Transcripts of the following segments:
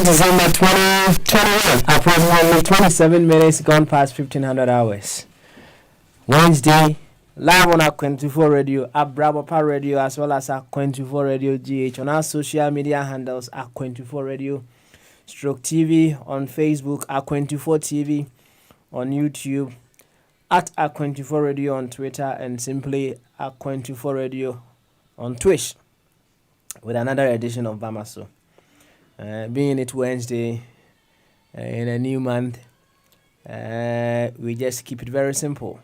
December 2021, approximately 27 minutes gone past 1500 hours. Wednesday, live on our 24 radio, at Brabapa Radio, as well as our 24 radio GH on our social media handles at 24 radio, Stroke TV on Facebook, at 24 TV on YouTube, at 24 radio on Twitter, and simply at 24 radio on Twitch with another edition of Bamaso. Being it Wednesday in a new month, we just keep it very simple.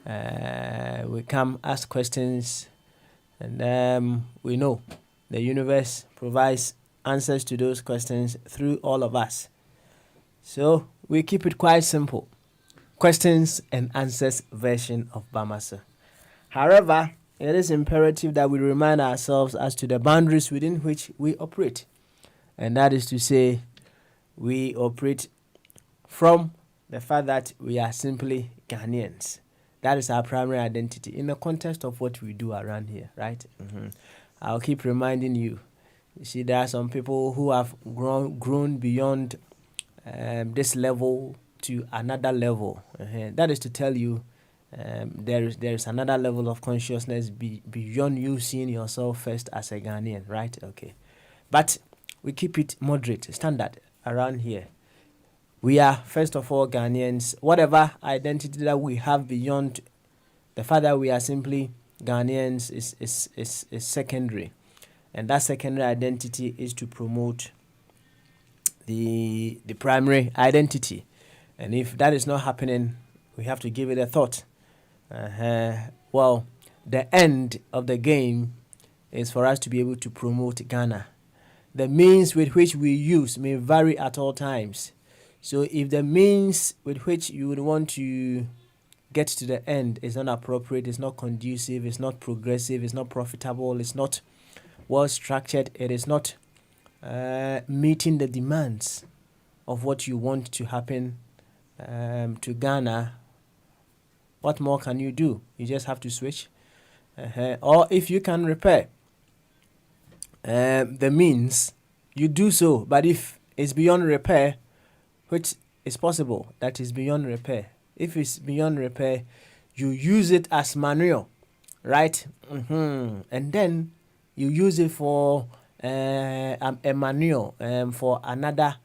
We come ask questions, and we know the universe provides answers to those questions through all of us. So we keep it quite simple. Questions and answers version of Bamasa. However, it is imperative that we remind ourselves as to the boundaries within which we operate. And that is to say, we operate from the fact that we are simply Ghanaians. That is our primary identity in the context of what we do around here, right? I'll keep reminding you. You see, there are some people who have grown beyond this level to another level. That is to tell you there is another level of consciousness beyond you seeing yourself first as a Ghanaian, right? Okay. But we keep it moderate, standard around here. We are, first of all, Ghanaians. Whatever identity that we have beyond the fact that we are simply Ghanaians is secondary. And that secondary identity is to promote the primary identity. And if that is not happening, we have to give it a thought. Well, the end of the game is for us to be able to promote Ghana. The means with which we use may vary at all times. So if the means with which you would want to get to the end is not appropriate, it's not conducive, it's not progressive, it's not profitable, it's not well structured, it is not meeting the demands of what you want to happen to Ghana, what more can you do? You just have to switch. Or if you can repair the means, you do so. But if it's beyond repair, which is possible, that is beyond repair. If it's beyond repair, you use it as manure, right? And then you use it for a manure for another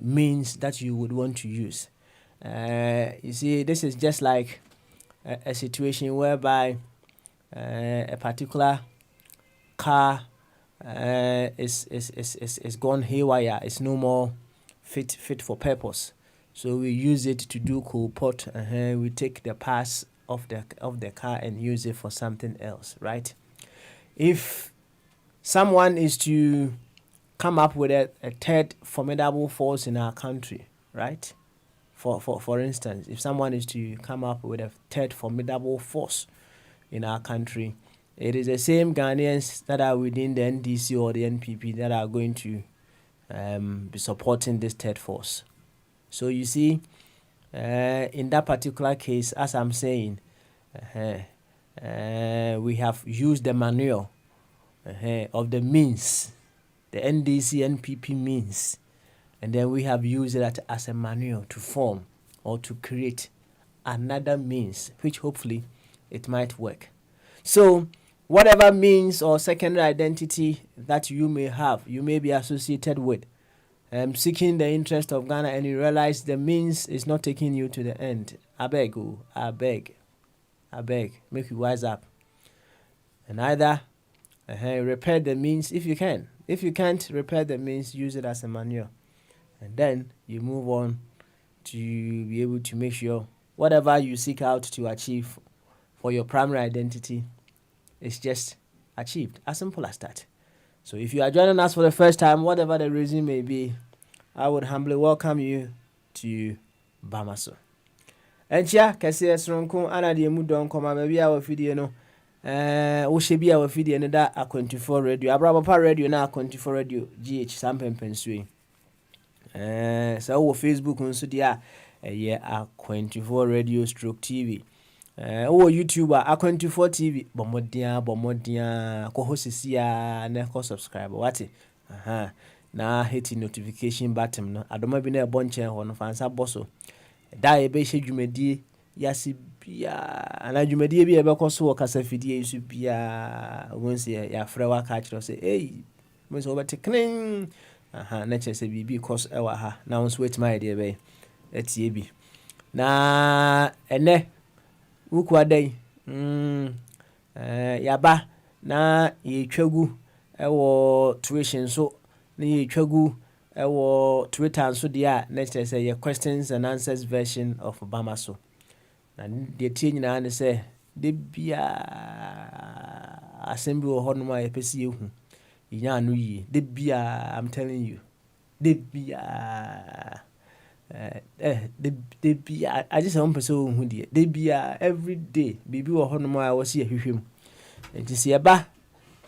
means that you would want to use. You see, this is just like a situation whereby a particular car is gone haywire. It's no more fit for purpose. So we use it to do coal pot. We take the parts of the car and use it for something else, right? If someone is to come up with a third formidable force in our country, right? For instance, if someone is to come up with a third formidable force in our country, it is the same Ghanaians that are within the NDC or the NPP that are going to be supporting this third force. So you see, in that particular case, as I'm saying, we have used the manure of the means, the NDC, NPP means, and then we have used it as a manure to form or to create another means, which hopefully it might work. So whatever means or secondary identity that you may have, you may be associated with, seeking the interest of Ghana, and you realize the means is not taking you to the end. I beg, make you wise up. And either repair the means if you can. If you can't repair the means, use it as a manure. And then you move on to be able to make sure whatever you seek out to achieve for your primary identity is just achieved. As simple as that. So if you are joining us for the first time, whatever the reason may be, I would humbly welcome you to Bamaso. Enchia kese esronko ana de mu don koma ma bia wa fidie no wo hye bia wa fidie ne da A24 radio abrabapa radio na A24 radio GH sampempensue so wo Facebook nso dia ye A24 radio stroke TV wo YouTube A24 TV bomodia ko hosisia na ko subscribe wate na hit notification button no adoma bi na e bonche ho no fansa boso da ebe hye dwumadi yase bia ana dwumadi bi ebe koso wo kasa fidie isu bia wonse ya frɛ wa ka kire say mo so obete knen na chese bibi koso e wa ha na wonso wetima ide be etie bi na ene wuku adai yaba na yetwagu ewo tuition so na yetwagu ewo Twitter nso dia na say your questions and answers version of Bamaso na de tie nyina ne say de bia assembly wo hono ma yepesi ehu yinya anu yi de bia I'm telling you de bia de bia I just want person hu de bia every day bibi wo hono ma wo se ehwehwem enti se eba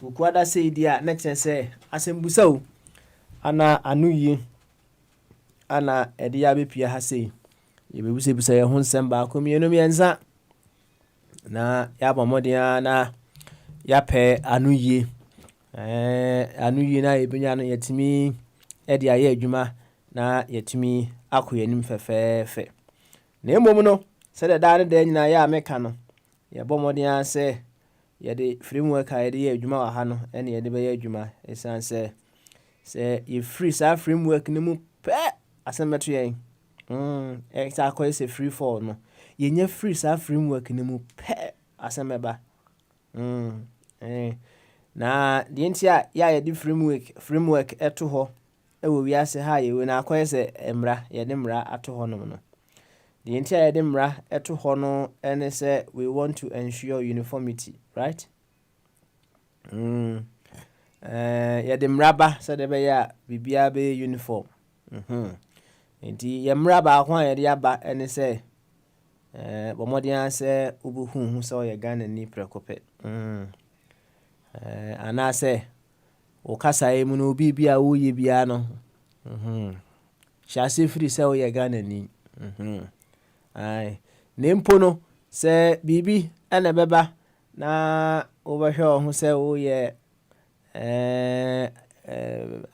ukwada say dia na say asembusa o ana anu yi ana ede ya bepia ha sei yebebusebusa ye ho nsem ba ko mienu mienza na ya bomodia na ya pe anu yi na ebenya no yetimi ede aye adwuma na yetimi akoyanim fefefe na emom no se de da ne da nyina ya meka no ye bomodia se ye de framework a ye de adwuma wa ha no ene ye de be ye adwuma esanse se ye free sa framework ni mu pe asemeto yen exactly say free fall no ye nya free sa framework ni mu pe asemeba na de ntia ya ye de framework eto ho ewo wiase ha ye we na akoye se emra ye de mra ato ho no no de ntia ye de mra eto ho no ene se we want to ensure uniformity, right? Ya de mraba se de be ya bibia be uniform enti ya mraba ho ya de aba ene se bomodian se ubuhu se o ye Ghana ni prekope ana se o kasa e mu no bibia wo ye bia no shase free se o ye Ghana ni ai nempo no se bibi ene beba na o ba hwe ho se o ye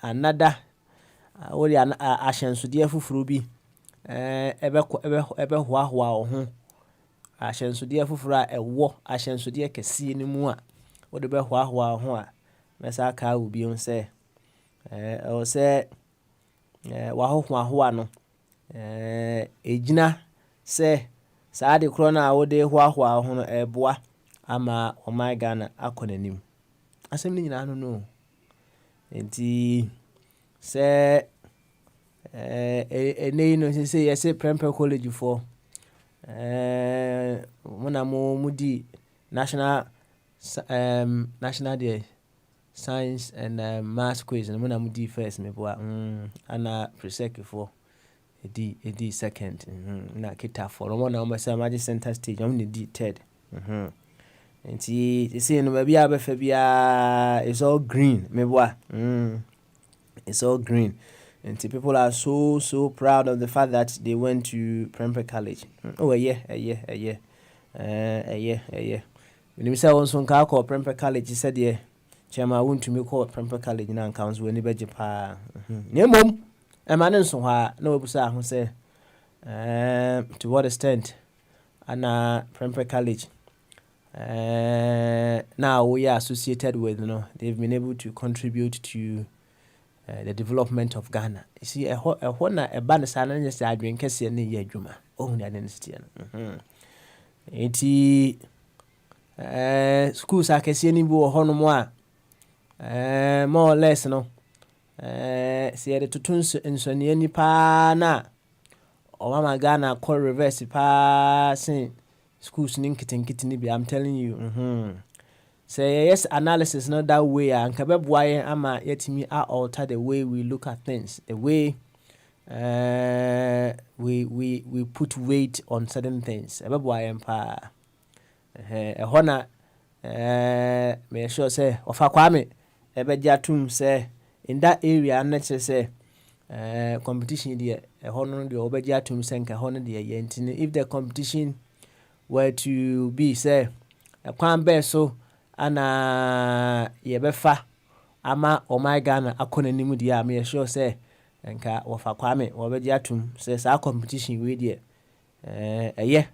another wori ahyensude afufuru bi ebe hoahoa ho ahyensude afufuru a ewo ahyensude kese ni mu a wode be hoahoa ho a mesa ka obi on se o se wa hoahoa no ejina se saade kro na wode hoahoa ho no eboa ama o my Ghana akonanim asem ni nyina no enti se enei no se yes Prempeh College for mona mudi national day science and math quiz and mona mudi first me boa ana presec for edi second na kita for mona mo say magic center stage on the third enti say no bia be fa bia it's all green me boa it's all green. And people are so proud of the fact that they went to Prempeh College. Oh, yeah. When you say also call Prempeh College, he said, yeah, Chairman, I want to me call Prempeh College in accounts when you budget pa. No, mom, a man and so no, who say, to what extent, and Prempeh College. Now we are associated with, they've been able to contribute to the development of Ghana. You see, a band sana just I drink kesi ni ye juma. Oh, na density. Eti schools are kesi ni bu hono mo more or less no. See the tutuns ensoni ni pa na mama Ghana call reverse passing schools nkitenkite bi. I'm telling you. Say yes, analysis not that way and kabeboa ama yetimi alter the way we look at things, the way we put weight on certain things. Ebeboa empa ehona me sure say ofa kwame ebeja tum say in that area na say competition there ehono de obeja tum say nka hono de yentini. If the competition were to be say kwan be so ana yebefa ama Ghana akona nimu de am ye sure say nka wofa kwame wobeja tum say sa competition we there eye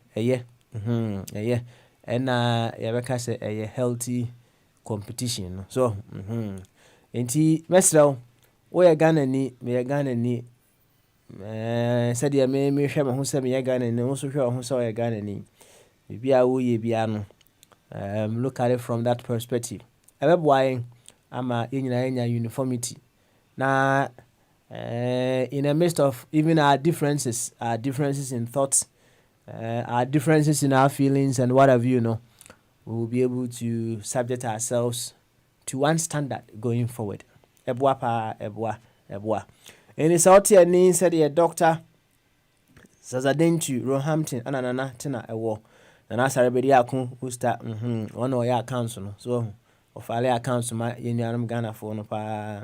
ena yebeka say a healthy competition. So enti mesraw we Ghana ni me Ghana ni said ya me hwe me ho say me Ghana ni, wo so hwe ho say Ghana ni bibia wo ye bia no. Look at it from that perspective. Ebeboa ama yenyina uniformity na in the midst of even our differences in thoughts, our differences in our feelings and what have you know, we will be able to subject ourselves to one standard going forward. Eboa. And it's out here ni said a doctor Sazadentu Roehampton anana tena ewo na asarbedi akon usta one of your accounts no so of alle accounts ma yenuanum Ghana for no pa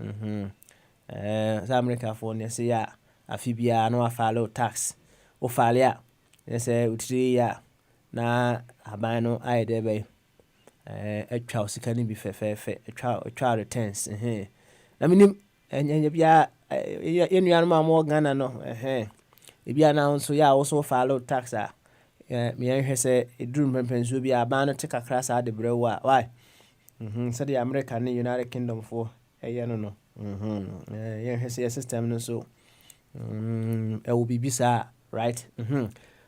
South America for ne say ya afibia no afalo tax o fale a ne say utiri ya na aban no ayede be atwa osika ni bi fefefe atwa returns na minim enye bia yenuanum am Ghana no ebia na nso ya wo so falo tax a me yanhwe say eduru mpempenso bi aban no te kakra sa de brewo a why said the American United Kingdom for no yanhwe say system no so e will be bisa right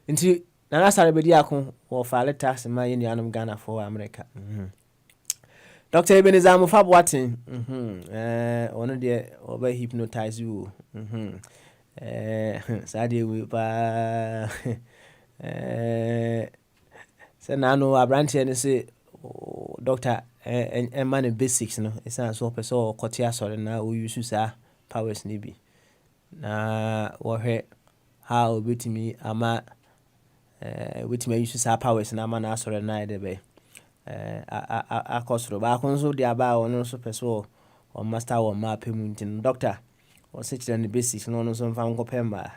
nti na asarbedi akon wo falo tax ma yenuanum Ghana for America. Dr. Ebenezer Mufabwatin ono de oba hypnotize you sade we pa say na no abrante ne say doctor man basics no esan so person kotia sore na o use sa powers ni bi na wo hwe how betimi ama wetimi use sa powers na ama na sore na de be akosro ba konso de aba ono so person o master o map muntin doctor o se chire ne basics no so mfa nkopemba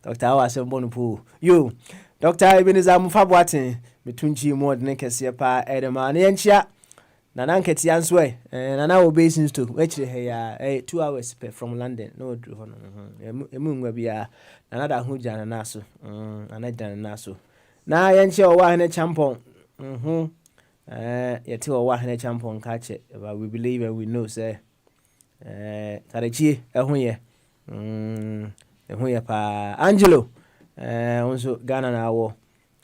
doctor awa se mbonu pu yo Dr. Ebenezer Mufabwatin betunchi mo de kese pa edema na yenchia na nanketi anso na na obesin stock wechire he ya 2 hours from London no do ho no emu nwa bia na nada ho jana na so anajana na so na yenchia o wa hene champon yeti o wa hene champon ka che but we believe and we know say Karachi ehunye pa Angelo onso Ghana na wo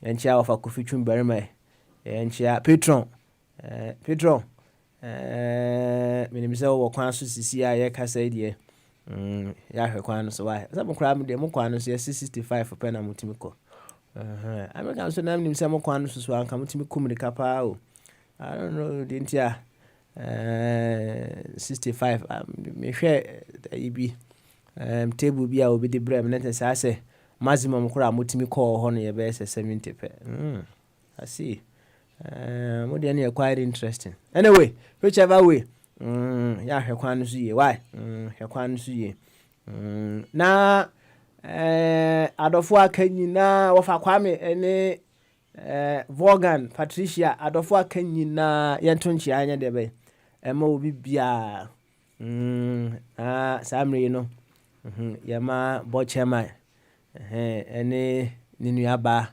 enchia of akofitwum barima enchia Patron minimse wo kwan so sisi a ye kasa die ya hwe kwan so wa some kra me de mo kwan so 65 pe na mutimi ko American so na minimse mo kwan so anka mutimi komunika pa o I don't know the intia 65 me hwe ibi table bi a obi de brem na tese ase maximum kura mutimi ko ho no ye be 70 pe I see more than quite interesting anyway whichever way ya hwe kwan so ye why hwe kwan so ye na adofo akanyina wofa kwame ene Vaughan Patricia adofo akanyina yentonchi anya de be ema obi bia samre no yama bochema ene ninuaba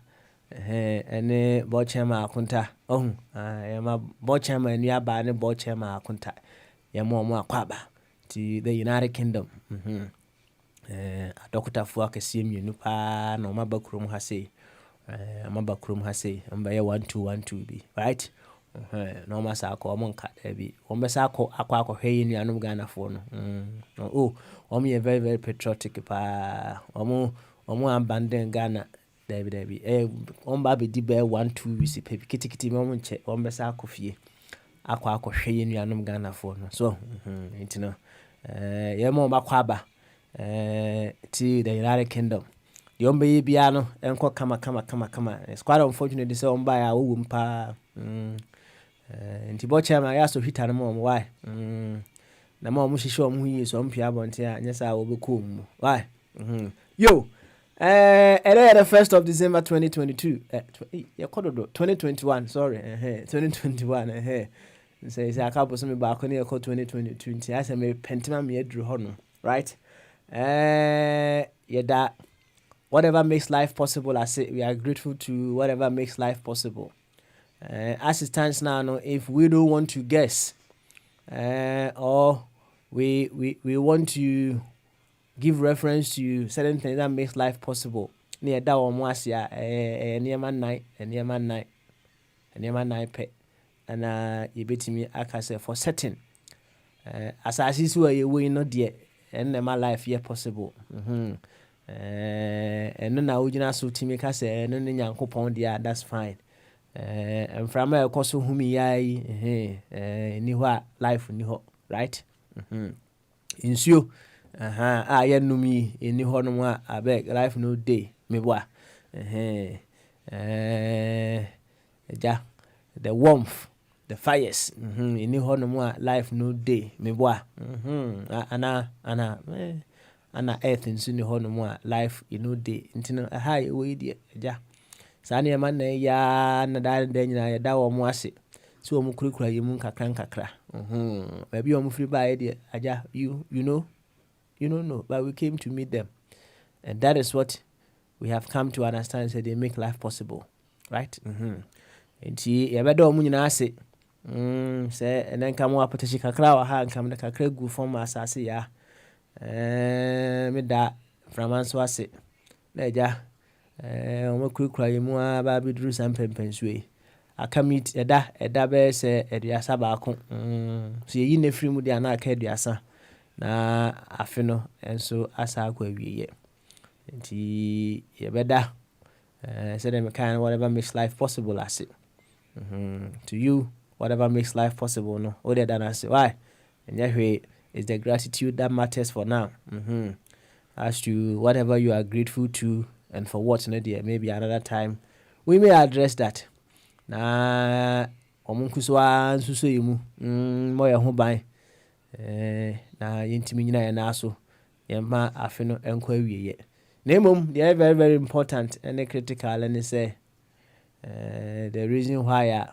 ene bochema akunta yama bochema ninuaba ne bochema akunta yama omo akwaba to the United Kingdom adokotafo akese mienu pa na omabakrum ha sei amba ye 1212 bi right no masa akọ omo nka bi ombesa akọ hwe nuanum Ghana fo no omo ye very very patriotic pa omo omo abandon Ghana David on ba be di be 1-2 weeks pepi kitikiti me omo nche on be sa akofie akwa ye nuanom Ghana fo no so nti no ye mo makwa aba to the United Kingdom the on be bia no enko kama it's quite unfortunate say on ba ya wo mpa nti bo chama ya so hita no mo why na ma omo hihye omo yi so mpia bonte a nyesa wo be kom why yo the 1st of December 2022 2021 sorry 2021 say akabo so me ba ko ne 2022 nti asa me pentima me aduru ho no right that whatever makes life possible, I say we are grateful to whatever makes life possible. As it stands now, no, if we don't want to guess, or we want to give reference to certain things that makes life possible, near that one was ya near man night and near man night pet, and you bet me I say for certain. As I see so you not yet, and my life yet possible. And then I would not so to make us say no nyankopon dia that's fine. And from a course whom ye ni what life ni ho right. Insure I no me in ho no more I beg life no day me boy ja the warmth the fires in ho no more life no day me boy ana earth nso ni ho no more life day ntino hi we die ja sane e man na ya na da nyina ya da wo mo ase so wo kurukura yemu nkakra ba bi wo mo free ba die aja you know but we came to meet them and that is what we have come to understand so they make life possible right enti ya beda wo mo nyina ase say enen kam wo apatashi kakra wa ha nkam na kakra gu form asase ya me da framanso ase na eja o kurukura yemu aba biduru sampempensuwe aka meet eda be se eduasa ba ko so yi na free mu dia na aka eduasa na afe no enso asa akwa wiye nti ye beda say them kind whatever makes life possible ase to you whatever makes life possible no other than ase why and it's the gratitude that matters for now. As to whatever you are grateful to and for what, maybe another time we may address that. Na omunkuswa nsuso yimu moya ho ban na yentimi nyina ya na so yemma afe no enko awieye. Na emom they are very very important and critical and say the reason why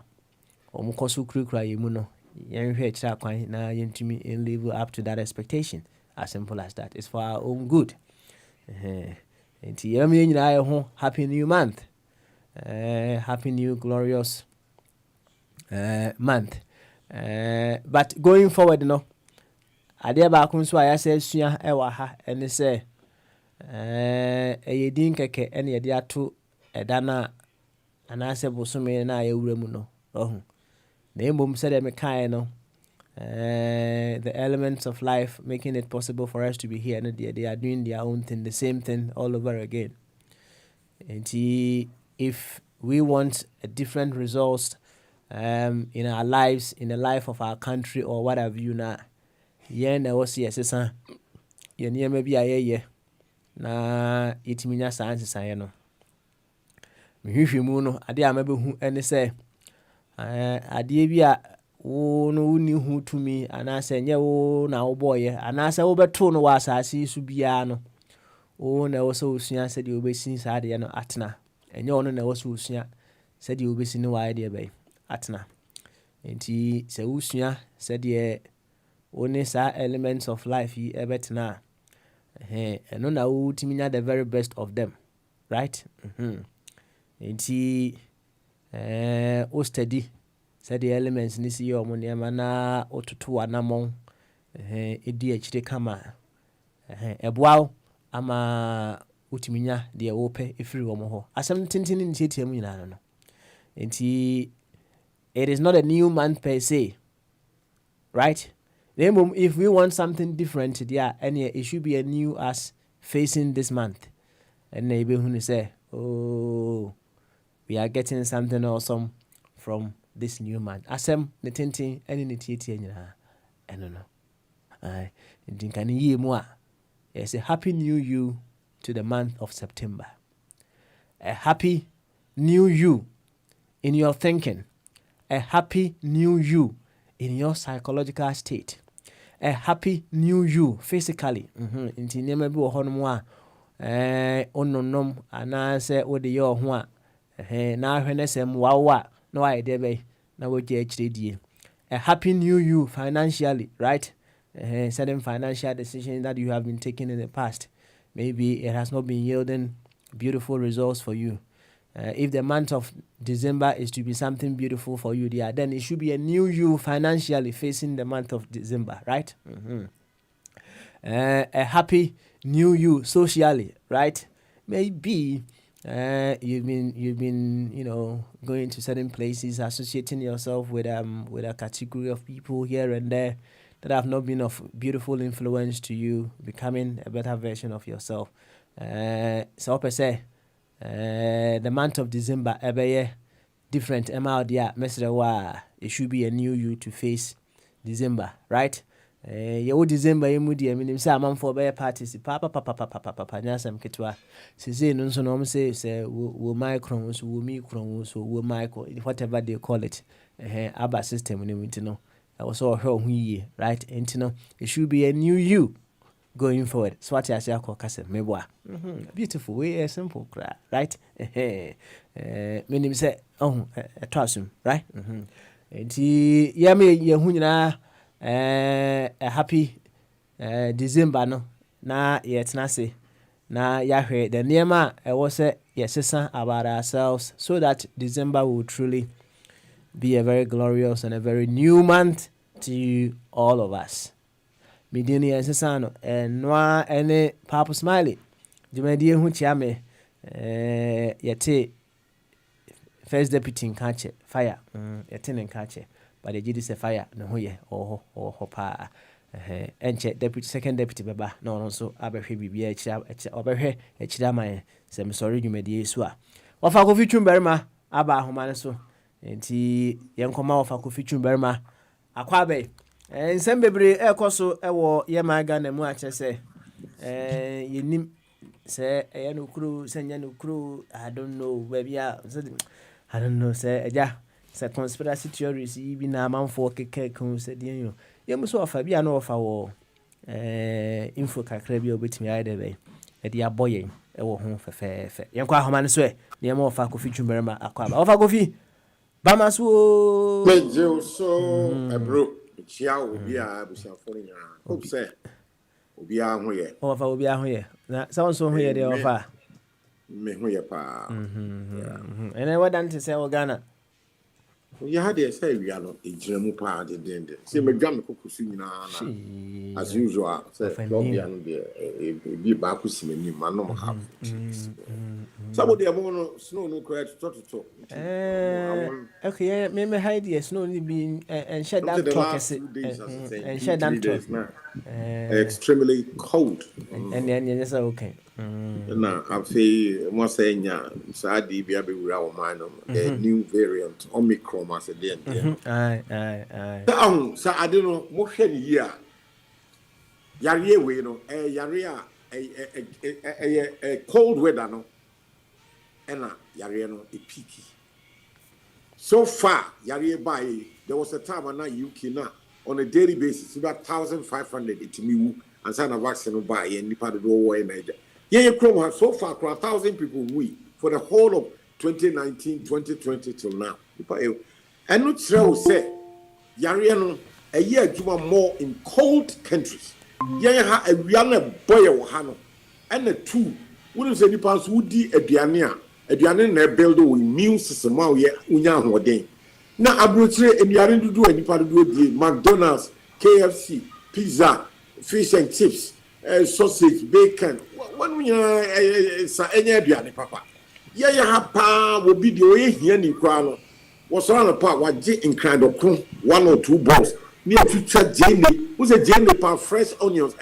omukoso kurukura yimu no yenhwe kira kwan na yentumi in live up to that expectation. As simple as that. It's for our own good. Enti yemi nyina ye ho happy new month. Happy new glorious month. But going forward ade ba ko nso aya say sua e wa ha ene say eyedin keke ene ye de ato eda na anase bosome na ayewura mu no ohun na emom said me kai no the elements of life making it possible for us to be here and they are doing their own thing, the same thing all over again. And if we want a different results in our lives, in the life of our country or what have you na na was yes ye near maybe aye na itiminya science san no me hwehwe mu no ade a mabehu ene say ade bi a wo no woni hu tumi anase nye wo na wo boye anase wo beto no wa asase su bia no wo na wo so usua se de obesi sa de no atena enye ono na wo so usua se de obesi no wa de be atena enti se usua se de oni sa elements of life yi ebetena eno na wo timinya the very best of them right enti o study said the elements ni si yo mo ne na otutu anamon edi akire kama eboaw ama utiminya de wo pe efiri wo mo ho asem tintin ni tietie mu nyina no enti it is not a new month per se right if we want something different there and it should be a new us facing this month and maybe who say, oh, we are getting something awesome from this new month. Asem ne tintin any ne tietie nyina. Eno no. Ai, ndinka ne yie mu a. Yes, a happy new you to the month of September. A happy new you in your thinking. A happy new you in your psychological state. A happy new you physically. Inti nneɛma bi wɔ hɔ nom a ononom anaasɛ wode yɛ wo ho a na ahwɛ ne sɛm wawa na wayɛ dɛ bɛyɛ na wogye akyire die. A happy new you financially, right? Certain financial decisions that you have been taking in the past. Maybe it has not been yielding beautiful results for you. If the month of December is to be something beautiful for you, then it should be a new you financially facing the month of December, right? A happy new you socially, right? Maybe you've been going to certain places, associating yourself with a category of people here and there that have not been of beautiful influence to you, becoming a better version of yourself. So per se, the month of December, different amount it should be a new you to face December, right? December minim say amam for be parties papa nyasam ketwa say no so no say wo micron so wo micron so wo micro whatever they call it aba system no no also right no it should be a new you going forward. So what I say akokase meboa beautiful way simple right minim say twasum right enti yame yehu nyina a happy December no na yetna say na yahwe the niema was yesesa about ourselves so that December will truly be a very glorious and a very new month to all of us. Midini yesesa no enwa ene Papa Smiley jumadi hu chiame yete first deputy in Kache fire yete in Kache but the GD say fire no ho ye oh pa enche deputy second deputy beba no so abehwe bibia ekira obehwe ekira man say me sorry dwumadi so a wafa ko fitwum berima aba ahoma ne so enti yenkoma wafa ko fitwum berima akwa be nsem bebre ekoso ewo ye maga na mu ache say yenim say eye no kru senya no kru I don't know baby I don't know say eja say conspiracy theories bi na amanfo kekekun say den yo yem so ofa bia na ofa wo info kakra bi obetimi ayde be e dia boyen e wo ho fefefe yenkwa ahoma ne so e ne ma ofa kofi twumerema akwaba ofa kofi bamaso meje so ebro chia obi a busiafo nya hope say obi a ho ye ofa obi a ho ye na sound so ho ye de ofa me ho ye pa ene wadante say o Ghana ya had say we are not ejiramu pa de de say medwa me kokosu nyina na as usual say lobby and be ba ko simani ma no mo have somebody among snow no correct to okay me hide yes no ni be and share that talk and share that talk extremely cold and yes okay na I say mo say nya sa di bia be wura wo man no the new variant Omicron as a day aye sa ade no mo hwe ni yi a yare we no yare a cold weather no ena yare no e peaky so far yare by there was a time na UK na on a daily basis about 1,500 itimi and sign a vaccine by and nipa do wo e meja so far 1,000 people for the whole of 2019 2020 till now and not true say yare no a year adwuma more in cold countries ha awiana boy wo ha no and the two wouldn't say nipa so di aduane na build o immune system a ye unya hoden na abrochire aduane dudu nipa dudu die McDonald's KFC pizza fish and chips sausage bacon when we sa enya aduane papa ye ha pa wo bi de o ye hia ni kwa no wo so na pa wa je nkran 1 or 2 balls ni atutwa jene wo se jene pa fresh onions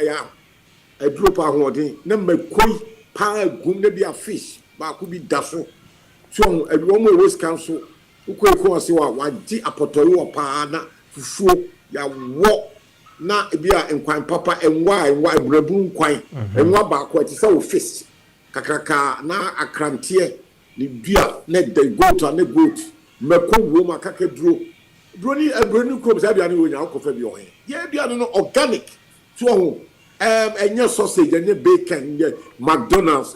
a drop a hoden na makoi pa gum na bi a fish ba ko bi daso so everyone always cancel ukwe se wa di apotoyi wa pa na fufuo ya wo na bi a nkwan papa enwa ebrabu nkwan enwa ba ko ti se wo fish kakraka na akrantie ni dua na the goat meko wo ma kakaduro broni krom sa bia no nya akofa bi ohe ye bia no organic so enye sausage enye bacon enye McDonald's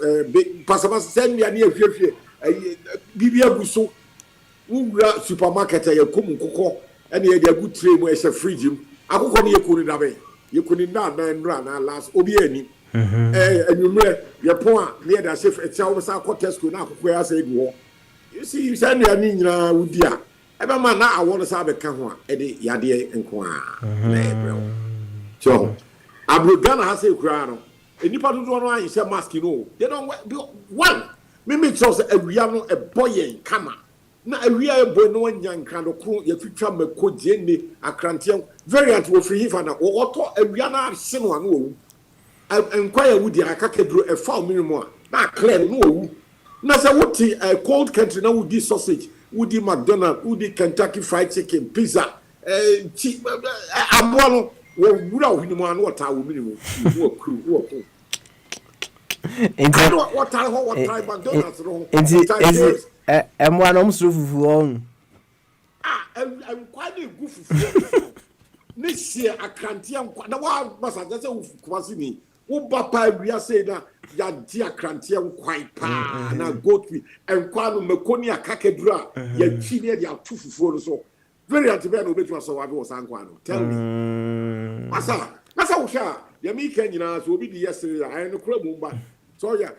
pasaba send bia na ehwehwe bibia guso wura supermarket ya kom kokko ene ye dia gu tray mu e se fridge mu akokko ne yekuni dabe yekuni na nra na last obi ani enumre ye pon a ne da chef e tia wo sa ko Tesco na akokko ya sa egu ho you see you send ya ni nyina wudi a ebe ma na awon sa be ka ho a e de yade enko a na e bro so Abrogana has a crown. And you don't want to say mask, you know. They don't one. Me chose a real a boy in Kama. Now a real boy, no one young kind of crew, your future me could jenny a crantian variant will free for or auto a Rihanna Simon. I inquire with the Akaka a foul minimum. Not clear no. Now, say what a cold country now would be sausage, would be McDonald's, would be Kentucky Fried Chicken, pizza, cheap, I'm wura ohini mu anu wata wo minimu wo kru wo ko enti wata McDonald's ro enti emu anom suru fufu on kwa na gu fufu ne sie akrantia nkwa na wa basa je se kwasi ni wo bapa awia sei na ya di akrantia nkwan pa na goat meat nkwa no makoni akakadura ya chi ne dia tu fufu no so very antibe no betu so wa be wasankwa no tell me asa wo sha ya mi kan nyina so obi di yesterday I no kura mu ba so yeah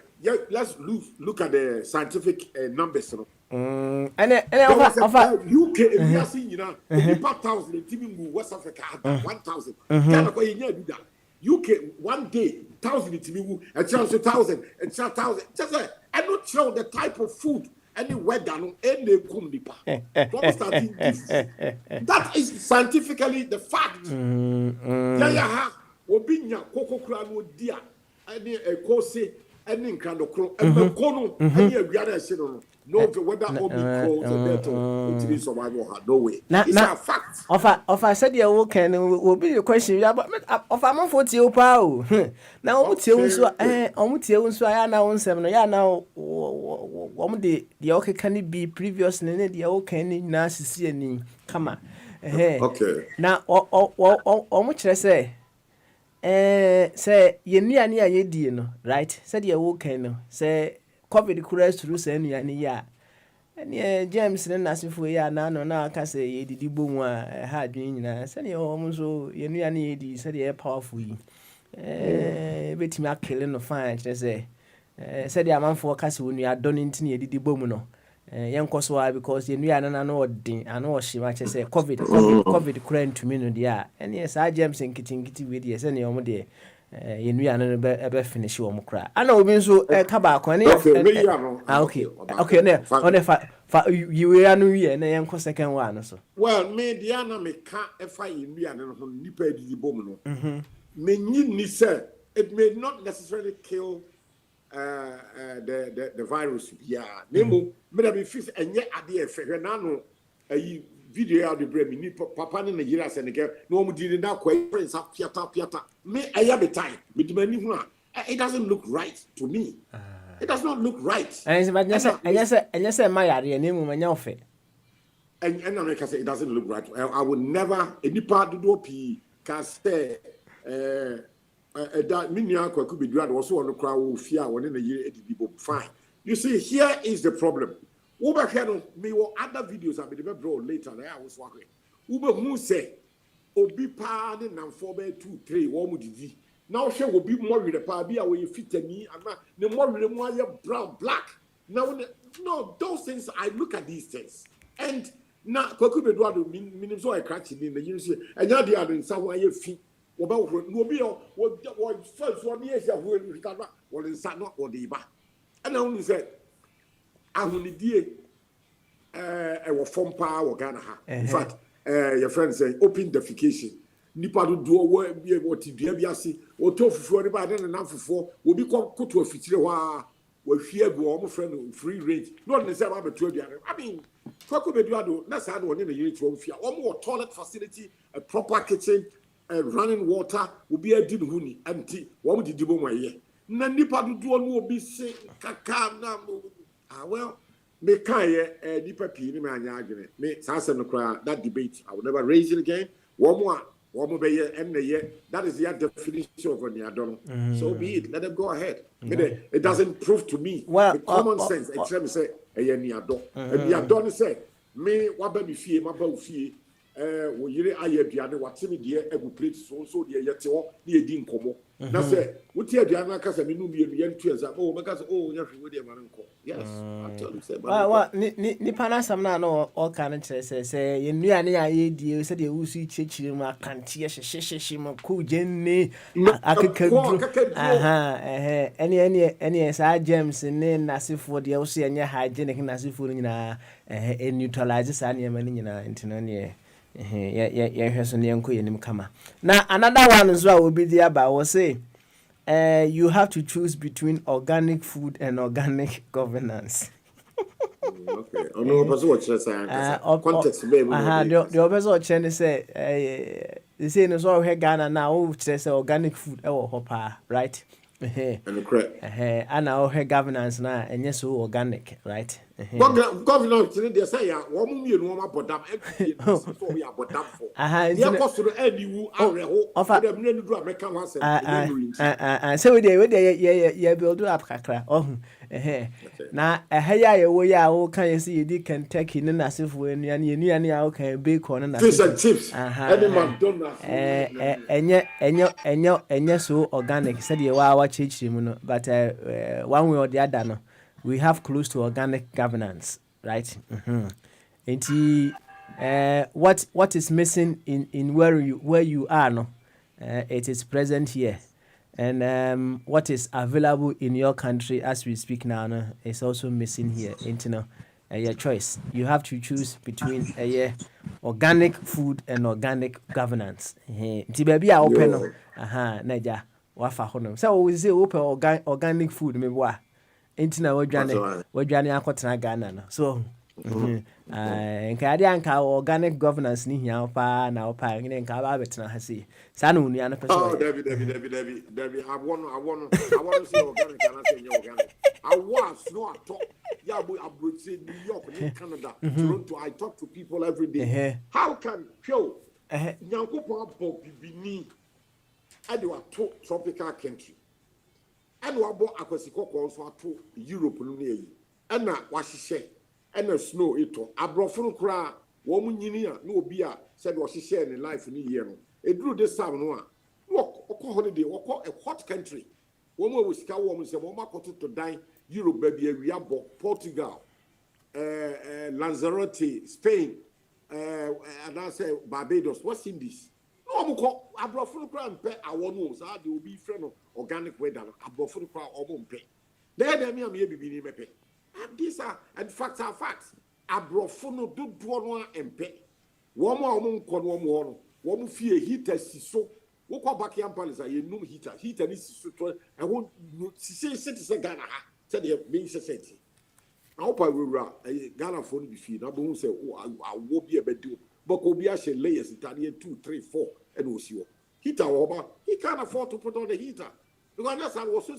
let's look at the scientific numbers no and UK we are seeing nyina the 1000 timi mu West Africa 1000 Ghana ko yenya bi da UK one day 1000 timi mu a chance 1000 and 1000 just I not show the type of food any weather no any kum nipa that is scientifically the fact ha obi nya kokokura no dia any ekose any nkando kro emeko no any awiare ese no whether obi close or better it is survival no way it's a fact of said you can will be the question of am for ti opa o na omutie unso omutie unso aya na wonsem no ya na om de okeka ni be previous ne de okeka ni na sisi ani kama okay na omu kire say yenuane a yedie no right said you okeka no say COVID cures through senuane ya ene James ne nasifo ya na no na aka say yedidi bomu a ha adwen nyina say ne omu so yenuane yedi say dey powerful yi betimi akele no fine kire say dey amanfo ka say onu adon ntini yedidi bomu no yenkoso wa because yenuane na no odin ana o hima kire say COVID cure ntumi no dia ene say James nkiti we dey say ne omu de yenuane no be finish wo mukra ana obi nso ka ba ko ne okay ne on fa you anu ye na yenko second one so well me dia na me ka fa yenuane no ho nipa didi bom no me ni say it may not necessarily kill the virus nemo me da be fix enye ade e fe na no ayi video out the brain ni papa ne Nigeria se ne ke no mu di na kwa friends piata me aya be time me di mani hu it doesn't look right to me it does not look right and say my yare ne mu manya ofe and I say it doesn't look right I would never any part do pi can say that minia kwa ku be dua do so on kra wo fia won na yire edidi bo fine you see here is the problem Uber here me wo other videos I be the bro later I was working Uber who say obi pa ne namfo be 2 3 wo mu didi now hwe obi mo wire pa bi a wo fitani ama ne mo wire mo aye brown black now no those things I look at these things and na kwaku be do ado minim so I catch ni na yin say enya dia do nsa ho aye fi wo ba wo no obi wo first one years ya wo ni ka wo nsa no wo de ba and now say ahunidie e wo fom pa wo Ghana ha in fact your friend say open defecation nipa do wo bi what dua bi ase wo to fufuo ne ba de na fufuo obi koto afitire wa hwie agu o friend free range no ne say ba beto aduane I mean kwako beduado na sa de woni na yiri to mfia o toilet facility, a proper kitchen, running water obi adi ne huni anti wo didi bo moye na nipa do no obi se kaka na well me kan ye nipa pi ni me anya agene me sa se no kra that debate I will never raise it again woman be that is the definition of an adon. So be it. Let them go ahead. It doesn't prove to me. The common sense. Extreme say ni adon. And the adon say me wabe mi fie ma ba fie wo yire aye aduane watemi de egu plate so de yete ho na edi nkomo. Na say wuti aduane aka say me nu mi ye ntu eza o meka say o nya hwe de ma nko. Yes. I tell you say wa ni panasam na no all kan kire say ye nuane ya ye die say de wusu chichiri mu akante ye hyehyehye mu ko genne akakadru eni sa James ne nasifo de wo so ye nya hygienic nasifo nyina neutralize sa ne ma nyina ntino ne yeah, hweso ne enko yenim kama. Now another one is what we be there about was say you have to choose between organic food and organic governance. Okay. No person what say context be we the person what say they say no so we Ghana now we say organic food e wo hopa, right? And correct. And our governance na enye so organic, right? Governance they say ya wo mu mienu wo mabodam so we abodam for. Ye cost to any wu areho dem ne ndu American one say. So we dey build up kakra. Na ya ye wo ya wo kan ye see di Kentucky ne nasefo enuane ya wo kan bacon na fish and chips. Any McDonald's. Enye so organic said ye wa chichiri mu no, but one way or the other no, we have close to organic governance, right? What is missing in where you are no, it is present here, and what is available in your country as we speak now no, is also missing here. Your choice. You have to choose between organic food and organic governance. Ti baby a open no, naija wafa hono. So we say open organic food me boa. Enti na wadwane akotena Ghana no. So nka ade anka organic governance ni hia pa na opa ngene nka ba betena ha sei. Sa na unu ana person. Oh, David. I want to see organic and I say organic. I was no at all. Yeah, but I would say New York, Canada, Toronto. I talk to people every day. How can Pio Nyankopo Bibini and you are to tropical country? And what about Akosiko also to Europe and na washishe and the snow ito. Abrofun kra woman yinia no beer said was she shared in life in the year. It drew this time no walk holiday or a hot country. Woman was cow woman said Woma to die Europe baby Riabo, Portugal, Lanzarote, Spain, and I say Barbados, West Indies. No, I brought for the crown pay our nose. I will be friend of organic weather. I brought for the crown or won't pay. There, me, be pay. And these are, and facts are facts. I brought for no do one and pay. One more, one fear heater, so. What call back young palace? I know heater is so. I won't say citizen Ghana. Said they have been said. I hope I will Ghana phone be feed. I won't say, oh, I won't be a bed do. But Kobiasha layers Italian 2, 3, 4, and we'll see. Heater over. He can't afford to put on the heater. Because that's how was so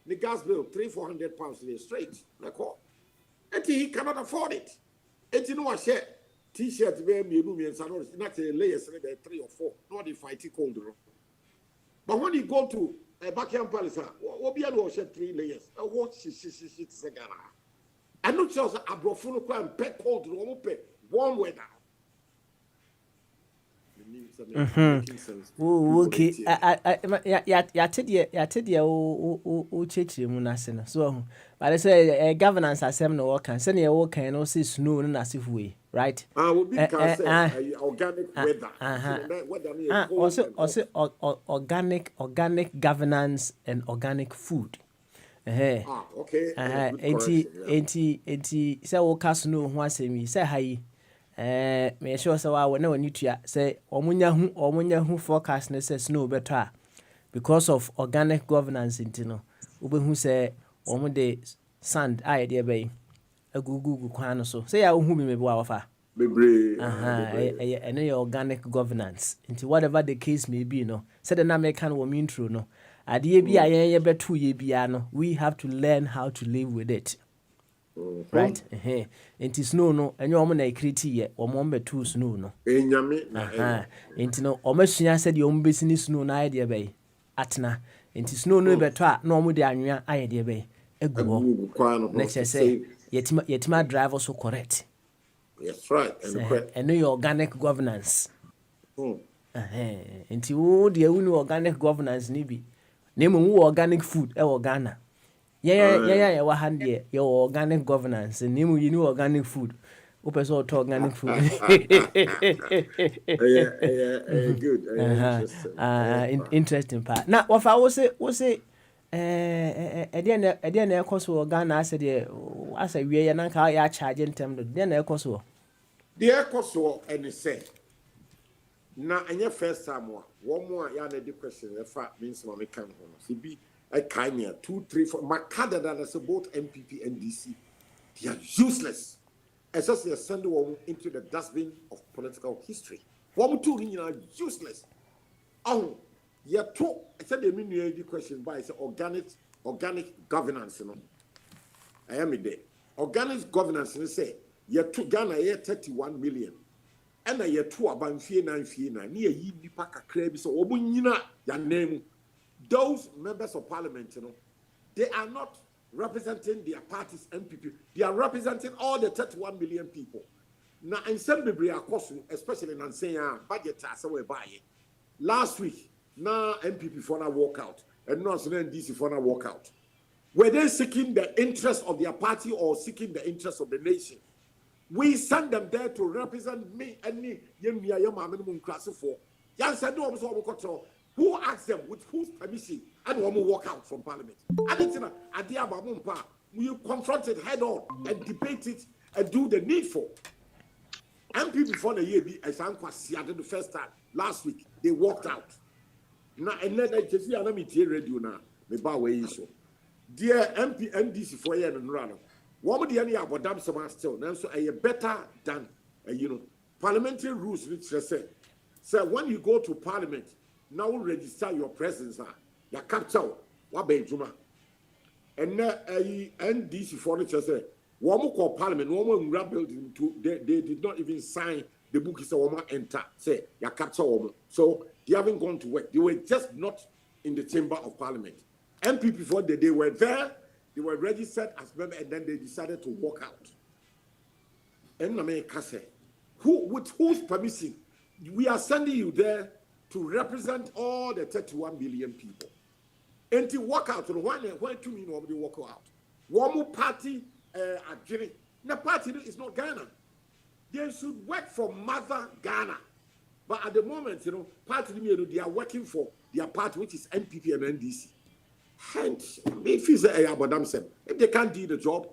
the gas bill, £300-400 in a straight. Like what? And he cannot afford it. And you know what share? T-shirts, baby, and salons, not a layers, 3 or 4. Not if I take cold. But when you go to a Buckingham Palace, what be able to shed 3 layers? What she's a Ghana. I'm not sure I brought full of crime, pet cold, warm weather. Okay. Ya tedi o chechi mu na se no. So, but I say governance asem no work can send your work and also snow no nasifwe, right? Will be organic weather. Also organic governance and organic food. Okay. Enti say wo ka snow ho asemi say hayi Me sure say wa na wani tua say omunya hu forecast ne say snow better because of organic governance intino obehu say omu de sand aye de bay agugugu kwan so say ya hu bi me bi wa fa Bebre. and your organic governance into whatever the case may be no said the name can wo mean true no ade bi ayen ye beto ye bia no we have to learn how to live with it. Right? Into snow no, and you woman a criti ye, or mombe two snow no. Enyame. Into no, or machine said your own business no idea bay. Atna, into snow no better, no more the annual idea bay. A good next I say, yet my driver so correct. Yes, right. And know your organic governance. Into who the organic governance nibi. Name organic food, Ghana. Yeah, what hand your organic governance and name you know organic food. Open so organic food. Good. Interesting part. Now, what I was it again a cost of Ghana I said we are not how charging them then a cost. The air cost and say now and your first time one more yana question the fact means mommy come home. See be a kind 2, 3, 4 Makada that is both MPP and DC. They are useless. As they are sending one into the dustbin of political history. One two are useless. Oh, yeah, two. I said the meaning question by it's organic governance. You know, I am there. Organic governance. You say you two Ghana 31 million. And I two about 9 near ye paka crabs so obunyina ya name. Those members of parliament, you know, they are not representing their party's MPP. They are representing all the 31 million people. Now, in some people are costing, especially in Ansenya, budget as we buy it. Last week, now MPP for a walkout, and now DC for a walkout. Were they seeking the interest of their party or seeking the interest of the nation? We send them there to represent me and me. Who asked them with whose permission and one more walk out from parliament? You confront it head on and debate it and do the needful. MP before the year be as the first time last week they walked out. Now and then I just see an radio now. Me ba way issue. Dear MP NDC for year and run. What would the any about them some still? Now so a better than parliamentary rules which say when you go to parliament. Now register your presence. Your capture what be juma. And NDC furniture say one call parliament, one building to they did not even sign the book is a woman enter. Say your capture woman. So they haven't gone to work. They were just not in the chamber of parliament. MPP before they were there, they were registered as members, and then they decided to walk out. And America say, with whose permission? We are sending you there to represent all the 31 million people. And to walk out, when 2 million nobody walk out. One more party agreeing. The party is not Ghana. They should work for Mother Ghana. But at the moment, party they are working for their party, which is MPP and NDC. And if you say about themselves, if they can't do the job,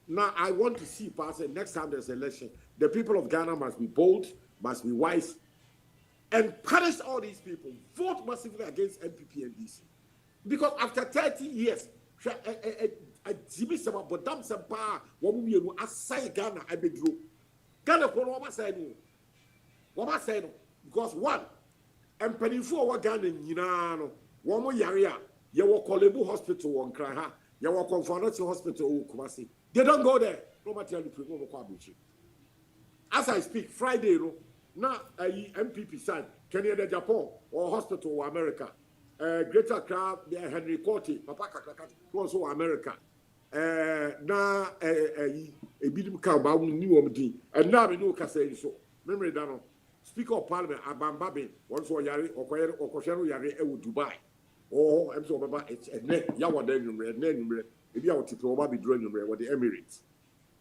now I want to see next time there's an election, the people of Ghana must be bold, must be wise, and punish all these people. Vote massively against MPP and DC. Because after 30 years, Jimmy Sama Bodam Sampa, Wamu Asai Ghana, I bedrew. Ghana, what was saying? Because one, and penny for Ghana, Yinano, Wamu Yaria, Yawa Kolebu Hospital, one Kraha, Yawa Confoundation Hospital, Kumasi. They don't go there. No matter the as I speak, Friday, now MPP side, Kenya, Japan, or hospital, or America. Greater Accra, Henry Courty, Papa Kakakati, also America. Now a bit of new omdi, and now we know Casay so. Memory dano. Speaker of Parliament, Abambabe, once or Yari, or Koshano Yari, Dubai. Oh, I'm so about it's a net, Yawa Denum, if you are to probably drawing with the Emirates.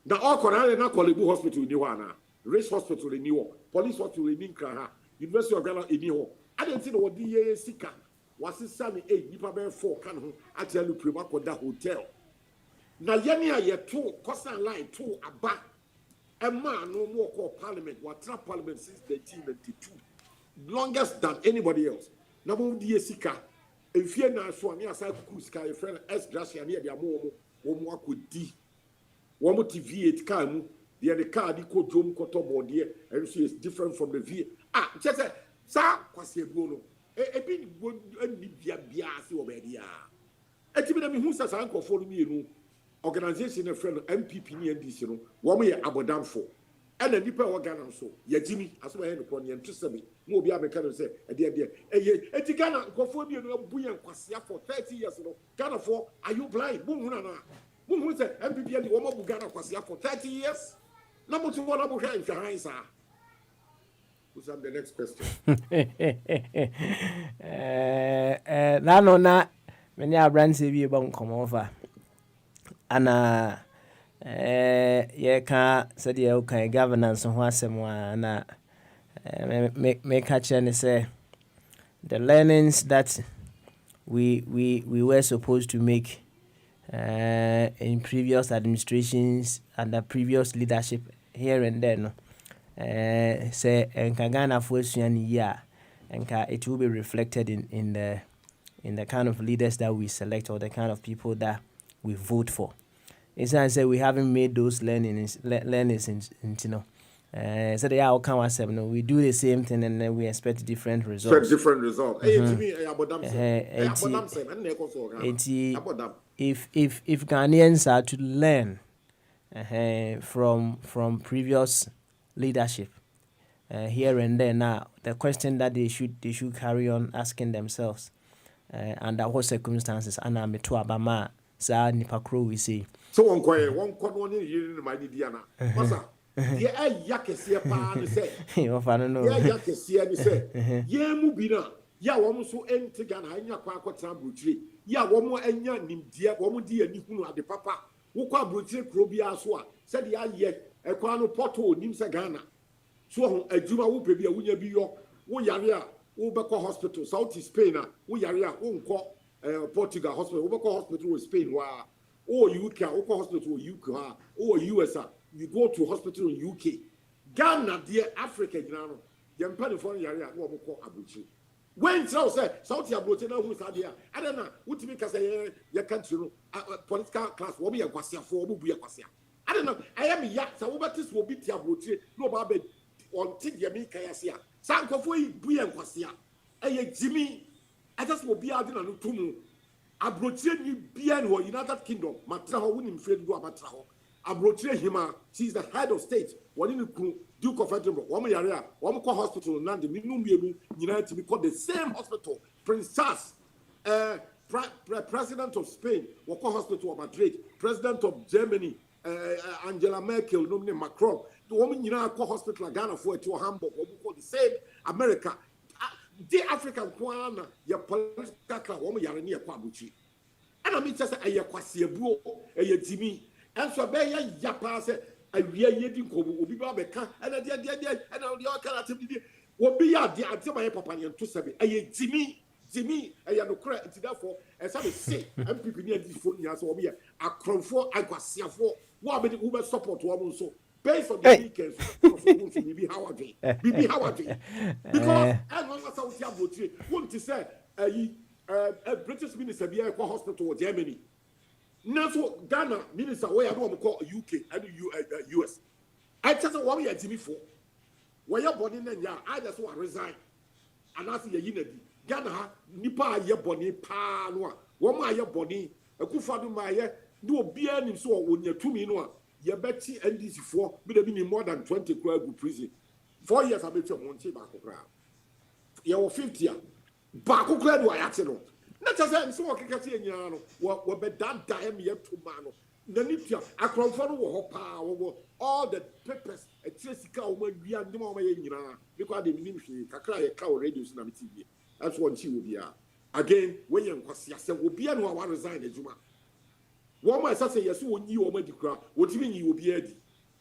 Now, all Koran and Kolibu Hospital in Niwana, Race Hospital in New York, Police Hospital in Ninkra, University of Ghana in New York. I didn't see what the Sika was his son 8, Nipa 4, can I tell you, Primaco that hotel. Now, Yania, 2, Costa Line, 2, Abba, a man no more called parliament, what trap parliament since 1992, longest than anybody else. Namu Diesika, if you're not so near Sakuska, your friend S. Gracia near the Amomo, one could D. One TV it can, the car, the code Jom Kotobo, dear, and she is different from the V. Just a Sa Quasi Bono, a bit would be a biasi or media. A Timmy who says uncle for me, organization a friend MPP and DC, one way Abodam for. And a deeper organ so, yeah, Jimmy, as well upon you and to me, more be able to say, a dear, a Tigana, go for me, and Quasia for 30 years ago. Ghana for, are you blind? Boom, who said MPP and the woman who Ghana Quasia for 30 years? Number two, one about her in your eyes, sir. Who's on the next question? No, many are brands if you won't come over. And yeah, said the okay governance on what someone make catch and say the learnings that we were supposed to make in previous administrations and the previous leadership here and there, no. Say Ghana for year, and it will be reflected in the kind of leaders that we select or the kind of people that we vote for. It's not say we haven't made those learnings in you know. So they are come as no, we do the same thing and then we expect different results. Different results. If Ghanaians are to learn from previous leadership here and there now, the question that they should carry on asking themselves under what circumstances ana me to abama sa nipa kro we say. So one in you my Diana. Masa, yeah, yakesi pa ni say. You no know. Yeah, yakesi ni say. Yeah, mu bi na. Ya wo so enti Ghana anya kwa akotra brotire. Ya wo anya nimdia, wo di ani hunu ade papa. Wo kwa brotire kro bia so a, said ya ye ekwa no porto nim se Ghana. So ho adwuma wo pe bia wonya bi yo. Wo yare a wo be ko hospital South Spain a wo yare a wo nko Portugal hospital wo be ko hospital with Spain wa. Or UK, or hospital UK, or US, you go to hospital in UK. Ghana, dear Africa, you know, the California area, what we call Abuchi. When so say, Saudi Abuchi, who's there? I don't know, what to make us say, your country, political class, what be a Quasia for, will be a Quasia. I don't know, I am a yak, so what this will be Tiabuchi, no Babe, on Tidiami Kayasia. Sanko for you, be a Quasia. A Jimmy, I just will be out in a Tumu. Abrotier ni bien or United Kingdom, Matraho winning friend do Matraho. Abrotier hima, she is the head of state. One in the Duke of Edinburgh, one area, one hospital, Nandi, Minum United to be called the same hospital. Prince Charles, President of Spain, Wako Hospital of Madrid, President of Germany, Angela Merkel, nominated Macron, the woman United Hospital, Ghana for to Hamburg, what we call the same America. The African Kwana, your political woman, you're near Kwabuchi. And I mean, just a Yakwasi, a Jimmy, and so Bay Yapas, a real Yedin Kobu, will be Babeka, and a dear, and all the alternative will be out the Antima Papa and to Sabi, a Jimmy, a Yanokra, and therefore, as I say, I'm people near this phone, yes, or me, a Cronfort, I was here for what many Uber support woman so. Based on the weekends, BB Howard, because as long as I was able want to say a British minister be a hospital or Germany. Now, so Ghana minister, where I don't call UK and US. I just want me at Jimmy for where you're born in and I just want to resign. And I see a unity. Ghana, Nipa, your bonny, Panua, one my your bonny, a Kufadu Maya, do be any so when you're 2 minutes. You bet NDC for be more than 20 crowd prison. 4 years I bet you won't see back crowd. You were 50 years. Back crowd were accident. Not just that, so I can see in what be done time yet to man. The Nipia, I confirm power all the papers, a Jessica woman be a no more because they mean she cry a cow radios and TV. That's what she will be. Again, when you will be and one resign as you. One might say, yes, when you are the crowd, what do you mean you will be ready?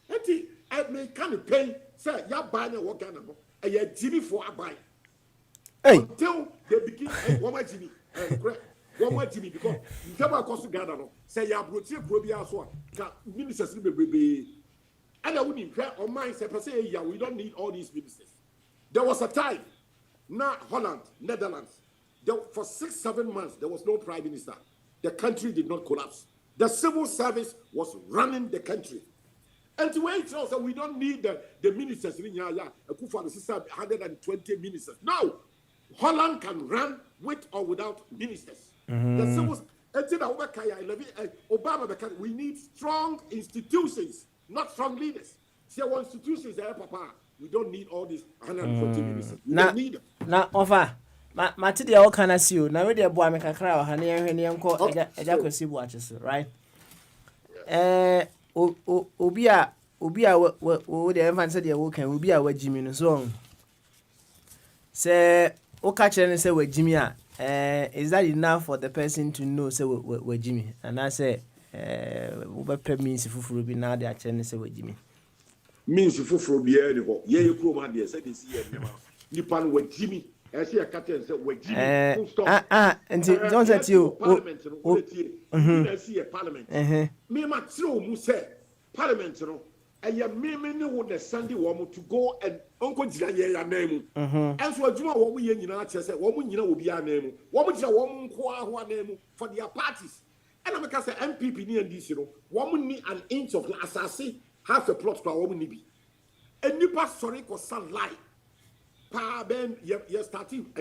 And I may kind of pay, say, you're buying a walk animal, and you're Jimmy for a buy. Until they begin, one more Jimmy, one more Jimmy, because you come across the Ghana, say, you're Brutier, Probia, so ministers, baby. And I wouldn't care on my say, yeah, we don't need all these ministers. There was a time, now Holland, Netherlands, for 6-7 months, there was no prime minister. The country did not collapse. The civil service was running the country. And to wait also, we don't need the ministers. 120 ministers. No, Holland can run with or without ministers. The civil, Obama, we need strong institutions, not strong leaders. See, our institutions are papa. We don't need all these 140 ministers. We don't need them. Now, offer. Mati de all kana see you. Na we de boa me kakra o ha ne ehwe ne enko eja kwesi boache so, right? Obi a we de emfa say de wo kan obi a wagimi no so. Say o ka kire ne say wagimi a is that enough for the person to know say wagimi? And I say wo be pe means fufuru bi na de a kire ne say wagimi. Means fufuru bi e de ho. Ye kuro ma de say de see e ma. Nipa no wagimi. I see a captain said, "We're and don't say you Parliament. I see a Parliament. Me, my true say Parliament. And you may know the Sunday woman to go and Uncle Jaya name. As for Juma, what we in United said, woman, you know, will be our name. What would your woman who name for their parties? And I'm because the MPP near this, you know, woman need an inch of assassin, half a plot for a woman be. And you pass sorry for sunlight. Ben, you starting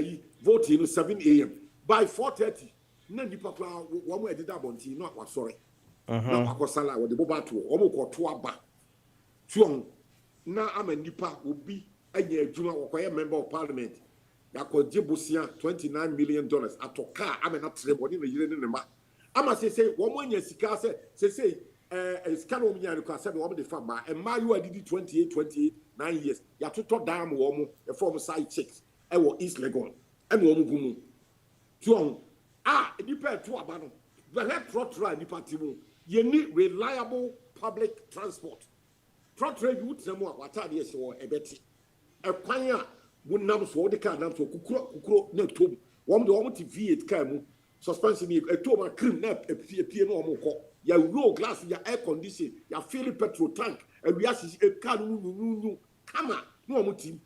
voting 7 a.m. By 4:30. Then the papa one way did that bonti, not was sorry. Now I sala with the boba to almost 2 hours. Now I'm a nipa will be a year Juma or member of parliament. That could Jibusia $29 million at a car. I'm not saying in the year in the mat. I must say, one more year, Sika say, it's kind of me and the said, woman, the farmer, and my you did 28, 9 years. You have to talk down woman, a former side chicks, and what East Legon, and woman boom. It depends to Abano. The head trot ride, you need reliable public transport. Trot ride would some more, what are years or a betty. A pioneer would not so the car, not so kukro, no tomb. One the woman to V8 cam, suspension, a tomb, a cream nap, a piano more. Your low glass, your air condition, your filling petrol tank, and we ask a car, no, come on, no team.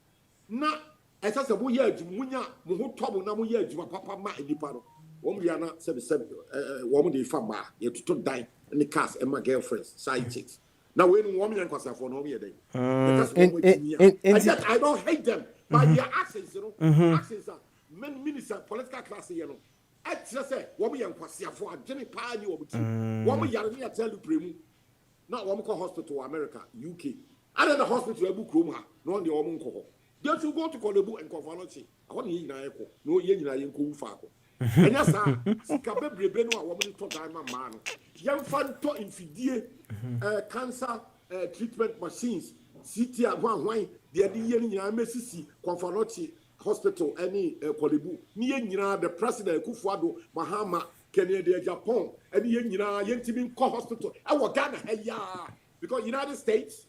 Now, as I said, we are Jumunya, Muhu Tomo, Namuya, Juma Papa, Ma, and Dipano. One we are not 77, woman, the farmer, you have to die, and the cast, and my girlfriends, side chicks. Now, when woman and Cosa for no year day, I don't hate them, but their accents, you know, accents are many ministers, political class, you know. I just say, woman and Quasia for a Jenny Pine, woman Yarmia tell you, Primu, not one call hospital, America, UK. Other the hospital, a book room, no the woman call. Don't you go to Kolobu and Convalonchi? I want you in Echo, no yen in Kufaco. And yes, sir, Scabebre Beno, a woman to diamond man. Young fan to infidie cancer treatment machines. City at one wine, the idea in MSC, Convalonchi. Hospital any Kolibu ni nyina the president Kufuado Mahama Kennedy Japan and nyina yentimi call hospital our Ghana because United States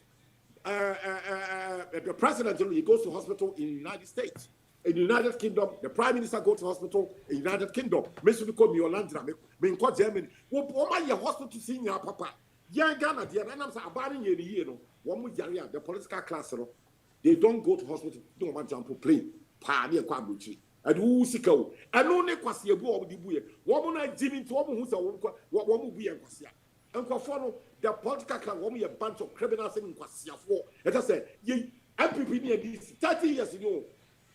the president he goes to hospital in United States. In the United Kingdom, the Prime Minister goes to hospital in United Kingdom. Mesu ko mi Holanda me ko Germany. Wo ma ye hospital senior papa. Yan Ghana there na say abari ye no. Wo mu jare the political class no. They don't go to hospital. Don't want jump plane. Pa ne kwa buchi. Adu sika o. Anu ne kwase ebu o di buye. Wo mu na jimi nto wo mu hu se wo mu buye kwase a. Enkofo no the political class wo mu ye bunch of criminals in kwase afo. It just say ye MPP ne di 30 years ago.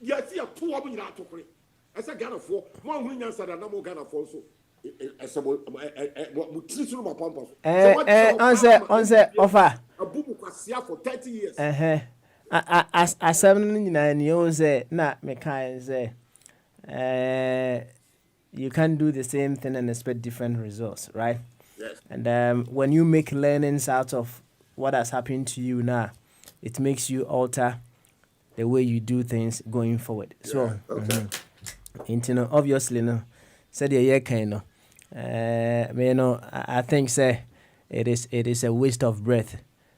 Yes, you have 2 women in Atokre. I said Ghana for one win answer than no Ghana for so. Answer offer. A boom for 30 years. As 79 years, na me can say, you can't do the same thing and expect different results, right? Yes. And when you make learnings out of what has happened to you now, it makes you alter the way you do things going forward. Yeah, so, okay. Obviously, no, said yeah, kind of. I think say it is a waste of breath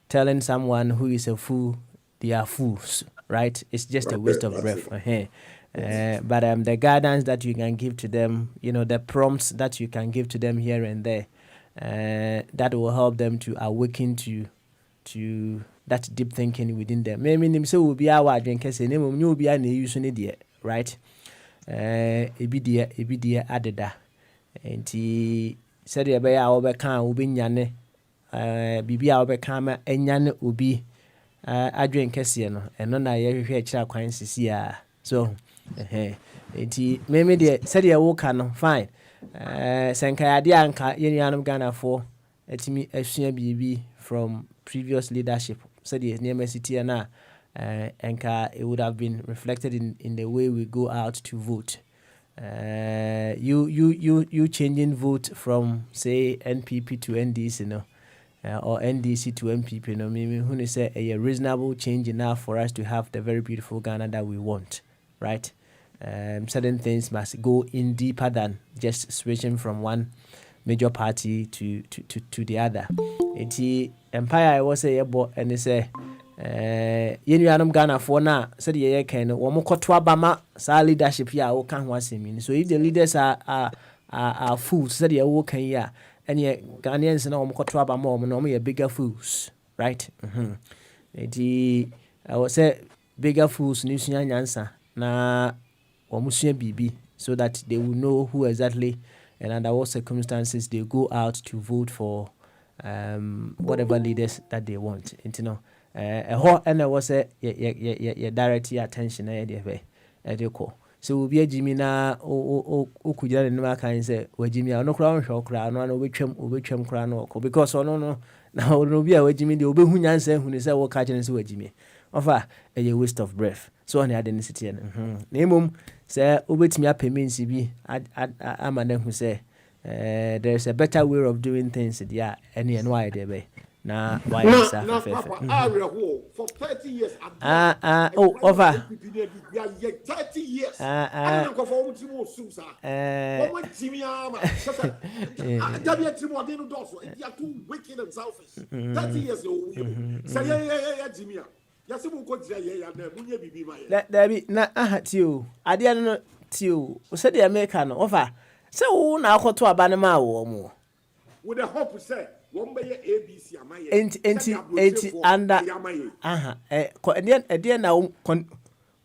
telling someone who is a fool they are fools, right? It's just a waste of breath. But the guidance that you can give to them, the prompts that you can give to them here and there, that will help them to awaken to that deep thinking within them. Maybe nim say will be our adwen kese na mum nyu bia na use ne de, right? Ebi de adeda. Enti said ye be ya obeka obi nyane bibi a obeka ma enyane obi adwen kese no eno na ye hwehwe akira kwan sisi a. So enti maybe de said ye wo ka no fine. Senka ade anka ye nuanom Ghana for etimi asua bibi from previous leadership. Said the near city na enka it would have been reflected in the way we go out to vote. You changing vote from say NPP to NDC, you know, or NDC to MPP, you know, maybe who say a reasonable change enough for us to have the very beautiful Ghana that we want, right? Certain things must go in deeper than just switching from one major party to the other. Enti empire I was say yebo and say yenuanom Ghana for na said ye can no wo mokoto abama sa leadership ya wo kan ho asemi. So if the leaders are fools said ye wo kan ya and ye Ghanaians na wo mokoto abama wo no ye bigger fools, right? Enti I was say bigger fools ni sua nyansa na wo musua bibi so that they will know who exactly and under what circumstances they go out to vote for whatever leaders that they want. You know, and I was a direct attention so we'll be a Jimmy na o kuja in my kind say where Jimmy no crown show crown no which crown because no now no be a Jimmy the obe hunyan say who say what catching say Jimmy offer a waste of breath so on the identity name say obetimi apements bi amane who say there's a better way of doing things yeah any and why they be na why is that for 30 years over 30 years I don't go for ultimo susa what Jimmy ama didn't do so they are too wicked and selfish 30 years old say yeah Jimmy yasimu ko jira ye ya na munye bibi ma ye there be na tio ade no tio o se de America no offer say wo na akoto aba ne ma wo mo with the hope say won be ye ABC amaye enti under ede na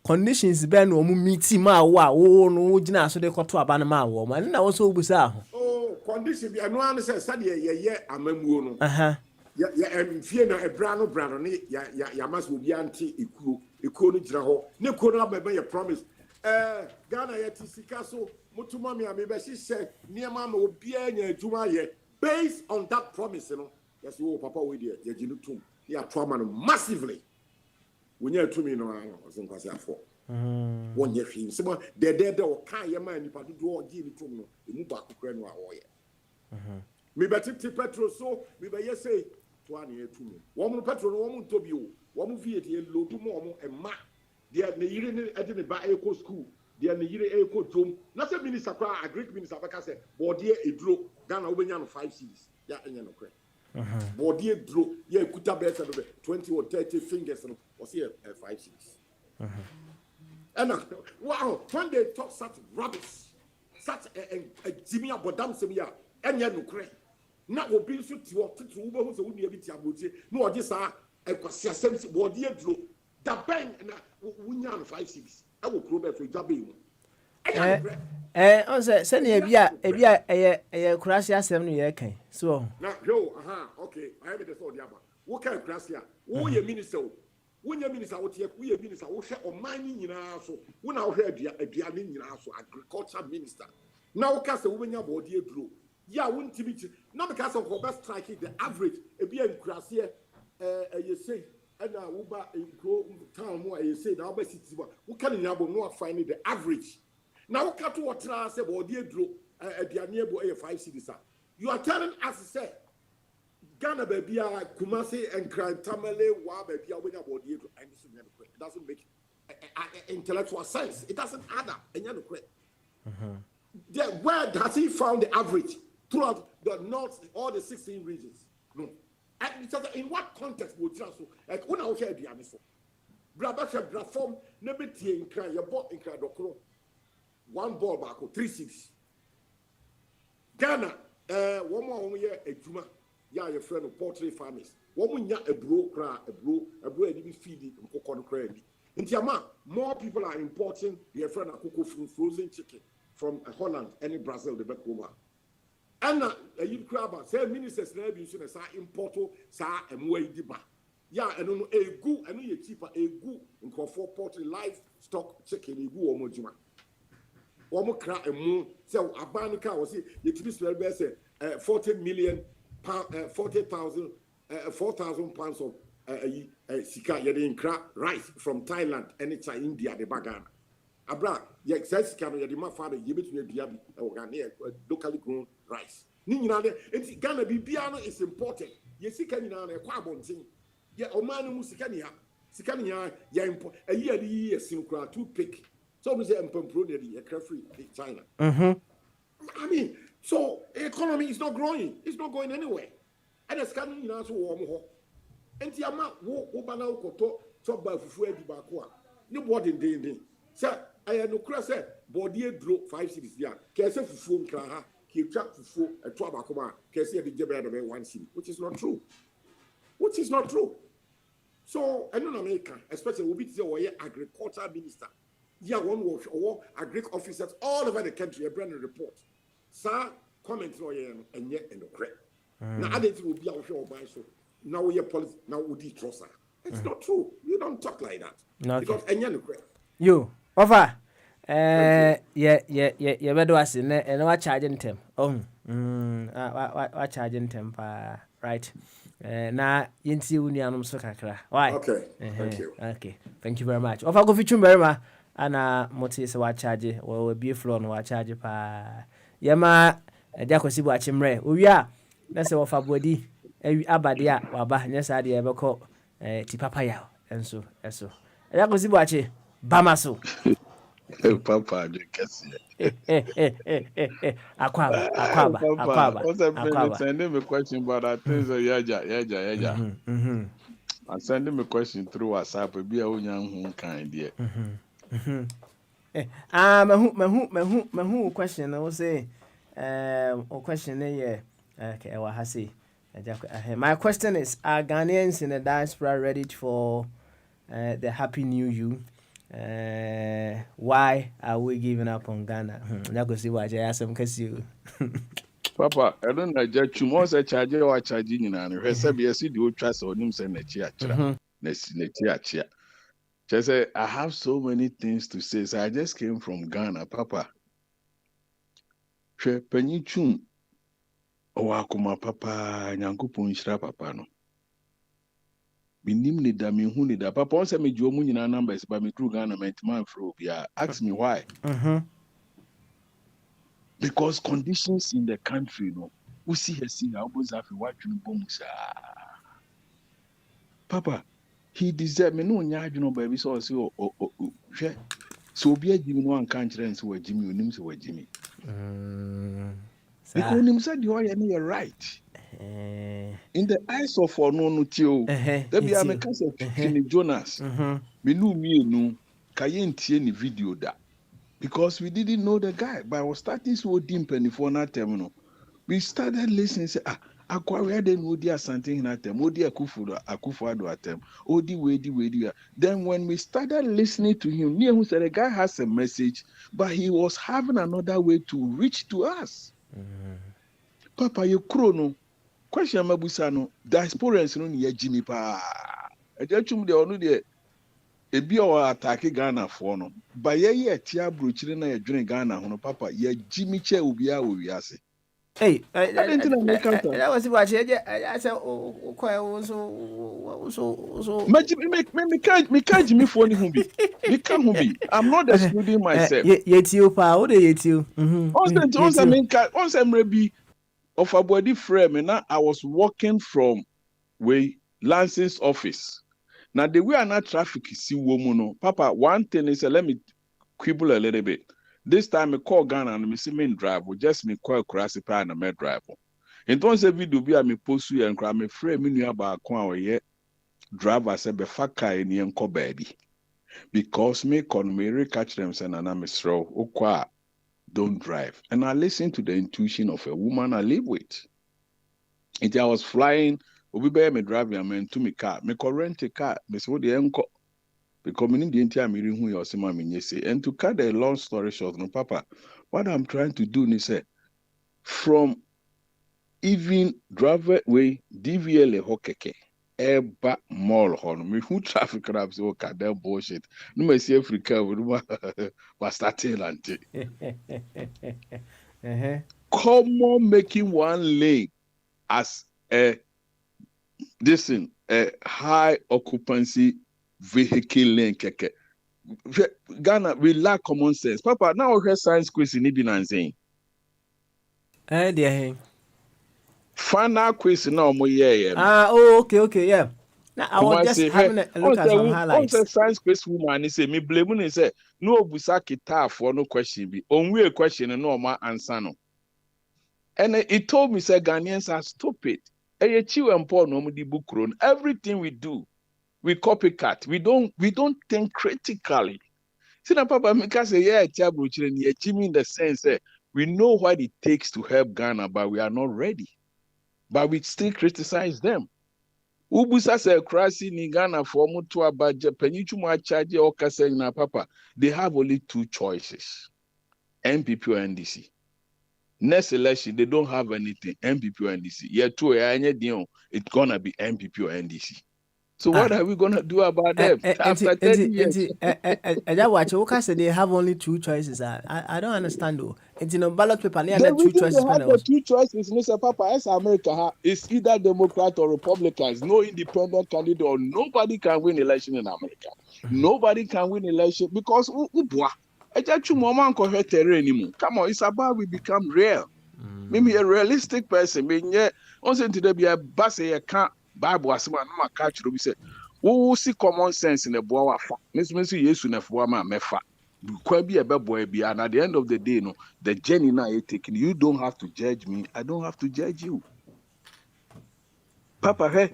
conditions be na omu meeting ma wo no gina so de koto aba ne ma wo mo na wo so obusa ho condition bi anu an say ye amamuo no ya fie na brano ne ya mas obi anti ekuo no gira ho ne ekuo no ababa ya promise Ghana ya tisika so mutuma me be hihye niema ma obi anya adwuma ye based on that promise no yes wo papa we there ya ginu tum ya trauma no massively wonya tumi no so nkwase afọ wonye hwim se mo de o kan ye ma nipa dodo o gi ni tum no emu ba kokra no a wo ye me betiti petrol so me be yesay to an etum wo mo petrol wo mo tobi o wo mo vie de lodu mo mo ema de na yire ne ade ne ba eco school de na yire eco dom na se minister kwa agric minister baka se body eduro Ghana obenya no 5 cities ya enya no kre body eduro ya ekuta better 20 or 30 fingers no o se 5 cities and wow when they talk such rubbish such a Jimmy abodam se ya enya no kre na obi nso ti o tutu wo behu se wo nua bi ti abotie na oje sa ekwase asem body eduro da ben na wunya no 5 6 e wo kro be so jabe mu on say na ebia eye kurasi asem no ye kan so na yo okay I have the so dia ba wo kan kurasi a wo ye minister wo nya minister wo tie wo ye minister wo hwe oman ni nyina so wo na wo hwe adua ni nyina so agriculture minister na wo ka se wo benya body eduro ya won't be na because of the best strike the average e be nkurase you say and wo ba go town mo you say na wo ba city ba wo kan nya bo no find the average na wo ka to wotra say body eduro aduane ebo 5 cities you are telling us say Ghana baby Kumasi and Tamale wa baby we nya body eduro and it doesn't make intellectual sense. It doesn't add up. Where has he found the average throughout the north, all the 16 regions? No. And in what context would you also like when I was here before? Brabasha form never in cry, your bought in cry, one ball back 3 6. Ghana, one more year a Juma. Yeah, your friend of poultry farmers. Woman ya a bro cry, a bro, and be feeding and cook on credit. In Tiama, more people are importing your friend of cocoa from frozen chicken from Holland and Brazil, the back over. And you crab, say ministers never be seen as I import, sa and way diba. Yeah, and a good, and you cheaper, a good, and for poultry livestock chicken, a good or mojuma. One crack and moon, so a banner was it, you to be spelled 40 million pound, 40,000, 4,000 pounds of sika yedin crab rice from Thailand and it's India, the bagana. Abra, ye says can you my father give it to your diaby locally grown rice. Nina, it's Ghana Bibiana is important. Ye see can you know a quabon thing. Ye Oman Musikania, Sikania, ye import a year the year simcra to pick. So we say Mpumproni, a carefree China. I mean, so economy is not growing, it's not going anywhere. And it's coming in as warm. And the amount wo banana koto chop by fufu di bakwa. Ni body din. Sir, I had no crass body draw 5 cities there. Kese fufu nkra ha, ki chap fufu e to abakoma, kese di jebe do 1 city, which is not true. So, I know America, especially we be say we agriculture minister. Yeah, one was or agri officers all over the country a brand report. Sir, comment no and yet and correct. Now I didn't will be our show by so now we are policy now we trust her. It's not true. You don't talk like that. Okay. Because and yet correct. You offer yeah bedo ase na and what charging them. What charging them right. Na yenti unianum so kakra. Why? Okay. Thank you. Okay. Thank you very much. Offer go fichum very much. Ana moti se wa charge we be floor no wa charge pa yema eja kwesi bu achimre owia na se wofa bodi abade a waba nya sa de ebeko ti papa ya enso eso eja kwesi bu achi bamaso papa de kesi akwaba send him a question but I think so yaja I send him a question through WhatsApp be a unyan kind there. Mahu question I will say or question okay I will say my question is, are Ghanaians in the diaspora ready for the Happy New You? Why are we giving up on Ghana? That goes see what I ask them because you Papa, I don't know just you must charge or charging and yes you do trust on him saying just say I have so many things to say. So I just came from Ghana, Papa. She penyichum owakuma Papa nyankupu nshira Papa no. Minim ni da mi hu ni da Papa on say me jo mu nyina numbers ba me through Ghana me man fro bia. Ask me why. Because conditions in the country no. We see how bozafi what you bom sa. Papa he deserve me no nya adweno baby so say hwe so obi agimi no anka nkyerɛ nso wagimi onim so wagimi because onim said you are right in the eyes of no tio there be am case of King Jonas me no mienu kaye ntie ni video da because we didn't know the guy but I was starting so deep and for na term we started listening say Aquaria then Odi something at them, Odi Akufo-Addo at them, Odi Wedi. Then when we started listening to him, near who said the guy has a message, but he was having another way to reach to us. Papa, you chrono. Question Mabusano, diasporans no near Jimmy Pa. I just chum the onu de ebi o attack Ghana for no. But ye tia bruchire na ye dwene Ghana hono Papa, ye Jimmy che obi a wo wiase. Hey, I didn't think that was what I said. So. Me can't Jimmy phone who be. Me can't be. I'm not excluding myself. Yet you, pa. What do you? Also, maybe of a body frame, and I was walking from Lansing's office. Now the way I not traffic see woman. Papa, one thing is let me quibble a little bit. This time I call Ghana and me see me drive, just me call Kurasipa and me drive. In terms of video, be a me post you and cry me frame me about a driver say be faka any uncle baby. Because me con me catch them saying and I'm a don't drive. And I listen to the intuition of a woman I live with. I was flying, obi be me driving me to me car. Me rent a car. Me so the enko because me the entire me who you see me say. And to cut a long story short, no papa, what I'm trying to do is say from even driver way DVL hokeke. Eba mall hon me who traffic crabs so that bullshit. No me see Africa we was starting and common making one lane as a high occupancy vehicle lane keke. Ghana we lack common sense. Papa now we have science quiz in Ibn saying. Dear. Final quiz now mo yeah. Okay, yeah. Now, I was just having a look at some highlights. On science quiz woman, he say, me blame he say, no busaki ta for no question be. Only a question and no ma answer no. And he told me, say, Ghanaians are stupid. Everything we do, we copycat. We don't think critically. See now, Papa Mika say, yeah, in the sense that we know what it takes to help Ghana, but we are not ready. But we still criticize them. Ubusa se krasi ni Ghana for mutu abaje penyichu mu charge okase na papa. They have only two choices. NPP or NDC. Next election they don't have anything. NPP or NDC. Yeah, two it's gonna be NPP or NDC. So what are we gonna do about them after 30 years? They have only two choices. I don't understand though. It's in a ballot paper. They have two choices. Mr. Papa, as America, it's either Democrat or Republicans. No independent candidate or nobody can win election in America. Nobody can win election because come on, it's about we become real. Maybe a realistic person. Maybe also today be a bus can't. Bible as man no catch we say we see common sense in the boy wafa means yesu na fo ma mefa kwa bi ebeboy bi and at the end of the day no the journey now you taking you don't have to judge me, I don't have to judge you. Papa, hey,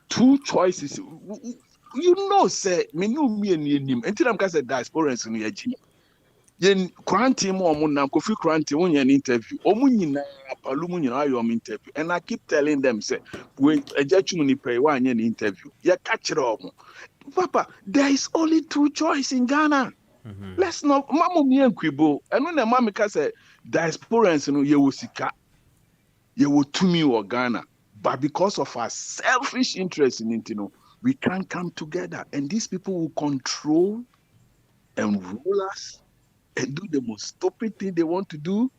two choices, you know, say me no me and until I'm say diaspora in your gym. Yen quarantine mo na Kofi quarantine won an interview omu nyina palumu nyina ayo interview and I keep telling them say when ejachu ni pay wa an interview ya catch omo papa there is only two choice in Ghana. Let's not mama mi enkwibo and when the mama ka say diaspora no ye wo sika ye wo tumi wo Ghana, but because of our selfish interest in it, you know, we can't come together and these people will control and rule us and do the most stupid thing they want to do.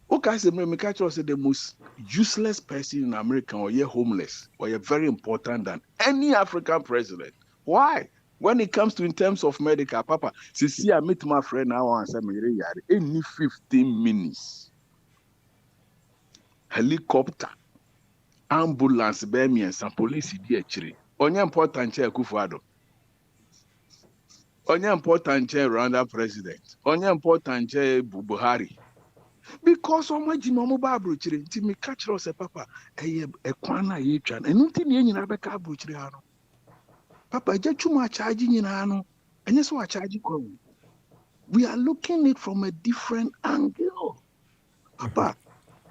Okay, say the most useless person in America or you're homeless or you're very important than any African president. Why? When it comes to in terms of medical, Papa, see, I meet my friend now and say, any 15 minutes, helicopter, ambulance, baby, and some police here. Only important chair Kufuado. Only important chair Rwanda president. Only important chair Buhari. Because so much Momo Babru chiri, me catch us a papa, a kwana yitran, and nothing in Abeka Buchriano. Papa, just too much charging in Ano, and that's what charging. We are looking at it from a different angle. Papa,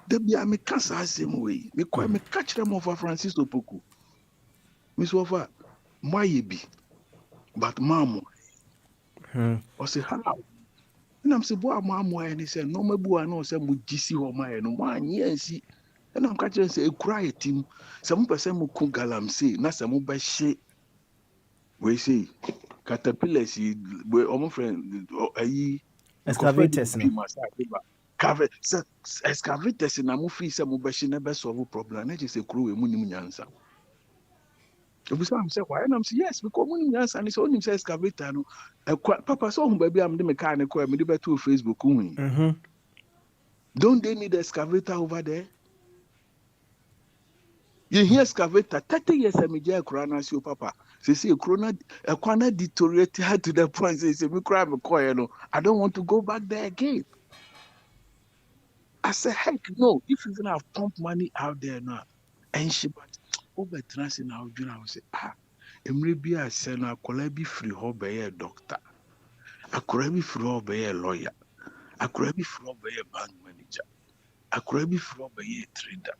there be a mekasa same way. Me catch them over Francis Opoku. Miss Wafa, my be, but Mamo. I say, how? And I'm saying, boy, Mamo, and he said, no, my boy, I know, say, Mujisi or my no one, yes. And I'm catching say, a quiet team. Some person who cook galam say, not some by shit. We say, caterpillars, we almost friend, excavators. Excavators in a movie, some of never solve problem. And just a crew, a moon answer. Say why? And I'm saying yes, because when you answer and it's only say excavator. No, Papa saw baby, I'm the mechanic. I'm the better Facebook. Don't they need an excavator over there? You hear excavator 30 years I'm a corona see Papa. Say a corona deteriorated to the point. Say me cry me cry no. I don't want to go back there again. I said heck no. If you're gonna have pump money out there now, and she but over trans in our journal, I will say Maybe I said, I could be free or be a doctor. I could be free or be a lawyer. I could be free or be a bank manager. I could be free or be a trader.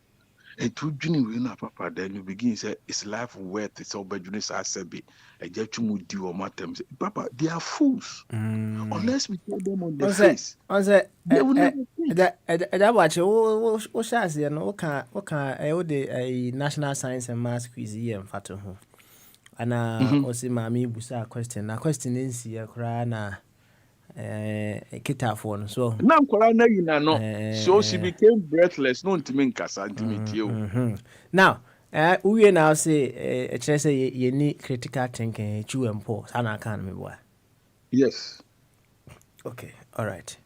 It would genuinely na papa. Then you begin say it's life worth it's all bedroom I said be a judgment do or matters. Papa, they are fools. Unless we tell them on the face. They will never think. That watch what shall say no what can the National Science and Maths quiz here and fato ho. Ana o se mami busa question. Na question is here kra na kitafo no so. Na nkwara na yi na no. So she became breathless no ntimi nkasa ntimi tie. Now we now say a chance ye ni critical thinking chu empo sana kan me boy. Yes. Okay, all right.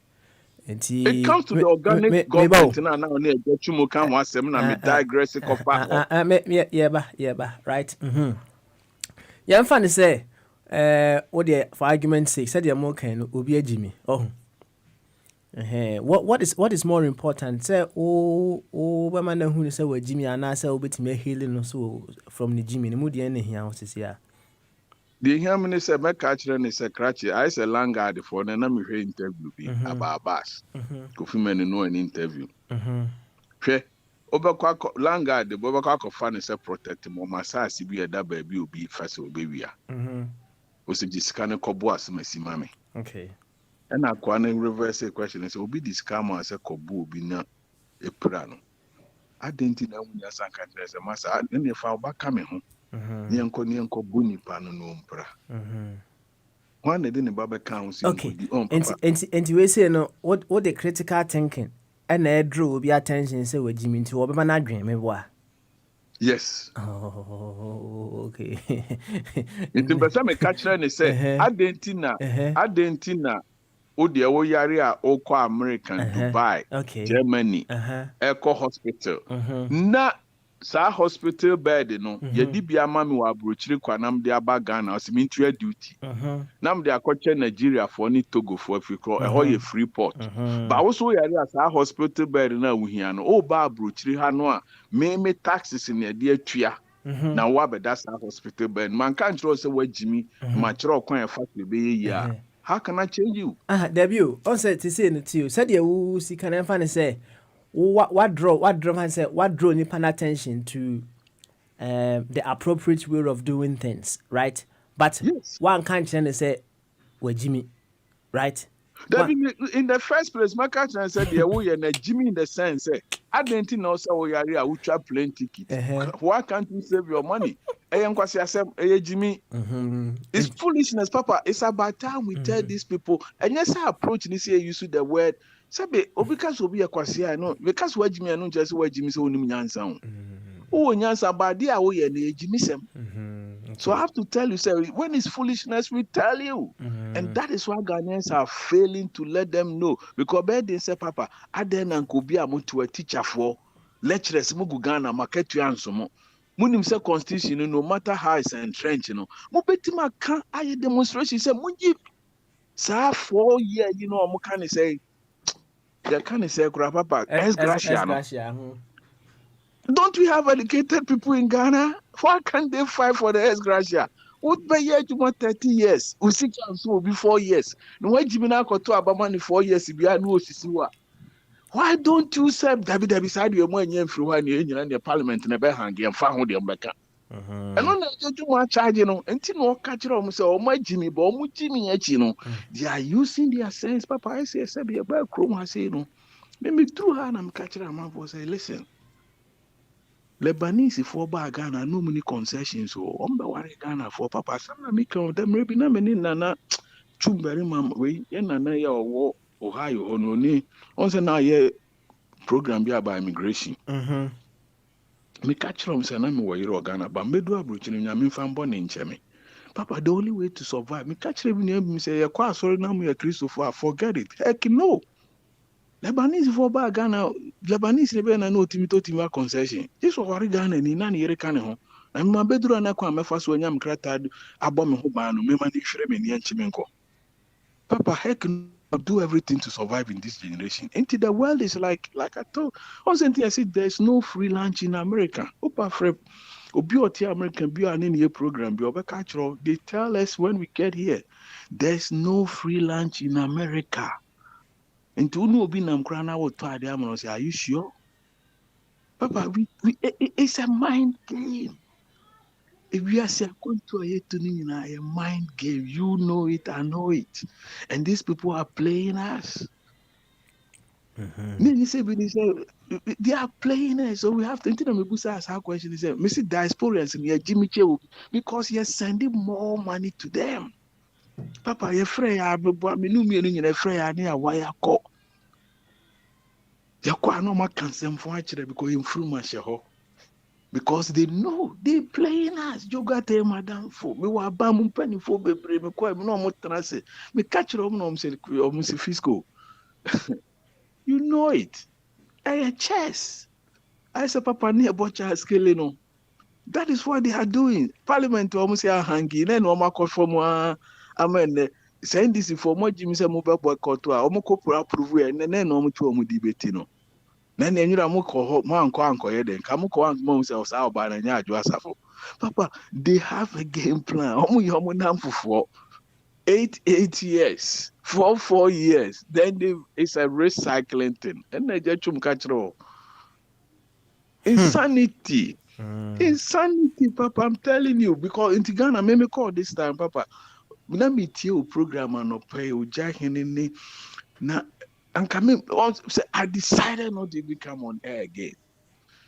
It comes to the organic government now na e chumo kan ho asem na me digress kofa. Right. Yeah, I'm funny say what the for argument's sake said the more can obi agimi. Oh. What is more important? Say we man who say we Jimmy and I say obetime healing so from the Jimmy no mudi ene hia what is here. The hear me say make catch ne say cratchy I say Langard for na me hwe interview bi about Abbas. Kofi men no an interview. Hwe obekwa Langard obekwa kofa ne say protect mo masasi bi eda ba bi obi fase obi wia. O se jisika ne kobo asmasi mame. Okay. And I can reverse a question. So, be this camera as a cobu be not a prano. I didn't know when you sang as a master. I didn't fall back coming home. Yanko Buni Pano no pra. One they didn't Baba Council. Okay. And you say no, what the critical thinking and I drew be attention say with Jimmy to open my dream. Yes. Oh, okay. It's the best I catch and say, I didn't know. Odia wo yare a okọ American Dubai Germany Echo Hospital na sa hospital bed no ye di bia ma me wa brochiri kwanam de aba Ghana osimintua duty nam de akọche Nigeria for ni Togo for Africa e ho ye Freeport ba wo so yare a sa hospital bed na wuhia no o ba brochiri ha no a me taxes ne de atua na wa be da sa hospital bed man kan tro se wa jimi ma kire okwan e fa be ye ya. How can I change you? Debut. On said to say it to you. Said you see can I say what draw and say what draw ni pan attention to the appropriate way of doing things, right? But yes. One can't say well Jimmy, right? In the first place, my catch and said, yeah, we and Jimmy in the sense, I didn't know so we are which are plane ticket. Why can't you save your money? Jimmy, it's foolishness, Papa. It's about time we tell these people. And yes, I approach this year, you see the word. Sabe, because we be a quasi, no, because where Jimmy and just where Jimmy so nyan sound. Oh, nyansa badi a we and Jimmy sem. So I have to tell you, sir, when it's foolishness, we tell you. And that is why Ghanaians are failing to let them know. Because they say, Papa, I didn't be able to a teacher for lecturers, Mugu Ghana, market to answer. Munim say constitution, no matter how it's entrenched, you know. Mubetima can I demonstration say, Munji, sir, 4 years, you know, I'm kind of say, they can't say, Papa, don't we have educated people in Ghana? Why can't they fight for the ex-gratia? Would be here to 30 years. We see will be 4 years. No way Jimina got to Abamani 4 years if you are no Sisiwa. Why don't you say beside your money and through one union and the parliament in a behang and found the America? And on the more charge, you know, until no catch on so my Jimmy, but Jimmy, you know, they are using their sense. Papa, I say, be a bad chrome, I say, no. Maybe through her, I'm catching a man for say, listen. Lebanese for Ghana, no many concessions, so worry Ghana for Papa. Some make them maybe not many nana chumberi mam we nana ya or Ohio or no ne. Once now ye program be about immigration. Me catch them say na me wo Ghana, but me do abroach ni nyame fan born in Chemi. Papa, the only way to survive. Me catch them me say ya kwa sorry na me Christopher, forget it. Heck no. Lebanese for Ghana, Lebanese never no timito concession. This was what Ghana ni nani yere kane ho. Na my bedroom na kwa me faso nyam kratad abom ho ba no me mani hwere me ni anchimenko. Papa, heck no, do everything to survive in this generation. Into the world is like I told. I said there's no free lunch in America. Opa frep obi oti American bi an in program bi obeka. They tell us when we get here, there's no free lunch in America. And to know be nam krana what to ade am say, are you sure? Papa, it's a mind game. If we are going to a mind game, you know it, I know it. And these people are playing us. They are playing us, so we have to ask our question. Is Mr. Diasporans and Jimmy Chew because you're sending more money to them. Papa, you're free. I mean, free. I need a wire call. You're quite normal consent for actually because you're through my show. Because they know they playing us. You got a madam for me. Wa bam penny for baby. Me kwa no mo trase. Me catch them no mo say fiscal. You know it. A chess. I say papa near butcher scale no. That is what they are doing. Parliament almost say hangi. Then no call for more. Amen. Send this for more Jimmy say mobile boycott to. Omo ko approve and then no mo to omo debate no. Then you know Papa, they have a game plan. For 8 years, 4 years. Then it's a recycling thing. And they just catch all. Insanity. Insanity, Papa. I'm telling you, because in Ghana, me call this time, Papa. Let me tell you program and pay na. And coming, I decided not to become on air again.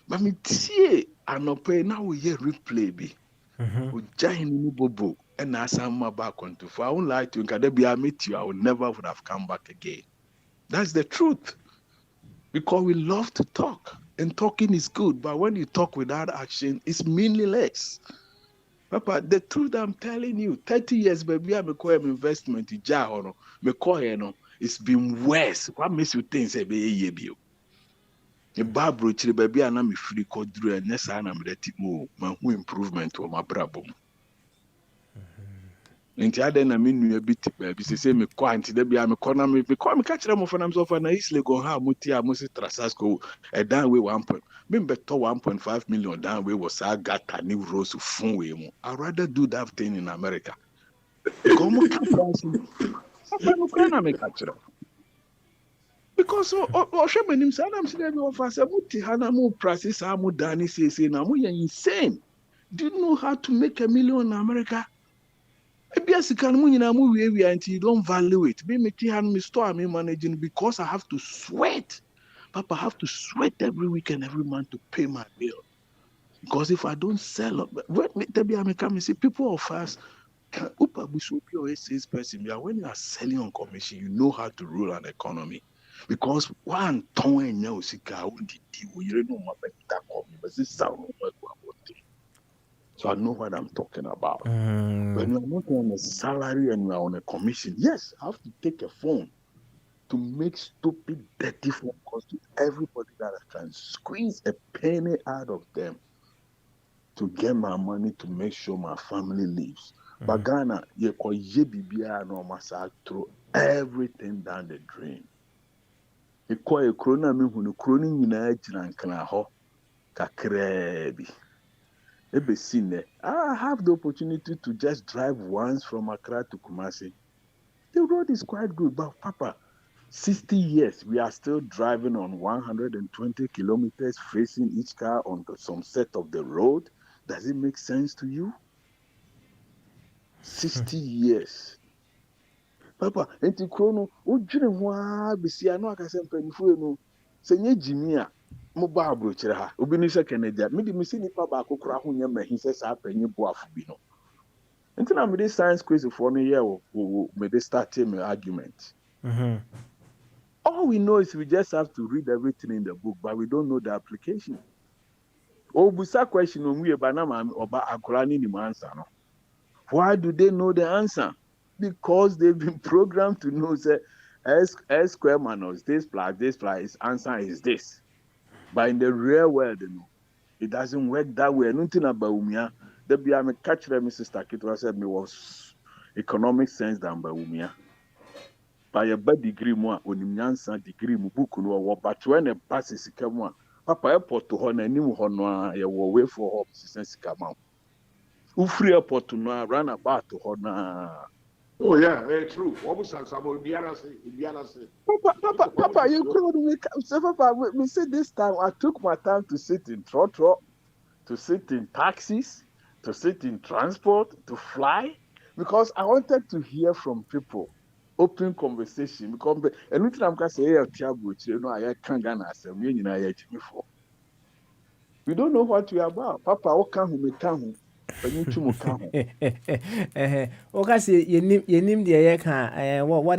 But me tie anope now we hear replay be. Ujahini ni bobo and asama back on to. I won't lie to you. Kada be I meet you, I would never would have come back again. That's the truth. Because we love to talk, and talking is good. But when you talk without action, it's meaningless. Papa, the truth I'm telling you, 30 years, baby, I'm a investment in Jahono, me it's been worse. What makes you think say be ye bio? The Barbara chile baby and I'm free code through and yes, I'm ready more my improvement to my brabo. Nti ade na me nua bi ti ba bi se me kwa nti da bia me kona me kwa me ka kire mo fanam so fa na isle go ha muti a mo se Trasasco e down we 1 point me beto 1.5 million down we was a gata ni rose fun we mu. I rather do that thing in America. Because mo ka price no kwa na me ka kire. Because hwe manim sa na me se be offer say muti ha na mo price sa mo dani say na mo you insane. Do you know how to make $1 million in America? Because you don't value it. Me store me managing because I have to sweat. Papa, I have to sweat every week and every month to pay my bill. Because if I don't sell up, when I say people of us, when you are selling on commission, you know how to rule an economy. Because one ton and you know so I know what I'm talking about. When you're not on a salary and you're on a commission, yes, I have to take a phone to make stupid, dirty phone calls to everybody that I can squeeze a penny out of them to get my money to make sure my family lives. But Ghana, you throw everything down the drain. You call a crony, I have the opportunity to just drive once from Accra to Kumasi. The road is quite good, but Papa, 60 years, we are still driving on 120 kilometers, facing each car on some set of the road. Does it make sense to you? 60 years. Papa, enti krono, ujire mwa bisi ano akasempe nifueno, senye jimia. Mobile brochure ha obi ni se Canada me di me si nipa ba akokora ho nya mahi se sa panyi boafo bi no nti na me dey science quiz for no year me dey start my argument. All we know is we just have to read everything in the book, but we don't know the application. Busa question on we ba na ma oba akora ni answer no. Why do they know the answer? Because they've been programmed to know say S square minus this plus its answer is this. But in the real world, it doesn't work that way. Nothing about Umia. The be I'm a catch them, Mrs. Takito said me was economic sense than by Umia. By a bad degree more, Unimiansa degree Mubuku no, but when a pass is come one, Papa airport to Hona, new Hona, you will wait for hope since come out. Ufree airport to no run about to Hona. Oh yeah, very true. Papa, you couldn't say, Papa, we say this time I took my time to sit in trotro, to sit in taxis, to sit in transport, to fly, because I wanted to hear from people, open conversation. Because anything I'm going to say, you know, I can't get for. We don't know what we are about. Papa, what can we come? What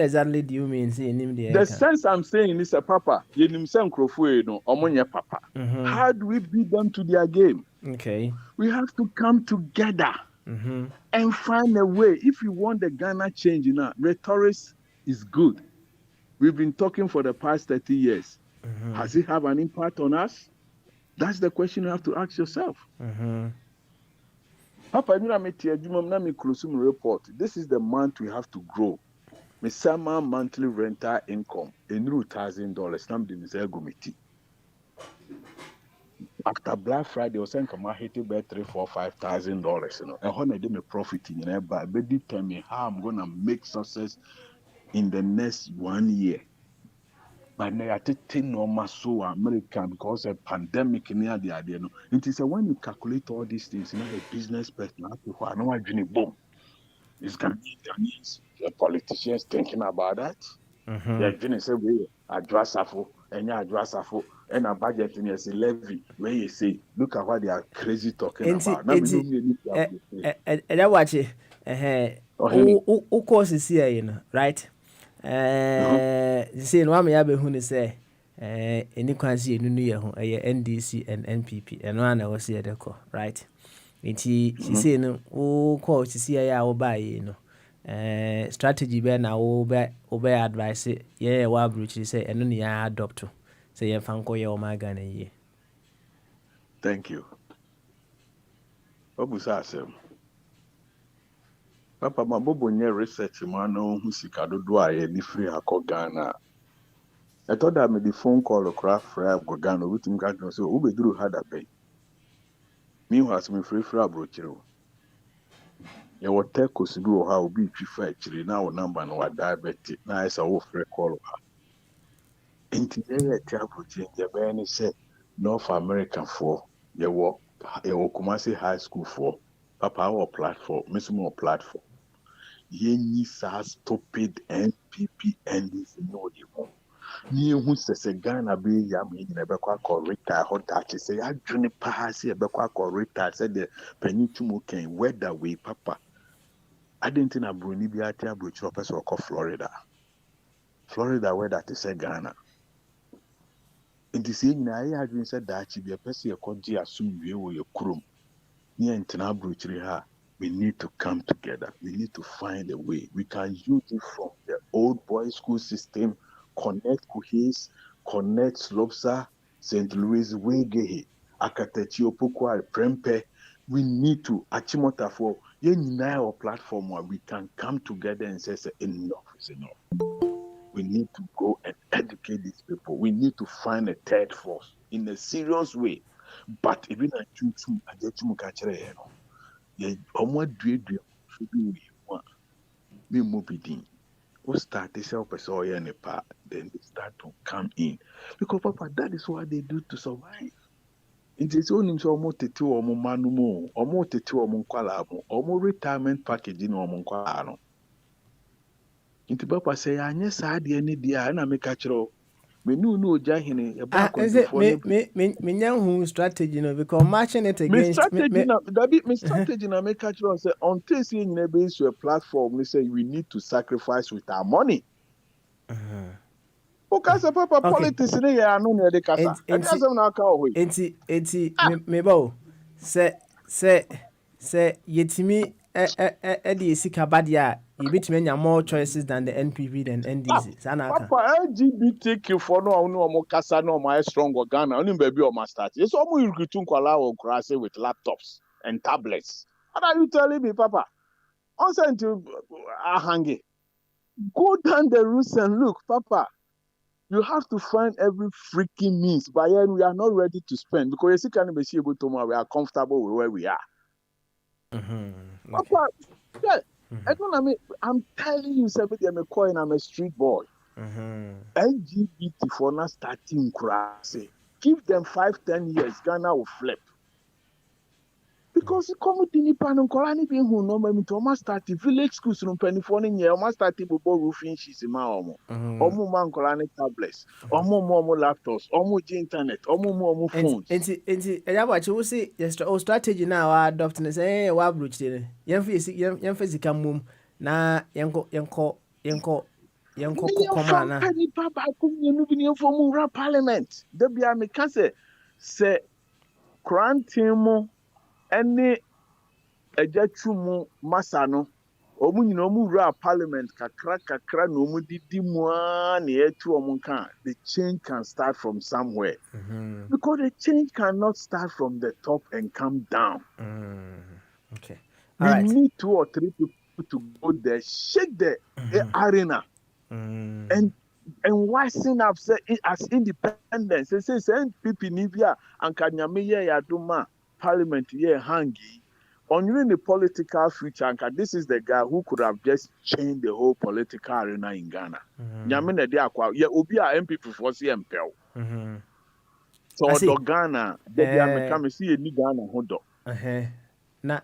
exactly do you mean? Say The sense I'm saying is a papa. Papa. How do we beat them to their game? Okay. We have to come together and find a way. If you want the Ghana change, rhetoric is good. We've been talking for the past 30 years. Has it have an impact on us? That's the question you have to ask yourself. Papa, report. This is the month we have to grow. My summer monthly rental income, $1,000. After Black Friday, I was saying, "Come hit it by $3,000, $4,000, and when I do my profit in it, but determine how I'm gonna make success in the next 1 year." But now I think normal so American because a pandemic near the idea. No, it is when you calculate all these things, a business person, I know I dream boom. It's Ghanaians, the politicians thinking about that. Yeah, Ghanaians say we address Safo, and you address Safo. And a budget in a levy where you say, look at what they are crazy talking about. Now we know that watch it. Who courses here, you know, right? Say no am ya be hu ni say any kwansi enu nu ye ho NDC and NPP eno ana wo se de ko, right? Nti she say no wo call she see ya wo ba yi no strategy be na wo be advice ye wa approach say eno ne ya adopt say ye fan ko ye o maga na yi. Thank you. Obusa asem. Papa mabobo nye research man no hu sika dodo a ye ni free akọ Ghana. I thought that me the phone call okra free akọ Ghana with him Ghana so we beduru hada pay. Meanwhile me free abrochiro. Ye wo teko sibi wo ha obi twifa akiri na wo number no wa diabetes na esa wo free call ha. Inti ye ti abrochiro ye be ni say North American for ye wo Kumasi High School for Papa our platform, Miss More platform. Ye sa stupid NPP and this no you. Ni who says a Ghana be yam in a bequa correct hot touch say I journey pass a bequa correct said the Penitumo came weather way Papa. I didn't think a Bruni be at Bridge or Florida. Florida where that is a Ghana. In the same I had been said that she be a person a conji assume you were your crum. Near in Tenabruchri, we need to come together. We need to find a way. We can use it from the old boys' school system, connect Kuhis, connect Slopsa, St. Louis, Wegehe, Akatechi, Opukwa, Prempe. We need to, Achimota for, our platform where we can come together and say, enough is enough. We need to go and educate these people. We need to find a third force in a serious way. But even I choose I get to Mukachere, almost should be we mobidin. We start to sell person in a part, then they start to come in. Because Papa, that is what they do to survive. It is only so almost a 2 or more manumo, almost a 2 or more qualamo, or more retirement packaging or more qualano. Into Papa say, I yes, I had any dear, and I make a chro. Me no jahine about me strategy no because matching it against my strategy na make catch say until say you base your platform they say we need to sacrifice with our money. Because Papa politics in here I know the kasa. And that's na ka owe. Enti me ba say yetimi the sika badia you betimi nya more choices than the NPP and NDC. Papa LGBTQ for no kasa no my strong Ghana only baby or start. It's almost you recruit kwala or grass with laptops and tablets. What are you telling me, Papa? Also into Ahange. Go down the routes and look, Papa. You have to find every freaking means. But then we are not ready to spend because you can't be able to we are comfortable with where we are. Okay. Papa, yeah, I'm telling you, I'm a coin, I'm a street boy. LGBT for not starting crazy. Give them 5-10 years, Ghana will flip. Because come to Nipa no Korani be who no me to almost start village schools no penny for year, almost start bobo roofing she's ma omo. Omo man Korani tablets, omo laptops, omo internet, omo phones. Enti eya wachi wo say your strategy na wa adopt ne say wa approach ne. Yen fa sika mum na yenko koma na. Company papa kumye bi for mu parliament. There be me can say quarantine any ejatumu masano omu nyina omu ra parliament kakra no omu didi mu na etu omu kan the change can start from somewhere because the change cannot start from the top and come down. Okay, all right. Need 2 or 3 people to go there, shake the arena and wisen up say as independence say NPP Nibia and Kanyame Yaduma parliament here hangi on the political future. This is the guy who could have just changed the whole political arena in Ghana. Nyame de akwa ye obi a MPP for see empel. So do Ghana they come see any Ghana hodo. Na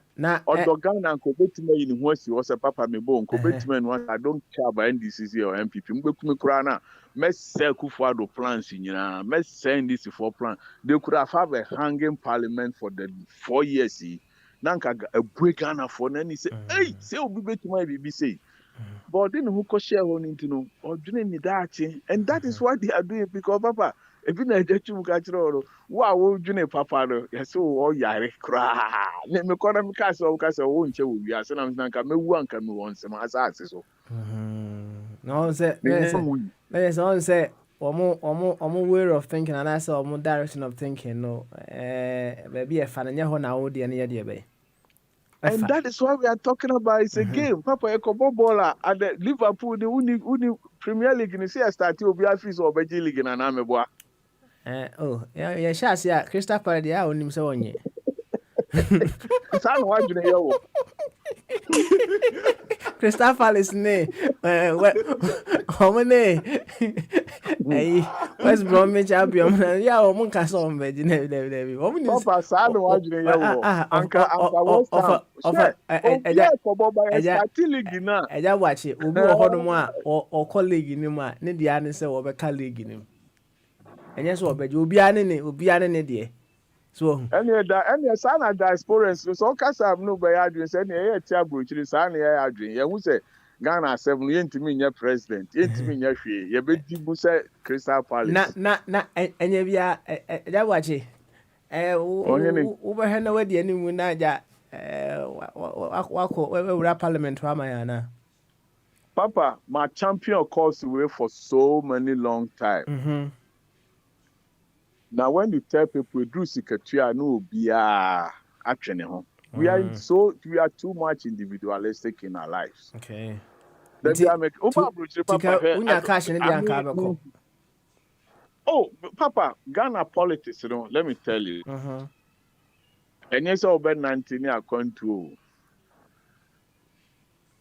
Odo Ghana ko betima yin ho asi wo se papa me bo ko betima no I don't care about NDCC or MPP mbekumi kura na messel Kufuado plans nyina messel this for plan they could have a hanging parliament for the 4 years nanka a break Ghana for na ni say hey say obi betima bibi say but then who ko share ho into no odwene ni daache and that is what they are doing because papa ebi na ejechu ka kire oro wa wo dwene papa no yeso wo yare kra ne me kona me ka so wo nche wo wi ase na nka mewu anka me won se ma ase so no say yes on say omo way of thinking and I say omo direction of thinking no baby e fa na nye ho na wo de ne ye de be. And that is what we are talking about. It's a game. Papa, a baller at the Liverpool, the uni Premier League, and see a start to be a fees or Beji League in an ameboa. Yeah, Shas, yeah, Crystal Palace, yeah, on him so on ye. San watching yo. Crystal Palace, nay, how many? Hey, West Bromwich Albion, yeah, or Moncastle, Beji, Papa, San watching yo. Anka, offer, I watch it, or colleague in him, Nidia, and so over colleague in him. And yes, what, but you'll be an idiot. So, and son of diaspora, so Casa no by address any taboo, which is an air dream. You say Ghana 7 years to me, your president, into me, your fee, your big Crystal Palace. Not, and you are that watch it. Overhand away the enemy when I walk parliament, Ramayana. Papa, my champion calls away for so many long time. Now, when you tell people do secretary, no be actually home. We are too much individualistic in our lives. Okay. Oh, Papa, Ghana politics, let me tell you. And yes, over 19 years control.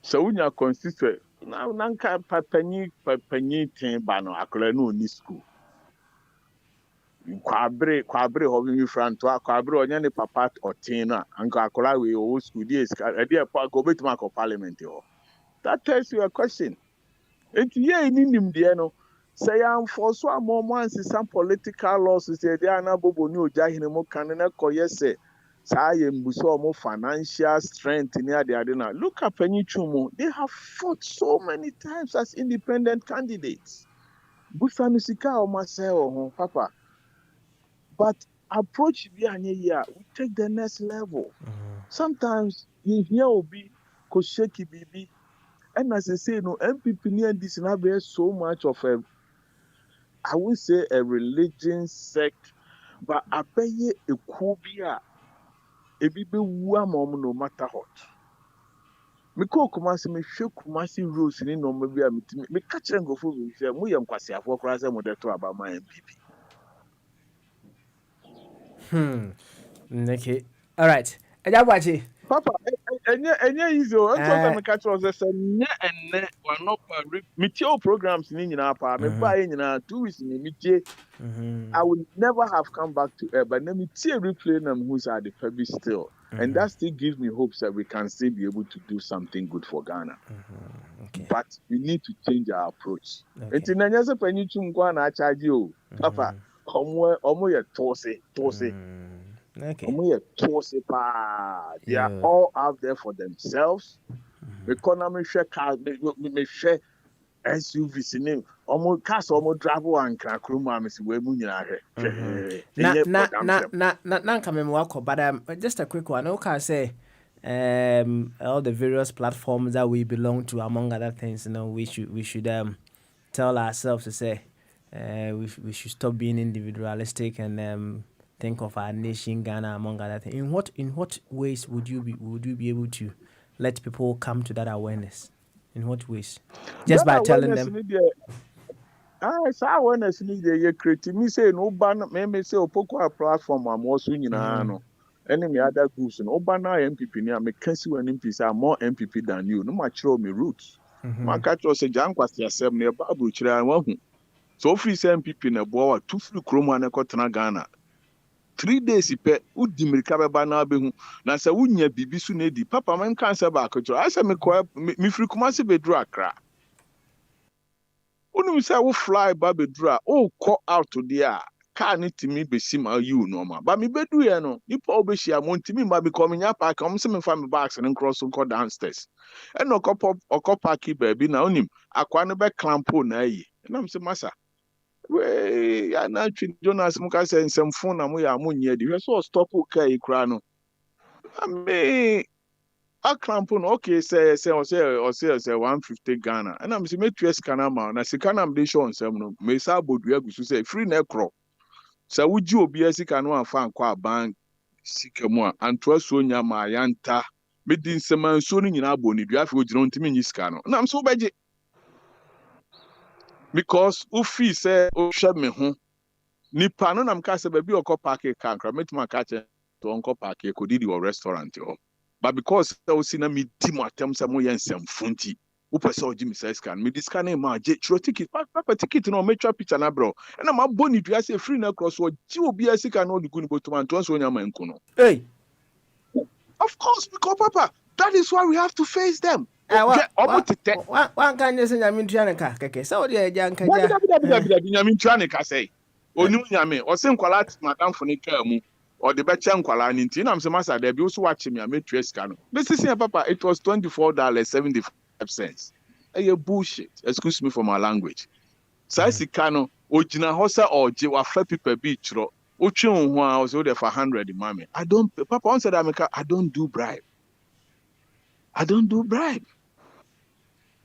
So when you constitute now, nanka papanyi ten bano akole no ni school. Kwabre ho mi franto kwabre onye ne papa otin na anka akola we o school dey go betima ko parliament ho. That tells you a question. Enti ye ni nimde no say am for so amom some political laws say dey na bobo ni oja hene mo kan na koye say say mbuso mo financial strength ni ade na. Look at Penyichumo, they have fought so many times as independent candidates. Busanu sika o maseo papa. But approach we take the next level. Sometimes you hear Obi Kosheki Bibi, and as I say, no MPP near this now bears so much of I would say a religion sect, but I pay a kubia a bibi mom no matter what. Me ko Kumasi me show Kumasi rules in no maybe me catch and go for me yam kwasi afọ krasa mo de to about my MPP. Okay. All right. Eja Wachi. Papa, enye easy o nso say me catch us say nye enne one up metie programs ni nyina pa me ba ye nyina 2 weeks ni metie I would never have come back to air, but let me see a replay them who's at the Febby still. And that still gives me hopes that we can still be able to do something good for Ghana. Okay. But we need to change our approach. Okay. And in Nanyasa Penichum Guana charge you, Papa, omo ye tose. Okay. Omo ye tose pa. They are all out there for themselves. Economy share car, me share SUV sini omo cars omo drive one can kruma me si we mu nyina hwe na come me wako but just a quick one okay say all the various platforms that we belong to among other things, you know, we should tell ourselves to say we should stop being individualistic and think of our nation Ghana among other things. In what ways would you be able to let people come to that awareness? In what ways? Just by telling them. It's awareness need you create. Me say no ban. Me say opoko platform am also nyina no. Any other groups no ban na MPP ni. Me can see when MPs are more MPP than you. No match me roots. Man catch us say jankwasi asem na Bible chira wan. So free say MPP na boa 2 free kromo na kotena Ghana. 3 days ipe udi mirika beba na abehu na se wunya bibi su na edi papa man kan se ba akotro asa me ko me free Kumasi bedru Accra unu say wo fly ba bedru a o call out to there car ni timi be si ma you no ma ba me bedu ye no nipa obehia mo ntimi ma be come nya park am se me fa me bags and cross go downstairs e no okọ park ba bi na onim akwa no be clampo na yi na me se masa we na twi Jonas muka say nsɛmfo na mo ya mo nyɛ di so stop okay kra no ame akrampo no okay say 150 Ghana and am say metu scanner ma na sika na me show nsɛm no me sa bodua gusu say free na kro sa wuji obi sika no afa nkwa bank sika mu a anto aso nya ma yanta me di nsɛm anso no nyina aboni dua afi ogina ntimi nyi sika no na am so beje because ufi say o hwe me ho nipa no nam ka se ba bi okọ park car kra metima ka che to onko park ko didi or restaurant ho but because o si na me di mo atem se mo yen semfunti wo pese o jimi size scan me discan e ma je chro ticket papa ticket no me twa picture na bro na ma boni dua se free na cross o ji obi asika no dugu ni botuma to so nya man ku no hey of course because papa that is why we have to face them. One can just say Yamin Trianica, Keke. So, dear Janka, Yamin Trianica say, O new Yame, or same quality, Madame Fonicamu, or the Bachan Qualani, I'm some master, they be also watching me, I made Trescano. This is here, Papa, it was $24.75. A bullshit, excuse me for my language. Saisi Cano, Ojina Hosa or Jiwa Flappy per beach, Ochun, who I was ordered for 100, mammy. Papa answered America, I don't do bribe.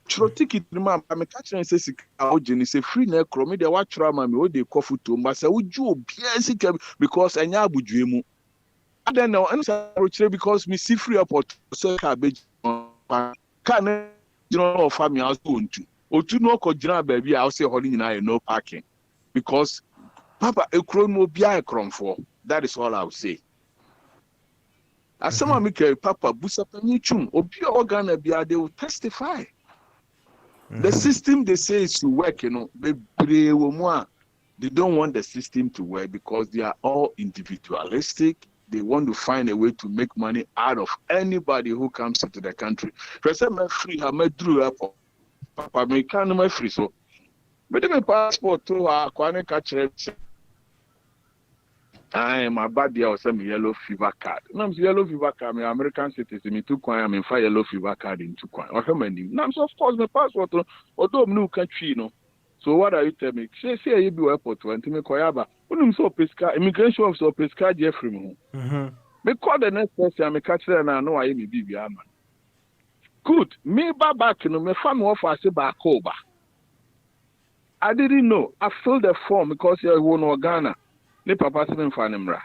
Chro ticket ma me catch and say sika ojeni say free na kro me dey watch ma me o dey coffee to mba say uju obia sika because enya abudue mu adan no and say because me see free airport so ka be ka na jino of family house otu no ko jina ba bi a say holi nyina no parking because papa ekro no bia ekromfo. That is all I will say. Asama me ke papa busa panichum obi organ bia they will testify. The system they say is to work, you know, they don't want the system to work because they are all individualistic. They want to find a way to make money out of anybody who comes into the country. President, I'm free, I'm drew up. Papa, me can't my free so. But my passport to her, Kwane catcher. I am a bad deal or some yellow fever card. No, yellow fever card, I'm American citizen, me too quiet, I'm in fire yellow fever card in too quiet. Or how many? No, so of course my passport, although I'm no country, you know. So what are you telling me? Say you be airport to me koyaba. When so pesca immigration officer pesca Jeffrey mo. Me call the next person, me catch there na no I me bibi man. Good. Me back no me fan off as back over. I didn't know. I filled the form because you won Ghana. Ne papa seven fanimra.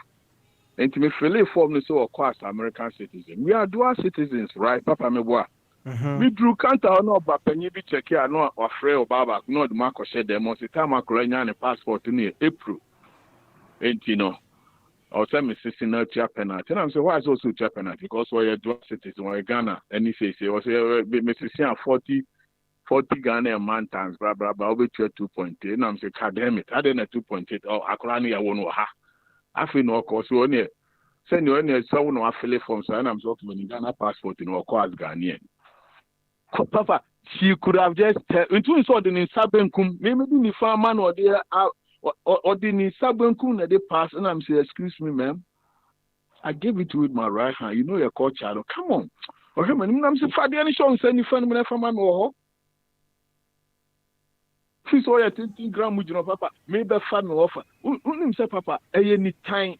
And me fill a form so of course American citizen. We are dual citizens, right? Papa me boy. Me drew counter no ba penny bi check here no afraid of baba no the mark share them on the time akolanya ne passport ni April. And you know or tell me 16 penalty. And I'm saying, why is also a penalty? Because we're dual citizen, we're Ghana, and he says, or say, Mrs. 40 Ghana a man times, blah, blah, blah, over 2.8. And I'm saying, damn it, I didn't 2.8, or Akrani, I won't know how. I feel no course, only send you any someone who affiliate from, so I'm talking when Ghana passport in or cause Ghanaian. Papa, she could have just into something in Sabenkum, maybe the farmer or the or the Sabenkum that they pass, and I'm saying, excuse me, ma'am. I gave it to you with my right hand. You know your coach, child. Come on. Okay, man. I'm saying, Father, any song send you friend me from man or she's all 20 gram with papa. Maybe fan me offer. Unim say, Papa, any time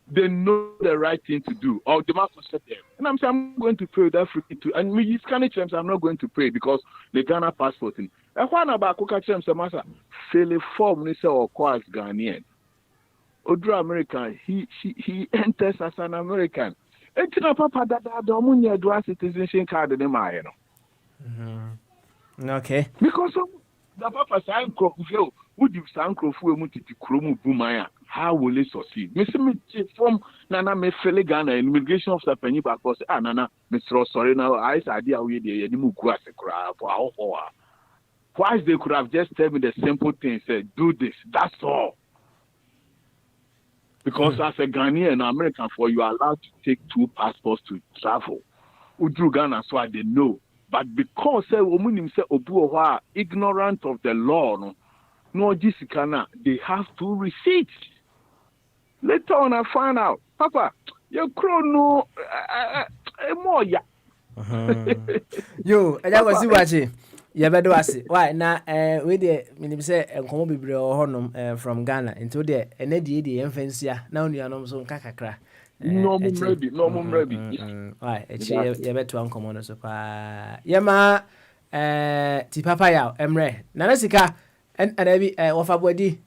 they know the right thing to do, or the master said them. And I'm saying, I'm going to pray with Africa too. And me, these kind of terms, I'm not going to pray because the Ghana passport. And one about Coca Chems, Master, fill a form, they say, or call as Ghanaian. Odra American, he enters as an American. And to papa that the Omunia dual citizenship card in the Mayan. Okay. Because the papa sign crop would you sign crop for Muti Chromo Bumaya? How will it succeed? Mr. From Nana me Ghana immigration officer Penny Bakos, Nana, Mr. Sorry now, I idea we the Muguas for our why they could have just tell me the simple thing, said, do this, that's all. Because as a Ghanaian and American, you are allowed to take 2 passports to travel. Udru Ghana, so they know. But because Obu ignorant of the law, no Jessica, they have 2 receipts. Later on, I find out, Papa, your chrono more ya. Yo, that was watching. Yeah, but was why now? We the minim say enkomo bebre honum from Ghana into the enedi the enfansia now you anom so kakakra. No mum ready. Why echi ye beto enkomo no so pa. Yema ti papa ya emre. Na sika and abi wofa body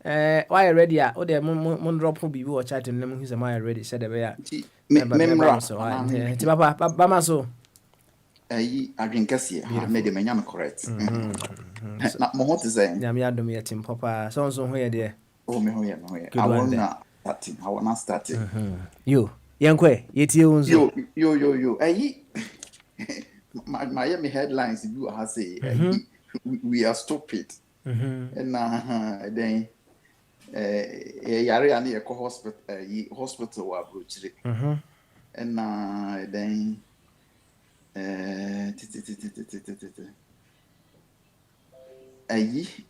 why ready ah o de mon drop bibi wo chat nem hu say my ready said be ya. Memra so ti papa ba ma so adwenkase ha me de manya no correct na mo ho te say nyame adom ye tim papa so ho ye de oh me ho ye I wanna starting yo yenkwe yetie unzo yo my me headlines you ha say we are stupid and then yare ani e ko hospital wa brochire and then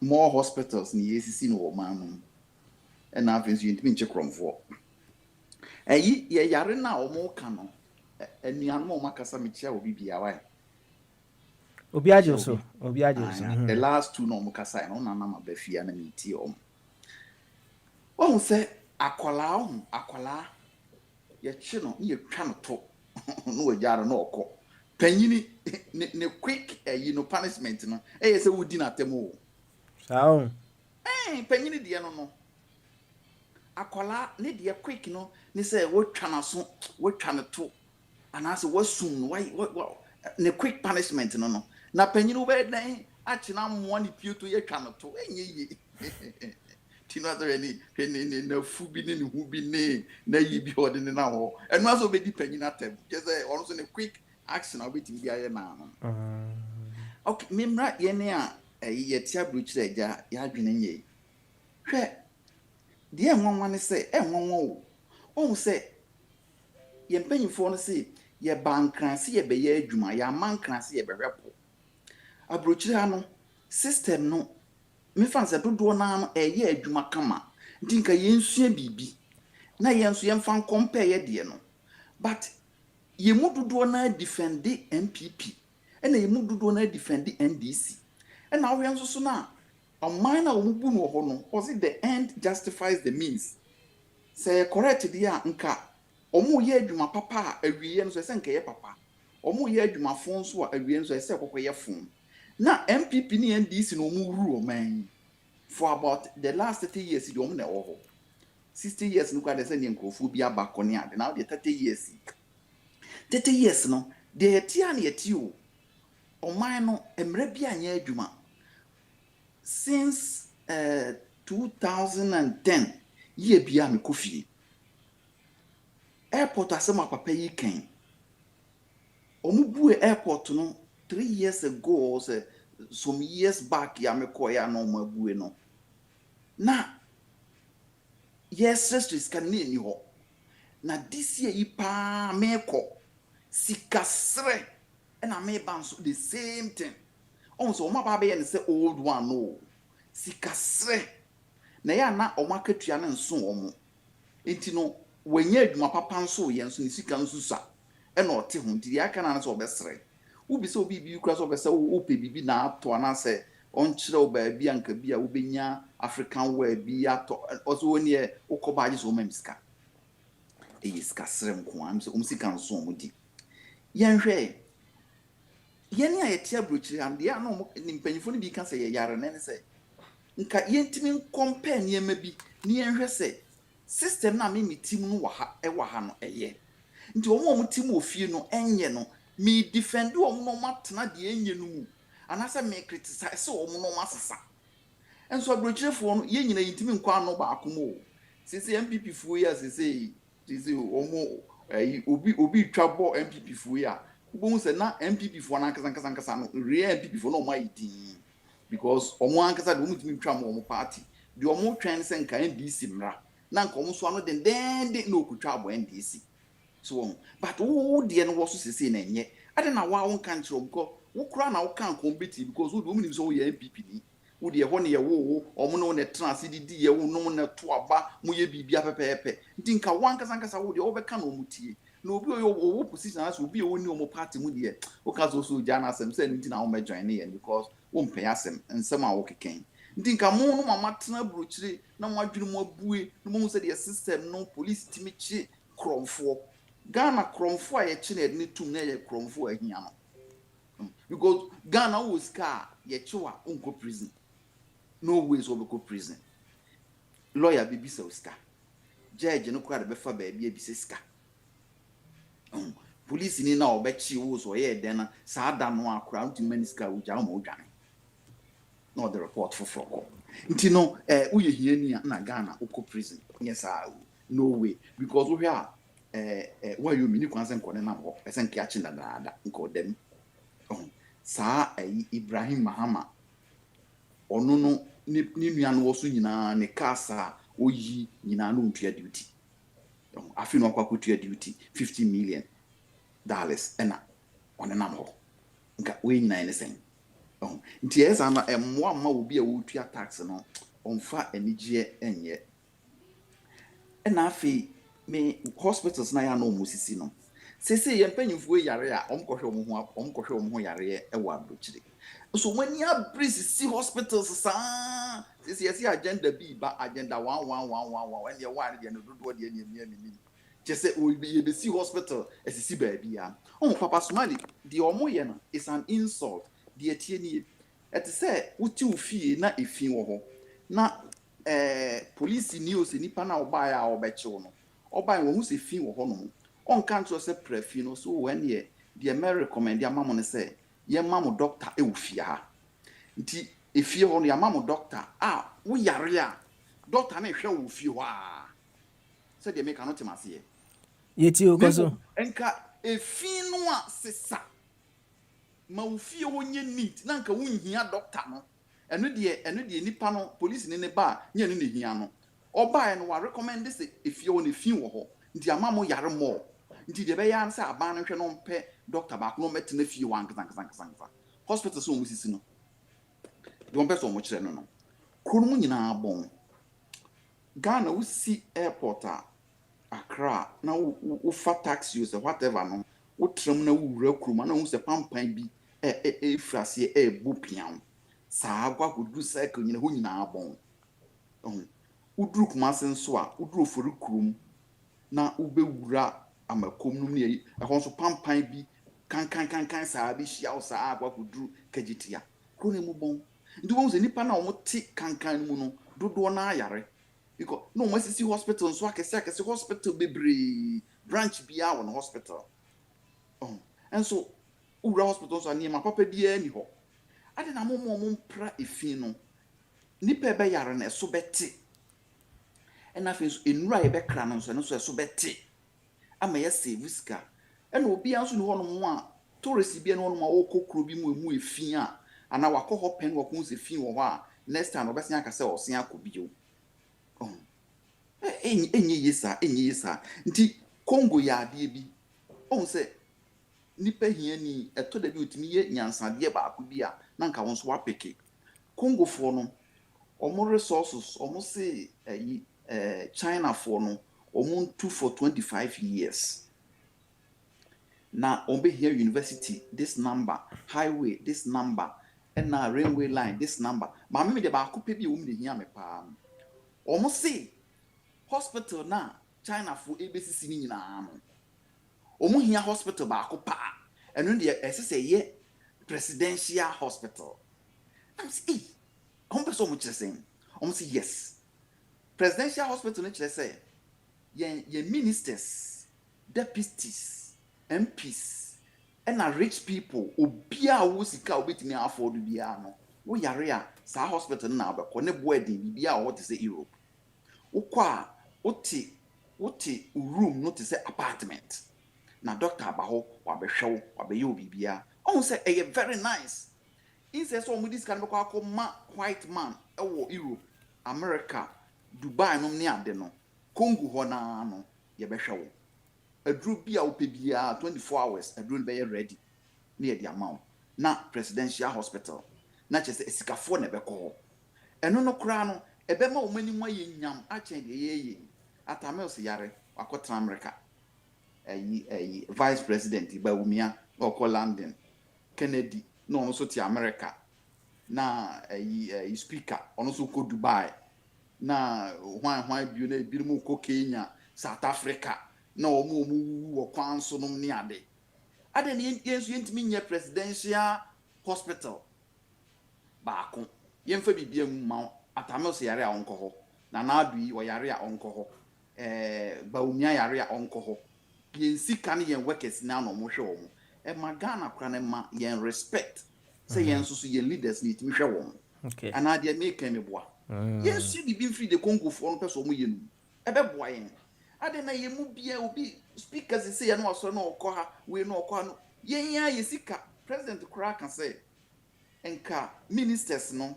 more hospitals ni yesisi no man and na afensu yintimi nche kromfo ye yare na omo ka no enuan mo makasa me chia obi bia why obi ajoso the last 2 no mo kasa no na ma bafia na meti om won se akwala ye chi no ye twa no to no wajara no okọ panyini ne quick punishment no say wudi na temo sao panyini de no akwala ne de quick no ne say wotwa na so wotwa ne to anase wasum why ne quick punishment no na panyini wo be dan achi na mo ne pieto ye twa no to enye tino adore ni na fu bi ne hu bi ne na yi bi ode ne na ho eno aso be di panyini atem just say ono so ne quick action obitim bia ye na no okay memra ye ne a ye tia brochire eja ya adwene nye hwe de enwanwa ne se enwanwa o se ye mpanyifo no se ye bankranse ye be ye adwuma ya mankranse ye be hwepo abrochire ano system no me fanse dodo na no ye adwuma kama ntinka ye nsua bibi na ye nso ye mfan compare ye de no but ye mududo na defend MPP ena ye mududo na defend NDC ena wo yanso so na oman na omubu no ho no was it the end justifies the means say correct dia nka omu ye adwuma papa awiye no so se nka ye papa omu ye adwuma fon so awiye no so se kokoye fon na MPP ni NDC no mu ru oman for about the last 30 years the omu na wo 60 years no kwa de se ne nkrofo bi abakone ade now the 30 years 30 years no de etia na etio oman no emre bia anya adwuma since 2010 year bia me kofie airport asema papa yi kan omubue airport no 3 years ago or some years back ya me ko ya no mabue no na yes streets kan ni ho na this year yi pa me ko sikasre na me ban so the same thing so oma ba be ye say old one no sikasre na ya na oma katua na nso omo enti no wanya adwuma papa nso ye nso ni sika nso sa na ote ho nti ya kana na so obesre ubi se obi bi kura so obese wo pe bibi na ato na se onkyere oba bi anka bi a wo benya African wear bi ato also woni e ukoba agi so mamiska eyiska srem ko am se sika nso omudi yenhwe yeni a yetia brochiri ande ya no ni mpanyifo ni bi ka se ye yare ne se nka yentimi compare niema bi ni yenhwe se system na me team no wa ha no eye nti omo team ofie no enye no me defend omo no matena de enye no mu anase me criticize omo no masesa enso abrochirefo no ye nyina yentimi nkwa no ba akomo sese MPP fuo ya sese omo obi twabo MPP fuo ya ubon se na MPP fuo na nkasa no real MPP fuo no ma yidin because omo ankasa de omo timi twa mo party de omo twen se nka NDC mra na nka omo so ano den na okutwa abo NDC so but wo de no wo so sese na enye ade na wa won kan kiro because wo kura na wo kan compete because wo de omo nim so wo ya MPP ni wo de ho ne ye wo omo no ne trans didi ye wo no na to aba mo ye bibia pepepe nti nka wankasa wo de wo be ka na omo tie na obi wo position as obi wo ni omo party mu de wo ka so jana asem say nti na wo me join ne because wo mpe asem nsem a wo keken nti nka mo no mama tena brochire na mo adwene mo abue na mo say the system no police timi chi kromfo Ghana kromfo a ye chi na ne tum na ye kromfo ahia no because Ghana wo ska ye chiwa unko prison no ways will go prison lawyer bibi se ska judge no kwade be fa ba bia bi se ska police ni na obechi wo so ye den na sa da no akura unti maniska uja mo dwane no the report for froko nti no uye hiani na Ghana uko prison yes no way because we are why you mini kwanse nkone na ho esenke achi ndada nko dem sa Ibrahim Mahama onu no ni nua no wo so nyina ne kasa oyi nyina no ntua duty afi no akwa kutua duty $50 million ena onenam ho nka we nyina ne sen nti esa na emmo amma obi a wo tua tax no onfa anigye enye ena afi me hospitals na ya no musisi no sese ye mpanyimfo yare a omkohwe omo ho yare e wa abrochire so when you breeze see hospitals sa sese agenda bi ba agenda 1111 when you want dey no dodo dey ni just say we be see hospital esisi ba bia papa Somali the omo ye no is an insult the etie ni et say wuti ufie na efin wo ho na police news nipa na oba ya obeche no oba wo hu se fin wo ho no on kan to say prefi no so when ye the may recommend ya mamo ne say ye mamo doctor e ufia ha nti efie ho no ya mamo doctor wo yare a doctor na hwe wo fie ho a say de make not mase ye yeti o koso enka efin no a sesa ma wo fie ho nye neat na nka wo nhia doctor no eno de nipa no police ne ba nye ne hia no oba no wa recommend say efie ho ne fin wo ho nti amamo yare mo nti de be ya say aban no hwe no mpe doctor ba no mete na fie wan kazan hospital so mo sisi no de on person mo kire no kunu mu nyina bon Ghana we see airport Accra na wo fa taxi use whatever no wo tram na wo wura kuruma na wo se pampan bi frase bu pian sa agwa kudu cycle nyina ho nyina bon udru kuma senso a udru fori kurum na ubewura amakom no ne ehon so pampan bi kan sa bi hia sa agwa kudu kagitia ko ne mu bon ndi won se nipa na wo ti kan mu no dodo na ayare because no mo sisi hospital so akese hospital bebre branch bia won hospital and so ura hospital so ani ma papa bia ni ho ade na mo mpra efin no nipa be yare na so beti ena fe so enura ye be kra no so eso beti ama yɛ save sika ɛna obi anso ne hɔ no mo a tourist bi no no a wɔkɔ kuro bi mu efi a ana wakɔ hɔ pɛn wɔkɔ nse fi wɔ hɔ a next time ɔbɛsen aka sɛ ɔsen akɔ bio enye yesa nti Congo yɛ adeɛ bi ɔn sɛ nipa hia ni ɛtɔ da bi otimi yɛ nyansadeɛ baako bi a na nka wɔn so wapeke Congo foɔ no ɔmo resources ɔmo se China foɔ no ɔmo ntu for 25 years na ɔmo bɛhia university this number highway this number ɛna railway line this number maame mi de baako pɛ bi a ɔmo de hia me paa ɔmo se hospital na China foɔ ebesisi ni nyinaa no ɔmo hia hospital baako paa ɛno deɛ ɛsɛ sɛ yɛ presidential hospital I'm say ɔmo pɛ sɛ ɔmo kyerɛ sɛ ɔmo say yes presidential hospital no kyerɛ sɛ yɛn ministers deputies MPs ɛna rich people obiara wo sika obetumi afford biara no wo yare a saa hospital no na abɛkɔ ne boa din bibia a wɔte sɛ Europe wokɔ a wote room no te sɛ apartment na doctor aba hɔ wabɛhwɛ wo wabɛyɛ wo bibia ɔn sɛ ɛyɛ very nice inse so ɔmo dis kan bɛkɔ akɔ ma white man ɛwɔ Europe America Dubai no ne ade no Congo hɔ na no yɛbɛhwɛ wo aduru bi a wopɛ bia 24 hours aduru no bɛyɛ ready ne yɛ di amount na presidential hospital na kyerɛ sɛ esikafo na ɛbɛkɔ hɔ ɛno no kora no ɛbɛma wo mani mu ayɛ nyam akyɛn deɛ yɛyɛ atamel se yare wakɔtena America vice president Bawumia ɔkɔ London Kennedy na ɔno so te America na speaker ɔno so kɔ Dubai na hwan bio na ebi mu kɔ Kenya South Africa na ɔmo wɔ kwan so no ne ade ne yɛnso yɛntimi nyɛ presidential hospital baako yɛmfa bibia mu ma atamel se yare a ɔnkɔ hɔ na naadu yi ɔyare a ɔnkɔ hɔ Bawumia yare a ɔnkɔ hɔ yɛn sika ne yɛn workers na no mo hwɛ wɔn ma Ghana kora ne ma yɛn respect sɛ yɛn so yɛn leaders ne yɛtimi hwɛ wɔn ana deɛ make me boa yɛn so bibi mfiri de Congo foɔ no pɛ so mo yɛ no ɛbɛboa yɛn ade na yɛn mu bia obi speakers sɛ yɛn no asɔ na ɔkɔ ha we no ɔkɔ ha no yɛn ya yɛ sika president kora ka sɛ enka ministers no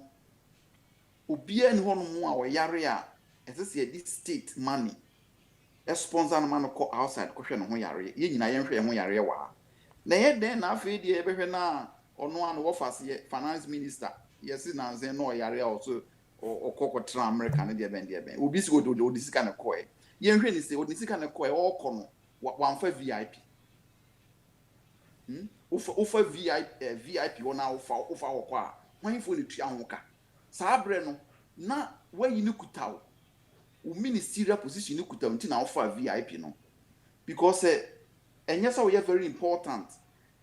obia ne hɔ no mo a ɔyare a ɛsɛ sɛ yɛde state money sponsor no man ko outside ko hwɛ no ho yare ye nyina yɛn hwɛ yɛn ho yare wa na yɛ den na afei de yɛbɛhwɛ na ɔno ano wɔfa se finance minister yɛsi na nzen no yare a ɔso ɔkɔkɔ tra America ne de bɛn obi si odi sika ne kɔɛ yɛn hwɛ ni se odi sika ne kɔɛ ɔkɔ no wanfa VIP ufa VIP wona ufa wɔkɔ a hwanfo ne tua ho ka saa bre no na wayi ne kutawo ministerial position kuta until now for VIP no because and yes we are very important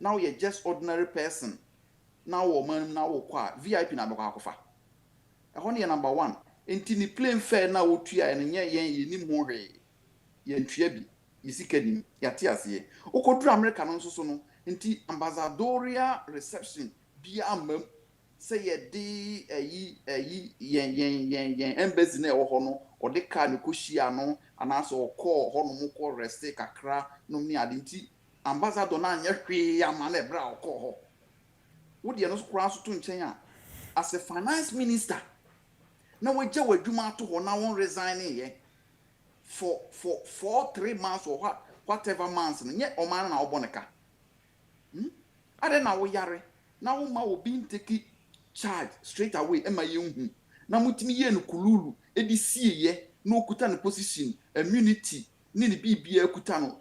now you're just ordinary person now woman now kwa VIP na baka kofa ehon number 1 enti ni plain fair na wotua en nye yen nim ho hwe yen tua bi yisika nim yate ase okoduru America no so no enti ambassadorial reception bi amam say ye di yen embassy na ewo ho no ode ka ne koshia no anaso okọ ho no mo kọ rest kakra no ni ade nti ambassador na anya hwe ama na ebra okọ ho wo de no so kura so to nchen a as a finance minister na wagye wadwuma to ho na won resign ye for 3 months or whatever months no nye o man na oboneka ade na wo yare na wo ma obi nteki charge straight away ema ye hu na mutimi ye no kululu edi sieye no okuta no position immunity ni ne bibia okuta no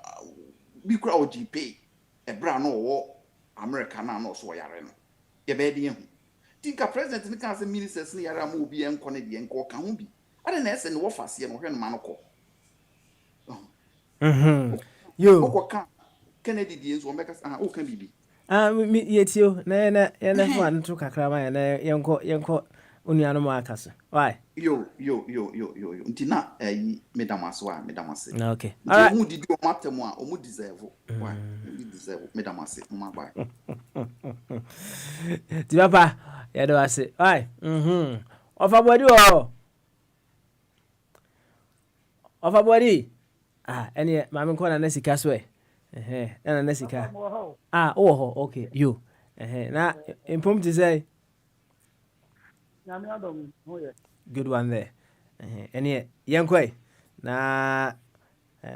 bi kura OGP ebra no wo America na no so yare no ye be de hu tinka president ni kan se ministers ni yare am obi enko ne de enko ka hu bi ade na ese ne wo fase no hwe no ma no ko yo ko Kennedy die nso mbeka o kan bibi yetio na fa nto kakra ma na yenko onuano ma akase why yo ntina medamase okay all right mu didi o matemu a o mu deserve why you deserve medamase mo bye ti papa ya do ase why of body Any mammy corner Nessica sway. And a Nessica. Oh, okay, you. Now, impromptu say. Good one there. Any young quay. Na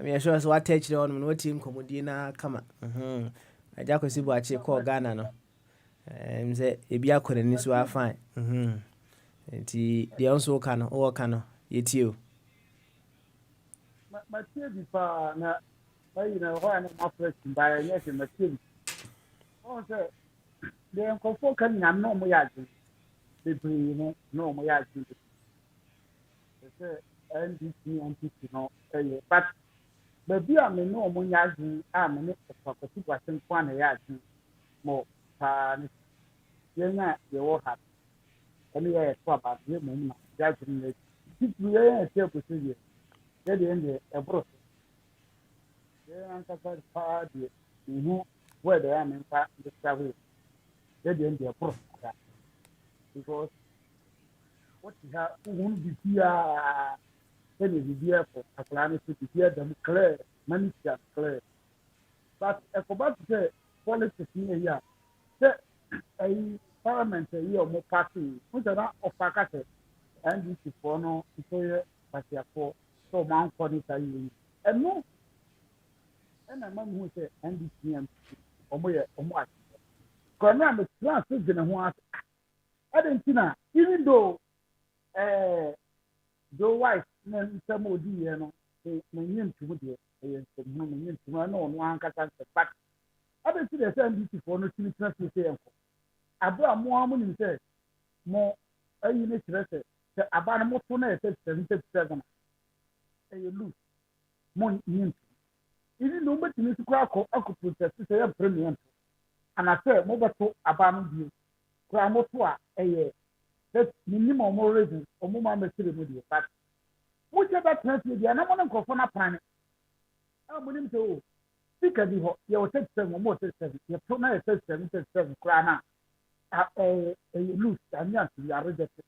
me sure as what touch on what team commodina come. I just see what you call Ghana no. Say if you are calling this one fine. Nti deɛ nso ka no ɔwɔ ka no yɛtie o. Matie bi paa na bayi na hɔ a na mafrɛ mbaeɛ nyɛ sɛ matie bi. Ɔwɔ sɛ deɛ nkɔfoɔ ka nyinaa na ɔmo yɛ adwene bebree no na ɔmo yɛ adwene sɛ NDC NPP no ɛyɛ but baabi a me ne ɔmo nyɛ adwene a me ne ɔfakwasi kwase nko a na ɛyɛ adwene mɔ paa ne yɛn a yɛwɔ ha ɛne yɛ ɛto aba yɛ mɔ mu na yɛ adwene no akyi titiri yɛn ɛsɛ ɛkɔsɛ deɛ yɛdeɛ deɛ ɛboro so yɛn ankasa paa deɛ ihu wɔ ɛdɛ yɛ a me mfa ndesra hɔ yɛdeɛ deɛ ɛboro so because what you have won't be here any idea for a planet to hear them clear, money clear. But a about the politics here, a parliament a year more party, which are not of Pakate, and this is for no, but they are for so Mount Conita. And no, and a man who said, NDCM or more. Corona is transferred in one. Argentina, even though Joe White and some of the men to the men to know one cat, but I don't see the same for no to translate. Abraham Mohammed said, more a unit record, the Abana Motona said 77. And you lose more in even though but you need to crack or occupant to say a premium. And I said, mobile to Abana view. Kramotua, a year. That's minimum more reason or more material media. But whichever translate, the another confirm planet. I'm willing to speak as you will take 7 more 7. You put my 7 crana. A loose and yes, we are rejected.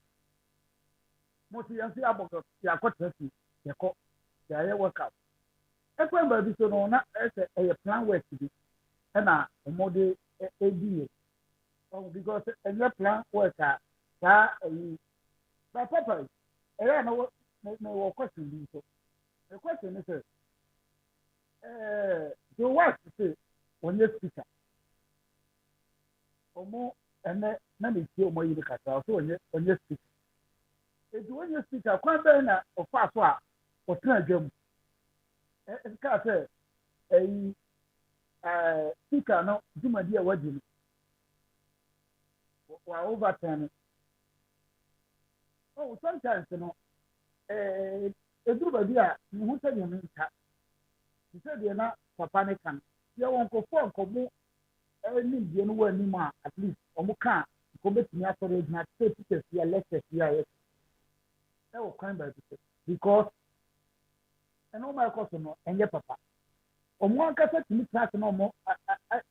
Most young see about your quarter, your court, the workout. That's when by this one, not as a plan where to be. And a model ADA. Oh, because a new plan worker, but Papa, I don't know what question. The question is, the wife to say, when you speak, or more, and then many feel more in the cat, also when you speak. It's when you speak, I can't bear or fast or turn them. It's got a speaker, no, do my dear wedding. Overturning. Oh, sometimes you know, a group of dear who said you mean that. He said you're not for panic and you won't go for any genuine anymore, at least, or more can't commit me after it, not say because you are less as you are. That will come by because and all my customer and your papa. On one cassette, me class no more.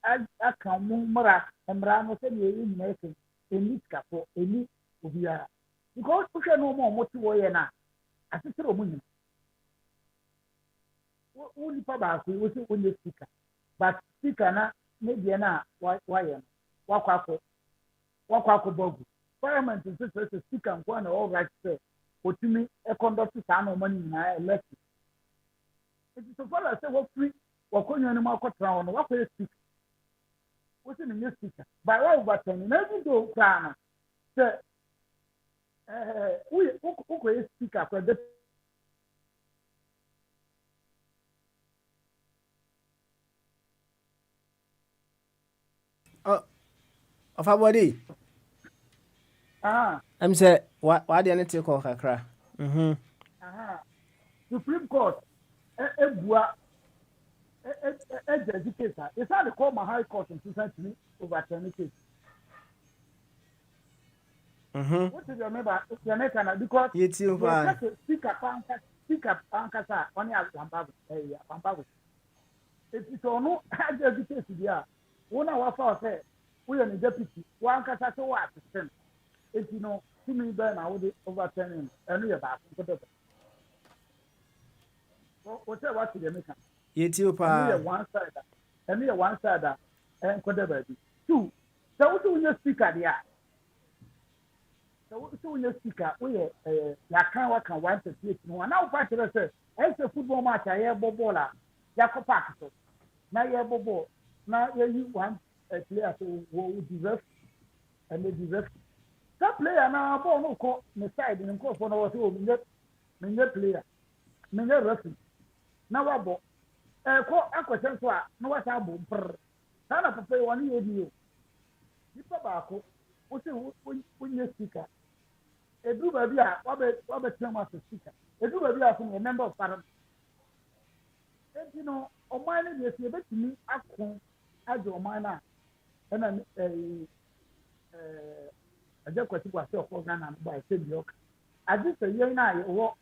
I can't move and Brano said you're in making. Any capo, any ubia. Because we can no more what you wear now. I said, Roman. Only Papa, we will see when you speak. But speaker, na, maybe na, why, Wako Bogu. Parliament is just a speaker and one all right, sir. What you mean, a conduct to some money in my election. It is so far as I say, what free, what can you animal cut round, what will you speak? What's in the new speaker? By all but every do crown. Sir, we speaker for the Of our body. I'm say, why didn't you take off her cry? Supreme Court, educator. It's not the call my high court in 2003 over 20 cases. What is your member? Your neighbor because it's you speaker Pankasa on your Pambago. It is on no education here. One of our say, we are the deputy, one Kasa so what to if you know, to me, then I would overturn and we are back. What about the American? Ethiopia. One side, and near one side, and whatever. Two, so when you speak at the eye. So when you speak at where Yakan work and want to see it. Now, part of us, as a football match, I have Bobola, Jacob Paxo. Now you have Bobo. Now you want a player who deserves and they deserve. That player now, no call the side and call for our home. Minute player, minute referee. Now, I bought a question for no what's our boom. Sana to pay 1 year deal. You tobacco, what's when you speaker? A do baby, Robert Thomas speaker. A do baby, a member of parliament. And you know, on my name, you see, to me, I can add your minor and I just got to go to a Ghana and buy a York. I just a year now, you walk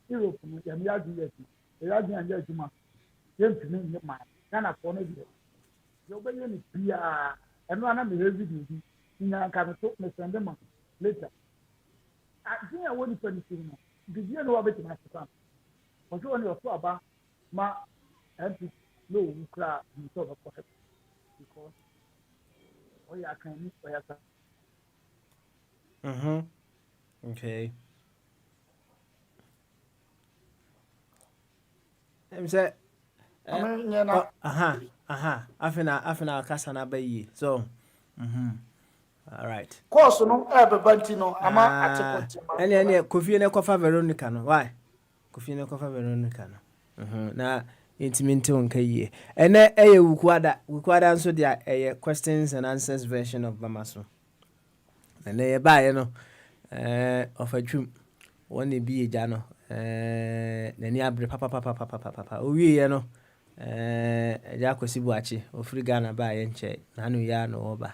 Europe and you are doing it. You are doing it. You are doing it. Ghana for no year. You're going to be and one of the heavy duty in a kind of talk, Mr. Andema later. I think I want to finish him. Did you know about my son? Was you on your floor about my empty low crowd in sort of pocket? Because I can meet by a Okay. I'm say. Afina kasana bayi. So. All right. Course no bantino ama atekoti. Any Kofi ne kofa Veronica no. Why? Kofi ne kofa Veronica no. Na intimate on kaye. Ene wukwada nso dia questions and answers version of Bamaso. And they buy no of a dream. One be a jano. Nani abre papa. We no. Jako Sibuachi, or free Ghana by enche. Nanu ya no oba.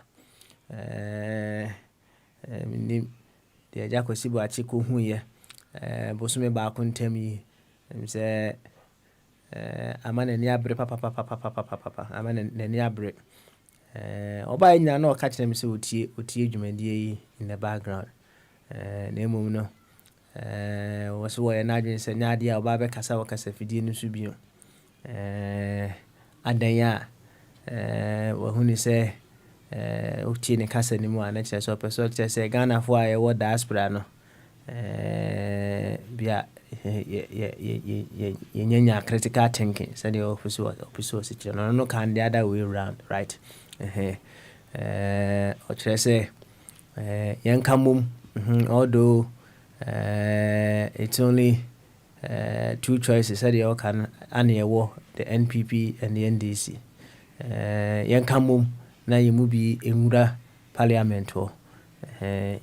The Jako Sibuachi kuhuye. Bosume ba kuntemi. Say Aman and Yabre papa. Aman and Yabre. Oba nya no catch them so utie dwumadi in the background. Nemu no. Was wo na dwen se nyade a oba be kasa wakasa fidie no so bio. Adanya wo huni se utie ne kasa ni mu ana kire so person kire se Ghana fo a ye wo diaspora no. Bia ye nyanya critical thinking so the office situation no can the other way around, right? Or say young Kamum, although it's only 2 choices that you can annual the NPP and the NDC. Young Kamum, now you move be in parliament or I'm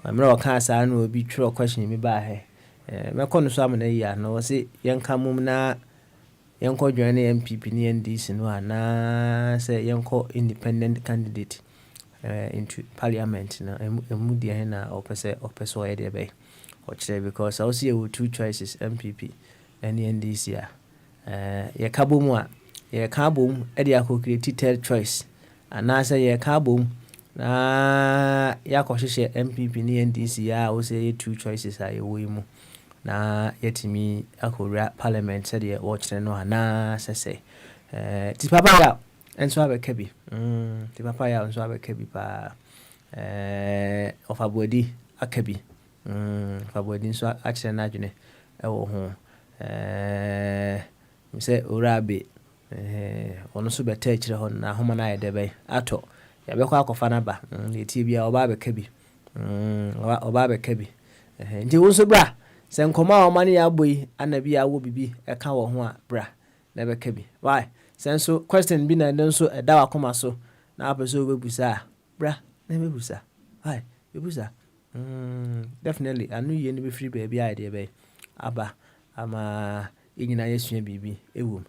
not cancer will be true question me by my consummation a year no say young Kamum na. Yanko join MPP ni NDC no na say yanko independent candidate into parliament na emu dia na opese o ede be o kire because I see you 2 choices MPP and NDC ye kabom a ye kabom e dia ko create third choice ana say ye kabom na yakohwehwe MPP ni NDC o say 2 choices a ye wo mu na yetimi akora parliament said ye watch no ana sese ti papa ya enso abeka bi ti papa ya enso abeka bi pa ofabodi akabi ofabodi enso akire na adwene ewo ho mi se orabe ono so beta akire ho na homa na yedebe ato ya bekwa akofa na ba ti bia oba abeka bi oba abeka bi nti wo so bra sen koma o mani ya boy anabi ya wo bibi e ka wo ho a bra na be ka bi why sen so question bi na nden so e da wakoma so na apeso bebusa bra na bebusa why bebusa definitely anu ye ni be free baby idea be aba ama enyina yesua bibi ewum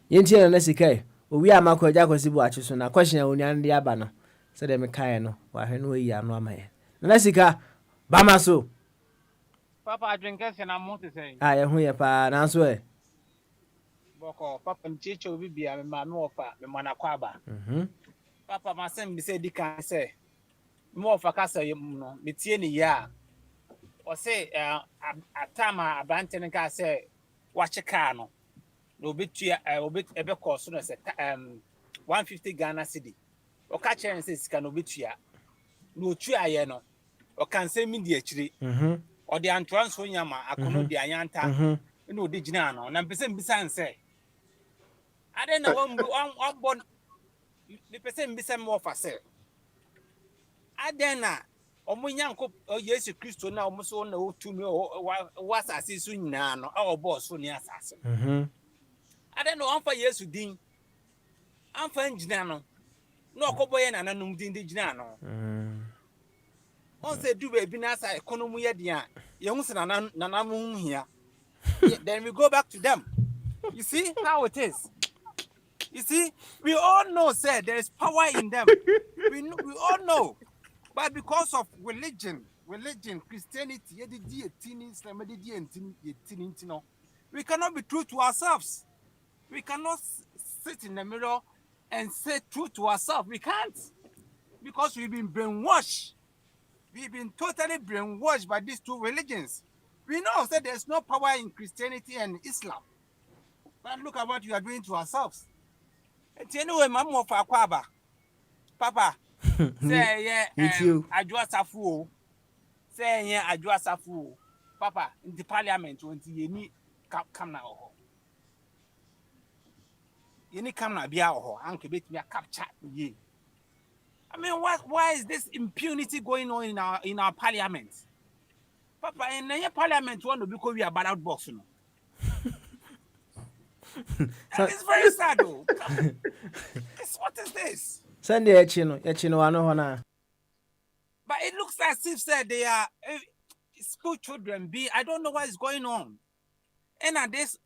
yenti na sikai owi amako ja kwasibu achi so na question ya onya ndi aba no se de me kai no wa hwe no yi anu amaye na sika bama so Papa, I drink us and I'm not to say. I am here, pa, and answer. Boko, Papa, and Chicho will be a man more fat, the Manaquaba. Papa, my son, be said, Dick, say, more for Casa, you know, Mitiani, ya. Or say, a time, a bantan and car say, watch a car no be tua ebe cost no say 150 Ghana cedi o ka chere say sika no be tua no tua ye no o kan say me di akiri o de antranso nyama akono de anyanta no de gina no na pese mbisa nse ade na on bon the person mbisa mo fa say ade na omunyanko Yesu Kristo na omuso na otumi wasase su nyina no boss so ni asase ade no amfa Yesu din amfa ngina no na okoboye na nanum din de gina no on say do be bi na sa ekonomu ye dia ye hu se na nanam hia then we go back to them. You see how it is. You see, we all know, sir, there is power in them. we all know. But because of religion, Christianity, we cannot be true to ourselves. We cannot sit in the mirror and say true to ourselves. We can't. Because we've been brainwashed. We've been totally brainwashed by these two religions. We know that there's no power in Christianity and Islam. But look at what you are doing to ourselves. And anyway, Mama for Akwaba. Papa, say yeah, Ajwa Safu. Say yeah, Ajwa Safu. Papa, in the parliament, when you need come now. You need come now, be out, Uncle Bit me a capture ye. I mean, why is this impunity going on in our parliament? Papa, in your parliament, one because we are ballot box, you know. It's very sad, though. What is this? Send the Echino, Hona. But it looks as if said they are school children. I don't know what is going on. And at this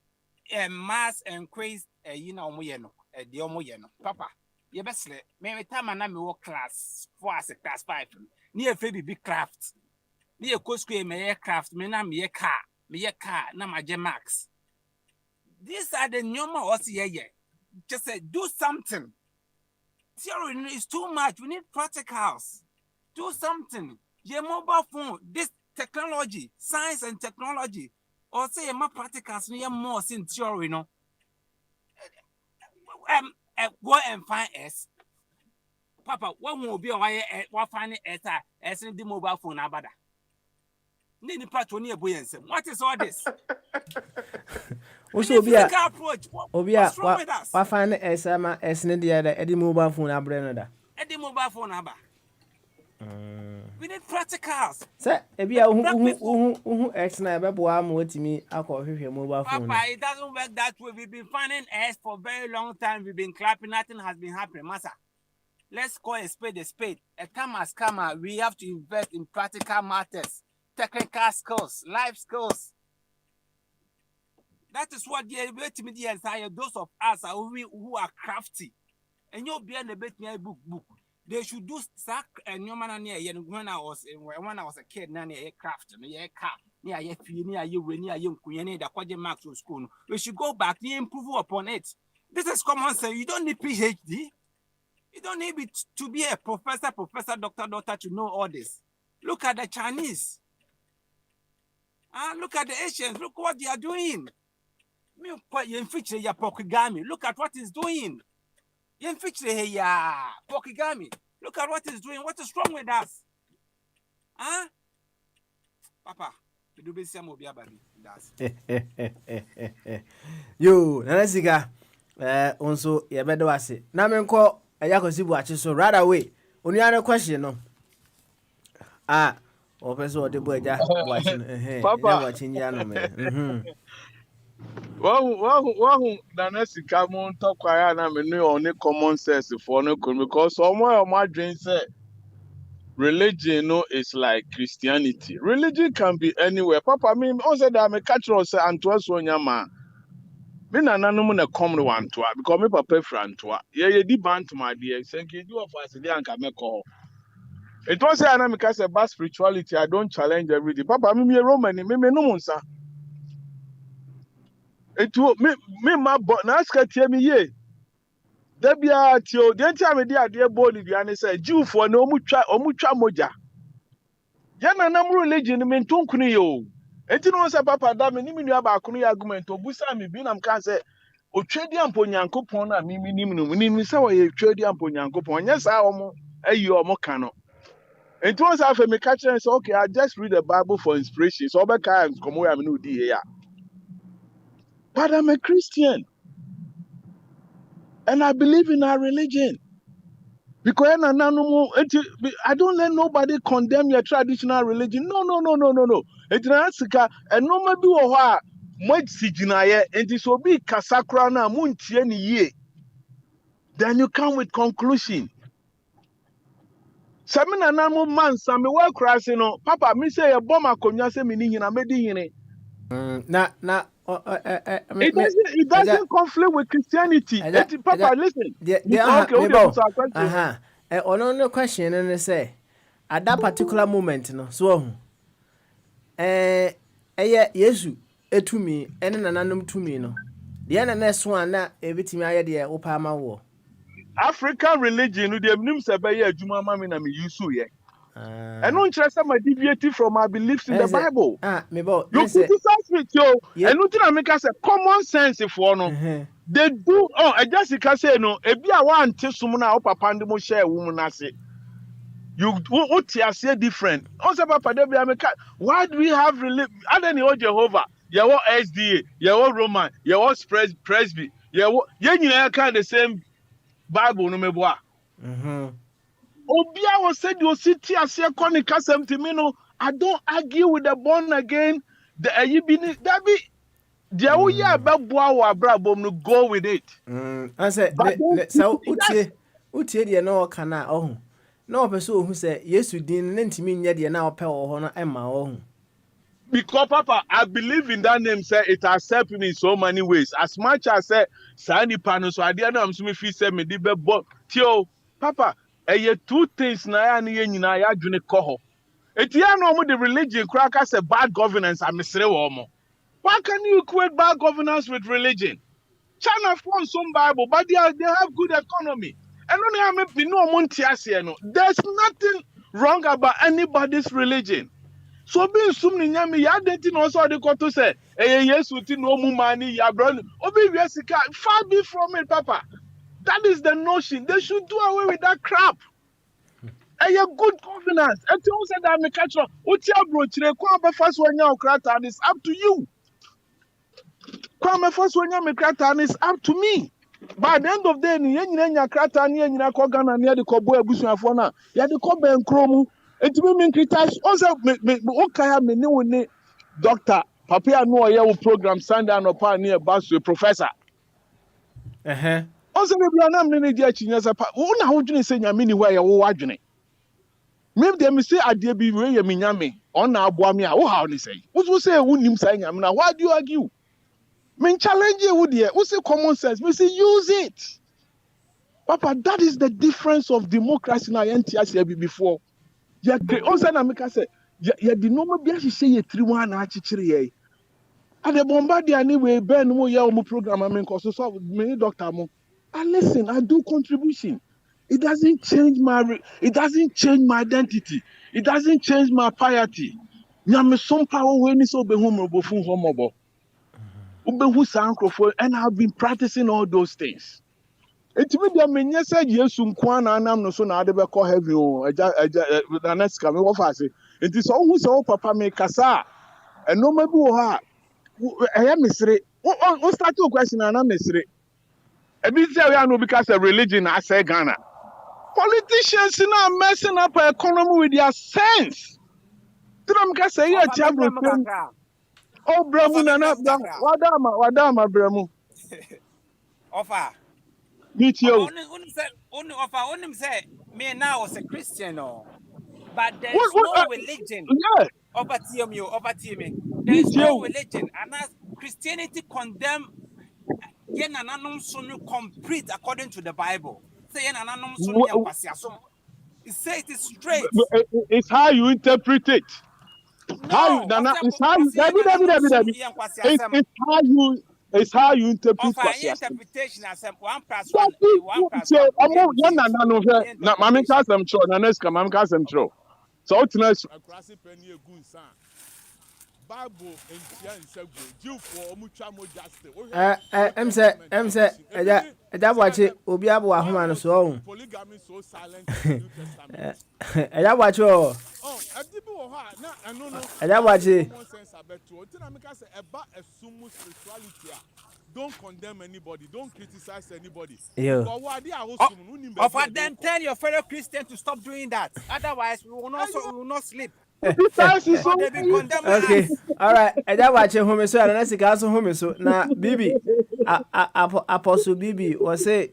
mass and craze, the Omoyeno. Papa, you best let me time and I work class 4 as a class 5. Near Fabi big craft. Near Cosque, me aircraft, me na me car, na my Max. These are the normal OCA. Just say, do something. Theory is too much. We need practicals. Do something. Your mobile phone, this technology, science and technology, or say more practicals, you more in theory, no. Go and find S. Papa, what will be what find S in the mobile phone abada? What is all this? Also, approach. What's wrong with us? What find S in the other Eddie mobile phone abrenada? Eddie mobile phone abba. We need practicals. Sir, if you are X never boam with me, I'll call your mobile phone. Papa, it doesn't work that way. We've been finding S for a very long time. We've been clapping, nothing has been happening, Massa. Let's call a spade a spade. A time has come. We have to invest in practical matters. Technical skills, life skills. That is what the entire those of us who are crafty. And you'll be in the bit near book. They should do sack and no man near when I was a kid, near craft, near car, near you, the Quadrant Marks to school. We should go back and improve upon it. This is common sense. You don't need PhD. You don't need to be a professor, doctor to know all this. Look at the Chinese. Look at the Asians. Look what they are doing. Look at what he's doing. Pokigami. Look at what he's doing. What is wrong with us? Huh? Papa, you do this some of your baby. Yo, Nanasiga. Also, you better was it. Namenko, a Yakosi watch so right away. Only other question, no. Professor the boy watching watching Yano. Well, Nancy come on talk quiet and I know only common sense for no because somewhere on my dream said religion is like Christianity. Religion can be anywhere. Papa, me also that I'm a catcher or say Antoine Sonyama. Me na nanu na come to Antoine because me papa for Antoine. Yeah, di band my dear. Thank you. Do of us the anka me call. It was say na because about spirituality. I don't challenge everything. Papa, me Roman, me no monsa. It me my but na ask tie me ye. Da bia tio, dey time dey ade boli bia ne say Jew for na omutwa moja. Ya na nam religion me ntonkunu yo. Enti no say papa da me ni me nua ba kono argument obusa me bi nam kan say o twedi ampo nyankopon na me nim no ni say wo ye twedi ampo nyankopon nya sa omo ayi omo ka no. Enti won say me catch and say okay, I just read the Bible for inspiration. So be kai come where me no di here. But I'm a Christian and I believe in our religion. Because I don't let nobody condemn your traditional religion. No. It's not sika and no maybe wa much sijinaye and this will be kasakra na muntie ni ye. Then you come with conclusion. Samina na mo man sami wa krasi no papa me say e bom akonya se me ni hina me di hine. It doesn't conflict with Christianity. Papa, listen. No question and say at that particular moment, no. So, Yesu, to me, and an anonymous to me, no. The next one that everything I had the Opama war. African religion, the names say Juma Mami na me yusu ye. I don't trust my deviating from my beliefs in the Bible. You criticize me, yo. I don't think I make us a common sense if one. They do. Oh, I just can say no. If you want to sumuna up papa and mo share woman I say. You what you say different. Also, papa, why do we have religion? I don't know Jehovah. You want SDA. You want Roman. You want Presby. You want. You kind the same Bible no me boa. Obia was said you sit here say konika semtimino. I don't argue with the born again. The ayibini that be the oya beboa wa brabom no go with it. I said so utie de no kana oh. No person who say Yesu din ntimi nya de na ope ho no ema oh. Because Papa, I believe in that name, say it has helped me in so many ways. As much as say Sani Pano, so I didn't know me feel say me dibe but Tio Papa, two things na ya ni nyina ya dwene koho. Eti ya no mo the religion cracker say bad governance amesere wo mo. Why can you equate bad governance with religion? China found some Bible, but they have good economy. And only I me no montiase no. There's nothing wrong about anybody's religion. So being sumni nyami ya denti no so de koto say yesu ti no mu mani ya bro obi wiesika far be from it papa. That is the notion. They should do away with that crap. A good governance. And you said that me catch up. Uti abro chire kwa be first one yaokrata and it's up to you. Kwa me first one ya me krata and it's up to me. By the end of the day ni nya krata ni nyina ko Ghana ni de ko bo abusuafo na ya de ko ben kromu. Etimi me criticize also me okaya me ne woni doctor papa no oye wo program Sunday no pa ne basu professor. Also me bia na me ne di achinya sa pa wo na ho dwene se nyame ni ho ya wo wadwene. Me dem say ade bi we ye me nyame on na aboa me a wo ha ni say. Wo say wo nim say nyame na why do you argue? Me challenge you with there. Wo say common sense. Me say use it. Papa, that is the difference of democracy na NTS before. Ya also na make say ya di no ma bia hye ye 3-1 na achichire ye. Ade bombardier anyway ben mo ya o program am nko so me doctor mo. And listen, I do contribution. It doesn't change my identity. It doesn't change my piety. Nyame some power when so be hu mobofun homobo. Ubehu sankrofo and I've been practicing all those things. Etimi dia menye say Yesu nko na anam no so na ade be call heaven o na next come wo fa say enti so hu say papa me kasa and no mabi wo ha eya mesire wo start your question na mesire e bi say we are no because of religion I say Ghana politicians now messing up our economy with their sense tram ka say ya chabro oh bramu na wadama bramu offer meet you. Only say me now as a Christian, but there is no religion. Yeah. Over me. There is no religion, and as Christianity condemn complete according to the Bible. Say it says it is straight. It's how you interpret it. It's how you interpret interpretation as 1 + 1 = 1. So Bible and Tian Jew for Omuchamo Justice. Em say, Eja watch Obi Abu Ahuma no so. Polygamy so silent in the New Testament. Eja watch o. Oh, I did na and no. Eja watch. Common sense about to. Tinamika say about assume spirituality. Don't condemn anybody. Don't criticize anybody. Then tell your fellow Christian to stop doing that. Otherwise, we will not sleep. Okay, all right. Eja watch home so na sika so home so na Bibi Apostle Bibi was say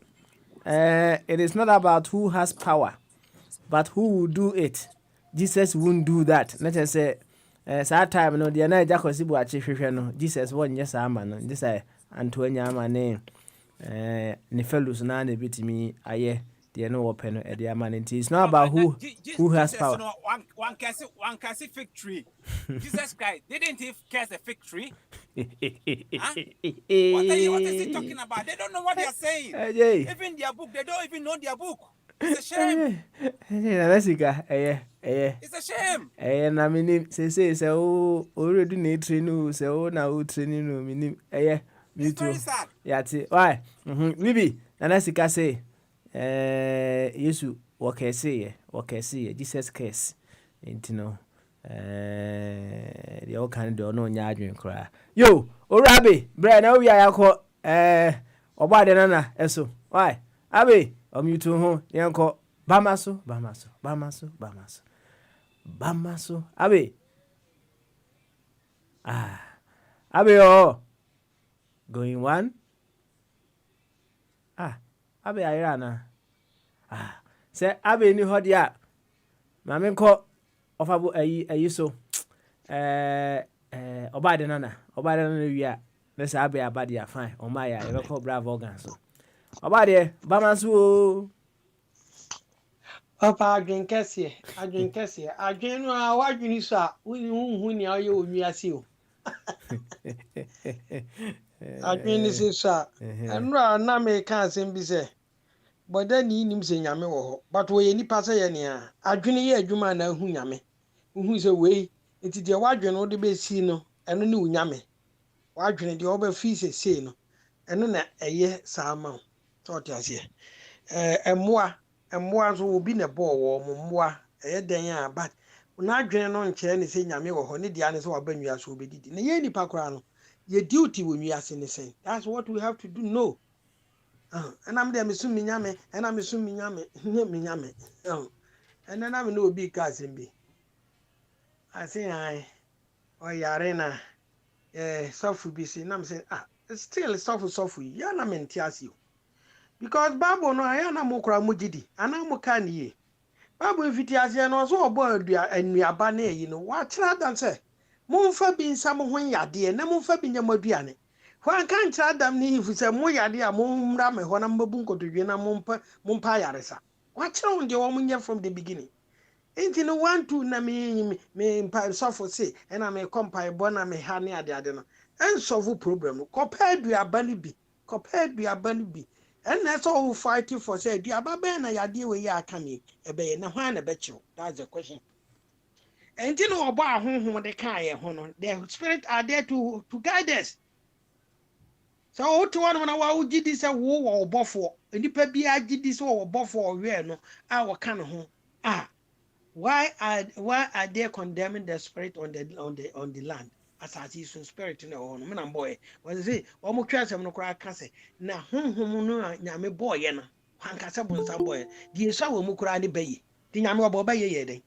it is not about who has power but who will do it. Jesus won't do that. Let us say that time no the na eja kwasi bu ache hwehwe no Jesus won yes ama no this Antonia ama ne fellows na na bitimi aye the no open no e the ama nti it's not about who has power. One can see fig tree. Jesus Christ didn't he curse a fig tree? Huh? What is he talking about? They don't know what they are saying. Even their book, they don't even know their book. It's a shame. It's a shame. Na minim say already need train say na o training no minim me too. Very sad. Yati why Bibi na sika say Yesu wakese Jesus case intino the all kind do no nya adwen kra yo orabe bre na wi ayakọ oba de nana eso why abe omutu ho yenko bamaso abe abe oh going one abe ayana say abe ni ho dia ma me nko ofabo ayi so oba de nana wi a na say abe abade a fine o ma ya e be call bravo organ so oba de bamaso o Papa adwen kese adwen no a wadwini so a hu ni aye onwiase o adwen ni so a enra na me kan asem bi se boda ni nim se nyame wo ho but wo ye nipa se ye ne a adwene ye adwuma na hu nyame hu se we enti de wadwene wo de be si no eno ne unyame wadwene de wo ba fi se sei no eno na eye saama to te ase emmoa so obi ne bo wo mmoa eye den a but na adwene no nche ne se nyame wo ho ne dia ne se wabanwia so obedidi na ye nipa kora no ye duty wo nwiase ne sen. That's what we have to do. No and I'm there misum nyame and I'm misum nyame nyame and then I'm no big cousin be I say I yarena sofu bi say na me say still sofu ya na mentiasi because Bible no ya na mokra mugidi ana moka niye Bible mfitiase no so obo anuaba na yi no wa kira dan say momfa bi nsam ho yade na momfa bi nyamaduane Juan kan cha Adam ni fu se mo yade a mo mra me ho na mbabu nkotodwe na mompa yaresa. Wa kira unde wo munye from the beginning. Enti no 1 2 na me mpa sofo say na me compile bo na me ha ne ade no. En solve problem. Compare duaba ni bi. And that's all fighting for say duaba be na yade we ya aka me ebe na hwan na be chiw. That's the question. Enti no obo ahonhom de kan ye ho no. The spirit are there to guide us. So what one when I would did this a war or buffo, and the peppy I did this or buffo or real no, our can home. Why are they condemning the spirit on the land? As I see some spirit in the own man and boy. When they say, one more chance, I'm no cry casse. Now, yame boy, yana, one cassabon some boy. The saw mukra the bay. The yamo boba ye.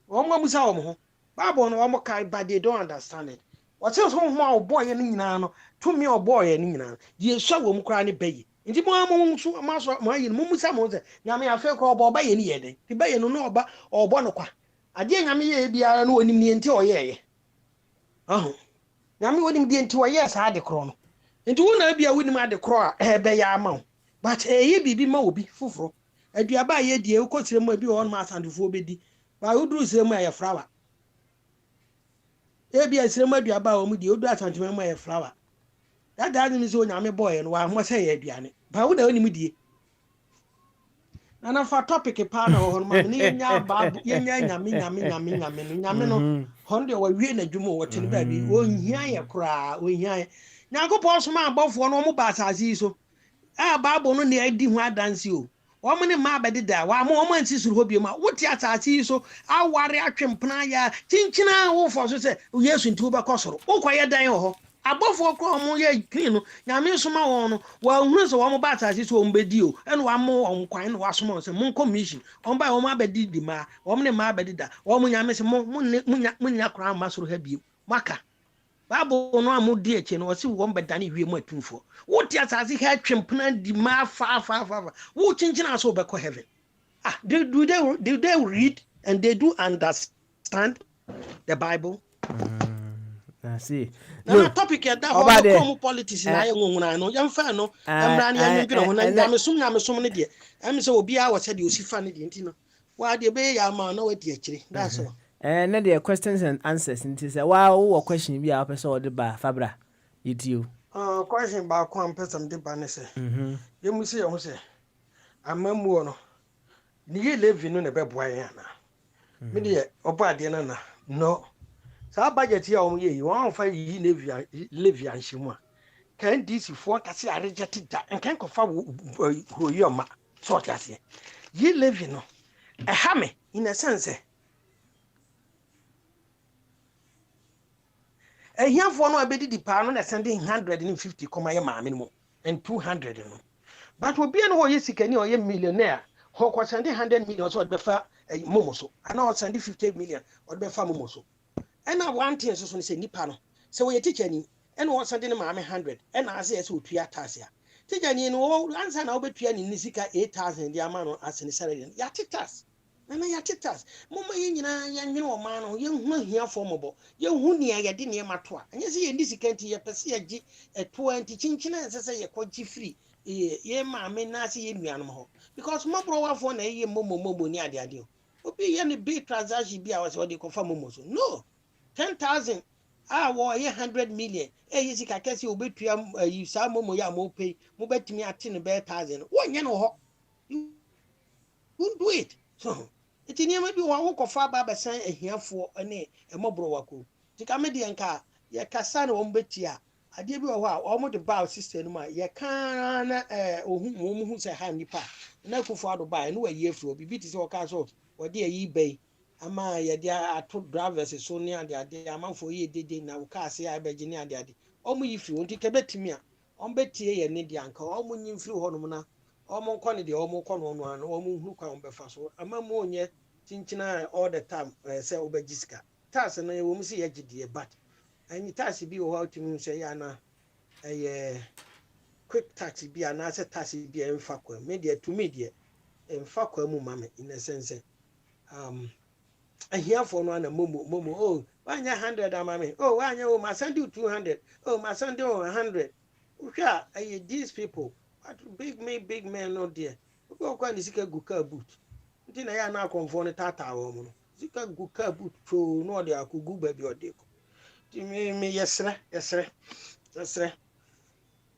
One more musaw, Babo no more kind, but they don't understand it. What's else home boy and nano, to me or boy and nina, ye show him crying a bay. In the moment, so master, my mumusamos, Yami, I feel called by any day, the bay no noba or bonoqua. I didn't have be I know in the entire year. Oh, Yami wouldn't be into a year's had the crown. And to one be a winning at the crow, a bay amount. But a be moby, fufro. A dear by a dear, coach him will be on mass and the phobia. But who do say my flower? Ebi asema duaba o mu di odu asanteme ma ye flower that doesn't mean so nyame boy no wa ho say ye aduane ba wo da oni mu die And for topic pa na ho ma ni nya ba nya nyame no honde wa wie na dwuma wo tene ba bi wo hia ye kura wo hia nyankopɔ so ma abɔfo no mo ba asase so Bible no na adi ho adanse o wɔn ne ma abɛdeda wa mo wɔn ansi soro hɔ bi ma wote asase so aware atwempena ya kinkyina wo fo so sɛ Yesu nti wo bɛkɔ soro wokɔyɛ dan hɔ abɔfo kɔ wɔn yɛ clean no nyame so ma wɔn no wɔhunu sɛ wɔn ba asase so wɔn bɛdi o ɛna wɔn wɔn kwan na wɔasoma sɛ mon commission wɔn ba wɔn abɛdidi ma wɔn ne ma abɛdeda wɔn nyame sɛ mo nya kora ma soro ha bi maka Bible no amudi eche no wasi wo mbedane wie mu atumfo wo ti asase ha twempena di ma fa wo chinchina so be ko heaven do they read and they do understand the Bible I see na topic that how politics na yenwuna no yemfa no emra na yendwira ho na nyamesum ne de em se obi a wo se de osifa ne de ntino wa de be ya ma na wadi akire that's all. Na the questions and answers into say wow question bi a person or ba Fabra you question ba ko am person de ba ne say yemu say ho say amamu no ni ye levi no na be boa yan na me de oba de na no sa budget ya o ye won fa yi levi anhyimu a kan DC fo kase a reject da kan ko fa hoyoma so kase yi levi no ha me in a sense Ehiafo no abedi pa no na sending 150 koma ye maame no and 200 no but obi no wo yesikani o ye millionaire ho ko sending 100 million so be fa momo so ana o sending 50 million o be fa momo so ena one thing so say nipa no say wo ye teacher ni ena wo sending maame 100 ena ase ese otua tax ya teacher ni no wo answer na wo betua ni nisika 8000 di ama no asene salary ya tax na ya titas mama ye nyina ya nwene o ma no ye hu ahia fomobo ye hu ne ya de ne mato a anya se ye ndi sikanti ye pese ye gi eto anti chinchina nsese ye kwaji free ye ma me na se ye nuanom ho because mabro wafo na ye momo ni ade obi ye ne big transaction bi a wase odi kofa momo so no 10,000 wo ye 100 million ye sika kese obetua yi sa momo ya mo pay mo betimi ate ne be 1000 wo nye no ho you do it so iti niam bi wo kofa ba be san ahiafo ne emobro wako tika me de nka ye kasa na wo mbetia ade bi wo ho a wo de ba system no ma ye kan na ohun hu se ha nipa na kufu ado ba no wa ye fro obi bi ti se wo ka so wo de ayi bai ama ye de ato drivers so ne ade amanfo ye dede na wo ka se ya beji ne ade omu yi fri wonti kebetimi a ombetie ye ne de anka omu nyi fri ho no na omu nkɔ ne de omu kɔ no no ano omu hu kwa ombefa so amamu onye chinchina all the time say obejiska tax na wo mu se ye gide but any tax bi wo how to say ya na quick tax bi ana say tax bi emfa kwa media to media emfa kwa mu mame in a sense here for no na momo oh wanya 100 amame oh wanya oh ma send you 200 oh ma send you 100 usha these people what big men not there go kwa ni sika guka boot ntina ya na akonfo ne tata wo mu sika guka boot to no de akugu ba bi ode ko ti me yesre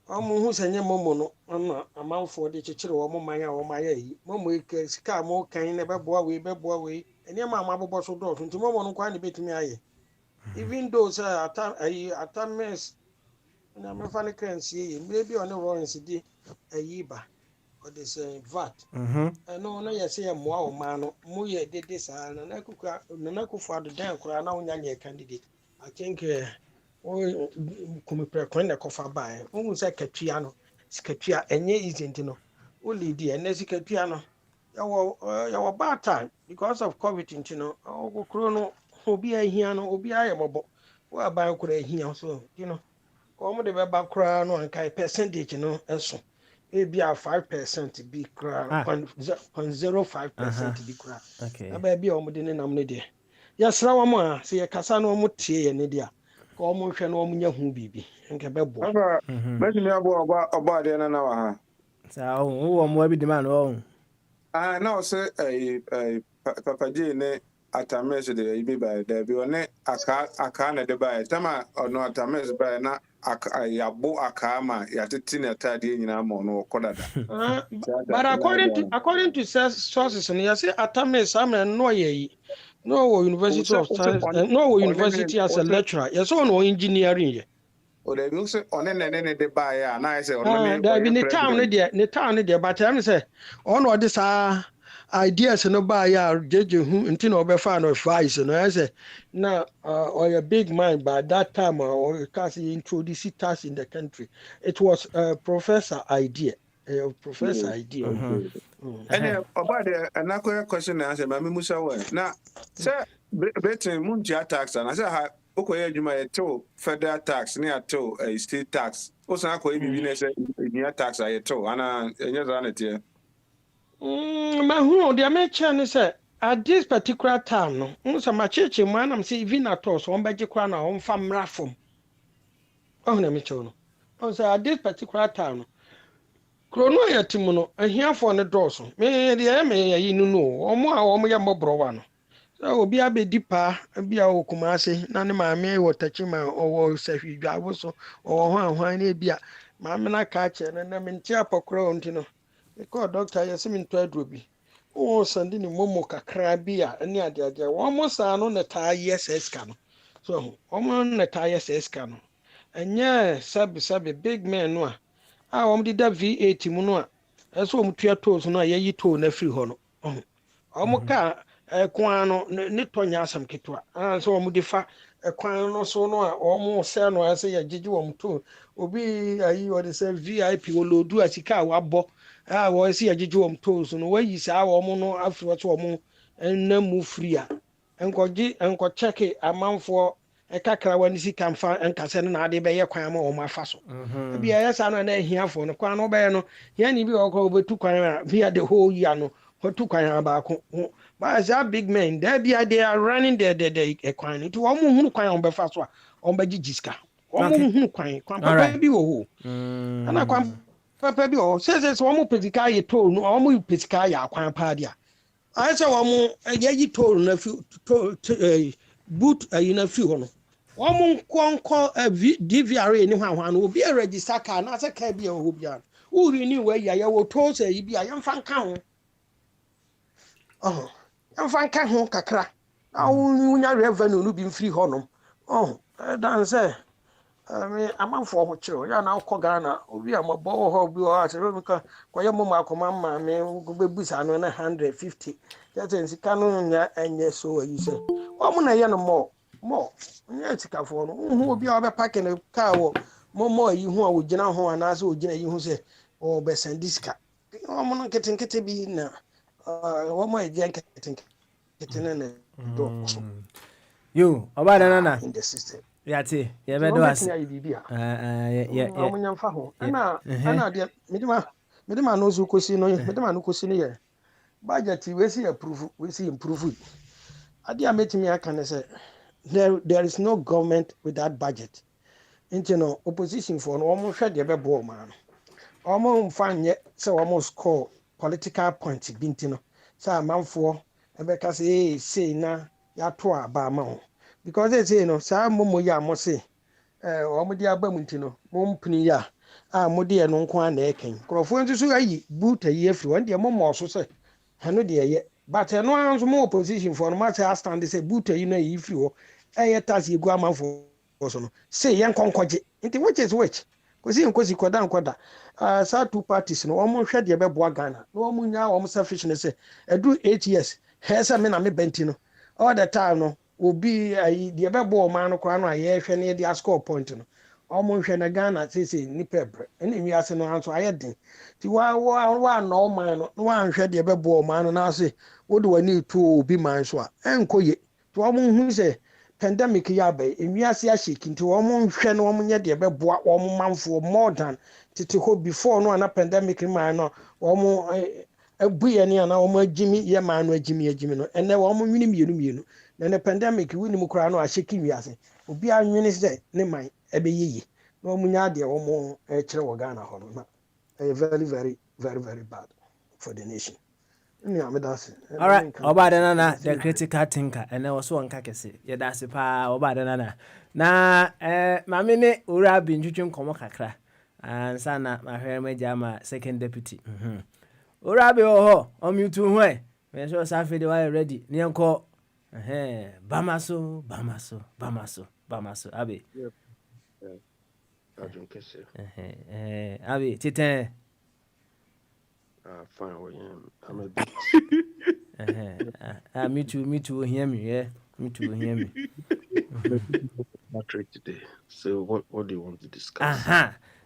omo hu senye momo no na amanfo de chechire wo mo man ya wo maya yi momo ike sika mo kan ne beboa we eni ma amabobo so do nti momo no kwa ne betimi aye even though say atames na me fa ne currency yi maybe on warranty di ayiba or this VAT no yes say mo a ma no mo ye dede sa na kufu ado dan kura na wonya nye candidate I think come prekon na kofa bae wo say katua no sikatua enye easy no o lead e na sikatua no ya wo bad time because of COVID ntino o kuro no obi ahia no obi ayebobo wo aban kura ahia so come de be ba kura no nkai percentage no eso maybe a 5% be kura 0.05% be kura okay aba bi o mo de ne nam ne de ya sra wa mo a se ye kasa no mo tie ye ne de a ko mo hwe no mo nya hu bibi nke be bo aba me me abo oba de na wa ha sa wo mo abi de man o na o se papa ji ne Atames de ibi ba there be one aka na de ba tama ono Atames ba na yabo aka ma yatete na tade nyina ma no kodada. But according to sources, and you say Atames, I'm no ye. No University of Science, no university as a lecturer. Yes, no engineering. O de bi say one ne de ba ya na say ono ne There be the town there, but I'm say on what this ideas no buy ya jeje hu until no be fan of advice no I say now or a big mind by that time or because he introduced it in the country. It was professor idea. Professor idea. And about the another question I answer, Mammy Musa. Now, sir, betting Munja tax, and I said, okay, you might tow federal tax near to a state tax. Also, I could be near tax I tow, and I run it here. My who the American say at this particular time, no, so my church in one, I'm saying, even at all, so one by Jacquana on farm raffle. Oh, no, Michono. Oh, so at this particular time. Krono ya timuno ahia for ne dɔɔso me de me ya yinu no ɔmo a ɔmo ya mɔbrɔwa no so obi abedi pa bi a okuma ase na ne maame wɔ tachima ɔwɔ sahwidwa wo so ɔwɔ ho ahwan na bi a maame na ka che na me ntia pokoro onti no me call doctor ya se me nto aduro bi o sande ni momo kakra bi a ne ade ɔmo saa no na taa yes ka no so ɔmo na taa yes ka no enye sabi big man no a did that V8 muno. As one two toes no ye to na free hono. Omoka kwano nitonya sam kitwa. So omudifa kwan no so no omo se no ase ye gigi wom to obi ayi o de say VIP olodu asika wabo wo se ye gigi wom to so no wayi sa omo no afri wo to omo ennamu free a enko check amanfo kakra wani si kamfa enkase no na ade be ye kwan ma o ma fa so bi ya sa no na hiafo no kwan no be no ya ni bi o ko betu kwan via the whole year no hotu kwan ba ko but as a big man there be they are running the kwan it wo mu hunu kwan on be fa so a on be gigiska wo mu hunu kwan papa bi wo ho ana kwan papa bi o say wo mu pedika ye to no wo mu pedika ya kwan pa dia I say wo mu ye yi to na fi to boot na fi ho no womun konko DVR ni hwan no obi register car na say car bi ho bia uri ni we ya wo to say yi bia yemfa nka ho yemfa nka ho kakra awunya revenue no bi mfiri ho no dan say me amanfo ho kire ya na akọ Ghana obi amabo ho bi o ase me ka koye mo akoma ma me bebusa no na 150 ya say sika no nya enye so ayi say omo na ye no mo nya sika fo no hu obi a be park na car wo mo yi hu a wo gina ho ana so gina yi hu say o be send diska omo no ketenkete bi na mo e je ketenkete na do you oba da na in the system yati ye be do as omo nyamfa ho ana de medima no zo kosi no medima no kosi no ye budget we see improve ade a metimi aka ne say there is no government without budget. Into opposition for almost share the bebo man. Almost find yet so almost score political points bintino. So man for because say na ya toa ba ma because they say no sa momo ya mo say omodi abamutino mom pini ya modi e no nko na eken krofo nso so ayi boot ayi afri won de momo so say hano de ye but no anso mo opposition for no matter stand they say boot ayi na yi free tax egu amanfo so no say yen konkoje nti which is which kosi koda sa two parties no omo hwe de beboa Ghana no omo nya omo selfish ne say edu 8 years hesa me na me benti no all the time no obi de beboa man no kwa no aye hwe ne de score point no omo hwe na Ghana say ni pebre eni wi ase no anso aye den ti wa no man no wa hwe de beboa man no na say wo de wani tu obi man so a enkoye to omo hu say pandemic ya be emiase a shake nti wo mo nhwe no wo nye de beboa wo mo manfo more than tete ho before no na pandemic man no wo mo abuye ne na wo mo agimi ye man no agimi no ene wo mo nwini mienu na ne pandemic wini mu kura no a shake wiase obi anwini se ne man ebe yeye na wo mo nya de wo mo kire wo Ghana ho no na very very very very bad for the nation Yeah, me that's it. All right, oba de nana the critical thinker and was one kakese. Yeah, that's it pa oba de nana. Na mame ne ura bi ntwetwe nkomo kakra. Ansa na mahwere meja ma second deputy. Ura bi ho, omute ho e. Me so safe de why ready. Ne enko bamaso, bamaso, bamaso, bamaso. Abi. Yep. I don't guess it. Abi, titen. Fine with him. I'm a bit. Me too, hear me, yeah. Me too, hear me. Patrick today. So what do you want to discuss?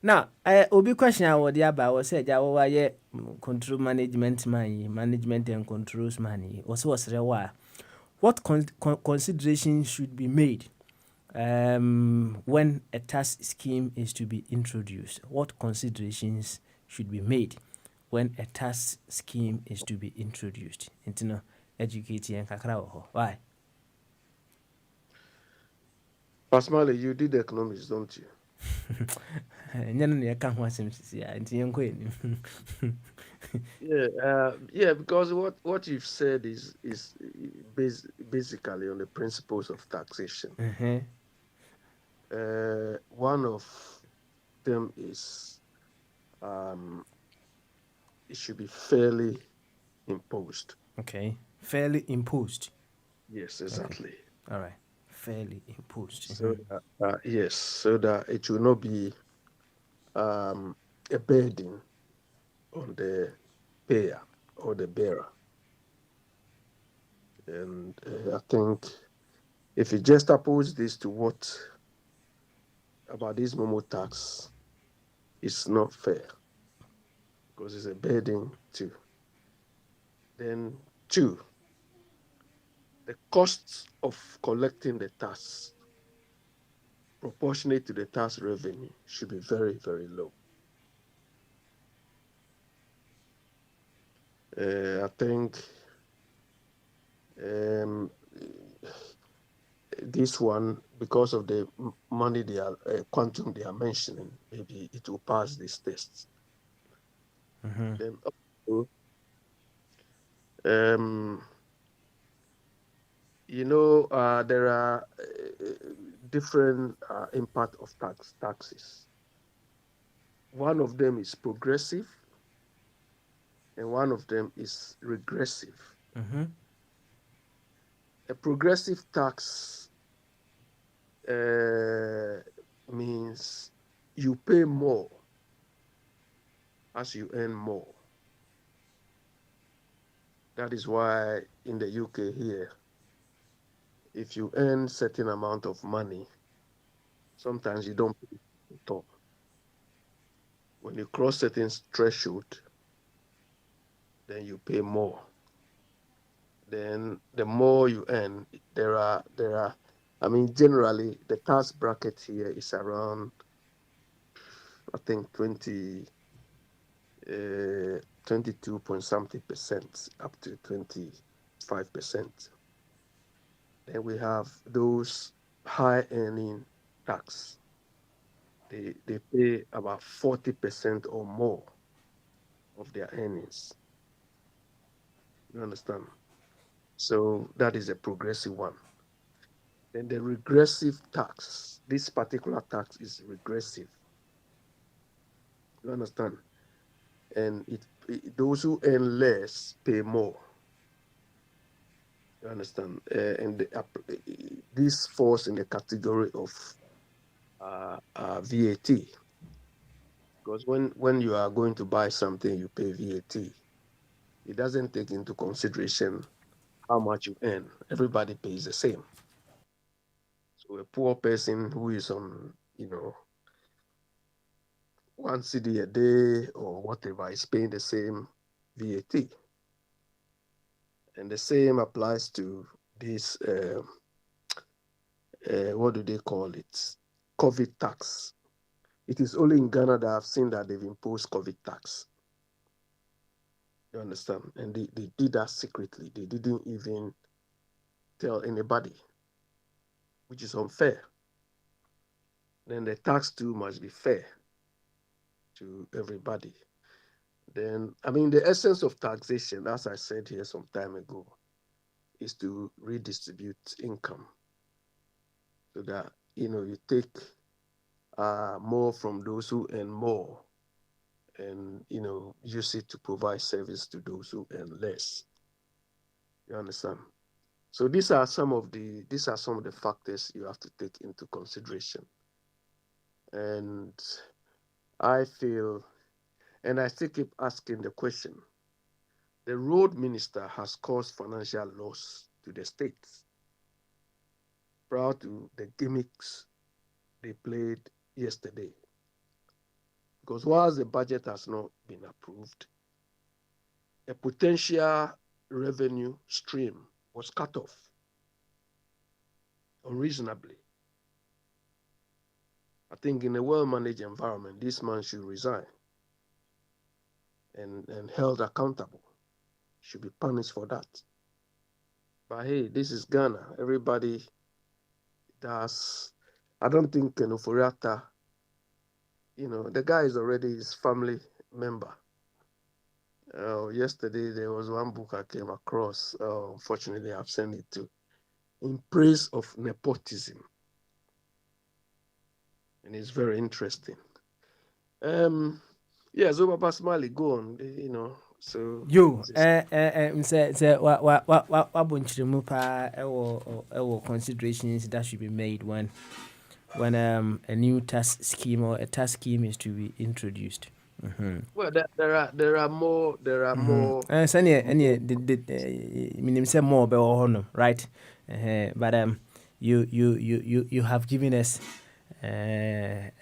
Now, obi question I would about was said, yeah, control management money, management and controls money. Also, was there what consideration should be made when a tax scheme is to be introduced? What considerations should be made when a tax scheme is to be introduced? Intino educate and kakra. Why? Pasmale, you did economics, don't you? Yeah, because what you've said is basically on the principles of taxation. One of them is it should be fairly imposed. Okay, fairly imposed. Yes, exactly. Okay. All right, fairly imposed. So yes, so that it will not be a burden on the payer or the bearer. And I think if you just oppose this to what about this Momo tax, it's not fair because it's a burden too. Then two, the costs of collecting the tax proportionate to the tax revenue should be very, very low. I think this one, because of the money they are quantum they are mentioning, maybe it will pass these tests. Then also, there are different impact of taxes. One of them is progressive, and one of them is regressive. A progressive tax means you pay more as you earn more. That is why in the UK here, if you earn certain amount of money, sometimes you don't pay at all. When you cross certain threshold, then you pay more. Then the more you earn, generally the tax bracket here is around, I think 22 point something percent up to 25%. Then we have those high earning tax. They pay about 40% or more of their earnings. You understand? So that is a progressive one. Then the regressive tax, this particular tax is regressive. You understand? And those who earn less pay more. You understand? And this falls in the category of VAT. Because when you are going to buy something, you pay VAT. It doesn't take into consideration how much you earn. Everybody pays the same. So a poor person who is on, 1 cedi a day or whatever is paying the same VAT. And the same applies to this, what do they call it? COVID tax. It is only in Ghana that I've seen that they've imposed COVID tax. You understand? And they did that secretly. They didn't even tell anybody, which is unfair. Then the tax too must be fair to everybody. Then, I mean, the essence of taxation, as I said here some time ago, is to redistribute income so that, you take more from those who earn more and, use it to provide service to those who earn less. You understand? So these are some of the factors you have to take into consideration. And I feel, and I still keep asking the question, the road minister has caused financial loss to the states prior to the gimmicks they played yesterday. Because whilst the budget has not been approved, a potential revenue stream was cut off unreasonably. I think in a well-managed environment, this man should resign and held accountable. Should be punished for that. But hey, this is Ghana. Everybody does. I don't think Ofori-Atta, the guy is already his family member. Yesterday, there was one book I came across. Unfortunately, I've sent it to, in praise of nepotism. And it's very interesting. Yeah, so Papa Smiley, go on, So you say what considerations that should be made when a new tax scheme or a tax scheme is to be introduced. Mm-hmm. Well, there are more. More. Say more about right? But you have given us a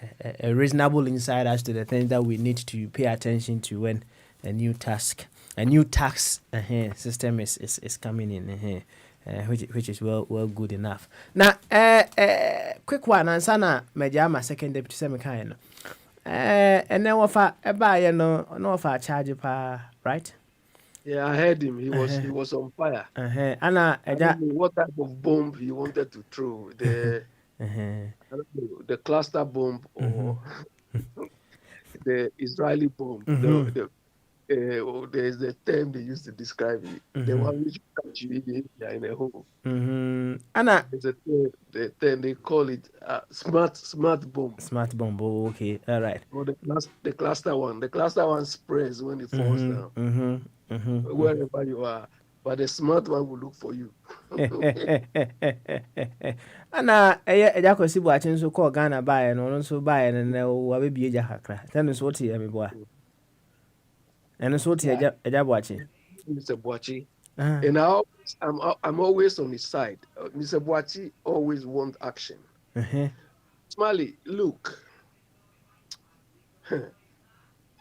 reasonable insight as to the things that we need to pay attention to when a new tax system is coming in, which is well good enough. Now, quick one, and sana my second deputy semi-kind. And then offer a buyer no offer charge right? Yeah, I heard him. He was on fire. Anna, I don't know what type of bomb he wanted to throw. The the cluster bomb or the Israeli bomb. There's the term they used to describe it. The one which catch you in a hole. Anna, the term they call it smart bomb. Smart bomb. Oh, okay, all right. Or the cluster one. The cluster one spreads when it falls down. Wherever you are. But the smart one will look for you. Anna, I could see watching so called Ghana buy and also buy and will be a hakra. Tell us what here, my boy. And it's what you're watching. Mr. Boachi. And I'm always on his side. Mr. Boachi always wants action. Smiley, look.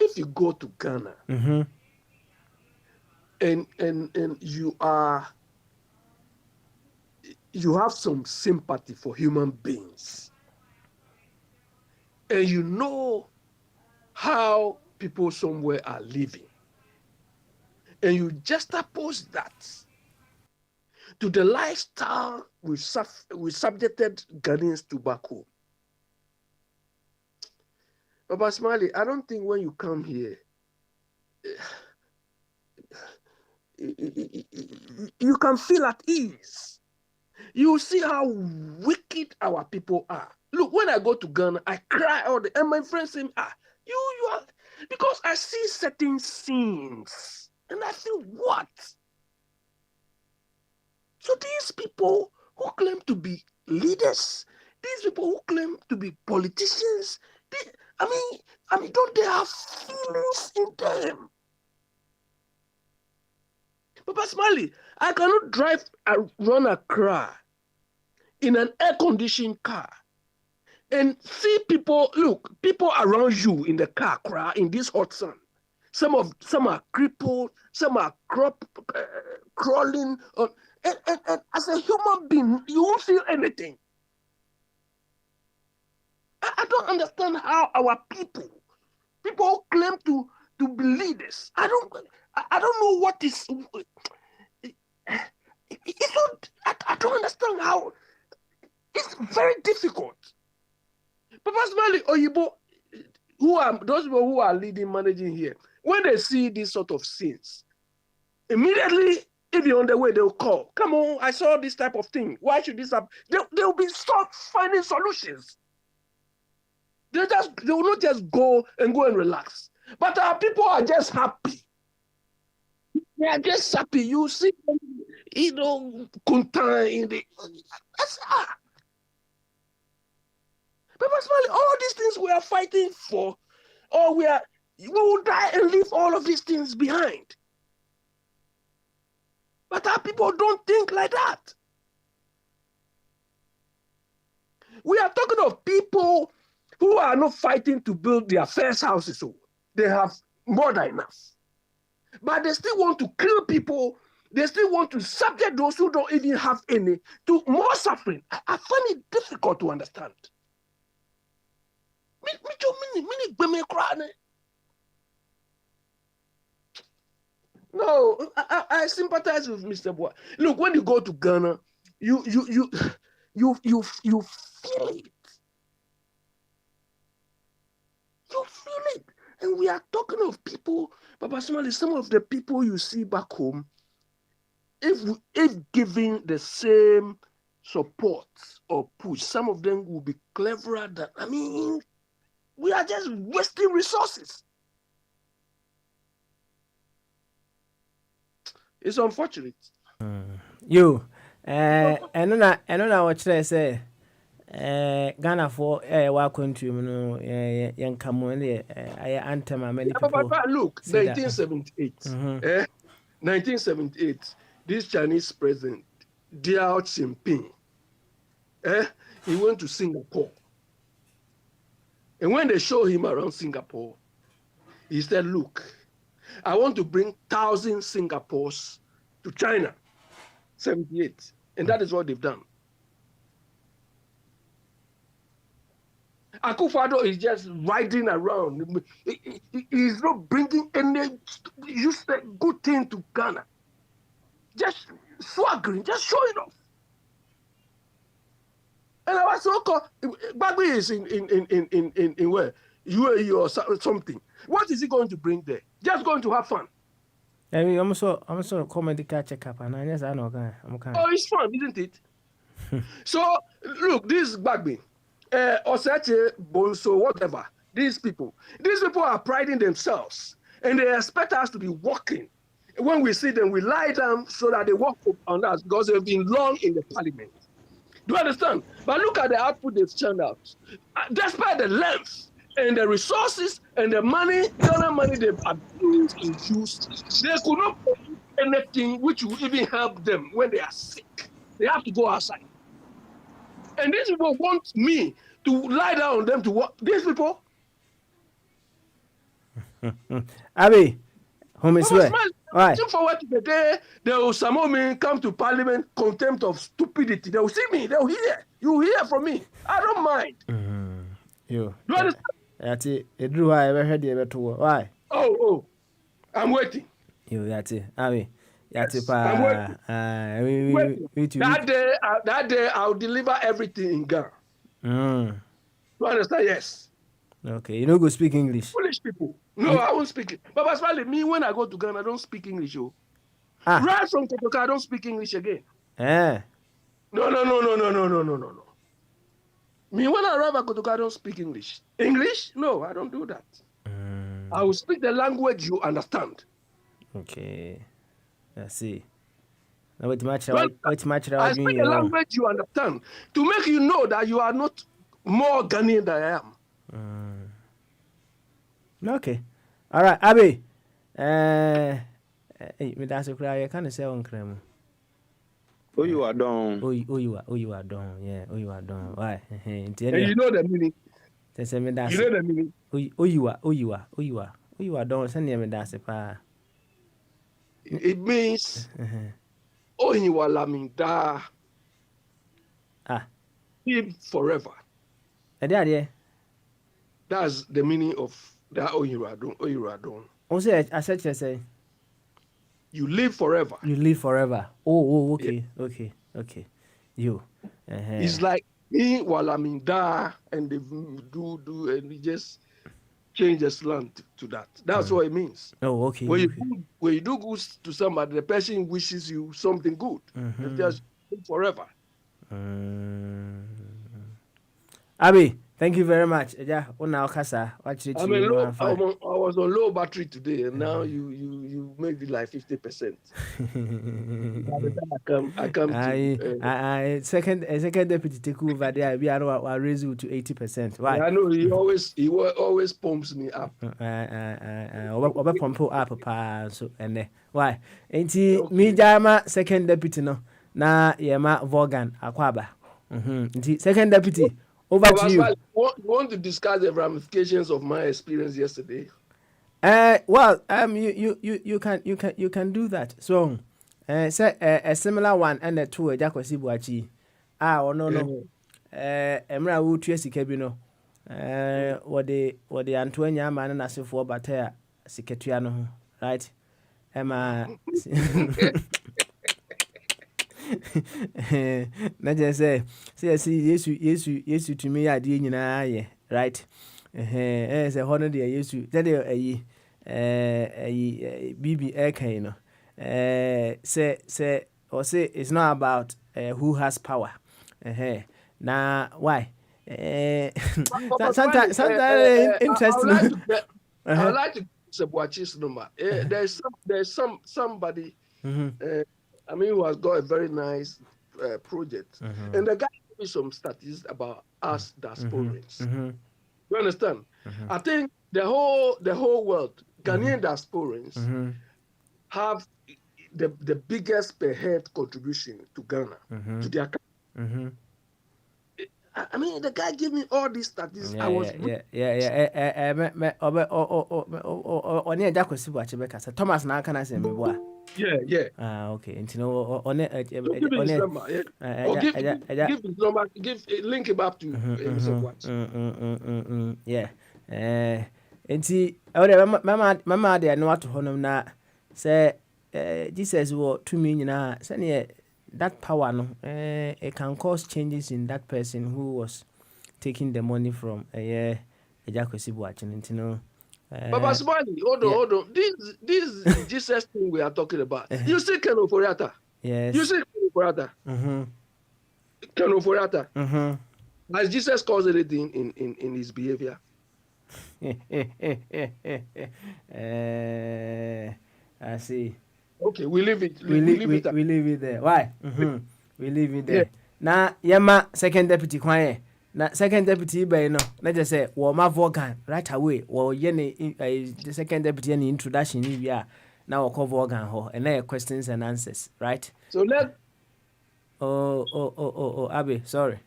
If you go to Ghana and you have some sympathy for human beings, and you know how people somewhere are living, and you juxtapose that to the lifestyle we subjected Ghanaians to back home. Baba Smiley, I don't think when you come here, you can feel at ease. You see how wicked our people are. Look, when I go to Ghana, I cry all the, and my friends say, you are, because I see certain scenes, and I feel, what? So these people who claim to be leaders, these people who claim to be politicians, I mean, don't they have feelings in them? Papa Smiley, I cannot drive run a car in an air-conditioned car and see people around you in the car in this hot sun. Some are crippled, some are crawling. And as a human being, you won't feel anything. I don't understand how our people who claim to be leaders, I don't know what is. I don't understand how. It's very difficult. Papa Smiley, Oyibo, those people who are leading, managing here, when they see these sort of scenes, immediately, if you're on the way, they'll call. Come on, I saw this type of thing. Why should this happen? They'll be start finding solutions. They will not just go and relax. But our people are just happy. They are just happy. You see, Kunta in the. But personally, all these things we are fighting for, or we will die and leave all of these things behind. But our people don't think like that. We are talking of people who are not fighting to build their first houses. So they have more than enough. But they still want to kill people. They still want to subject those who don't even have any to more suffering. I find it difficult to understand. No, I sympathize with Mr. Boy. Look, when you go to Ghana, you feel it. You feel it. And we are talking of people, but personally, some of the people you see back home, if given the same support or push, some of them will be cleverer than, we are just wasting resources. It's unfortunate. You, I know what I say. Ghana for our country, young Cameroon, I anthem many people. Look, 1978. 1978, this Chinese president, Deng Xiaoping, he went to Singapore. And when they show him around Singapore, he said, look, I want to bring 1,000 Singapores to China. 78. And that is what they've done. Akufo-Addo is just riding around. He's not bringing any good thing to Ghana. Just swaggering, just showing off. And I was so called, Bagby is in where? UAE or something. What is he going to bring there? Just going to have fun. I'm so comment the check up and I guess I know. Oh, it's fun, isn't it? So look, this Bagby, Osache, Bonso, whatever. These people are priding themselves, and they expect us to be walking. When we see them, we lie down so that they walk on us because they've been long in the parliament. Do you understand? But look at the output they've churned out. Despite the length and the resources and the money, Ghana money they've abused and used, they could not produce anything which will even help them when they are sick. They have to go outside. And these people want me to lie down on them to work. These people. Abi, home is where? Looking forward to the day they will summon me, come to parliament, contempt of stupidity. They will see me, they will hear. You will hear from me. I don't mind. You. Do you understand? That's it. It drew I ever heard you ever to work. Why? Oh, I'm waiting. You, that's it. Abi. Yes, I'm waiting. That day, I'll deliver everything in Ghana. You understand? Yes. Okay. You don't go speak English. Foolish people. No, I won't speak it. But especially me, when I go to Ghana, I don't speak English. Right from Kotoka, I don't speak English again. No. Me, when I arrive at Kotoka, I don't speak English. English? No, I don't do that. I will speak the language you understand. Okay. I see. Now, what match I speak the language you understand to make you know that you are not more Ghanaian than I am. Okay. All right, Abi. Me that's a cry. I can't say on creme. Oh, you are done. Oh, you are done. Yeah. Oh, you are done. Why? And you know the meaning. You know the meaning. Oh, you are done. Send me that's a pa. It means oh, you are laminda. Live forever. That's the meaning of that. Oh, you are done. Oh, you are done. Also, I said you say. You live forever. You live forever. Oh, okay, yeah. Okay. You. It's like me while I'm in there and they do and we just change the slant to that. That's what it means. Oh, okay. When you do good to somebody, the person wishes you something good. And just forever. Abi, thank you very much. I was on low battery today, and now you make it like 50%. I come to second deputy take over there. We are raise you to 80%. Why? I know he always pumps me up. Pump up so and why? Ain't he me jama second deputy no na yema Vaughan Akwaba. Second deputy. Over to you. You want to discuss the ramifications of my experience yesterday? Well, you can do that. So, say a similar one and a two a Jacosi Buachi. No. Emra would trace Cabino. What the Antonia man and as for Batea Secretariano, right? Emma. Na just say yes to me idea nyina right say hono de yes that BB Aircan no say or say it's not about who has power na why sometimes interesting. I would like to say Boachi's number. There's somebody I mean, who has got a very nice project. And the guy gave me some statistics about us diasporans. You understand? I think the whole world, Ghanaian diasporans, have the biggest per head contribution to Ghana, to their country. I mean, the guy gave me all these statistics. I was Thomas now can I say me boy? Yeah. Okay. And you know, on it, give his number. Give his number. Link him up to Mr. Watts. Yeah. And see, Mama, they are not to honor now. Say, Jesus will 2 million. Say, that power, no, it can cause changes in that person who was taking the money from a Jacosi watching, you know. Baba Smiley, hold on. This Jesus thing we are talking about. You see Ken Oforiatta? Yes. You see Ken Oforiatta? Ken Oforiatta? Has Jesus caused anything in his behavior? I see. Okay, we leave it. We leave it there. Why? We leave it there. Now, Yama, second deputy quiet. Na second deputy by no, let's just say, well, my Vaughan right away, or the second deputy any introduction, yeah, now I'll call Vaughan ho, and then questions and answers, right? So let. Oh, Abby, sorry.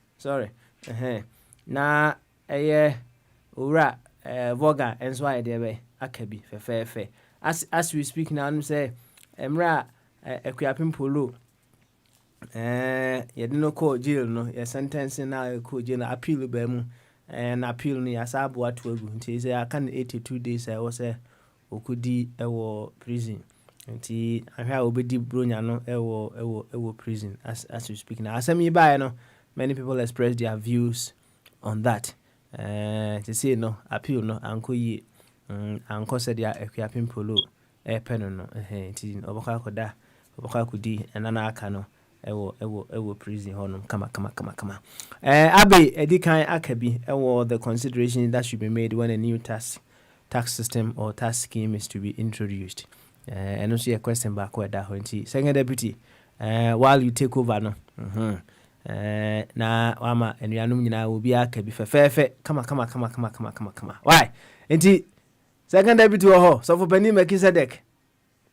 Na, ura, Vaughan, and so I there, Akabi, fair. As we speak now, I'm say, Emra, a Quiapin Pulu. You didn't call jail, no, your sentence now called jail appeal bemu and appeal ni asabu at work. Say I can 82 days I was a okudi ewo prison. And I have obedi bronya no ewo prison as we speak now. As me by no, many people express their views on that. To say no appeal no anko ye anko said ya equiapin polo pen no nti obaka koda obaka kudi enana aka no ewo prison honum kama Abe edikan akabi ewo the consideration that should be made when a new tax system or tax scheme is to be introduced. And also a question back where that nti second deputy while you take over no na wama enuanum nyina will be akabi fefe kama why nti second deputy ho so for Penny Melchizedek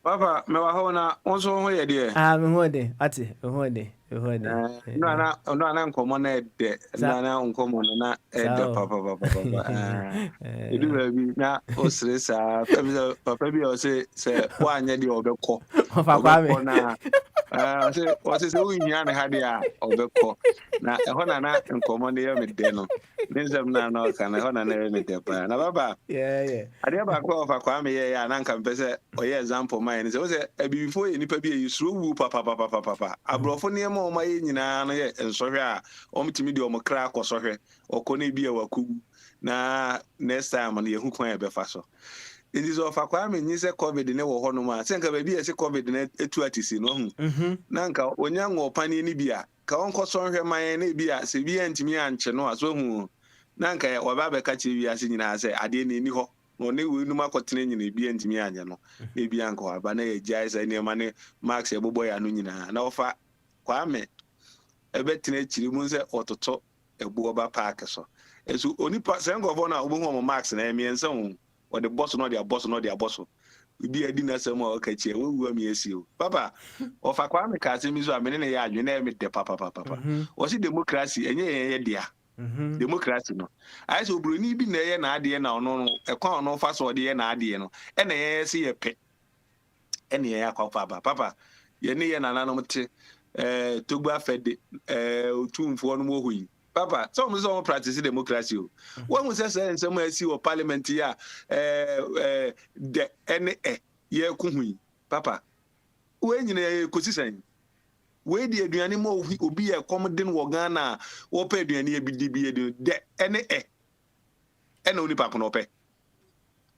Papa, me wa ho na onso ho ye de. Me ho de, ate, me ho de. No na nkomo na de. Na nkomo na de papa. Edu baby na o stressa, papa bi o say wa anya de obekọ. Papa kwa me. Na say we nya na ha de a obekọ. Na ho na nkomo de ye me de no. Nzem na ka na ho na me de pa. Na baba. Yeah. Ade ba kwa ofa kwa me ye ya na nka mpese oye example man say o say before nipa bi e suru wu papa. Abrofo ne ma o ma ye nyina no ye ensohwe a o mtimi de o mo kra akosohwe okọ na bi e wakugu na next time no yehu kwan e be fa so it is of Kwame nyi se covid ne wo ho no ma se nka ba bi e se covid ne etu atisi no hu na nka onya ngo pani ni bia ka onko so nhwe man na bia se bia ntimi anche no aso hu na nka wa ba be ka che bia se nyina se ade ne ni ho no ne we numa kotene nyina bia ntimi anya no e bia nka wa ba na ye jai se ne ma ne max e bobo ya no nyina na ofa Kwame ebe tine chiri mu se ototo ebu oba park so esu oni pa se ngo na obo hu max na emiense hu or the boss not their boss be a dinner some more catchy we me see you papa of Kwame Kasimi so amene ya adwene me de papa was it democracy enye dia democracy no I so bruni bi na ye na ade na ono e kwa ono fa so de na ade no e na ye se ye pe e na ye akwa papa ye ne ye na nanom te togba fede otumfo no mo hui papa some practice democracy when we say some see or parliament here the ye kuhui papa we nyina kosisan we di aduane mo obi e komden wo Ghana wo pa aduane e bidi bi de ene oni papa no pe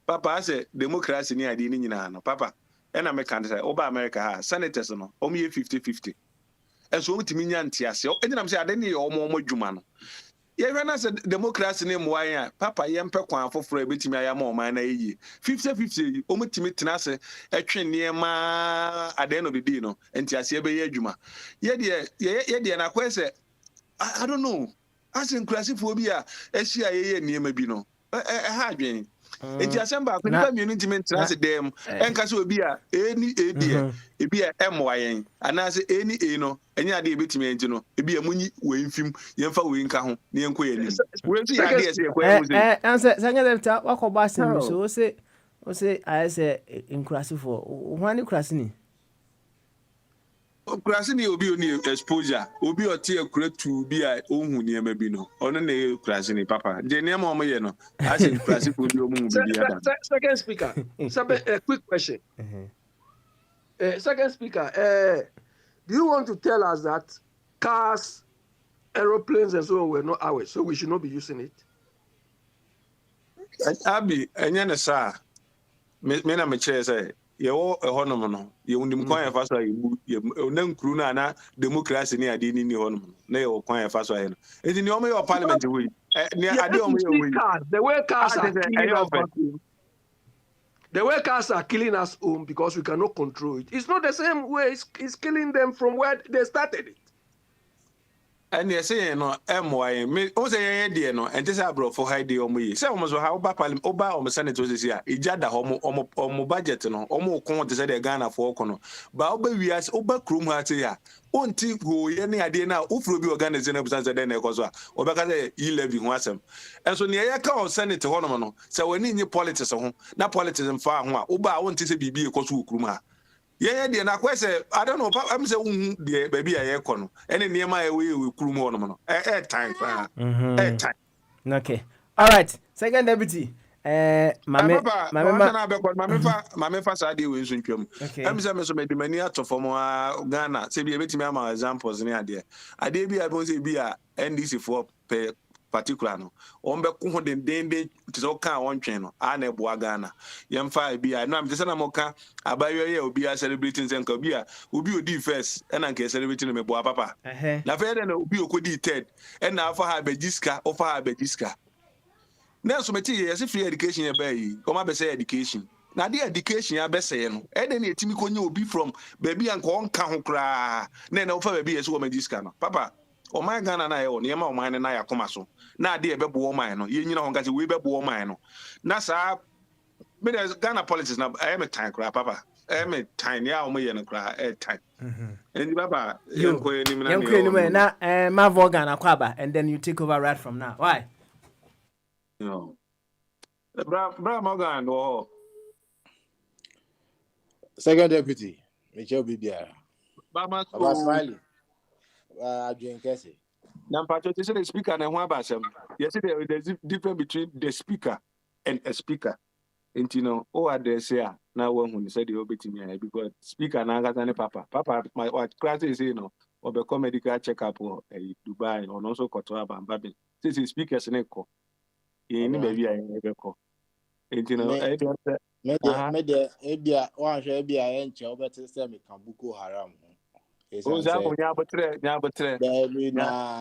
papa say democracy ni ade ni nyina no papa ena me kan say oba America ha senators no o me 50-50 eso mutimi nya ntiase enyinam say ade ne omo dwuma no ye hwana say democracy ne moan a papa ye mpe kwan afoforo ebetimi ayama oman na yi 50-50 o mutimi tenase etwe ne ma ade no bibi no ntiase ebe ye adwuma ye de na kwese I don't know asin klasifo bi a ehia ye niema bi no ha adwen enti asemba ko nipa mienu ntimi tenase dem enka se obi a eni edie ebi a emoyen anase eni no enya ade ebetimi enti no ebi a munyi wenfim yemfa wenka ho ne enko ye nim wentu ya ade ese ekwa mu se anse sanya dem ta wakoba asem so o se ayese inkrasifo hwani krasini Krasi ni obi oni exposure obi oti ekura tu bi a ohun ni ema bi no ono na krasi ni papa je ni ema omo ye no asin krasi ko bi omu bi ya ba second speaker a quick question second speaker do you want to tell us that cars aeroplanes and so on were not ours so we should not be using it abi enya na sa me na me chere say yewo ehonom no ye undim kwan ya faso ye na nkuru na democracy ni ade ni honom na ye kwan ya faso ye no enti ni omo ye parliament we ni ade omo ye we the way cars are killing us home because we cannot control it it's not the same way it's killing them from where they started it and you say no MY me o say ye de no enti say abrofo hide omo yi say omo so ha oba parliament oba omo senator say a ijada omo budget no omo kon te say the Ghana for kono ba oba wiase oba krom ha say ya onti go ye ne ade na ofuro bi organize na busan say den e koso a oba ka say 11 ho asem enso ne ye ka o senator ho no no say wani nyi politics ho na politics mfa ho a oba onti say bibi e koso okrum ha yeah na kwese I don't know I'm say the baby a ye kono ene niema e we kuru mu no time time okay all right second deputy mame fa sa de we nso ntwam am say me so me de mani atofo mo Ghana say bi ebetimi ama examples ni ade bi a bon say bi a NDC for particular no on be ko ho den ti so kan won twen no a na eboa Ghana yemfa bi a no am say na mo ka abayo ye obi a celebrating zenka bi a obi odi first e na nke celebrating no meboa papa na fe na obi okodi third e na afa ha bejiska ofa ha bejiska na so meti ye free education ye bayi o ma be say education na the education ya be say no e de na etimi konye obi from baby an ko nka ho kra na ofa baby ye so o magiska no papa o my Ghana na ye o ne ma o man na ya koma so na ade e be bo o man no ye nyina ho nka se we be bo o man no na sa me the Ghana politics na I am a time kra papa I am a time ya o mo ye no kra time and papa yenko enim na ma vo Ghana kwaba and then you take over right from now why no bra Morgan do second deputy Michelle Bibia Baba Smiley Adrian Kese. Now, Patrick, the speaker and one about them. Yes, there's a difference between the speaker and a speaker. And you know, oh, I dare say, now one who said the obey me because speaker now got any papa. Papa, my what class is you know, or become medical checkup or Dubai or also Kotoa and Babi. This is speakers in echo. Yɛn ni baabi a yɛn bɛkɔ. Nti no, media ebia one share ebia enche obete say me kan Boko Haram. o za mo nya botre. There na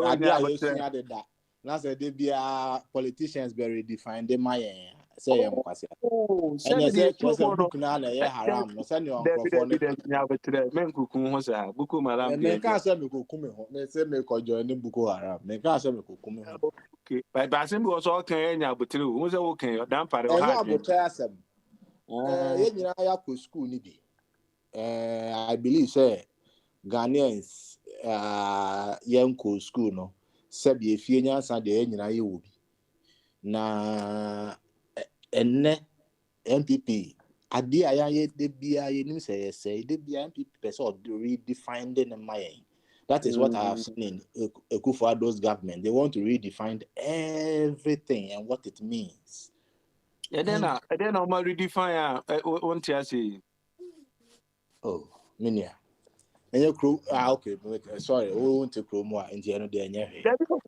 ade a yesua de da. Na say de bia politicians be redefine de mayen say yem kwase. And say book na na ye haram no say ne onkrofo no nya botre men kuku ho sa Boko Haram de. Me kan say me kokume ho. Me say me ko join Boko Haram. Me kan say me kokume ho. Okay, but say me also kan nya botre o. Mo say wo kan dan pare o ha. Enya botre asem. Ye nyina ya ko school ni bi. I believe say Ghanaians yanko school no sabi efie nyansa de nyina ye wo bi na enne MPP ade aya ye de bia ye nim say de bia MPP person redefine the mayen. That is what I have seen in Akufo-Addo's government. They want to redefine everything and what it means. And then I redefine one say. Oh, minia. And your crew, okay, sorry, we won't take crew more in the end of the year.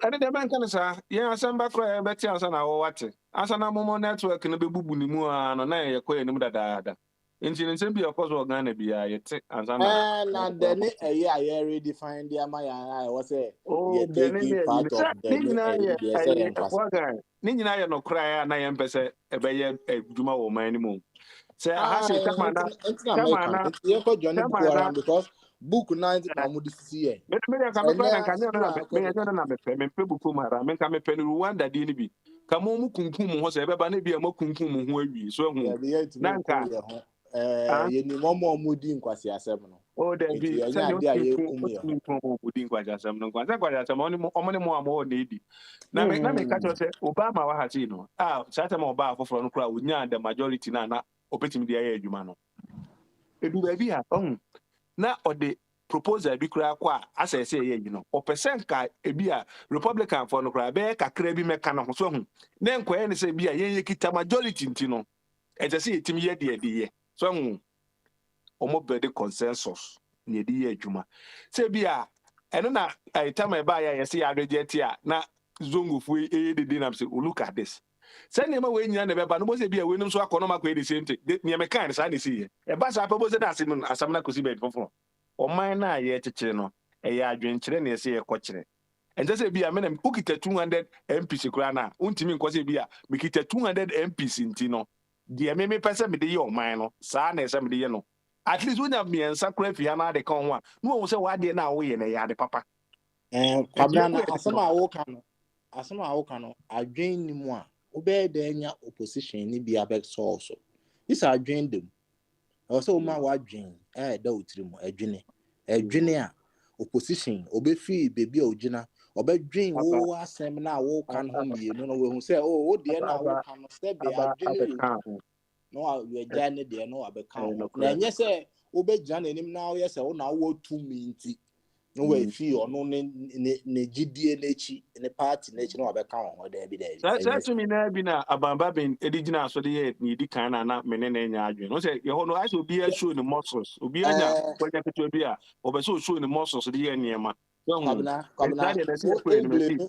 And the man can say, yeah, some back better as an hour what? As an ammo network in a babu ni mua, no, na ye quay no da. Incident be of course gonna be a take as an and then a year I redefine the Maya. I was a taking part of the Nina no cry, and I am pese a bayer a Juma or my anymore. Say, I say, come on, because book 90 see me can me Boko Haram me can me pen Rwanda di ni bi ka mo mu kunkum ho se beba na bia mo kunkum ho awi so hu nanka ye ni mo mudi nkwasi asem no o da bi se ni kunkum mudi nkwasi asem no nkwasi asem oni mo amo na edi na me ka cho se Obama wa ha ti no sa ta mo ba afoforo no kura onya the majority na opetimi dia ya adwuma no edu ba bi ha na ode proposal bi kura kwa asese ye yi no o percent ka ebi a Republican for no kura be kakra bi meka no so hu na nkoye ne se bi a ye kita majority nti no e je se yetimi ye de so hu omo be the consensus ne de ye adwuma se bi a eno na time ba ya ye se ya reject a na zongofu e de na se look at this send him away nyina na beba no bo se bi a we num so akono makwa de same thing ne me kan sa ne si e ba sa pa bo se da asem na kosi be foforo oman na ye chechire no eya adwenkyere na ese ye kokyere ente se bia me na ukita 200 MPs kura na untimi nkose bia me kita 200 MPs nti no de me pese me de ye oman no saa na ese me de ye no at least unya me ensa kura fi na de kan ho a no wo se wa de na wo ye na ya de papa kwabna na asema awo kan no adwen ni mu a obe de nya opposition ni bia back so this adwen dem also ma wa adwen da otiri mu adwene a opposition obefi bebi a ogina obedwen wo asem na wo kan ho mienu no we hu say o de na wo kan no say be adwene no we gya ne de no abeka na enye say obegya na enim na wo yes wo na wo 2 minti no we fi ono ne gidie n'echi ne party n'echi no abeka ho da bi da say to me na bi na abamba ben edigina so de ye ni di kan na mene na nya adwen no say ye ho no I should be show the muscles obi anya kwanya keto bi a obe so show the muscles de ye niema kwabna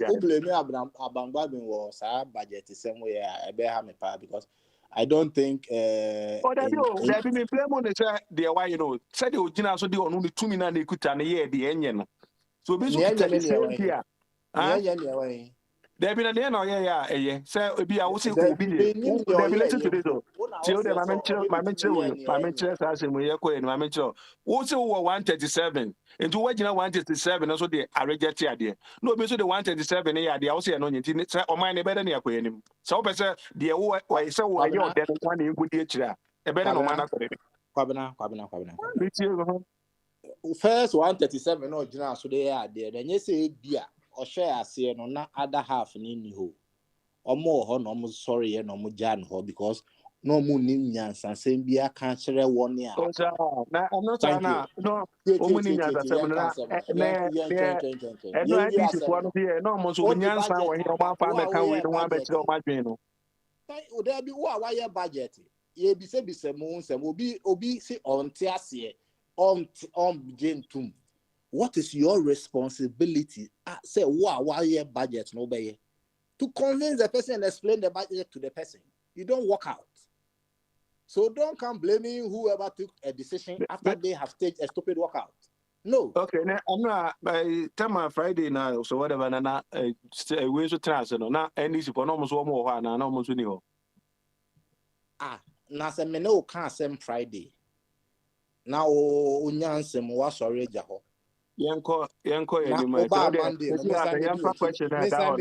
obleme abamba ben wo sa budget sem we ebe ha me pa because I don't think that be me play mo de say the why you know say the ogina so de onu ni tumi na ekuta na ye de enye no so be so kita the same here there be na de na ye ya eye say obi a wo se ko bi de there be listen to this till the my mention say say mo ye ko e my mention wo se wo 137 into we gina 137 so de reject ade no be so the 137 e ade wo se no nti say o man ne be de na yakoye nim so wo pese de wo say wo ye o de no na engudi akira e be de no man na ko de kwabna first 137 no gina so de ade de nye say bia o share ase no na other half ni ho omo ho no mo sorry ye no mo jan ho because no mu ni nyansa sem bia kan kire woni a na I'm not na no o mu ni nyansa sem na no ati for no be no mo so nyansa wo he o ma fa me kan we no wa be kire o ma dwen no o da bi wo a wa ye budget ye bi se mo nsem obi si on ti ase on gentum. What is your responsibility? Say wa ye budget no be ye to convince the person and explain the budget to the person. You don't walk out. So don't come blaming whoever took a decision after they have staged a stupid walkout. No. Okay, now I'm not by time Friday now, so whatever. Na we so trans no. Na any si no almost one more na almost ni ho. Na se me no can sem Friday. Na o nyansem wa sorry eja ho. Yenko anymore. So Monday, no question na da ho.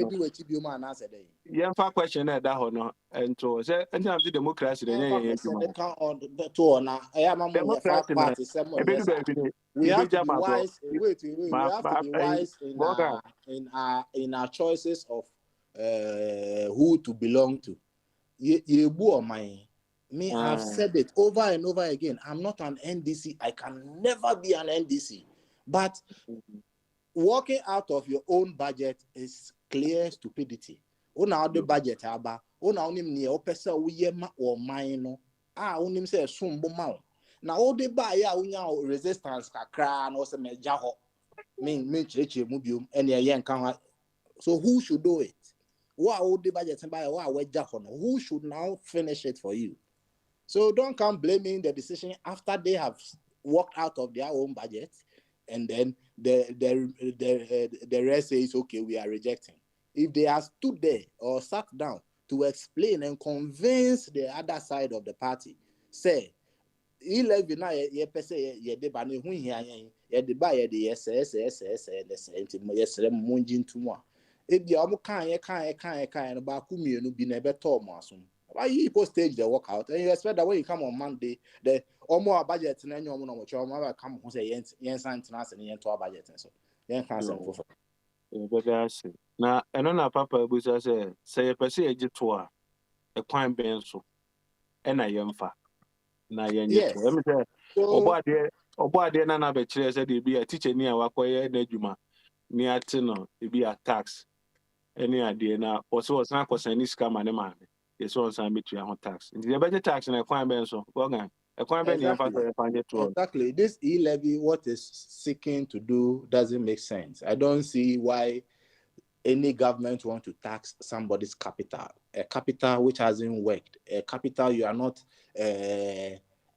Yenfa question na da ho no. And so say anytime the democracy dey we have to be wise. Wait, we have to be wise in our choices of who to belong to. Me, I've said it over and over again. I'm not an NDC. I can never be an NDC. But working out of your own budget is clear stupidity. Una the budget aba. Una onim ni opesa uyema or mine. Unim say sumbo mao. Na all the buy ya unya resistance kakra no se me jaho. Me cheche mubium any yen kan. So who should do it? What all the budget and buy what we jaho no? Who should now finish it for you? So don't come blaming the decision after they have worked out of their own budget, and then the rest says, okay, we are rejecting. If they have stood there or sat down to explain and convince the other side of the party, say, 11 na ye pese ye de ba ne hu hia ye de ba ye de yes munjin tuma e bia omo kan ye no ba ku mienu bi na be to mo aso. Why you stage the workout and you expect that when you come on Monday, the more budget and any no much come who say yen sign to us and yen to our budget and so yen can say now and on papa busa say a person a to a quine benso and a yemfa na yen let me say obo de na na be kire say dey be a teacher near wakoye na adwuma ni ate no e be a tax any ade na also was na kwasani scam na man. Yes, one time between tax. The better tax and a quine benso. Exactly. This e-levy, what is seeking to do doesn't make sense. I don't see why any government want to tax somebody's capital, a capital which hasn't worked, a capital you are not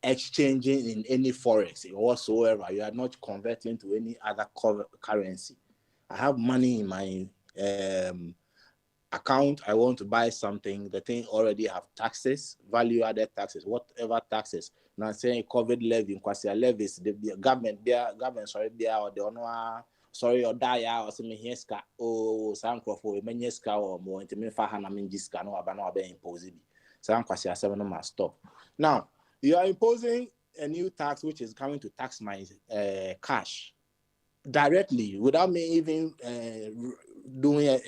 exchanging in any forex whatsoever. You are not converting to any other currency. I have money in my account, I want to buy something, the thing already have taxes, value-added taxes, whatever taxes. Now saying COVID levy, quasi levies, the government sorry there or the honor sorry or die or some heska or some for menyeska or more intimate fahana minjiska no abano be imposed. Some quasi 7 must stop. Now you are imposing a new tax which is coming to tax my cash directly without me even doing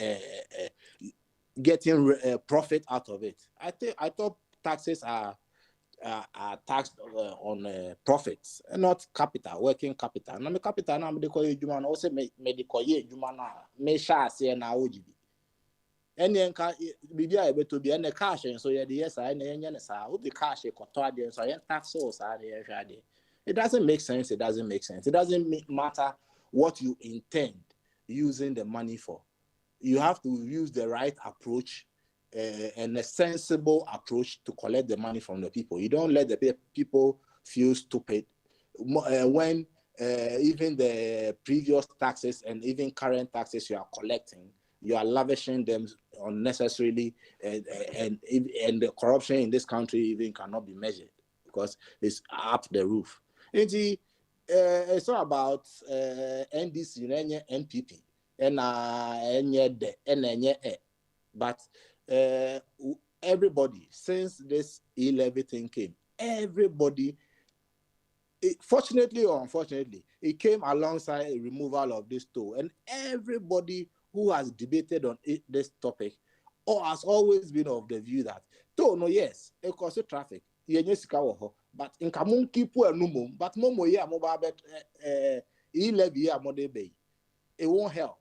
getting profit out of it. I thought taxes are taxed on profits and not capital, working capital. Now, capital now they call you Juma, also medical ye Juma na me sha say na ojibi. And then be able to be in the cash, and so yeah, yes, I know sa the cash so tax so it doesn't make sense. It doesn't make sense. It doesn't matter what you intend using the money for. You have to use the right approach and a sensible approach to collect the money from the people. You don't let the people feel stupid when even the previous taxes and even current taxes you are collecting, you are lavishing them unnecessarily, and the corruption in this country even cannot be measured because it's up the roof. It's not about NDC and NPP. But everybody, since this e-levy thing came, everybody, fortunately or unfortunately, it came alongside a removal of this toll, and everybody who has debated on this topic or has always been of the view that toll, no, yes, it causes traffic, but in Kamun Kipu and Numum, but Momo ya mobile e-levy it won't help.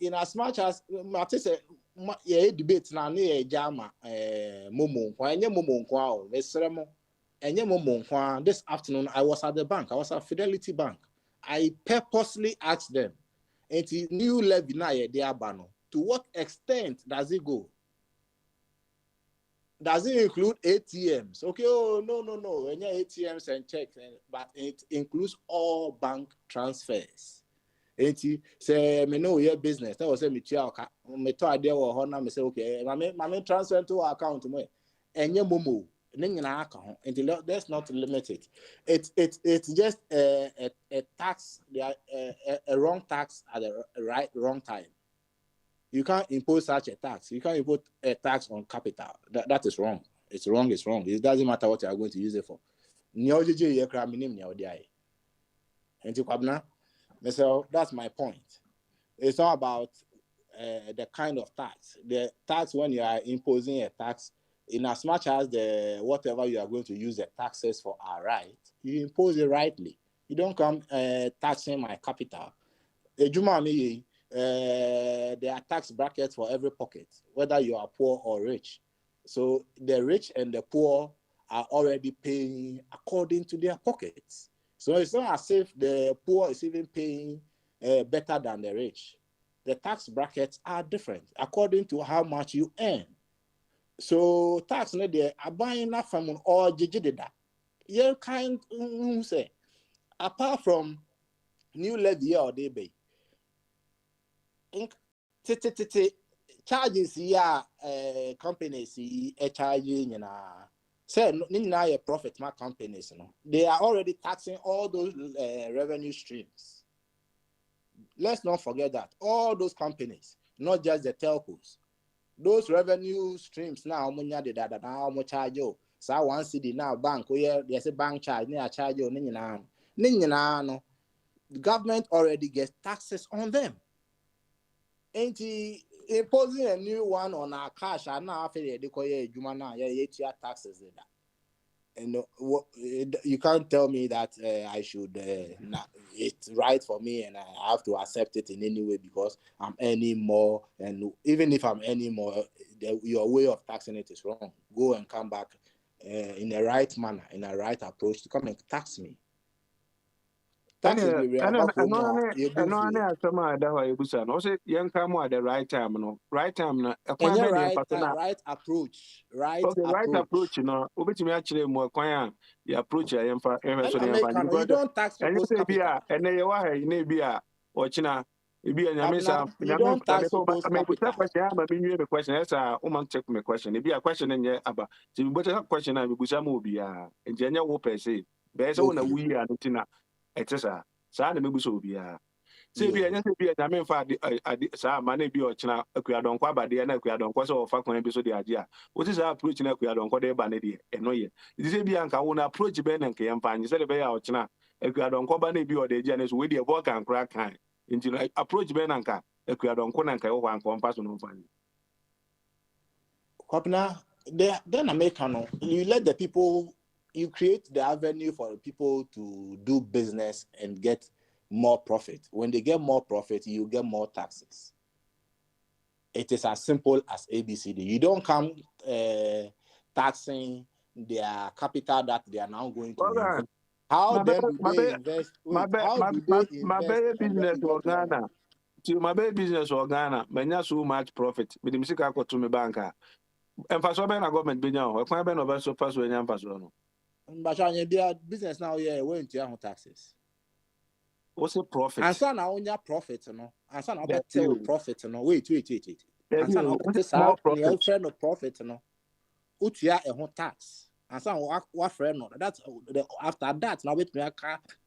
In as much as Matisse debate now near Jama Momo, why any Momo Kwao, this afternoon I was at the bank, I was at Fidelity Bank. I purposely asked them, and new levy na ye dia bano. to what extent does it go? Does it include ATMs? Okay, oh, no. Any ATMs and checks, but it includes all bank transfers. Say, me know your business. That was say me to idea or honor me say, okay, my transfer to our account me. And your momo, account. Until that's not limited. It's just a tax, a wrong tax at the wrong time. You can't impose such a tax. You can't impose a tax on capital. That is wrong. It's wrong. It doesn't matter what you are going to use it for. So that's my point. It's all about the kind of tax. The tax, when you are imposing a tax, in as much as the whatever you are going to use the taxes for are right, you impose it rightly. You don't come taxing my capital. There are tax brackets for every pocket, whether you are poor or rich. So the rich and the poor are already paying according to their pockets. So it's not as if the poor is even paying better than the rich. The tax brackets are different according to how much you earn. So tax no there are buying that from all jijidida. You can't say apart from new levy or they pay. Charges here companies charging say now your profit mark companies they are already taxing all those revenue streams. Let's not forget that all those companies, not just the telcos, those revenue streams now how much charge you. So one city now bank there's a bank charge near charge you the government already gets taxes on them. Ain't he imposing a new one on our cash and now after the Jumana taxes? And you can't tell me that I should it's right for me and I have to accept it in any way because I'm earning more, and even if I'm earning more, your way of taxing it is wrong. Go and come back in the right manner, in a right approach to come and tax me. Taxes we at the right time, no right time, no right approach, right okay, approach. Right approach, me actually more quiet. The approach I am for you don't tax people's capital. And they were or China. You don't tax people's capital. Question. Yes, woman check my question. If you a question in your about to be question, I will be and Jenya will per se. There's only we are not etc. So maybe so be say be I mean for the money be or China don't quite the end don't cause or fact episode the idea. What is our approach in a don't call the banady and no yet. It is a Bianca won't approach Ben and Kayan, you said a bay out China. Don't call bandy or the Janus with the work and crack kind. Into approach Benanka, don't call and one compass on fun. Then American, you let the people, you create the avenue for people to do business and get more profit. When they get more profit, you get more taxes. It is as simple as ABCD. You don't come taxing their capital that they are now going to invest. How then do they invest? My baby business or Ghana. To my baby business or Ghana, many so much profit. With the music I got to my banker. And for so many government being now, I can't be no so fast when I'm fast. But their business now, went to your taxes. What's a profit? And son, now your profit, and son, I'll tell profit, Wait. And son, I'll friend of profit, Utia a tax. And son, what friend? That's after that. Now with me, I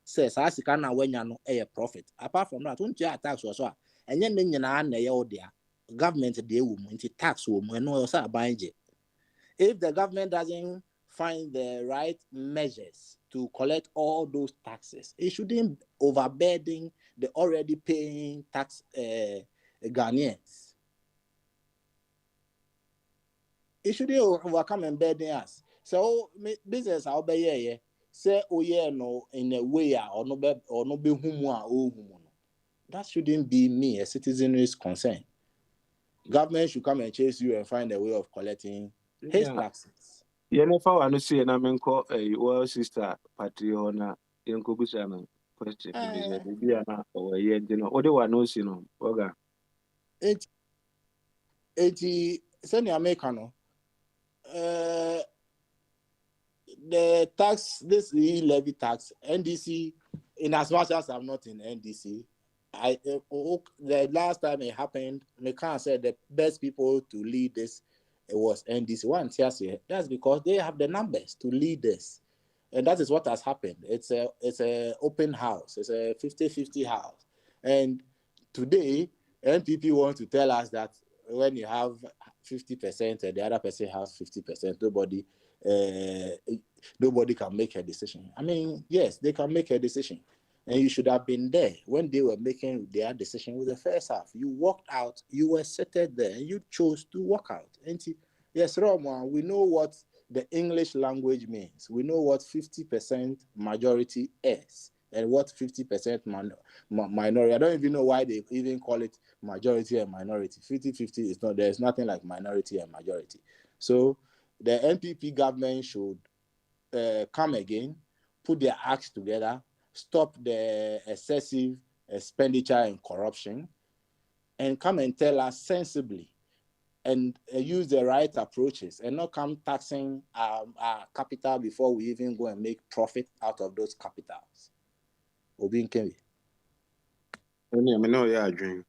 says I can now when you know a profit. Apart from that, don't you tax or so? And then you government they will tax woman no also buying it. If the government doesn't find the right measures to collect all those taxes, it shouldn't overburden the already paying tax Ghanaians. It shouldn't overcome and burden us. So business I'll be here. Say no in a way or no be whom. That shouldn't be me, a citizen's concern. Government should come and chase you and find a way of collecting his taxes. You know, if I want to see an Amenco, a well sister, Patriona, Yanko Bushana, question, maybe or a year, what do I know, Oga? Send American. The tax, this levy tax, NDC, in as much as I'm not in NDC, the last time it happened, McCann said the best people to lead this was NDC. One TSA. That's because they have the numbers to lead this. And that is what has happened. It's a open house. It's a 50-50 house. And today, NPP wants to tell us that when you have 50% and the other person has 50%, nobody can make a decision. I mean, yes, they can make a decision. And you should have been there when they were making their decision with the first half. You walked out, you were seated there, and you chose to walk out. And yes, Roma, we know what the English language means. We know what 50% majority is and what 50% minority. I don't even know why they even call it majority and minority. 50-50 is not, there's nothing like minority and majority. So the NPP government should come again, put their acts together, stop the excessive expenditure and corruption, and come and tell us sensibly and use the right approaches and not come taxing our capital before we even go and make profit out of those capitals. Obi Nkemi. I know you are dream.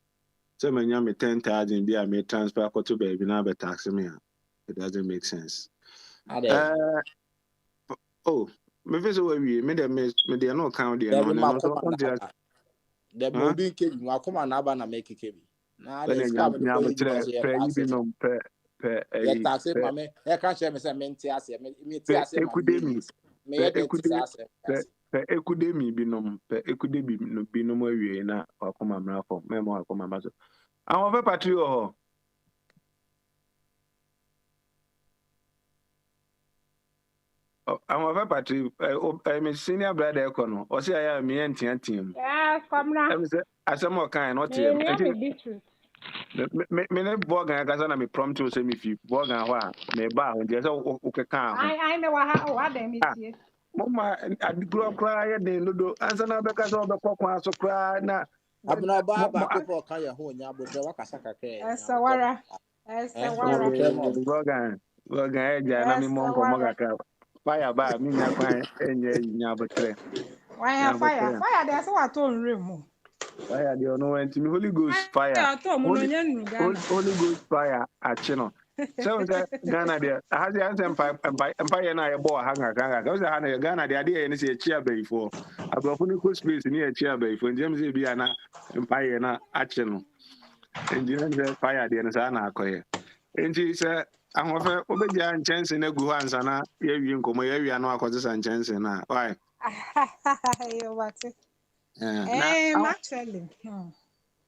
So many me 10,000 be I may transfer to baby now, but tax me. It doesn't make sense. Oh, me face away me they no count there no no so on there. The Obi Nkemi wa come na aba na make Nkemi. Na the scam no per tax mama e can share me say mente ase me ti ase me ekudemi binom binom awie na akoma mra fo memo akoma maso awon fe patri ho awon fe patri me senior brother ekono o se aya me entiatim komra em se asemo kan no te me ne bogan ga na me prompt o se me fi bogan ho a me ba ho je se o keka ho I know what dem tie Mama adugro kra ya den lodo ansa na beka so obekọ kwa so kra na abuna ba ko kan ya ho nya botre wakasa kakẹ esawara bogan eja na mi monko mogaka fire ba mi nya kwan enye nya botre fire dey so wa to nre mu fire dey ono enti mi Holy Ghost fire Holy Ghost fire achino so Ghana there has the answer empire na e bo hanga because Ghana there dey any say chia be for abrofuni ko space ni e chia be for njem say bia na empire na achino engineer fire there na na akoye enti say ahofe obeja chance na gu hansa na ye wi nkomo ye wi anu akoze san chance na why yo what actually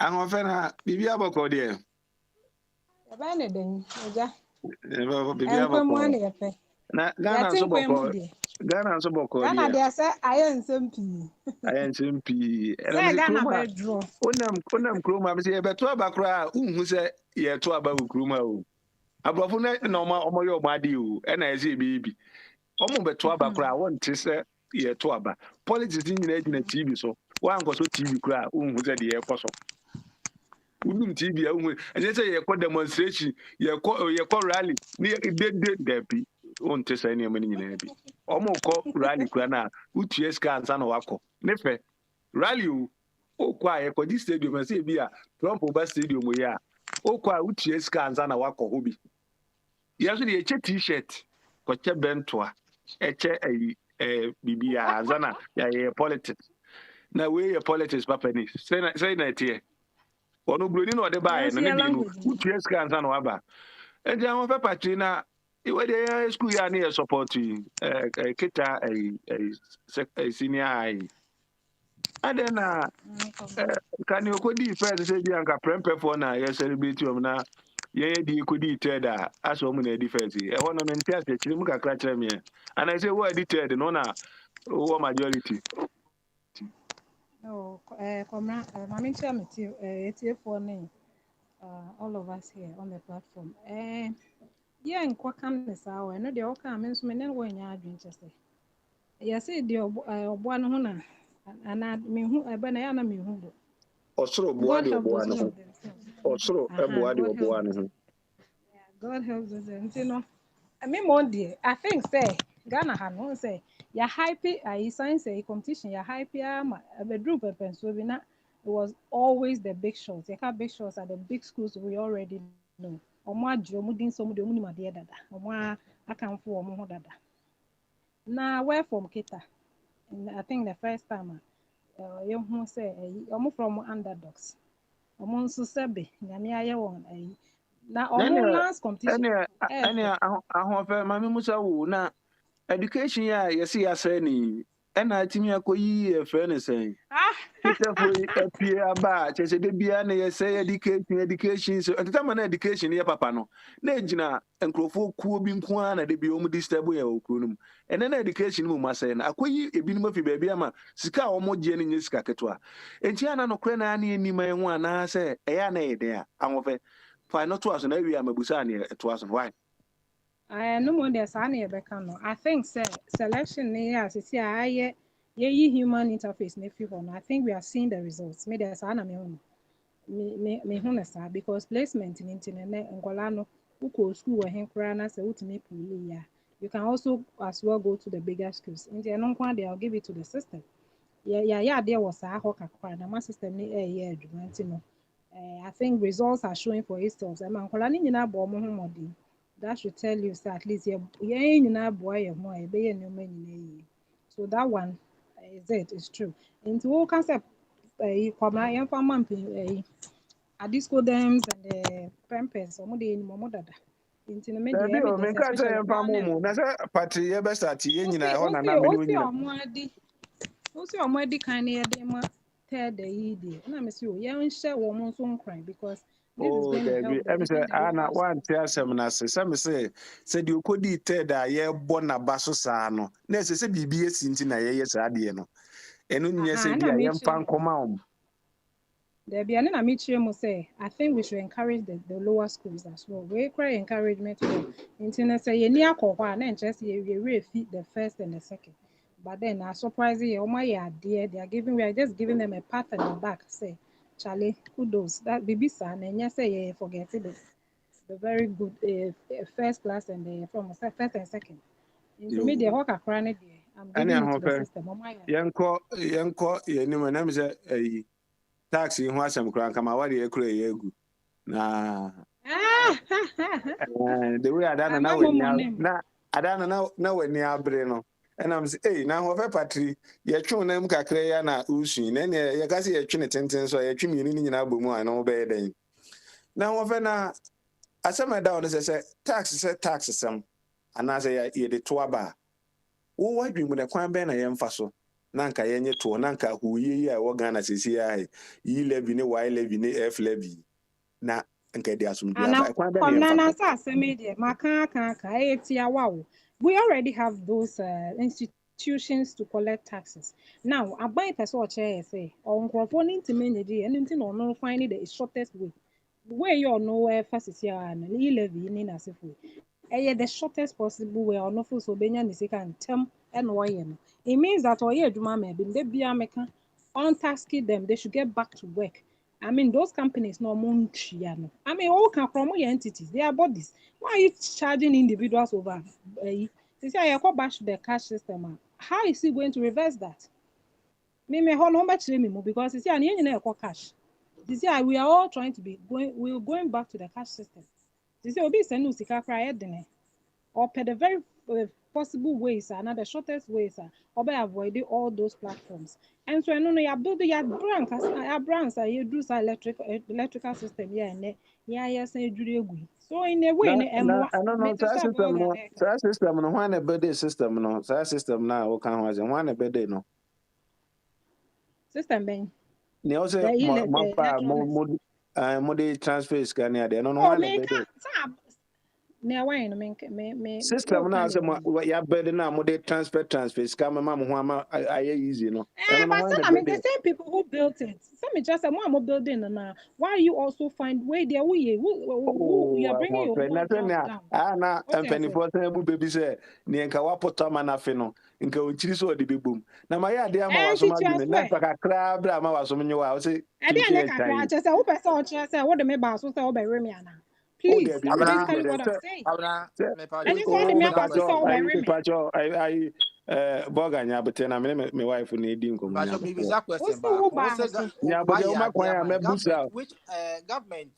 ahofe na bibia boko there Ebe den oja. Bibia boko. Na Ghana so boko. Ghana so boko. Ghana dey say ayen sempi. Ayen sempi. Ghana be draw. Onam kroma be say e beto abakra unhu say ye to aba kroma o. Abrofo na normal omoyo omade o. E na ese bibi. Omo beto abakra won te say ye to aba. Politics nyina gina TV so. Wa nkoso TV kra unhu say de ye koso. Unum TV ya unhu e say ye ko demonstration ye ko rally ni de bi on te say ni mani nyina bi omo ko rally kra na utie ska ansa na wako nefe rally o kwa ye ko di stadium say bi a Trump ba stadium ya o kwa utie ska ansa na wako ho bi ya so de che t-shirt ko che bentoa e che bibia ansa na ya ye politics na we ye politics papa ni say na tie ono broni no de bae no ne bi utie ska ansa na waba e je awon fe patri na iwe de school ya na support kita senior high adena kan you kodi first say bi anka prempe for na ye celebrate om na ye di kodi teda aso mu na defense e hono no ntia chiri mu kakra kire me and I say we edited no na wo majority. Oh, Mami Chamiti, it's for name. All of us here on the platform. Yeah, and what can this hour? No, the all comments me never when you're interested. Yes, the one hona, and I mean, who I banana me who. Osoro boadi oboano. Osoro boadi oboano. God helps us. And you know, I mean, more dear. I think say Ghana had no say you're happy. I science a competition. You're happy. A bedroom pepper. So we not. It was always the big shows. You big shows at the big schools we already know. Omo adwo omo din so omo de omo ni made dada. Omo akamfo omo ho dada. Now where from Kita? And I think the first time you who say omo from underdogs. Omo nso sebe nyame aye won na omo last competition. Any ahofe mami musa wo na education ya yesi ya say ni na timi akoyi e fe ne sen. Kita for apie aba chese de bia na yesi education so entama na education ya papa no na ejina enkrofo kuo bi nko na de bia omu disturb ya okuru num ene na education mu masay na akoyi ebinim afi baabi ama sika omo je ne nye sika ketwa enti ana no kre na na enima enhu ana say eya na yede a ahofe fine to us na wi amabusa na to us why No more there's any no. I think selection here see I ye human interface ne fi no. I think we are seeing the results. Me there's ana me honest because placement in internet ngola no uko school we hen kra na say utimi puli ya. You can also as well go to the bigger schools. In the non I'll give it to the system. Yeah, there was a hoka na my system ni yeah adwuma I think results are showing for itself. E man kola ni nyina bo mo homodi. That should tell you so at least nyina boy e ho e be ye nyoma nyina. So that one is true. Into all concept kwama yan fama mpi adisco dams and the pampers omo de ni mo dada. Into no me de me ka say yan fama mu na say party ye be start ye nyina ho na na me ni nyina. Also omo adi kan na ye de ma third day na me say o ye nhye wo mo so nkran because this is going to help them. Say ana one tia sem na say me say di okodi third a ye bo na ba so saa no na say bibi esi nti na ye saa de no enu nye say bia ye mfa nkoma om there be na me chire mo say I think we should encourage the lower schools as well. We cry encouragement to them nti say ye ni akokwa na nche say we fit the first and the second. But then surprisingly, we are just giving them a pat on the back. Say, Charlie, kudos. That baby son, and yes, say forget it. The very good first class and from first and second. In me, the hawker cranny. I'm giving it to the system. Yanko, you name is taxi in Wasam Crank. Come out, you cray egu. Nah, the way I don't know. I don't know when near Breno. And I'm say, hey, now over patri, ye chun them kakrea na ushi, then ye kasi ye chin attention, so ye chim in abumo and obey them. Now over na, as some down as I say, tax some, and as I eat the twaba. Oh, what dream with a quan ben I am faso. Nanka yenye to nanka who ye organ as is here, ye levy ne y levy ne f levy. Na, and get the asum. We already have those institutions to collect taxes. Now, I buy person say, on conforming to many anything or no finding the shortest way. Where you're nowhere first year and levy in as if we. The shortest possible way or no full so Benyan is can term and why. It means that all year Juma may be be American untasking them, they should get back to work. I mean, those companies no munchiano. I mean, all can from your entities, they are bodies. Why are you charging individuals over? You see, I go back to the cash system. How is he going to reverse that? Me hold on back to me because you see, I need cash. You see, we are all trying to be we're going back to the cash system. You see, obi send us cry or per the very possible ways the shortest ways or by avoiding all those platforms. And so I know you build your brands you do electrical system yes so in a way system no one a birthday system no system now what can was one a birthday no system ben ne also mode transfer scan there no one a birthday system now say ya bed na mo dey transfer scam ma mo ho ama easy no but I mean the same people who built it some just say mo building na why you also find way there who you are bringing your own down na empany for say bu baby say ne nka wapoto ma na fe no nka onchiri so de bebum na ma ya de ama waso ma bi na fa kakra bra ma waso nyo wa o say e de ne kakra che say wo person o che say wo de me ba so say wo be remi ana Please, that's basically what I'm saying. And it's all the mere process of women. Boganya but na me wife na edi nkomo nya. Which government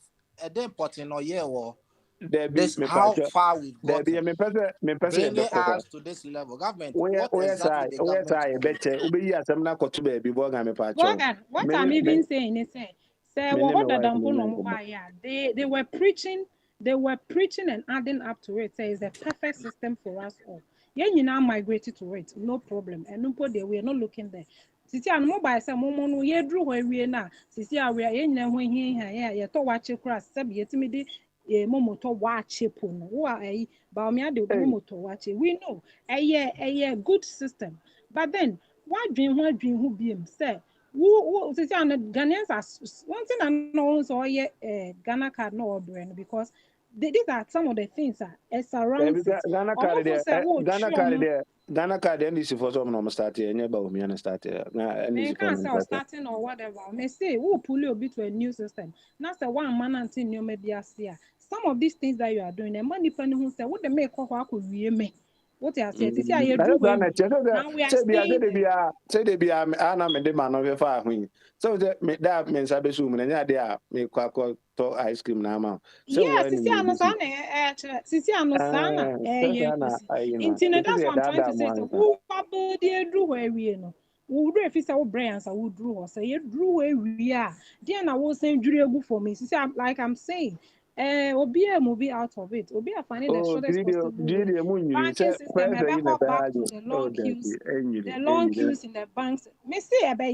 importing or year or this how far we've got bringing us to this level. Government, what exactly the government? What I'm even saying is they were preaching and adding up to it. Say it's a perfect system for us all. Yeah, you now migrated to it, no problem. And no put there, we are not looking there. Sisi an mobile say momo no ye drew where we na. Sisi a we are in when here to watch a crash. Sabi yetimidi momo to watch a pono. Who are a baumia de momo to watch it. We know a good system. But then what dream who be him say who sisi an Ghanaians are one thing I know so Ghana card no ordering because these are some of the things that surround Ghana card and this for some start here, and start here. They can't say starting or whatever. May say who pull you a bit to a new system. Now say one man until you may be a seer. Some of these things that you are doing, and money depending who say what they make of could we make. What I said, this year you do. Now we are say they be Anna and the man of your father. So that means I be assuming and yeah, me quack to ice cream now. Yes, Sisi Anosana, internet. That's what I'm trying to say. Who probably drew where we know. Who do if it's our brands, I would draw or say you drew where we are. Then I was saying, Julia, good for me. Sisi, like I'm saying. Obi a movie out of it. Obi a finding the shortest possible banking system. Ever go back to the long queues in the banks. Me say about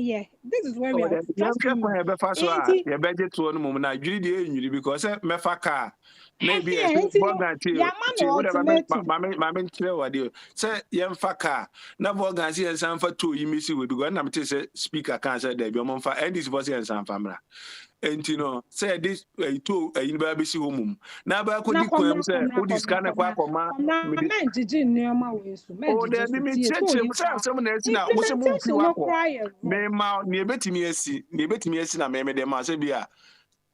this is where we are. Just your budget to one moment. I really because me faka maybe my clear what you say. Yem faka na bogansi and some for 2 you miss it because I'm say speaker can't say there be on for and this was and some family. And you know, say this to a university home. Now, I could say, who is kind of quack or man? Oh, there's someone else now. What's a movie? Mema, near betting me, and I made them as a beer.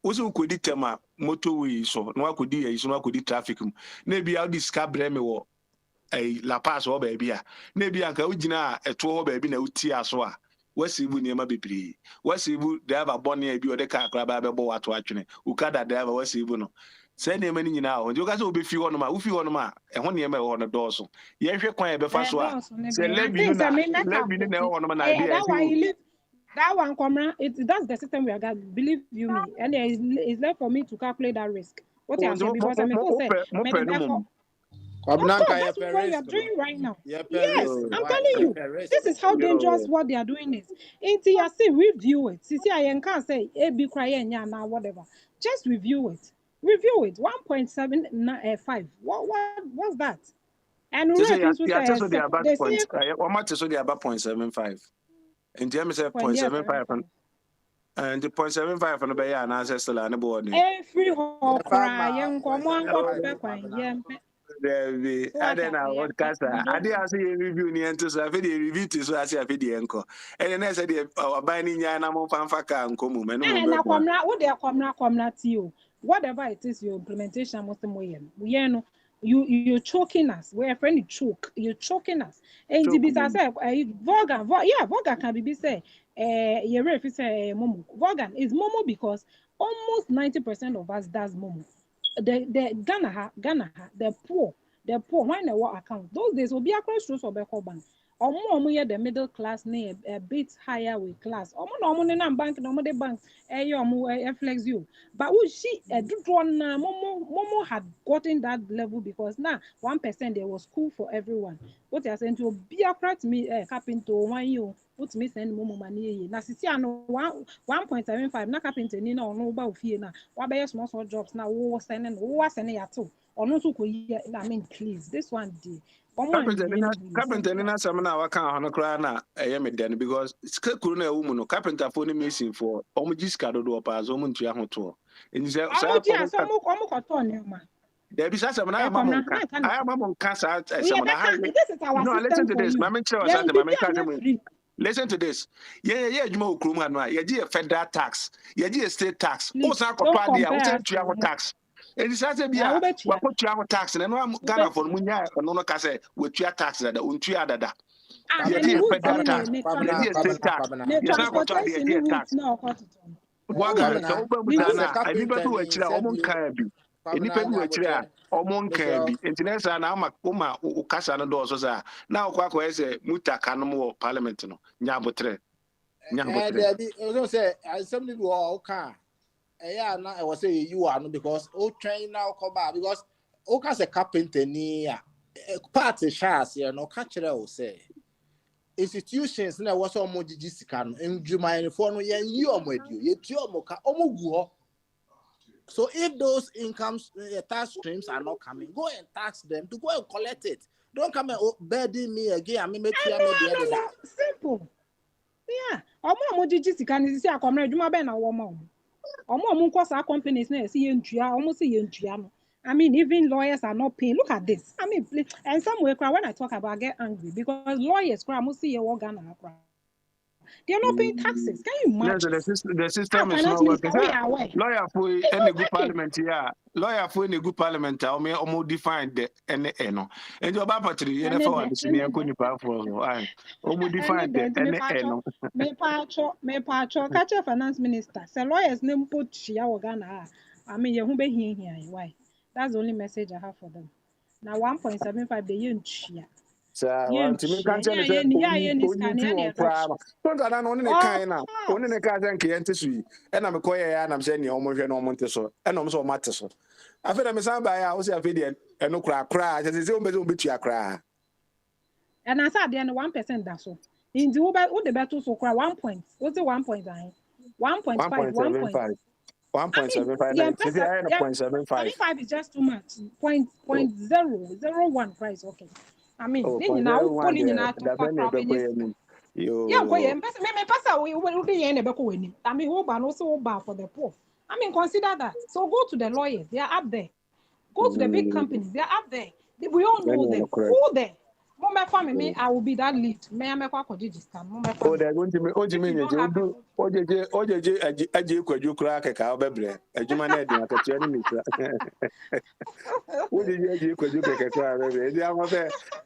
Also, could determine motorway, so no, I could do so I could do traffic. Maybe I'll discover me or a La Paz or baby. Maybe I can a 2 baby no tea so. What's it when you may be? What's it they have a bonnie be or the car crab about what watching? Who can't that ever was even? Send him any now, and you guys will be few on my, who few on my, and one year on the door. So, yes, you're quite a fast one. Say, let me know on my idea. That one, Comra, that's the system we are got, believe you me. And it's left for me to calculate that risk. What I'm saying, because I'm going of course, that's what we are doing right now. Yes, I'm telling you, this is how dangerous what they are doing is. Until you see, review it. See, I can't say, be crying, now, whatever. Just review it. Review it. 1.75. What's that? And they say about 0.75. And James said 0.75. And the 0.75 on the bay and ancestor and the board. Every whole crying, come on, I don't know what Casa. I did see a review near to say review to so I say a video encore. And then I said, binding Yanamo Fanfaka and Comu. And what they come not to you. Whatever it is, your implementation must be you're choking us. We're a friendly choke. You're choking us. And to be said, Vogan can be say, you're if it's a Momo. Vogan is Momo because almost 90% of us does Momo. The Ghana, the poor, when they work account, those days will be across roads of Bekoban. Or more the middle class, near a bit higher with class. Or more no bank, no more the bank, flex you. But would she Momo had gotten that level because now 1% there was school for everyone. What they are saying to be a me carpenter 1 year. Put me send Momo money. Now, see, I know 1.75. Not carpenter, no, no, about fear now. What by small jobs now? Who was sending at all? Or no, so I mean, please, this one did. Carpenter in us, I'm now on a crana. I am then because it's Kuruna woman, carpenter for the missing for Omujiscado do a pass, Omuntia tour. And you say, there be such a man. I am among Casa. No, listen to this. Listen to this. Yeah, you know, Krumana, you federal tax, you state tax, also tax. Enti sa se bia wakotua ho tax na no Ghana for munya no ka se watua tax da untua dada. Ye dey federal tax. Ye dey state tax. Ye sa ko to dey tax. Waga so obamusa na anipa bi wachira omo nkaa bi. Enipa bi wachira omo nkaa bi. Enti na sa na ama ukasa no do so sa na akwa ese mutaka no mo parliament no nya botre. There be so say somebody be o ka yeah na I was say you are no because o train now come back because o ka say carpenter ni part shares you know ka kire o say institutions na was omo gigi sika no ndwuma for no yen yi omo adio ye tu omo ka omo gu ho. So if those incomes tax streams are not coming, go and tax them to go and collect it. Don't come and burden me again. I mean make you me simple. Yeah, omo gigi sika ni si akomre dwuma be na wo mo. Omo nko sa companies na see yentua, omo see yentua no. I mean, even lawyers are not paying. Look at this. I mean, and some way, when I talk about, I get angry because lawyers, they are not paying taxes. Can you imagine? The system is not working. Lawyer for any good parliament here. Lawyer for any good parliament. I mean, almost defined the no. And your battery, you never want to see me and couldn't pay for. I almost defined the no. Me patcho, catch a finance minister. Say lawyers name put Shia Ghana. I mean, you won't be here. Why? That's the only message I have for them. Now 1.75 the yen chia. So want to me can't tell me that don't I know only kind now. Only the car and client and I'm a choir and I'm saying you almost no monte so and I'm so matter so. I feel I'm a sound by I was a video and no cry just his own bit you cry. And I said then 1% that's so. In the Uber the battle so cry 1 point. What's the 1.9? 1.5 1.75. 0.75 is just too much. 0.001 price. Okay. I mean, now pulling in out. Yeah, we will be in a back winning. I mean, who ban also bar for the poor. I mean, consider that. So go to the lawyers, they are up there. Go to the big companies, they are up there. We all know them. Who there? Me, I will be that lead. May I make a scam? Oh, they're going to me. Oh, Jimmy, OJ, could you crack a cow, baby? A German at the enemy. What did you could you take a car, baby?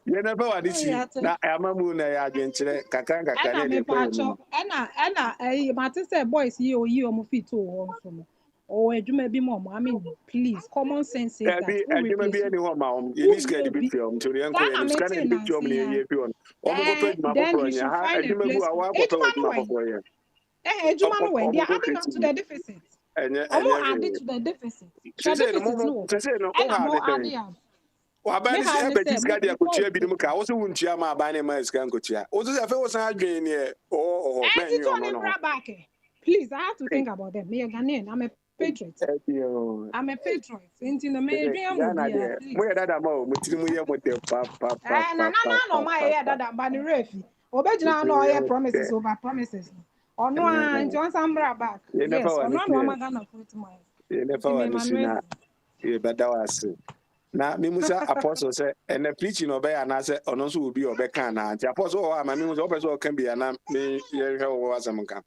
You never want to see. Now, I'm a moon, I against Kakanga. Anna, Martin said, boys, you or feet to or you may be more. I mean, please, common sense says that. You may be anyone, ma'am. You need to be film to the uncle. It's kind of big job in the year. Then you should find a place. They are adding up to the deficit. Adding to the deficit. Well, I say this guy there could cheer be the also wouldn't cheer my banner my scan could cheer. Also, if I was again here, please, I have to think about them. Me a Ghanaian, I'm a patriot. I'm a patriot. Into the medium. Where that amount, but you with the papa. No, my head that I'm by the refi. Obejina no air promises over promises. Or no, and John Sambra back. Yes, or not one Ghana put my. You never want to see that. But that was now, Mimusa apostle said, and the preaching obey and I said, or also will be obey can. The apostle, my name was also can be an me. Here was a monka.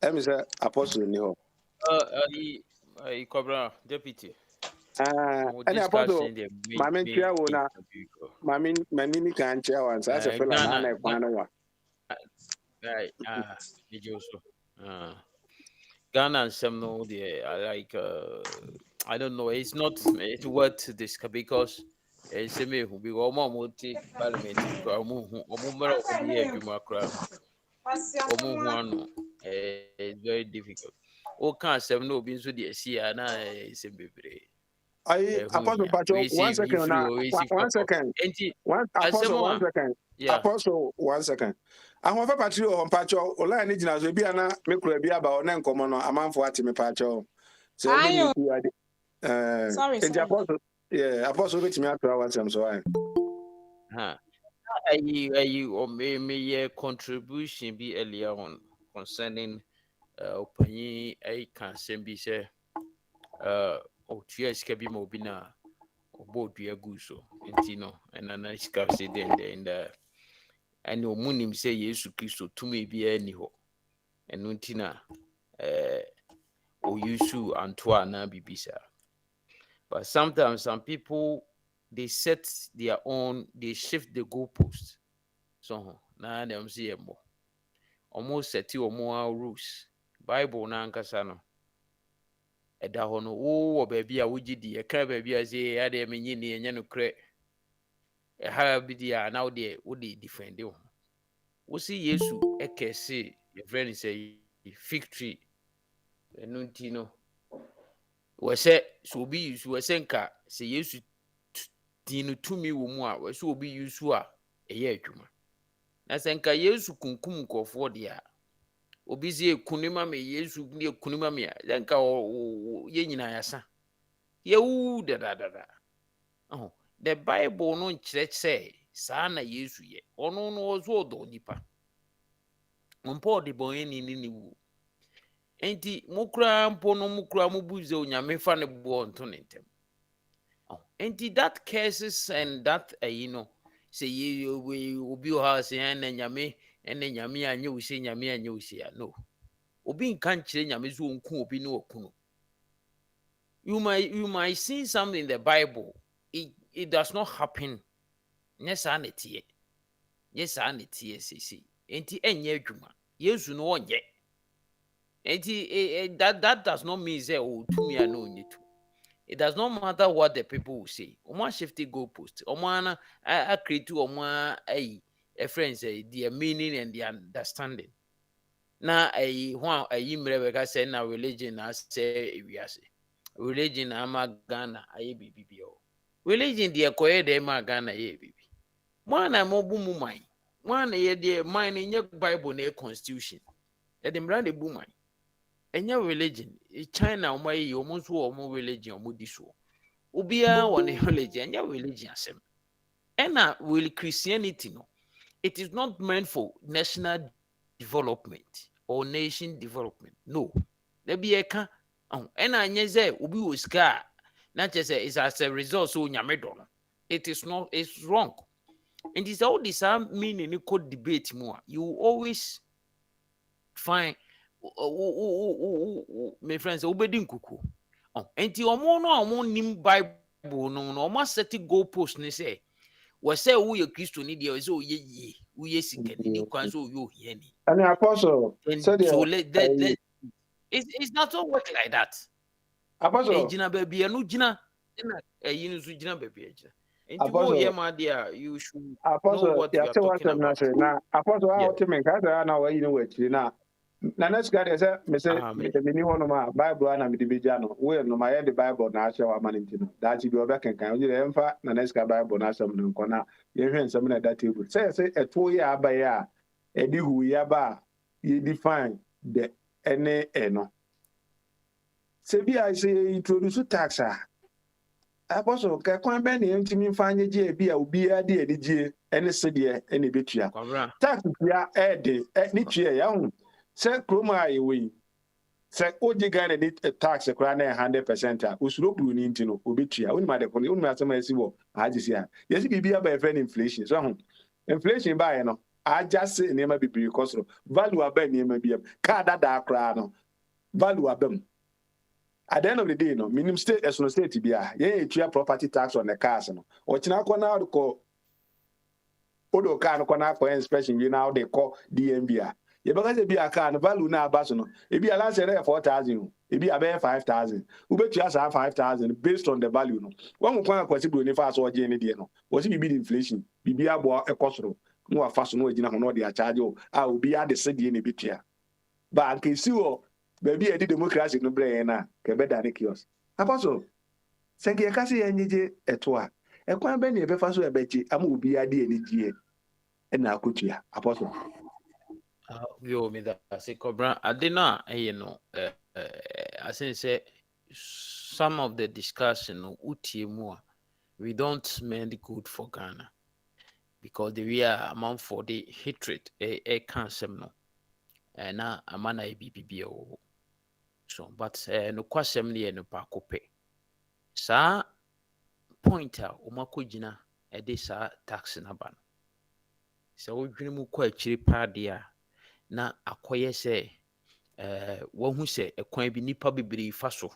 I'm say apostle Niho. Cobra deputy. And apostle, my main chair owner, my mini can chair once. I said, right, Ghana and some know I like I don't know, it's not it's worth this because it's a me who be one multi parliament it's very difficult. Oh, can't some no be so the see and I say baby. Apostle Pacho, 1 second now. 1 second. Apostle 1 second. Apostle 1 second. I want Pacho on Pacho, Ola Nijina, so be an make be about an uncommon amount for me Pacho. So, sorry, Apostle, yeah, Apostle, which me after once I'm so I. You or may contribution be earlier on concerning opinion I can send be say yes can be mobina or both be a guso intino and a nice capsule then and no moon say yes to Christo to me be any ho and untina or Yusu Antoine Bibisa. But sometimes some people they set their own, they shift the goalpost. So now them see more. Almost set you more rules. Bible na ankasa no. Eda ho no wo baby a wogidi e ka baby a say ya de menyi ne enya no kre. E ha bi dia now dey wo dey defend wo. Wo see Yesu e kese your friend say fig tree. Enu nti no. We say so be use we say nka say Yesu tinu tumi wo mu a we say obi use a eye adwuma. Na say nka Yesu kunkum nkofo dia. Obi zie kunima me Yesu ne kunima me a nka ye nyina yasa. Ye wu da. Oh, the Bible no nkyerɛ say saa na Yesu ye. Ono no ozo do nipa. Mpo de bon ni wu. Enti mukra mpo no mukra mubuze onyame fa ne bo onto ne ntem. Oh, enti that cases and that say ye obi o ha say na nyame anye wo say nyame anye wo say no. Obi nka nkyere nyame so onku obi ne okuno. You might see something in the Bible. It does not happen. Yes anete. Yes anete say. Enti enye adwuma. Yesu no onye. That does not mean say to me I know you too. It does not matter what the people will say. Omo shifty goalpost. Omo I create to omo a friend say their meaning and their understanding. Na mrebe say na religion as say ewiase. Religion ama Ghana aye bibibio. Religion de koye de ma Ghana ye bibi. Mwana mobu mu mai. Mwana ye de mine nye Bible na constitution. E de mrande bu mai. Enya religion China omayi omunso omo religion omudiso ubia woni religion enya religion asem ena will Christianity no it is not meant for national development or nation development no there be eka ena anyeze ubi osika na chese is as a result so nyame do no it is not, it's wrong. And it's all this meaning you could debate more you always find my friends obedi nkuku enti omo nim Bible no omo set goalpost ni say we say wo ye Kristo ni de we say oye wo ye sikani ni kwan so yo hie ni and apostle so it's not all work like that. Apostle jina baby no jina na yin so jina baby ejina enti wo ye ma dia you should know what you are talking about. Na apostle how to make that na we you know na na next guy say me say me hono ma Bible na me dibija no we no ma the Bible na acha wa maniti no that be oba kenkan o je emfa na next guy Bible na asem no nko na ye hwe nsem na that table say eto ye abaye a edi hu ya ba ye define the any no say bi I say introduce tax apostle ka kwan be na ntimi mfa anye je bi a obi ade ade je ene se de ene betua tax ya ede ni tue ya hu say kroma ayewe say oji Ghana ni tax kra na 100% a usuro kru ni ntino obetua oni ma de ko oni ma asema esi wo agisi a yesi bibia ba even inflation so hu inflation ba ye no ajase ne ma bibiri kosoro value aba ne ma bia ka dada kra no value abam at the end of the day no minimum state as no state bia ye etua property tax on the cars no o china ko na ko odo ka no ko na ko inspection we now they call DMB a ye baka se bia ka no value na abaso no e bia last year 4,000 e bia be 5,000 ubetua sa 5,000 based on the value no one mo kwa kwasi bro ni fa so oje ni de no wo si bibi inflation bibi abo ekosoro no afa so no agina ho no de a charge o a obi ade se de ni betua ba nke si o baby edi democracy no bre na ke be dare kios apostle senke ye kasi ye nyije eto a ekwan be ne be fa so ebechi ama obi ade ani gie na akotua apostle yo me da se cobra adena no I say some of the discussion utie mu we don't mean good for Ghana because we are amount for the hatred cancer no na amana BBB so but no kwasem ne no pa kope sa point a omakogina de sa tax na ba no so wodwene mu kwa akiri pa de a na akoye se wahu sɛ ɛkwan bi nipa bebree fa so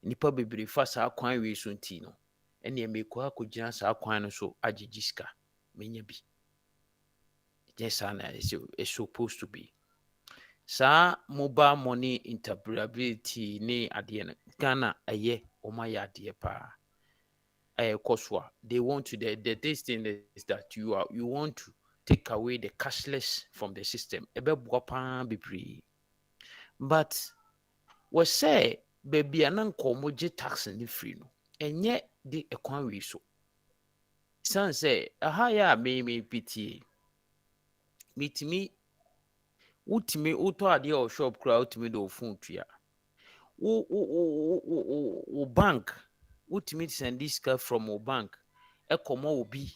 nipa bebree fa saa kwan wei so nti no ɛne mekɔ akɔgyina saa kwan no so agyegye sika menya bi yes na it's supposed to be saa mobile money interoperability ne adeɛ no Ghana ɛyɛ ɔma yɛ adeɛ paa koswa they want to the this thing is that you want to take away the cashless from the system ɛbɛboa paa bebree but we say baby anan komo gye tax ni free no enye de ekwan wi so san say aha ya me pity mitimi utimi uto ade o shop kra utimi do phone tua wo bank utimi send this card from your bank ekomo obi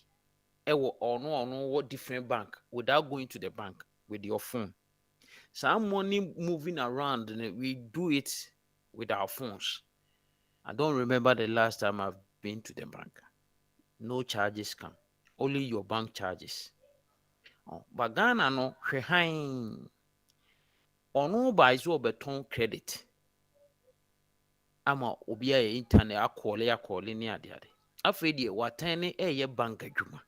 ewo ono what different bank without going to the bank with your phone. Some money moving around, and we do it with our phones. I don't remember the last time I've been to the bank. No charges come, only your bank charges. But Ghana no hwehain. Ono buy so beton credit. Ama obi a internet akole ni ade. Afedi watane eye bank adwuma.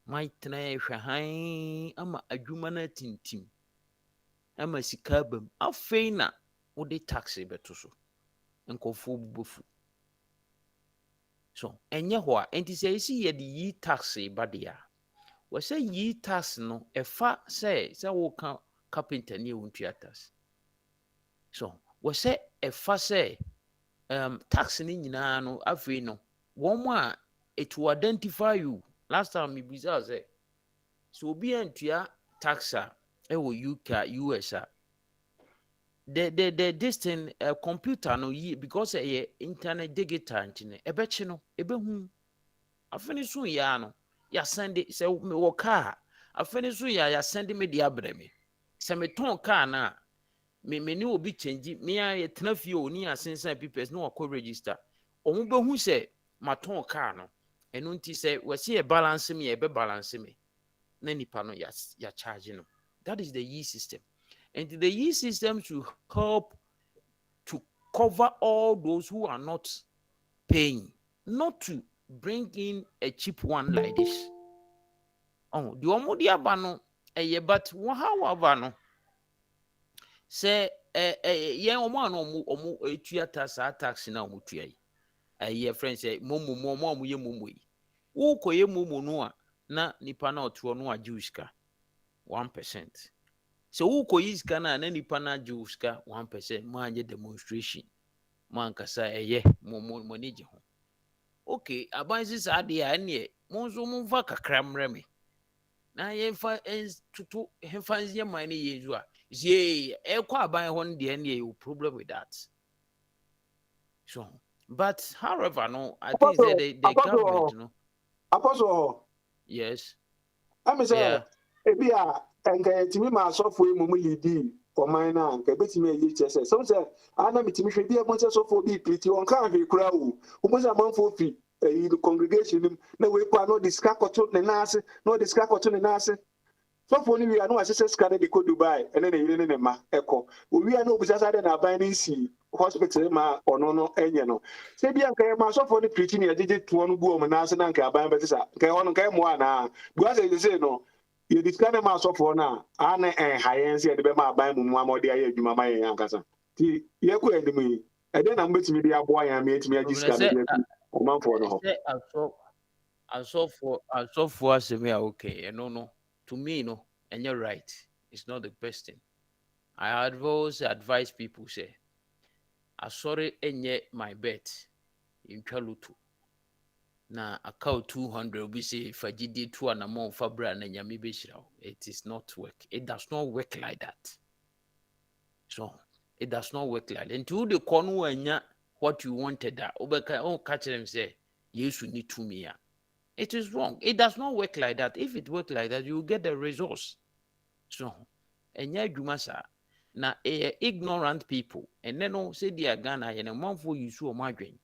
My tena hwehain ama adwuma na tintim. Ama sika bam afei na wode tax beto so nkofo bubufu so enye ho a enti say isi ye de yi tax ba de a we say yi tax no efa say wo ka carpenter ni wontua tax so we say efa say tax ni nyina no afei no won a it will identify you last time me bisa say so obi antua taxa ewo UK US this thing computer no because internet digital ntine ebechi no ebehu afeni so ya no ya send say wo car afeni so ya send me dia breme se me ton car na me ni obi change me ya tena fie oni asensan papers no akọ register omu behu se ma ton car no enu nti se we se balance me e be balance me na nipa no ya charge no. That is the ye system. And the ye system should help to cover all those who are not paying, not to bring in a cheap one like this. Oh, the omodia bano, but however, no. Say, yeah, omu etuya tax na omutuya. Ye friend say, momu ye mumu. Uko ye mumu noa na nipa na otuo no ajuska. 1%. So who ko is kana na nipa na juska 1% manje demonstration man kasa money je ho. Okay, abansis ade a ne monzo monfa kakra mreme. Na ye fa tutu he fa ye man ne yezu a. Ye ekwa aban ho ne ne you problem with that. So, but however no I think that the government no. Apostle. Yes. I'm saying ebi a enka timi ma asofo emu lidi oman na nka betimi eyi chese so say ana mitimi hwe bi e asofo bi priti on kan hwe kura wo mo say manfo fi the congregation na we pa no discuss koto ne nase no discuss koto ne nase so for ni we no asese ska de ko Dubai ene ne yire ne ma eko owi ana obisa sa de na ban ni si hospital ma ono no enye no se bi anka ma asofo ni priti ne agege tuo no bu o nase na nka aban betisa nka ono nka mo ana bu ase say no you discuss ma asofo na ana hayense de be ma aban mu amode aye adwuma ma yen ankasa ti ye ko edim yi ede na mbetimi de aboa yan me etimi agiska de o manfo no ho asofo asemi okay no to me no and you're right, it's not the best thing. I advise people say I sorry enye my bet in Chalutu na account 200 we say fajidi 2 and amount fabra na nyame beshira. It is not work. It does not work like that. So it does not work like that. Until the corner anya what you wanted that obeka catch them say yes you need to me. It is wrong. It does not work like that. If it works like that, you will get the results. So, enya jumasa na ignorant people, and then no say they are Ghana and a month for you so margin,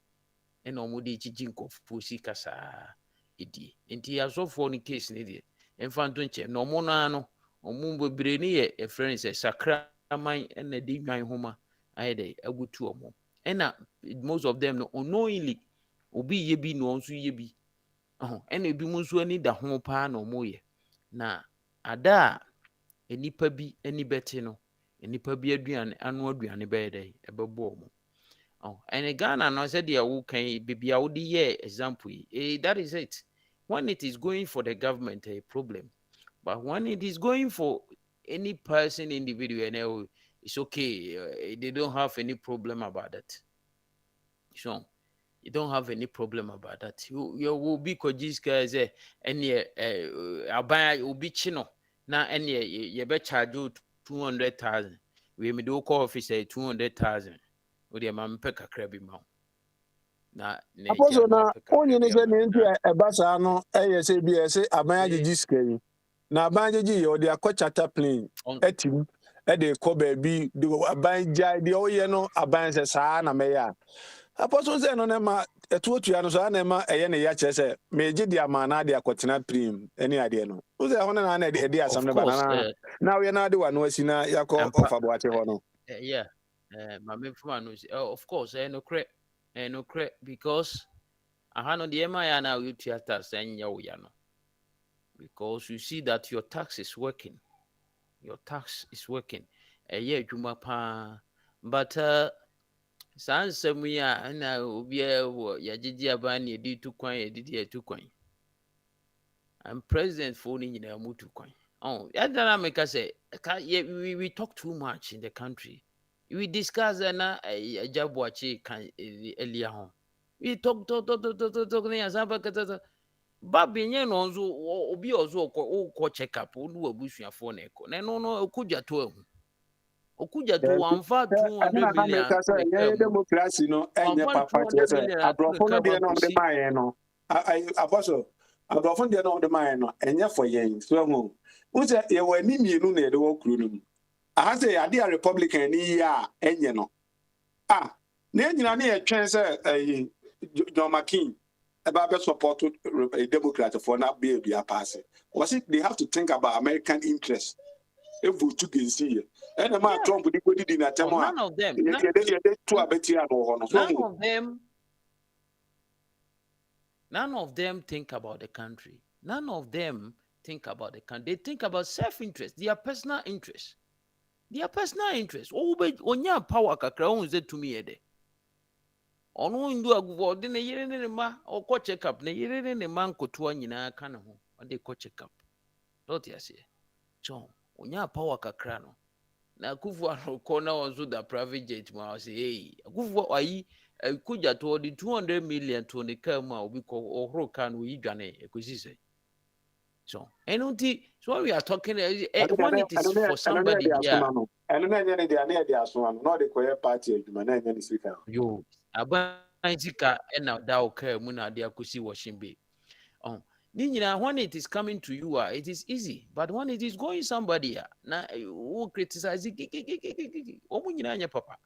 and no more jinko pussy kasa idi. And he has so funny case needed. And Fantunche, no monano, or mumbo brene, a friend says sakra mine and the deep mine homa I day a good two or more. And most of them no unknowingly obi ye bi no nso ye bi. And ebi mu nso ani da ho pa no mo ye. Na ada enipa bi ani beti no enipa bi aduane anu aduane be dey ebebo mo. And Ghana no said the who can be a ye example. That is it. When it is going for the government, a problem. But when it is going for any person, individual, it's okay. They don't have any problem about that. So you don't have any problem about that. You will be guys any abaya will be chino. Now any you bet charge you 200,000. We may do call officer 200,000. Odi am peka krabi ma. Na Apostle na onye ne se ne ntu e basa no eye se bi ese aban agigi skai. Na aban agigi o de akọchata plane etim e de ko ba bi de aban jai de oye no aban se saa na me ya. Apostle se no ne ma etuotua no so na ma eye ne ya che se meji de amana de akọtena prim eni ade no. Wo se ho na na de asam ne banana. Na we na de wa no asina yakọ ofa bo ate ho no. Yeah. My main of course, no credit because I had no the MI now you tax and yano. Because you see that your tax is working. Your tax is working. Yeah, Jumapa. But sans some we are and I will be a Yajidia Bani did 2 coin, did 2 coin. I'm president phoning in a mutu coin. Oh, yeah, make us say we talk too much in the country. We discuss na job watching can earlier on. We talk Babi nye no nzo obi ozo ko check up onu abusuafo na eko. Na no okuja to ehu. Okuja to 200 million. Yeah, democracy no enye papa chese. Abrofo no de no de maye no. Apostle abrofo de no de maye no enye for yen. So hu. Unse ye wani mienu na de wo kru no. I say I a Republican ni ya enye no. Na nyina na ye twen se John McCain about support a Democrat for not be a pass. Was it they have to think about American interests? If we took in see and the man Trump would in a time. None of them. None of them think about the country. None of them think about the country. They think about self-interest, their personal interest. Their personal interest. Oh, but on your power, kakra said to me, Ono ndu aguvo de ne yere ne ma okọ check up ne yere ne ma nkoto nyina aka ne ho ode ko check up dot yase so onya power kakra no na akufu aroko na onzo da private jet ma say hey akufu ayi kuja to the 200 million to ne ka ma obi ko ohoro ka no yi dwane ekosi say so enunti so we are talking when it is for somebody here and na nyane de na de aso ano no de koye party aduma na nyane sika yo Abantika ena da oka mu na de akosi washing bay. When it is coming to you, it is easy. But when it is going somebody, na who criticize it, papa.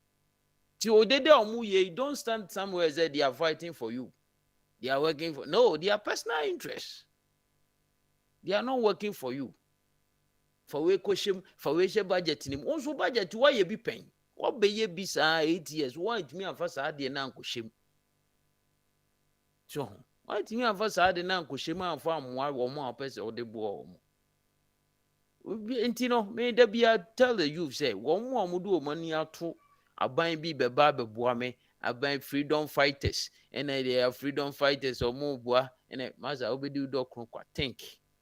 You don't stand somewhere that they are fighting for you. They are working for no, they are personal interests. They are not working for you. For we question, for we budget him. Also budget why you be paying. What be ye be 8 years? Why it me and first had the nan shame? So why it me and first had the nan shame and farm why or more person or the boy? Intino may there be a tell the youth say one more would do money out to a buying be baby boame, I buy freedom fighters, and they are freedom fighters or more bois, and a master will do dog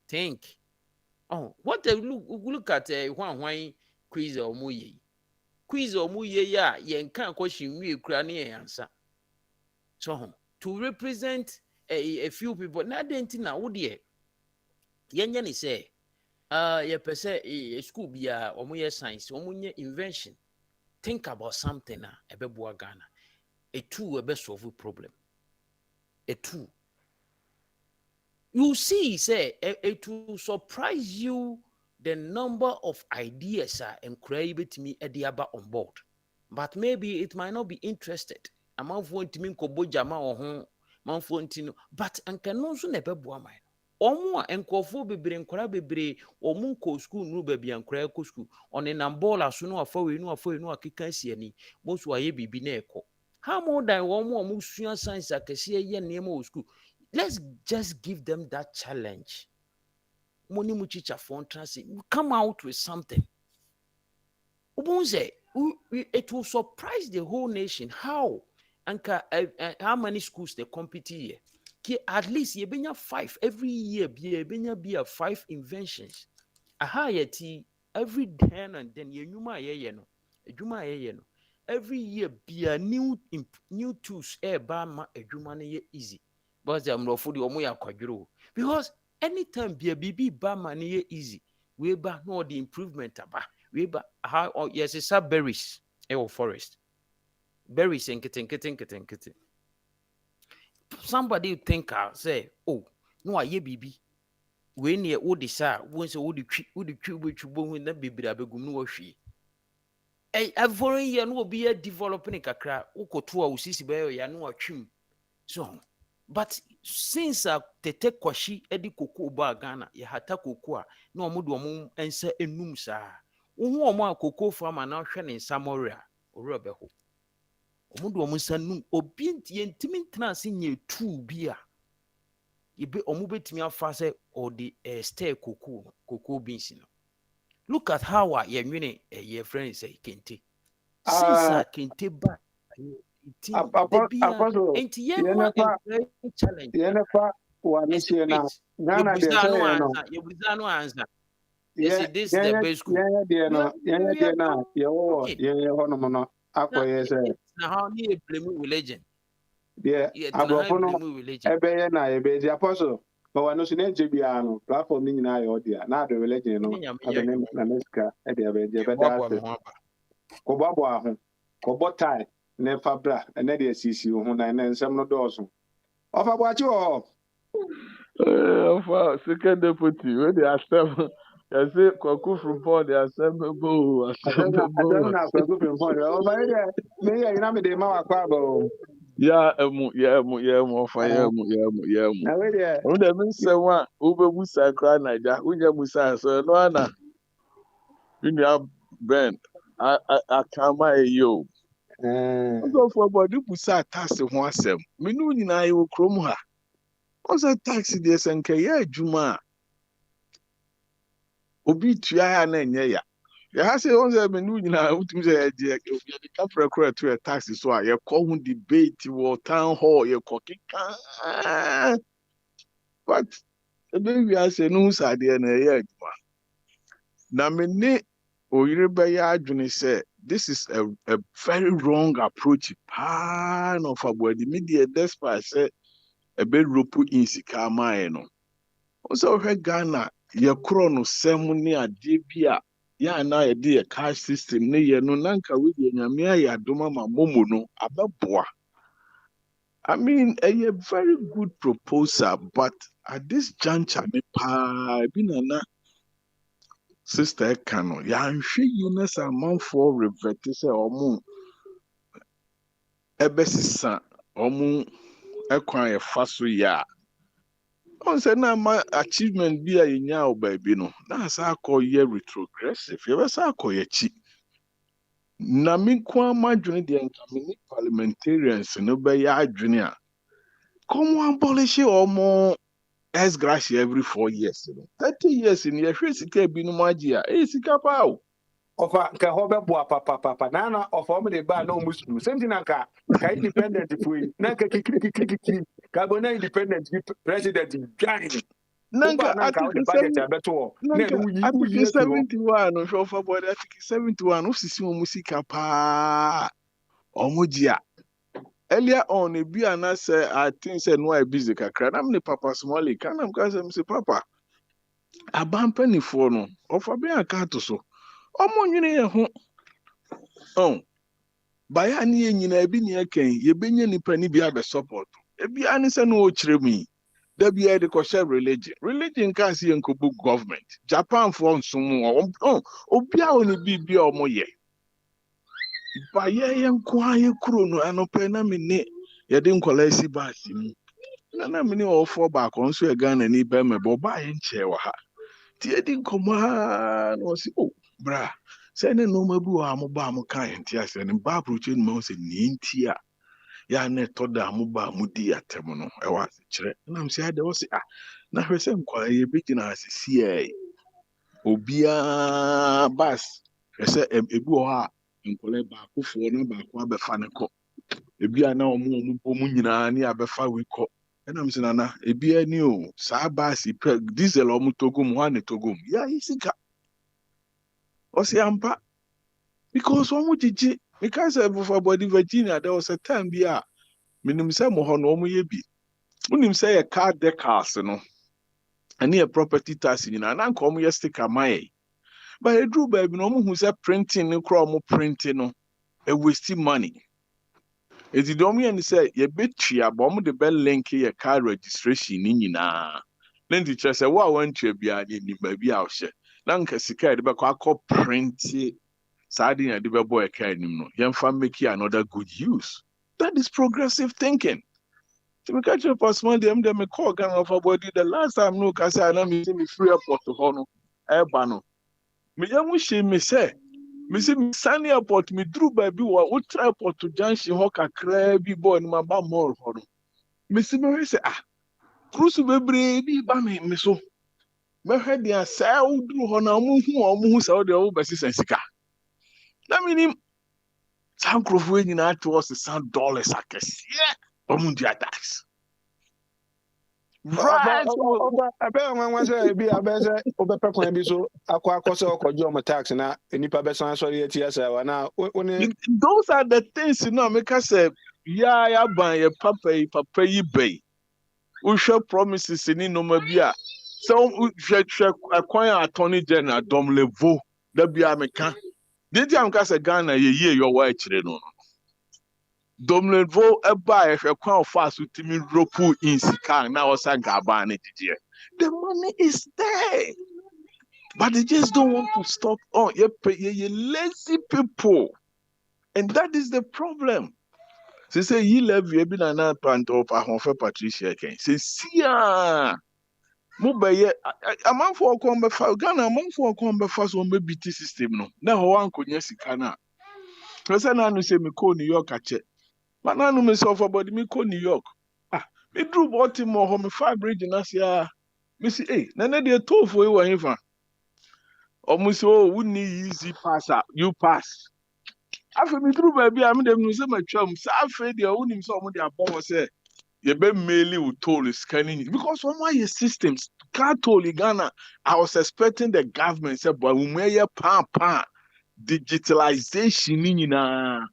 think. Oh, what a look at a one quiz or muye. Quiz or muye ya yen can't question we cranny answer. So to represent a few people, not dentina would ye. Yen say, ye per se a school be a omuye science, omunye invention. Think about something a beboa Ghana. A two a best solve problem. A two. You see, say it will surprise you the number of ideas and create me at the aba on board. But maybe it might not be interested. I'm of one to mean Kobo Jama or home, Manfontino, but and can also never boa mine. Omo enkofo bebre nkora bebre omo nko school nu ba bia nkora ko school one na ball aso no afa we no akeka asiani most wa ye bibi na eko how more than omo sua science akese ye name o school. Let's just give them that challenge. Money mu teacher for transit come out with something. Ubunze it will surprise the whole nation how many schools they compete here. At least you benya 5 every year. Be 5 inventions. Aha yeti every then and then ye nyuma ye no. Every year be a new tools ba ma adwuma no ye easy. But I'm not for the omo ya kwaduro because anytime be a bibi ba ma no ye easy. We ba no the improvement aba. We ba how yes it's berries forest. Berries and kitten. Somebody think say, oh, no, I baby. When ye would desire, once would the tree which you win that baby abegum no she. Every year no be a developing kakra, uko to a usisi bear ya no a trim. So, but since te take kwashi edi koko ba Ghana, ye hata kokoa, no mudu mum ense enum sa. Uhu mo koko farmer na hwe ne samoria, oro beho. Omudu omusa num obi ntimi ntena se nye tu bia ebe omubetimi afa se or the stay cocoa beans no. Look at how ye nwene ye friend say kente since kente ba challenge Ghana no answer yes this the best school na how ni blame religion. Yeah, ebe na ebe the apostle but we no so na JBR no platform ni na yo dia na the religion no na Mexico e dey ebe ebe da ko babo ahụ ko botai na fabra na dey sisi ho na nsem no dọọso ofa gbachi o ofa second deputy we dey accept. I say Kwaku from Paul, they assemble. Na Kwaku from Paul. Oh, but me you na me dey ma akwa ba. Yeah, fire. Na we dey. O dey mean say one, ube busa kra Naija, unya busa so no ana. You have Ben, I kama yo. Go for body busa tax ho asem. Me no nyina ye wo krom ha. O say tax dey senke ya adwuma. Obi tua ya na enye ya. Ya ha say on say me no nyina utum say ya obi dey capture credit to a tax so a ye call hu debate wo town hall ye kokika. But the baby I say no sade na ya adwuma. Na me ne oyire be ya adwene say this is a very wrong approach. Pan of abodi media despite say e be ropu in sika mai no. Also we Ghana ye krono semu ni ade bia ya na ye de cash system ne ye no nanka we de nyame ya doma ma momo no abeboa. I mean a very good proposal but at this juncture me pa binana sister Kano ya nhwe Eunice amanfo revert say omo ebesisa omo ekwan ye faso ya. On say na my achievement be a nya o baby no na sa call ye retrogressive ye sa call ye chi na me kwa madwene de nkamini parliamentarians no be ya adwene a come abolish omo ex gratia every 4 years 30 years in ye hwe sika bi no magia sika pa o ofa nka ho be boa papa na ofa me de ba na omusuru same na nka independent fui na nka kiki ka bona independent president giant nanka article 71 no show for body article 71 ofisi mo musika pa omogia earlier on e bi ana say I think say no I busy kakra na me papa small can am ka say papa abampanifo no ofa be aka to so omo nwene ye ho baya ni enyina bi ni eken ye benye nipa ni bia be support e bia ni se no o kiremu da bia de ko share religion can see enkobu government Japan for nsum obia oni bibia omo ye baya ye nko aye kuro no anope na me ne ye de nkola si baasi mu na mini ofo back on so Ghana ni be me bo ba yen che wa ha ti edi nkoma no si oh bra say ne no mabu a mo ba mo kan ti ase ne ba approach ni mo se ni ntia ya na to da mo ba mo di atem no e wa se kire na m say ade wo se na hwese nkwa ye bi gina asisi obia bas hwese ebi wo ha nkole ba akofo no ba akwa be fa ne ko ebi ana omo bomu nyina ni abefa we ko enam se nana ebi ani o sa bas diesel omo togum ho ne togum ya isika o se ampa because omo jiji because for body Virginia there was a time bia minim se mo ho no omo ye bi unim se ye car decals no ani a property tax nyina na nko omo ye sticker mai but e drew baby no omo hu se printing no kro omo printing no e waste money. Ezi dom yen say ye betua bom de be link ye car registration ni nyina na ndi kire say wa wantua bia ni ba bia wo hye na nka sika de be kwa print sadi na de be boy car nim no yen fa make another good use. That is progressive thinking. To me catch up a small dem me call gang of a body the last time no ka say na me see me free airport to hono e ba no me yamu she me say me see me Sunny airport me drew baby wa ultra airport to junction ho kakra bi boy no ba mall ho no me see me say cruise bebre bi ba me so me hwe dia say udru ho na mu hu say o de o besi sensika na minim san crofo nyina to us $100 akese omu dia tax right Abe nwa say bi abe say obepe kwan bi so akwa say okojo mo tax na enipa be san sorry ati asa wa na those are the things make us say ya ban ye papa yi bay we share promises ni no ma bia so hwe akwan attorney general dom levo da bia meka dey am ka say Ghana ye your wa kire no dom levo e ba e hwe kwan fast utimi ropu in sika na osa gaba na didie. The money is there, but they just don't want to stop. Oh, you lazy people, and that is the problem. They say you love you be na pant of a Patricia can say sia mubaye a man for come fa Ghana man for come fa so me BT system no na ho wan konya sika na person na no say me call New York ache but na no me so for body me call New York me drew Baltimore ho me fa bridge na sia me say na dey toll for you wan fa almost we need easy pass you pass after me drew baby am dem no say matwam say after dey unim so mo dey abon say you be mainly with toll scanning because from why your systems can't toll Ghana. I was expecting the government say but we may digitalization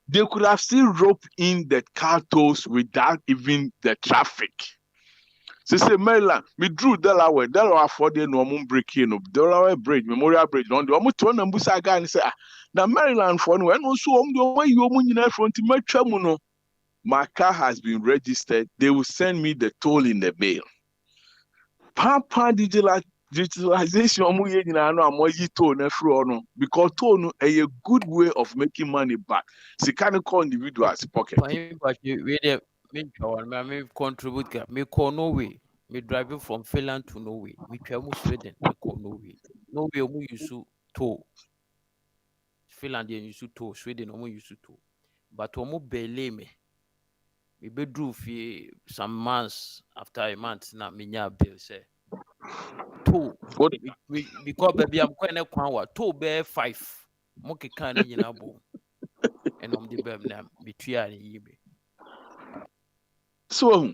they could have still roped in the car tolls without even the traffic. So say Maryland, me drew Delaware for the normal breaking of Delaware Bridge, Memorial Bridge, on the almost one and Busaga and say, now Maryland for when also the way you front to my tramuno. My car has been registered. They will send me the toll in the mail. Papa digitalization because toll a good way of making money back. So can call individuals pocket. Me contribute. Me call Norway. Me driving from Finland to Norway. Me travel Sweden. Me call Norway. Norway omu use toll. Finland use toll. Sweden omu use toll. But omu bele me. We be drew some months after a month na minya bill say 2 because baby I'm quite a kwanwa 2 be 5 moke kan ni na bo and the bem na betwea ni yibe so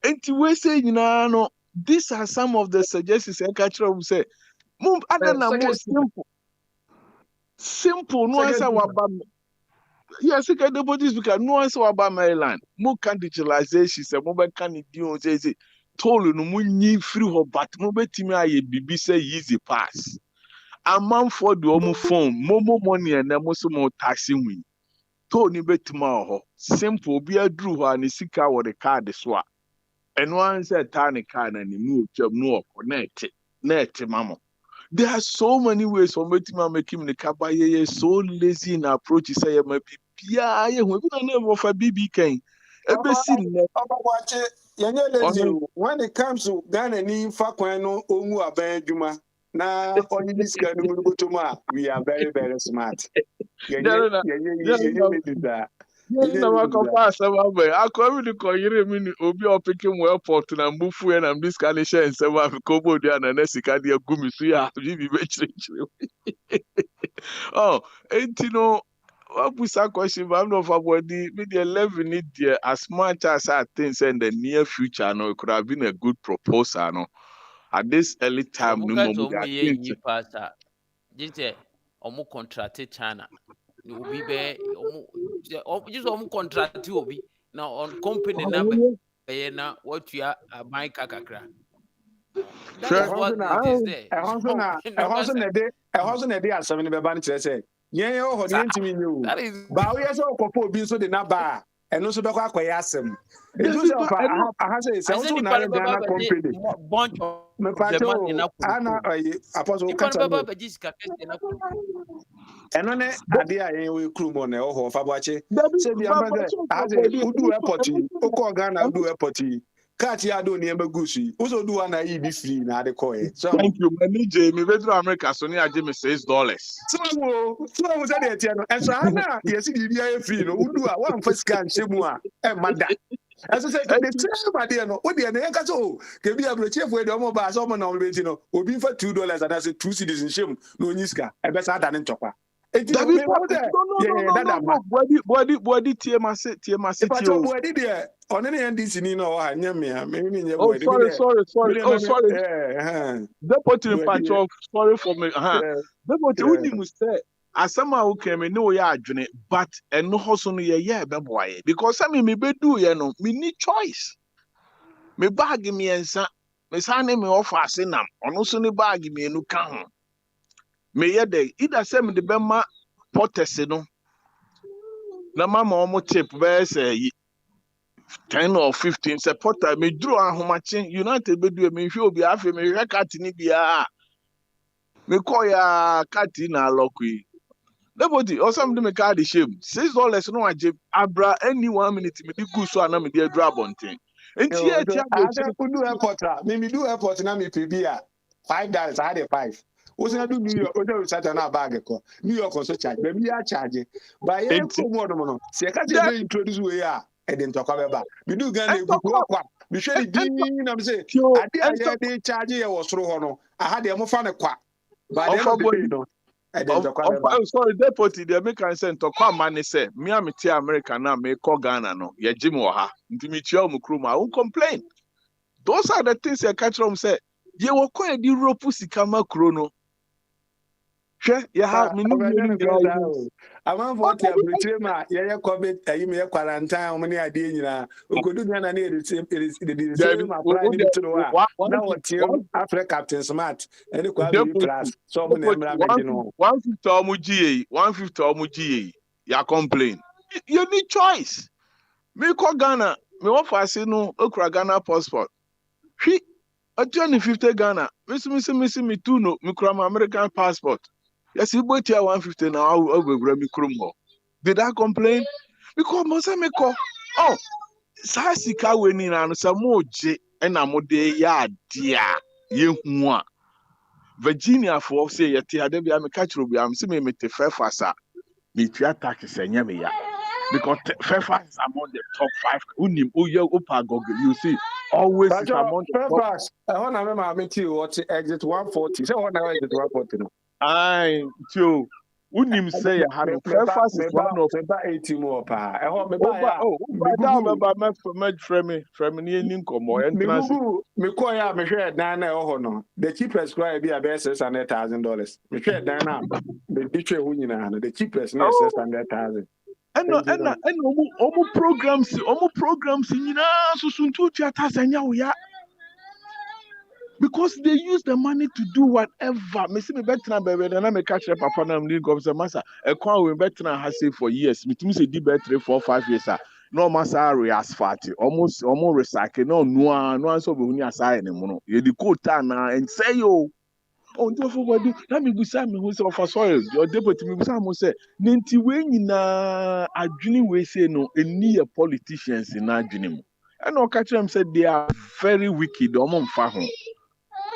enti we say no these are some of the suggestions I catch up say move other na more simple no answer wabam. Yes, the deputy speaker, no answer about Maryland. More can digitalization, say, mobile can do say, told no money free her, but mobile team I BB say easy pass. A man for the home phone, more money and then most more taxing we. Told you bet tomorrow. Simple, be a drew and a sick or the card the swap. And one said, tiny card and move job no connect net, mama. There are so many ways for making the Kabaye so lazy in approach. Say, maybe, yeah, we don't know of a BB can. When it comes to Ghana ni fakwano ongu abenjuma na onye diska no mutuma we are very very smart. Na makopa asema be akọ mi ko yire mi ni obi opeke mu airport na mbufu e na this kind of share nsema ko bodu ana na sika de agumi so ya bibi be chire. Oh, no. What was that question? I'm not for body. Me the 11 need there as much as I think in the near future. No, it could have been a good proposal. No, at this early time, no more. Just omu contract China. Obi be omu just omu contract obi now on company number. Na what you are buying kakakra. That is what it is there. A house na dey as seven be ban chere say. Yen ho ho dey ntimi nyu. Ba we say okopo obi so dey na ba. Eno so be kwa akoya asem. Eju say fa aha say so na Ghana company. Bunch of me pacho ana apostle kata. Eno ne ade a yen we kru mo na ho fa boache. Say bi ambassador as udu airport oko Ghana udu airport. Kati ya do ni embegusi. Uso do na yi be free na ade koye. So thank you. Me je me be America so ni aje me $6. So we say dey tie no. And so na yesi di bia free no. Udu a wan fa sika nshemu a e mada. And so say the same body no. O dey na yan ka so ke bia bro chief we dey omo ba so omo na omo no. Obi fa $2 and say 2 cedis nshemu no nyiska. E be sa da ne ntokwa. Body tie mase body there. On any NDC ni no ha nyame me oh sorry oh sorry deputy patch sorry for me deputy udi mu say asama o keme ne o ya adwene but eno hoso no ye be boye because me be do ye no me ni choice me bag me ensa me san me offer asenam ono so ni bag me enu ka ho me ye dey either say me de be ma potese no na mama omo tip be say 10 or 15 supporter me draw ahomache United be do me hwe obi afi me hwe kati ni bia me call ya kati na lokui nobody or some me card shame $6 no aje abra any 1 minute me di go so ana me dey draw bonten enti e tia go do airport me do airport na me pay bia $5 I had 5 Osin do New York, o sat na bag ko. New York also charge, but we are charging. But yeah, for more no. Se ka je introduce we ya, e dey talk about. We do Ghana go kwa. We share the din na say, ade aye dey charge ye wo soro ho no. Aha dey mo fa ne kwa. But dem no. E dey talk about. Sorry, deputy dey make an say talk am man say, me am ti America na me call Ghana no. Ye jim wo ha. Nti me tia mo kru ma, won complain. Those are the things you catch from say. Ye wo kwa di rope sika makro no. Yeah, I'm what you betray my COVID, me quarantine, many ideas. Could do Ghana near the same Africa Captain Smart and the class. So many 150 Omuji, ya complain. You need choice. Me call Ghana, me want for say no okra Ghana passport. She a 250 Ghana, miss me too no, me cram American passport. Yes, you bought here 150 now. Did I complain? Because most of me call. Oh, Sasika winning and some more J and a mode ya dear. You want Virginia for say yet here. There be a catch ruby. I'm seeing me to Fairfax. Meet your taxes and yamia. Because Fairfax is among the top 5. Unim Uyo Upagog. You see, always is among Fairfax. I want to remember me too. What's exit 140? So what now exit 140? Aye, too. Unim say I had Fairfax is one of 80 more pa. I hope me from near Ninkomo entrance. Me call ya me share Dana oh no. The cheapest cry be about $600,000. Me share Dana. The teacher who you know the cheapest no $600,000. And omo programs in so soon to theater sanya we because they use the money to do whatever. Me see me better baby, and I me catch up papa na me go say massa. E kwa we better has say for years. Me timi say di better 4 5 years. No massa re-asphalt. Almost recycle. No so be huni assign no. You the quota na and say yo. on to for do na me busa me who say of soil your deputy me busa mo say nti we nyina adwene we say no eni politicians na adwene mu and o catch them say they are very wicked o mo mfa ho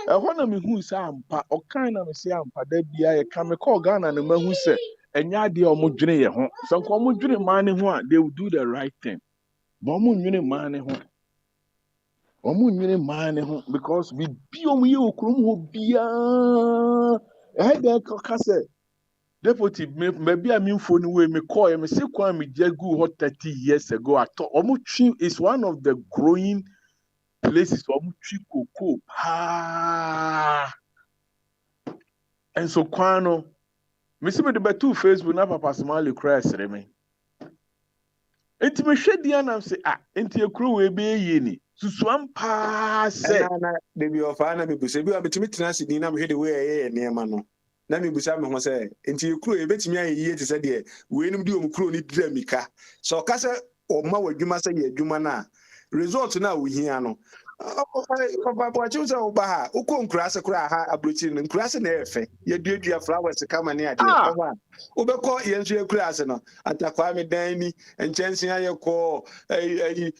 ehọ na me hu say ampa o kan na me say ampa da bia ye ka me call Ghana na me hu say enya ade o mo dwene ye ho so ko mo dwene man ne ho a they will do the right thing but mo dwene man ne ho because we be on you okrum ho bia kase deputy maybe I mean phone way me call me say kwa me jagu hot 30 years ago at Omuchi is one of the growing places Omuchi cocoa and so kwano me see me the betu Facebook na papa smile cry sere me enti me hwede na say enti ekru we be ye ni susuam pa se na debi ofa na me buse bi abetimi tena sidi na me hwede we ye niema no na me busa me ho se enti ekru e betimi aye te se de we nim di omkru ni dramika so ka se o ma wadwuma se ye adwuma na result na wo hia no papa wachi se o ba ha uko nkurase kura ha abrochi no nkurase na efe ye duadua flowers kama ne ade oba obekọ yenso ekurase no atakwa me dan ni enchensi aye ko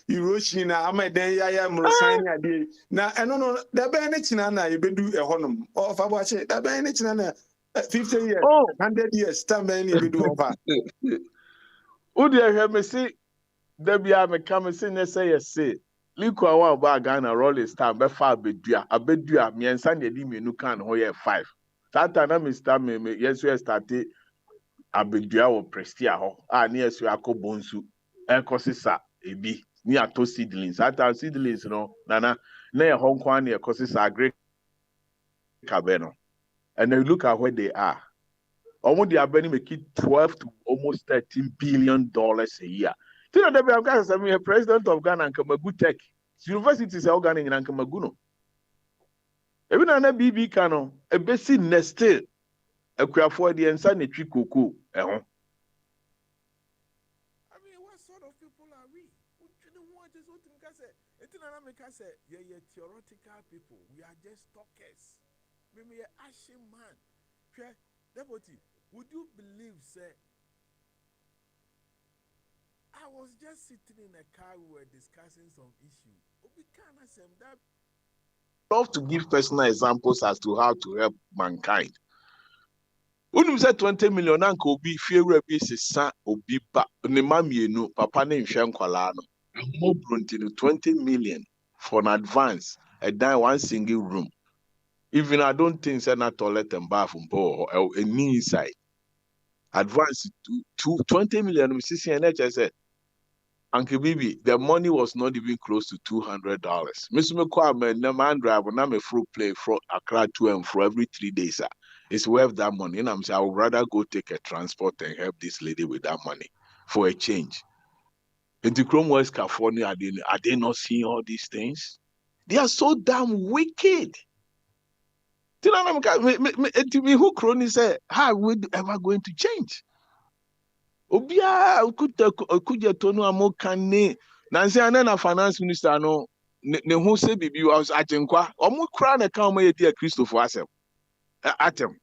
iroshi na amaden ya mrosan ni ade na eno no da be ne china na yebedu ehonom ofa wachi da be ne china na 50 years 100 years time ni yebedu ofa odi ehwe me si da bia me kam si ne say Liko awa ba Ghana Rolling Star be fa abedua miensa na di menu kan ho ye 5 tata na Mr. me yesu start abedua wo prestia ho na yesu akobonsu ekosisa ebi ni ato seedlings tata seedlings no na ye honkwan na ekosisa agri kabeno and then look at where they are almost they are making 12 to almost $13 billion a year. You know, the president of Ghana and Kamagu Tech universities are Ghana and Kamaguno. Even on a BB Kano, a basic nested a craft for the inside Trikuku. I mean, what sort of people are we? You know what is what I say? It's an American say, yeah, theoretical people. We are just talkers. Maybe an ashy man. Deputy, would you believe, say? I was just sitting in a car, we were discussing some issues. We can't assume that. Love to give personal examples as to how to help mankind. When you say 20 million, Uncle be fear son obi ba ne mammy no papa name Shankwalano. And more brunting 20 million for an advance, a dine one single room. Even I don't think it's not toilet and bathroom or a knee inside. Advance to 20 million, Mrs. NH said. Uncle Bibi, the money was not even close to $200. Mr. McQuarrie, the man driver, now a fruit play from Accra to and fro every 3 days. It's worth that money. And I'm saying I would rather go take a transport and help this lady with that money for a change. In the Chrome West California, are they not seeing all these things? They are so damn wicked. Who crony say, how are we ever going to change? Obia kuja tonu amokane na nse ana na finance minister no ne ho se bibi was agenkwa omo kra na ka omo ye dia Christopher asem atem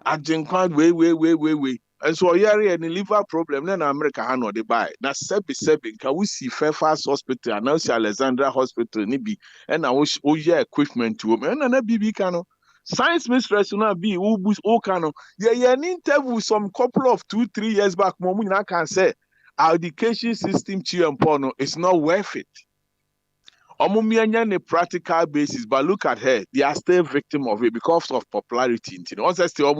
agenkwa we and so yare any liver problem na America ha no dey buy na sebi nka we see Fairfax Hospital and also Alexandra Hospital ni bi and na wo ye equipment wo na bibi ka no science mistress na be who can an interview some couple of 2-3 years back I can say our education system is not worth it. The practical basis, but look at her, they are still victim of it because of popularity. Once I still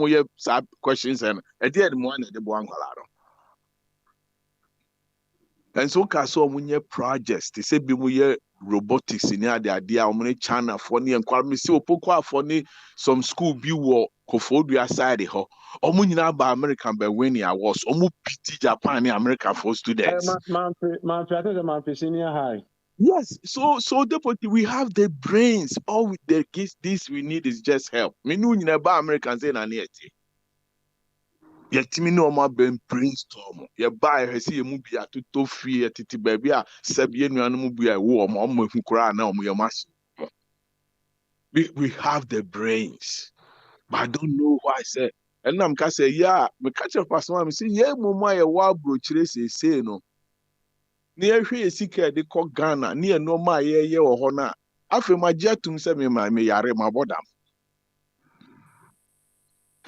questions and at the end one the and so Kaso projects they say be robotics in the idea of many China funny and kwame si opokwa funny some school be war Kofodia side ho omunyina ba American be winning awards omu pity Japan and America for students man senior high. Yes, so deputy, we have the brains. All with the this we need is just help. Me no nyina ba Americans say na nieti. Yet me no ma ben brainstorm. Ye buy he say mu bia to free titi baby a sabie nuanu mu bia wo mo hu kura na mo ye mas. We have the brains. But I don't know why I said. And I'm say, yeah, me catch up as one. Say, yeah, mama, ya wa brochire say no. Near here, sika de call Ghana, near no my ye or hona. After my jetum say me yare my bodam.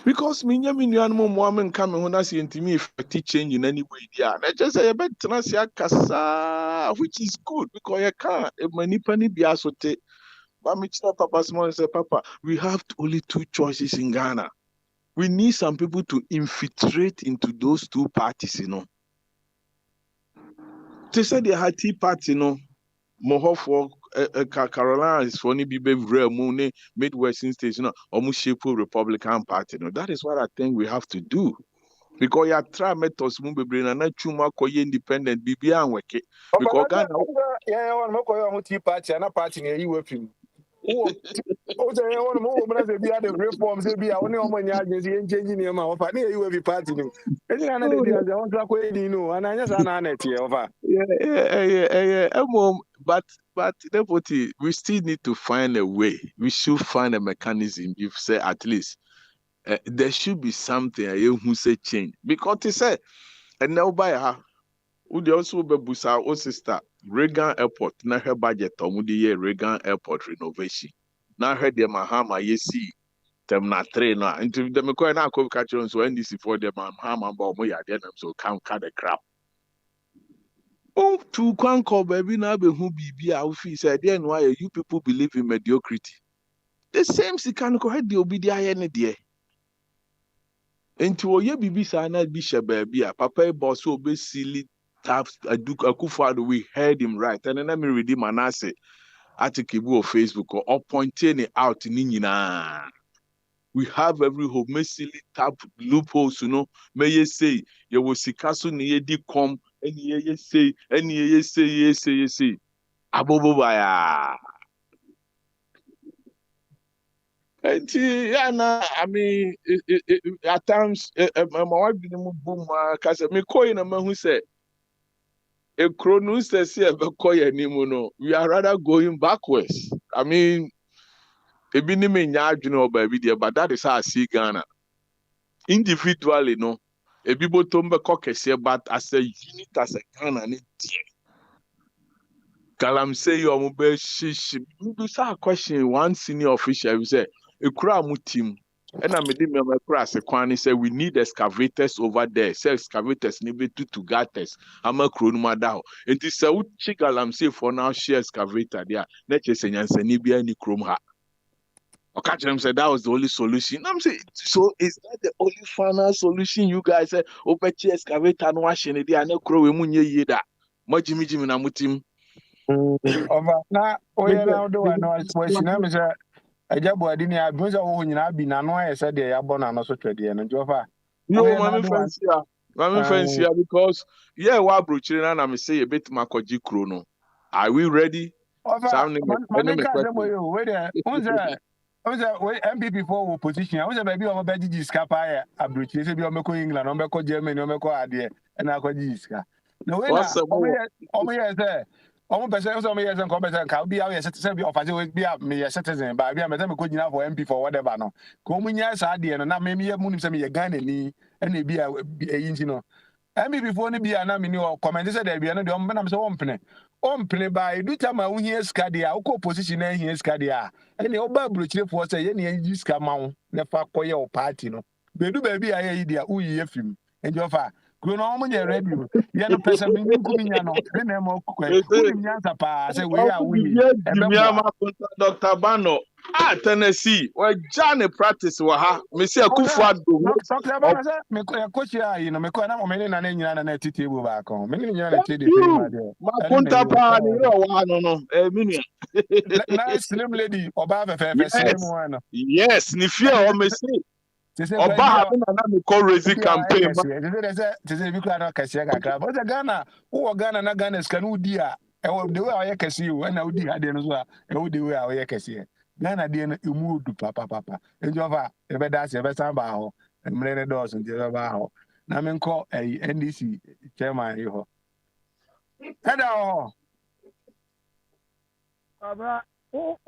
Because me animal woman coming when I see into me if I teach change in any way. Yeah, and I just say a bit kasa, which is good because you can't. If many penny be asote. But me tell Papa small and say, Papa, we have only 2 choices in Ghana. We need some people to infiltrate into those 2 parties, you know. They said they had Tea Party, you know. More for Carolina is funny, be real moon, Midwestern states, you know, almost shape Republican Party. You know. That is what I think we have to do. Because you try methods, brain and not too much independent, be and work it. Because Ghana, yeah, I want to Tea Party and a party near you with him. Oh, I want to move when I say be at the reforms, they be only on my agency and changing your mouth. I need you will be party. And another day, I want to go, you know, and I just an over. Yeah. But deputy, we still need to find a way. We should find a mechanism. You say at least there should be something who say change because they say and now by her would also be busa o sister Reagan Airport na her budget on the year Reagan Airport renovation. Now heard them Mahama yesi them na train na into them ko na ko catch on so NDC for them Mahama ba mo ya dem so count the crap. Oh, to Kwanko, baby, now be who be our fee said, then why you people believe in mediocrity? The same Sikanko had the obedience, dear. Into a baby, sana bishop, baby, a papa boss will be silly taps a duke a kufad. We heard him right, and then I me read him and I say, article of Facebook or pointing it out in Nina. We have every hope, may silly tap loopholes, you know, may you say, you will see castle near the come. And ye say, Abobaya. I mean, at times, my wife didn't boom, because me coin a man who said, a chronus says, we are rather going backwards. I mean, a minimum yard, you know, baby, but that is how I see Ghana. Individually, no. A people tomba cockes here, but as a unit, as a Ghana, Galamsey or mobile shish. You saw a question one senior official who said, a crowd team. And I made him a class. A said, we need excavators over there. Say excavators need to gates. I'm a crew madao. It is a chick Galamsey for now, share excavator there. Let's say, Nibia any chrome ha. Okay, them said that was the only solution. I'm saying, so is that the only final solution you guys said? Open excavator and washing it there. I know crow munye yeda. Majimi na mutim. Over now, now do I know what she name is a job where didn't have Musa when I be no I said they are born and also trade and Jova. No, my friends here. My friends here because what broaching and I'm say a bit makoji chrono. Are we ready? MPP for opposition. I was a baby of a baby scapa. I broach you be on England, on Germany, on Adie, and I got Jiska. No way, there. Almost percent of some years and competence can be our citizen of be a citizen, but I am a good enough for MP for whatever. No, Comunas idea, and not maybe a moon send me a gun and it be a engine. And before any be an amino or comment said there be another I'm so open by do time my own here scadia, or position here scadia, and the old Bible for say any use come out, never call your party. No, baby, I idea who you him and your father. Grown ready. You know, person in Kumiano, then I'm all quick. Say, we are Dr. Bano. Tennessee. Well, Johnny practice waha. Me say Akufo-Addo. Dr. Bano say me coach ya, you know, me ko na mo me na nyina na titi bu ba kon. Me nyina na titi ma de. Ma kunta pa ni wa no. Minu. Nice slim lady, oba fe slim one. Yes, ni fear o me say. Oba ha na me call raising campaign. They say because na kase kakra. But Ghana, who Ghana na Ghana ska no di a. E the way I kase you, and na odi ha de no so a. E the way I kase. Ghana de no emu du papa. Enjofa, e be da se be san ba ho. Emre ne dos nje ba ho. Na me nko NDC chairman yi ho. Eda ho. Aba, o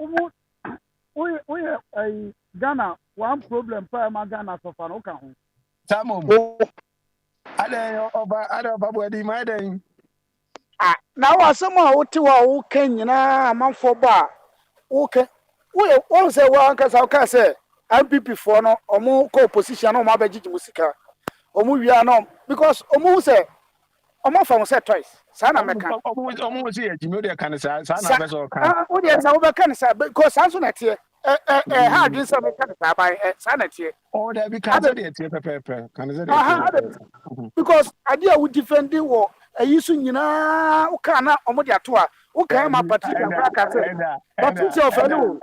Ghana one problem pa ma Ghana so fa no ka ho. Samo. Ada oba di my den. Ah, now asem a wote wa wo kan nyina amanfo ba wo kan wo say wa kan say MPP for no omo ko opposition no ma begigi musika omo wia no because omo say omo fa mo say twice sa na meka omo say ejimi o de kan sa na be so kan o de sa wo be kan sa because sanso na tie ha adwin sa be kan sa ba sa na tie o da bi kan say de tie pepepe kan say de because idea we defending war ayisu nyina wo kan na omo de ato a wo kan ma patricia ka say patricia ofelo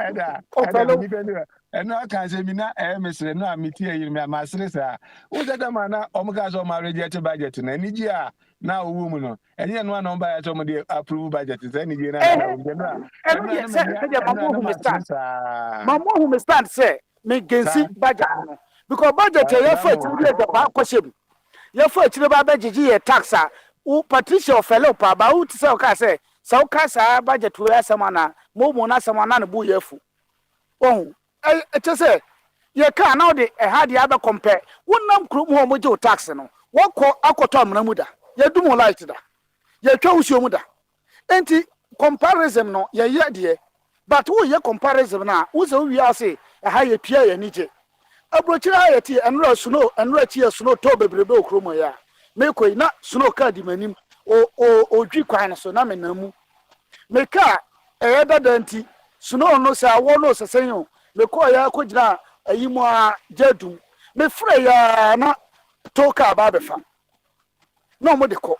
ofelo eno aka say mi na mesre no amiti ayi mi amasre sa wo da ma na omo ka so ma reject budget na ni ji a na owu mu no enye no na ba ya so mo de approve budget say ni ji na mamo hu me stand say me gensi budget no because budget ya fa ti de ba kwashem ya fa ti ba ba gigi ye tax a u patricia ofelo pa ba u ti say o ka say so ka sa budget we asema na mo na asema na bu yefu oh it say ye ka na de ha de aba compare wonnam krum ho mo je tax no wokọ akoto amna mu da ye dum light da ye twa usuo mu da enti comparison no ye ye de but wo ye comparison na wo se wi ase ha ye pia ye nije abrochira ye ti enra snow enra chi snow to bebrebe okromo ya me koi na snow card manim o dwi kwan so na menamu me ka e da danti snow no sa wo no sesen o me ko ya ko gina ayimu a jadum me frɛ ya na toka ba befa no mo de ko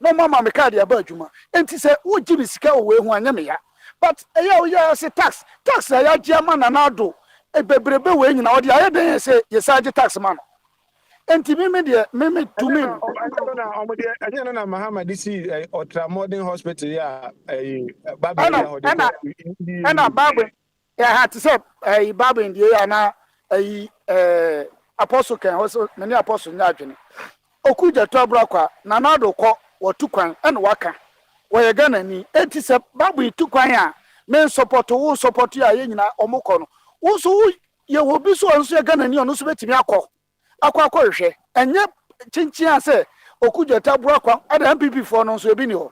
no mama me ka de aba adwuma enti sɛ wo gibi sika wo we hu anya me ya but eya wo ya se tax ya gia ma na na do e bebrebe we nyina wo de aye den sɛ ye saje tax ma no enti me to me na na Muhammad si ultra modern hospital ya babu ya ho de ana babu ya ha to say babu ndie ya na apostle kan also many apostle nya adwene okuja to abrakwa na na do kɔ wotu kwan ene waka wo ye Ghana ni enti se babu tu kwan a men support wo support ya ye nyina omukɔ no wo so ye wo bi so nso ye Ghana ni ono so betimi akɔ hwehwɛ enye chinchin ase okuja to abrakwa ada MPP for no so ebi ni ho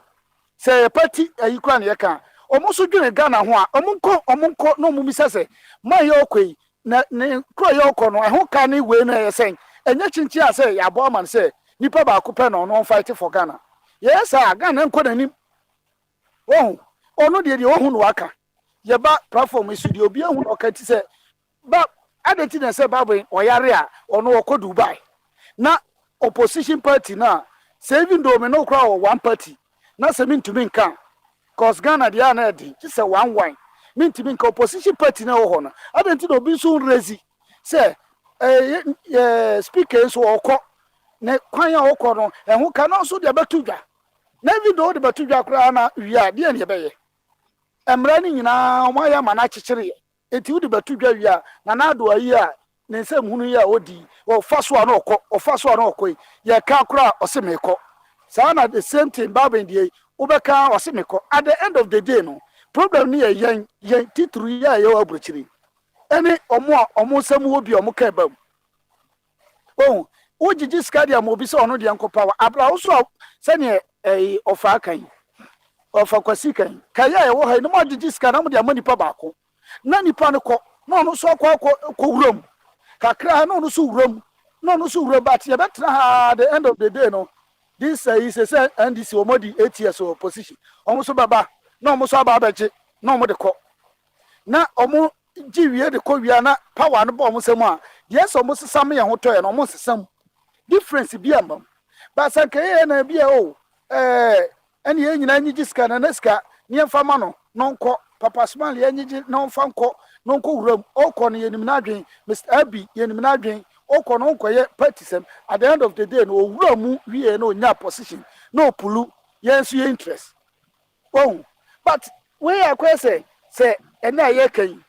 se party ayikwa na ye kan omo so dwene Ghana ho a omunko no mu misase ma ye okoi na ne kro ye okɔ no ɛho ka ne we no ye sen enye chinchin ase ya bo man se nipa ba ko pe no no fight for Ghana yes Ghana nko na nim ono de ohun no waka ye ba platform studio obi ehun okati se ba adeti na se babu oyare a ono okɔ Dubai na opposition party na saving do me no kra one party na se mintumi nka cause Ghana dia na di ti se one wine mintumi nka opposition party na ho na adeti do bi so rezi se speaker so okɔ ne kwan ya okɔ no ehun ka no so de betudwa na even though de betudwa kra na wia de ne beye emra ni nyina omo ya mana chichire eti de betudwa wia na na do ayi a ne nsem hunu ya odi o faso a na okɔ ye ka kra osemekɔ sa na the same thing baben die ubeka osemekɔ at the end of the day no problem ni yen titru ya ye abrochiri ene omo nsem wo bi omo ka bam o jiji skadia mo bi se ono de enkopa wa abra wo so se ne ofa kan ofa kwasi kan kaya ye wo ha ni mo jiji ska na mo de amani pa baako na nipa ne kɔ na ono so kɔ wuram kakra na ono so wuram but ye betra ha the end of the day no this is say NDC omodi 8 years opposition omo so baba na omo so aba abeje na omo de kɔ na omo jiwie de kɔ wia na power no ba omo sem a yes omo sesam ye ho toye na omo sesam difference bi amam ba sankaye na bi ene ye nyina nyi jiska na neska nie fama no nonko papa small ye nyi no fanko nonko wuram okɔ no yenim na adwen Mr Abi yenim na adwen okɔ no nko ye partisem at the end of the day no wuram wie no nya position no pulu ye nso ye interest but we akwese se ene ye kan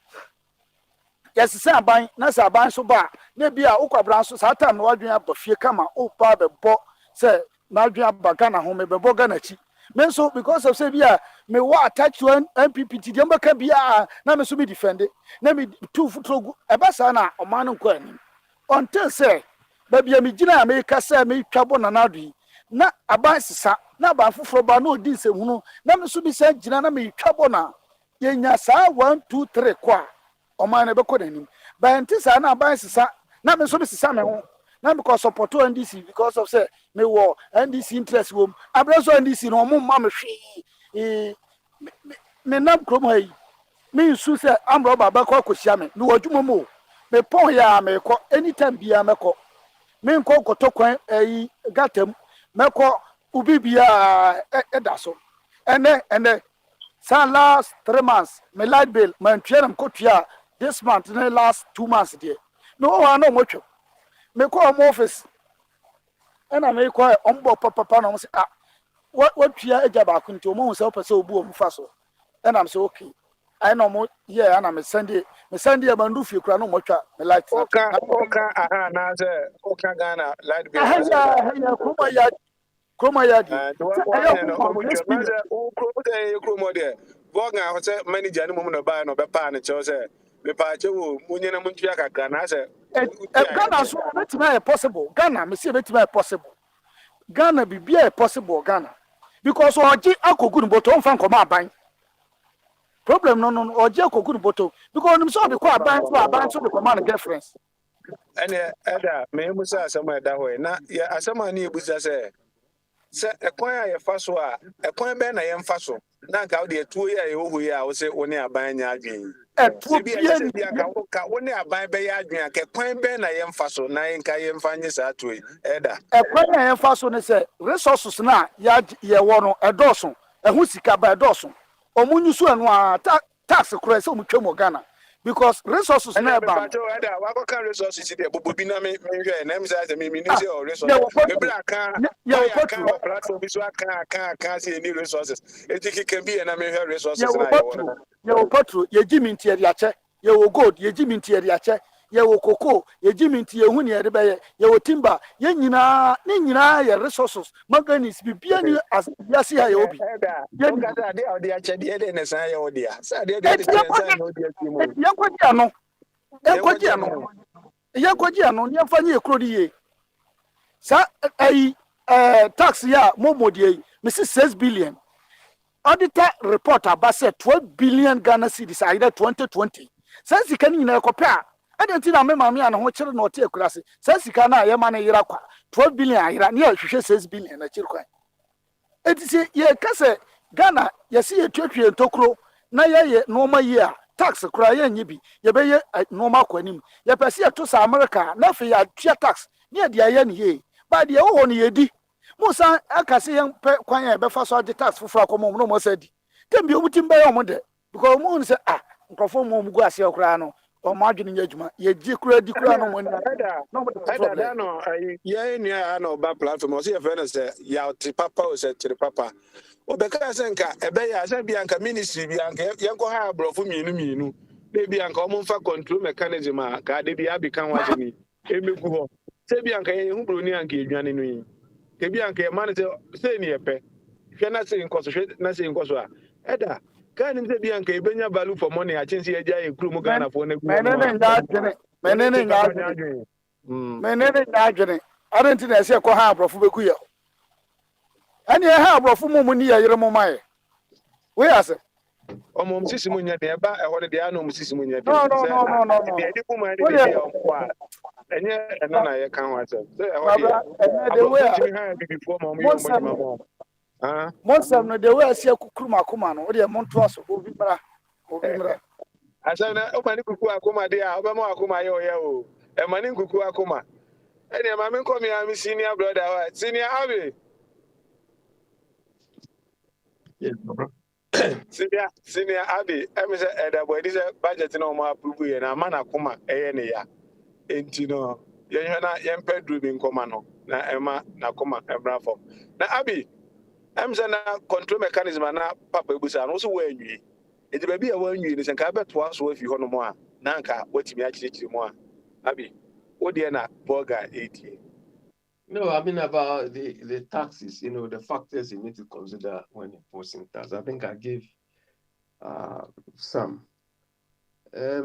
yes aban na sa aban so ba na bia ukwabran so sa time na wadwen abafie kama o pa bebo se na adwen abaga na ho me bebo ga na chi me so because of say bia me wa attach to MPP ti dem ka bia na me so me defend na me two futro eba sa na o man nko ani until say ba bia me gina me ka say me twabo na na do na aban sisa na ba foforo ba na odi nsehunu na me so bi say gina na me twabo na yenya sa 1 2 3 kwa o man na be ko nanim ba ntisa na aban sisa na me so be sisa me ho na because support NDC because of say me wo NDC interest wo abraso NDC no mo ma me hwe me nam krom ha yi me su say amro baba ko akosia me me wadwuma mo me pon ya me ko anytime bia me ko me nko kotokwan yi gatam me ko ubi bia eda so ene sa last 3 months me light bill man twenam ko tua this month the last 2 months there no wa no mo twa me call home office and I may call ombo papa no say ah what tua eja ba kunti o mo say opese obu o mfa so and I'm so okay I know mo yeah and I'm Sunday bandu fie kura no mo twa me light oka aha na say oka Ghana light bill ya kuma ya di kromo de boga ho say manager ni mo no ba no be pa ne che say me pa che wo munye na muntua kakra na say Ghana so betima possible Ghana me say betima possible Ghana bibia possible Ghana because oji akogu no boto mfa nkoma aban problem no oji akogu no boto because nim so be ko aban so be command difference ene eda me musa asema eda ho na ya asema ni ebusa say ekwan ya fa so a ekwan be na ye mfa so na nka wo de tuo ya ye ohu ya wo se wo ne aban nya adwen etuo bia ka wo ne aban be ya adwen ka ekwan be na ye mfa so na nka ye mfa nye sa tuo eda ekwan na ye mfa so ne se resources na ya ye wo no edoso ehu sika ba edoso omunyusu anu a tax kura se omutwa mo Ghana because resources na ba eda wa ko kan resources dey bobo bi na me hwe na me say me ni say resources me bra kan ya kan platform bi so kan say ni resources etiki kan bi na me hwe resources na ye wo patro ye giminti ye ache ye wo gold ye giminti ye ache ye wo cocoa ye giminti ye hu ne ye be ye wo timber ye nyina ni nyina ye resources manganese bibia ni as ya si ya ye obi ye ga dey odi ache dey dey na san ye odi a sa dey dey san ye odi asimo ye kwaji ano ni afanye ekro di ye sa tax ya momodi ye me 6 billion auditor report about 12 billion Ghana cedis either 2020 since you can in copia I don't think me mama na ho kire na ote akurase since you can ya man yira kwa 12 billion ayira na hwehwe 6 billion na kire kwa etisi ye kase Ghana yesi ye twetwe ntokro na ye normal year tax kura ye nyibi ye be ye normal kwanim ye pese to sa America na fe ya tua tax ne dia ye ne ye ba dia wo ne ye di musa akase yen kwan ya be fa so de tax fufura ko mo no mo sa di tembi omutim be yo mo de because mo ni say nkofo mo go ase okra no o ma adwene nya adwuma ye gi kura di kura no mo ni no ye ni a no ba platform o se ye fe na say ya ti papa o se tiri papa o be ka se nka ebe ya se bia nka ministry bia nka ye ko ha abrofo mienu de bia nka o mo fa control mechanism a ka de bia bi kan wa je ni emegu ho se bia nka ye hu bro ni anka edwane no yi kebi anka man say ni epe hwe na say nkoso hwe na say nkoso a eda kan ni say bi anka ebenya value for money a chense eja e kru mu Ghana for na gu menene nya adwene arenti na say ko ha abrofo beku ye ani ha abrofo mu ni yere mu mai we ase omo msisi mu nya de eba e ho de ano msisi mu nya de no de di ku ma de de o kwa enye eno na ye kan wa se e ho de we ha before ma mu yo mo Monsam no de we asia kukuru akoma no de monto aso obi mra asa na o mani kuku akoma de a oba ma akoma ye o ye o e mani kuku akoma e de ma me nkomi a mi senior brother wa senior Abi yes bro senior Abi e me say e da boy this budget na o ma approve ye na ma na akoma e ye ne ya enti no ye hwe na ye mpedru bi nkoma no na e ma na akoma e bra form na Abi I'm saying control mechanism na papa ebusa no so wa anwie enti ba bia wa anwie ni se nka beto aso afi ho no mo a na nka watimi a kirikiri mo a Abi wo de na burger 80 No, I mean about the taxes, the factors you need to consider when imposing tax. I think I gave some. They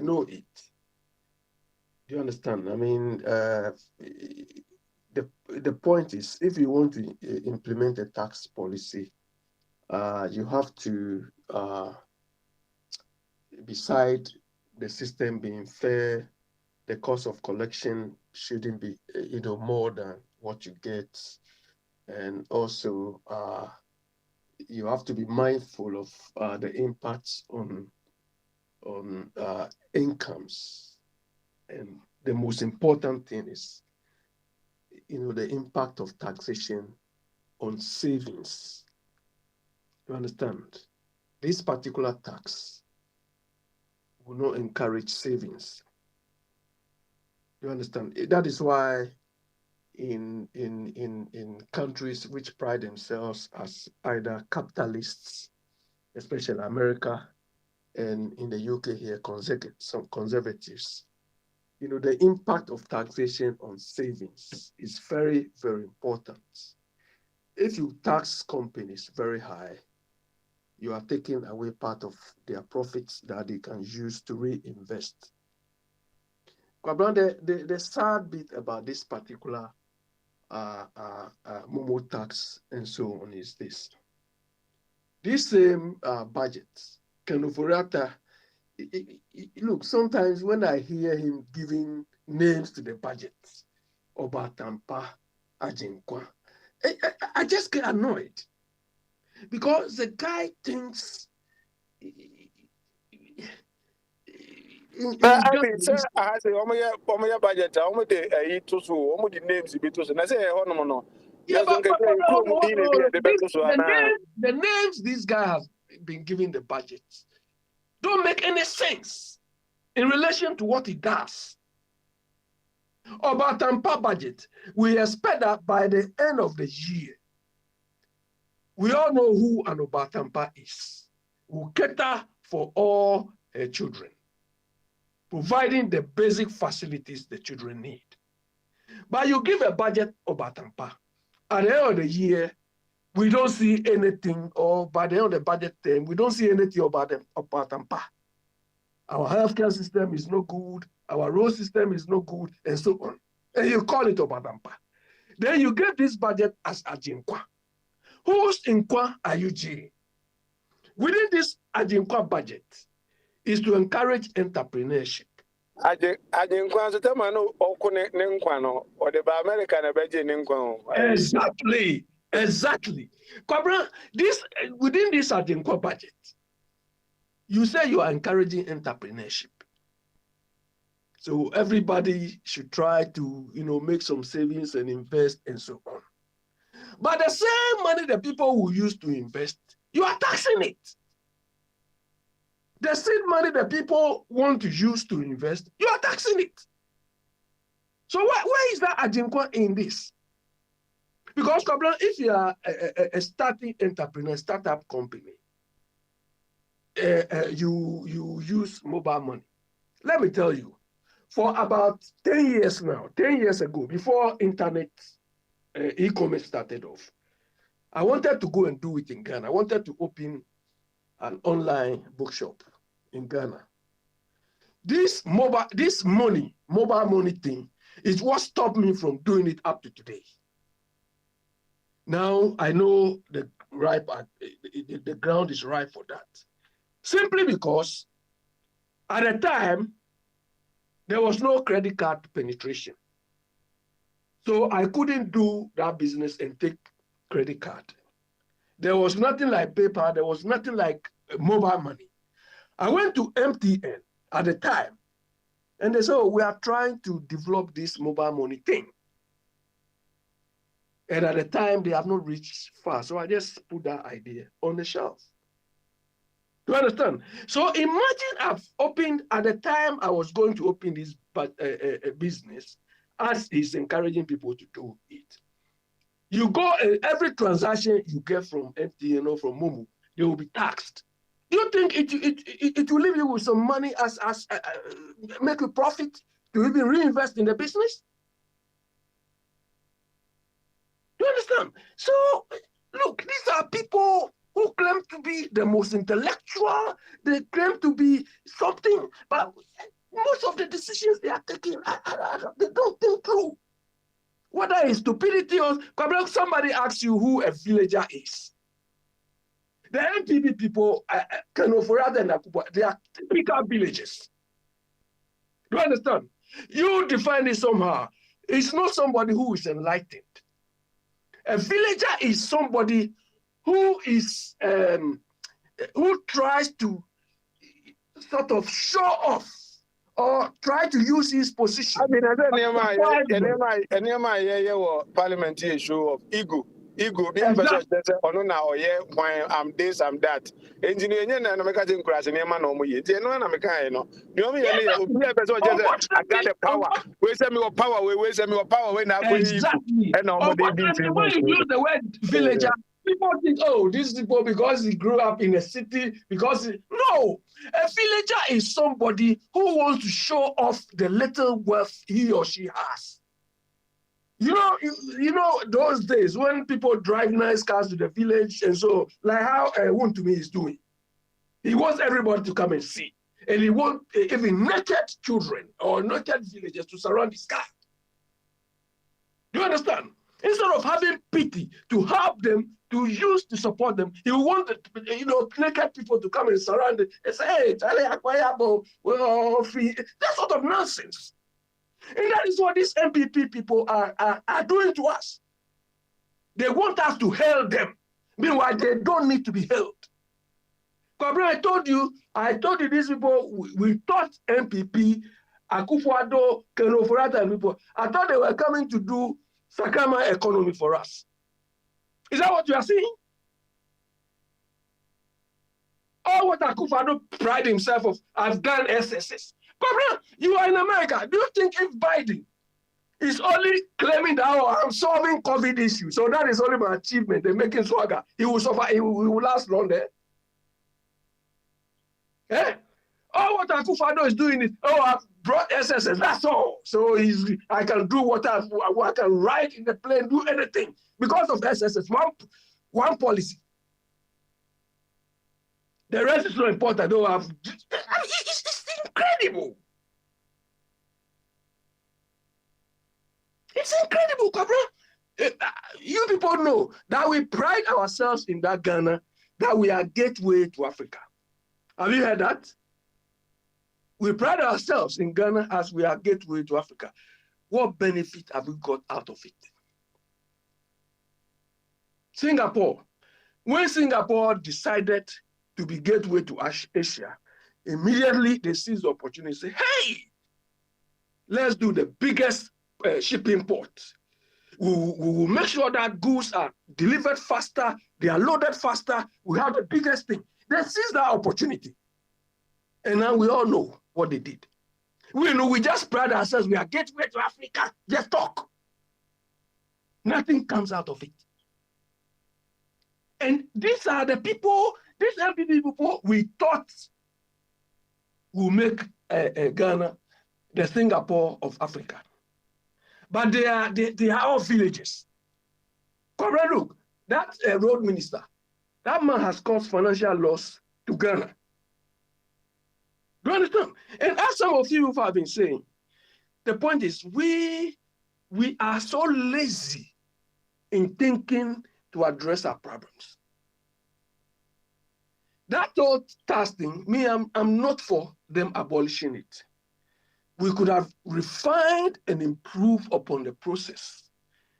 know it. Do you understand? I mean, the point is, if you want to implement a tax policy, you have to, beside the system being fair, the cost of collection shouldn't be, more than what you get, and also you have to be mindful of the impacts on incomes, and the most important thing is, the impact of taxation on savings. You understand? This particular tax will not encourage savings. You understand? That is why in countries which pride themselves as either capitalists, especially America, and in the UK here, some conservatives, the impact of taxation on savings is very, very important. If you tax companies very high, you are taking away part of their profits that they can use to reinvest. The sad bit about this particular Momo tax and so on is this. This same budget, Ken Ofori-Atta, look, sometimes when I hear him giving names to the budget, Obatampa, Ajinkwa, I just get annoyed because the guy thinks. I say, budget, the names between. I say, the names this guy has been giving the budget don't make any sense in relation to what he does. Obatampa budget, we expect that by the end of the year, we all know who an Obatampa is. We'll cater for all children, providing the basic facilities the children need. But you give a budget Obatampa, at the end of the year, we don't see anything, or by the end of the budget term, we don't see anything about Obatampa. Our healthcare system is no good, our road system is no good, and so on. And you call it Obatampa. Then you get this budget as Ajinkwa. Whose Inkwa are you G? Within this Ajinkwa budget is to encourage entrepreneurship. Exactly. Kwabra, within this Ajinkwa budget, you say you are encouraging entrepreneurship. So everybody should try to, make some savings and invest and so on. But the same money that people will use to invest, you are taxing it. The same money that people want to use to invest, you are taxing it. So where is that Ajinkwa in this? Because if you are a starting entrepreneur, startup company, you use mobile money. Let me tell you, for about 10 years now, 10 years ago, before internet e-commerce started off, I wanted to go and do it in Ghana. I wanted to open an online bookshop in Ghana. This mobile money thing is what stopped me from doing it up to today. Now I know the ground is ripe for that. Simply because at the time, there was no credit card penetration. So I couldn't do that business and take credit card. There was nothing like PayPal. There was nothing like mobile money. I went to MTN at the time, and they said, oh, we are trying to develop this mobile money thing. And at the time, they have not reached far. So I just put that idea on the shelf. Do you understand? So imagine I've opened, at the time I was going to open this business, as is encouraging people to do it. You go, every transaction you get from MTN or from Momo, they will be taxed. you think it will leave you with some money as make a profit to even reinvest in the business? Do you understand? So look, these are people who claim to be the most intellectual. They claim to be something, but most of the decisions they are taking, they don't think through. Whether it's stupidity or somebody asks you who a villager is. The MPP people, Kenoforada and Akuba, they are typical villages. Do you understand? You define it somehow. It's not somebody who is enlightened. A villager is somebody who is who tries to sort of show off or try to use his position. I mean, parliament here show of ego. I'm this, I'm that. Engineer, and I'm making crash and Emma no more. You know, I'm making no. You mean, I got the power. Where's me power? Where's me power? When I go exactly. And when you use the word villager, people think, oh, this is because he grew up in a city. No, a villager is somebody who wants to show off the little wealth he or she has. You know those days when people drive nice cars to the village, and so like how Wontumi is doing. He wants everybody to come and see, and he wants even naked children or naked villagers to surround his car. Do you understand? Instead of having pity to help them, to use to support them, he wanted naked people to come and surround it and say, "Hey, Charlie, well, free." That sort of nonsense. And that is what these MPP people are doing to us. They want us to hail them. Meanwhile, they don't need to be hailed. Kabra, I told you these people, we thought MPP, Akufo-Addo, Kenoforata and people, I thought they were coming to do Sakama economy for us. Is that what you are saying? All what Akufo-Addo pride himself of, I've done SSS. Kabra, you are in America. Do you think if Biden is only claiming that I'm solving COVID issues, so that is only my achievement, they're making swagger, he will suffer, he will last long there? Eh? All what Akufo-Addo is doing is, I've brought SSS, that's all. So I can do what I can ride in the plane, do anything because of SSS. One policy. The rest is not important. It's incredible. It's incredible, Kabra. You people know that we pride ourselves in that Ghana, that we are gateway to Africa. Have you heard that? We pride ourselves in Ghana as we are gateway to Africa. What benefit have we got out of it? Singapore. When Singapore decided to be gateway to Asia, immediately they seized the opportunity and say, hey, let's do the biggest shipping port. We will make sure that goods are delivered faster, they are loaded faster, we have the biggest thing. They seized that opportunity. And now we all know what they did. We know we just pride ourselves, we are gateway to Africa, just talk. Nothing comes out of it. And these are the people, these MPP people we thought will make Ghana the Singapore of Africa. But they are all villages. Come look, that road minister, that man has caused financial loss to Ghana. Do you understand? And as some of you have been saying, the point is we are so lazy in thinking to address our problems. That thought testing, me, I'm not for them abolishing it. We could have refined and improved upon the process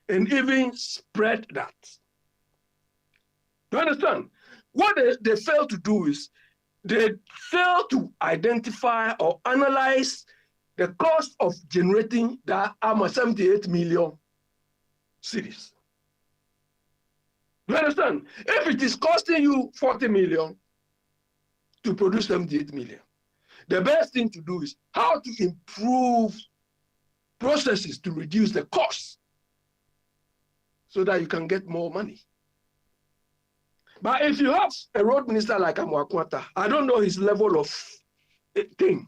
and even spread that. Do you understand? What they fail to do is they fail to identify or analyze the cost of generating that 78 million cities. Do you understand? If it is costing you 40 million to produce 78 million, the best thing to do is how to improve processes to reduce the cost so that you can get more money. But if you have a road minister like Amwakwata, I don't know his level of thing.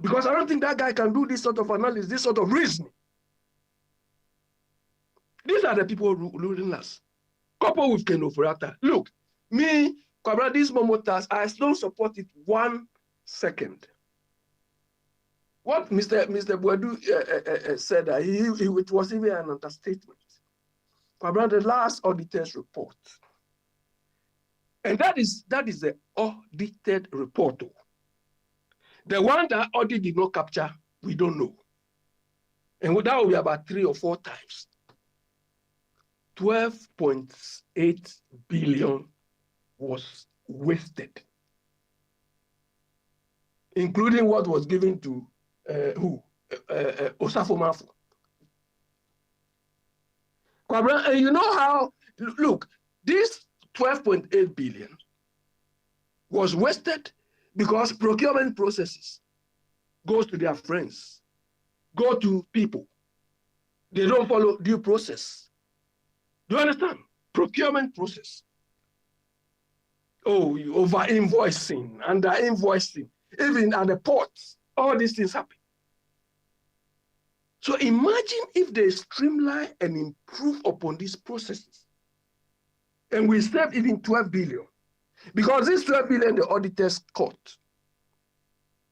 Because I don't think that guy can do this sort of analysis, this sort of reasoning. These are the people ruling us. Couple with Ken Ofori-Atta. Look, me, Kwabra, these Momotas, I don't support it 1 second. What Mr. Boadu said, it was even an understatement. Kwabra, the last auditor's report. And that is the audited report. The one that audit did not capture, we don't know. And that will be about 3 or 4 times. 12.8 billion was wasted, including what was given to Osafo Mafu. And you know how, look, this 12.8 billion was wasted because procurement processes goes to their friends, go to people. They don't follow due process. Do you understand? Procurement process. Oh, over-invoicing, under-invoicing, even at the ports, all these things happen. So imagine if they streamline and improve upon these processes. And we save even 12 billion. Because this 12 billion the auditors caught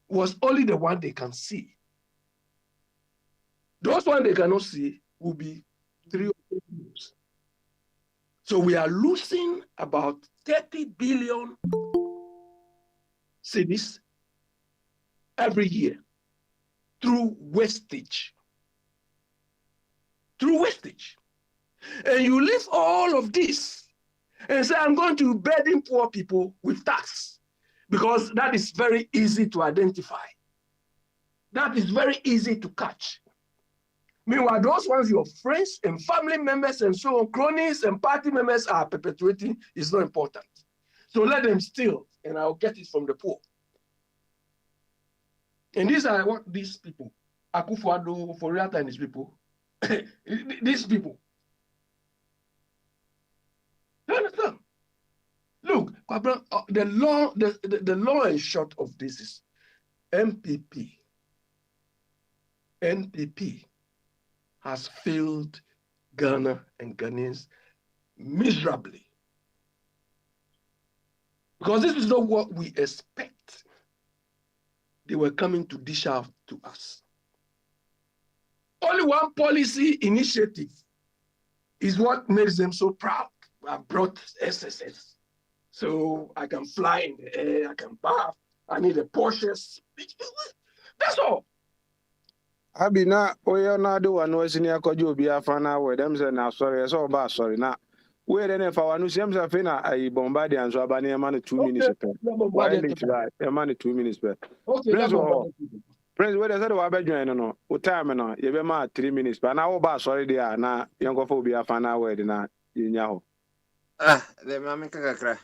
was only the one they can see. Those ones they cannot see will be 3 or 4 years. So we are losing about 30 billion cedis every year through wastage. Through wastage. And you leave all of this and say, I'm going to burden poor people with tax, because that is very easy to identify. That is very easy to catch. Meanwhile, those ones your friends and family members and so on, cronies and party members are perpetuating is not important. So let them steal, and I'll get it from the poor. And these are what these people, Akufo-Addo, Ofori-Atta and his people, these people. You understand? Look, the long and short of this is NPP has failed Ghana and Ghanaians miserably. Because this is not what we expect. They were coming to dish out to us. Only one policy initiative is what makes them so proud. I brought SSS. So I can fly in the air, I can bath, I need a Porsche. That's all. Abina, we na do one was in your Kojubia Fana, where them say now sorry, it's all bad sorry. Now, where then if I knew Sims of Fina, I bombarded and so about a man 2 minutes. Why did you like a man 2 minutes? Prince, what I said about Bedouin, no, what time no, you be 3 minutes, but now about sorry, they are now young phobia Fana, where they not in Yahoo. The mamma crack.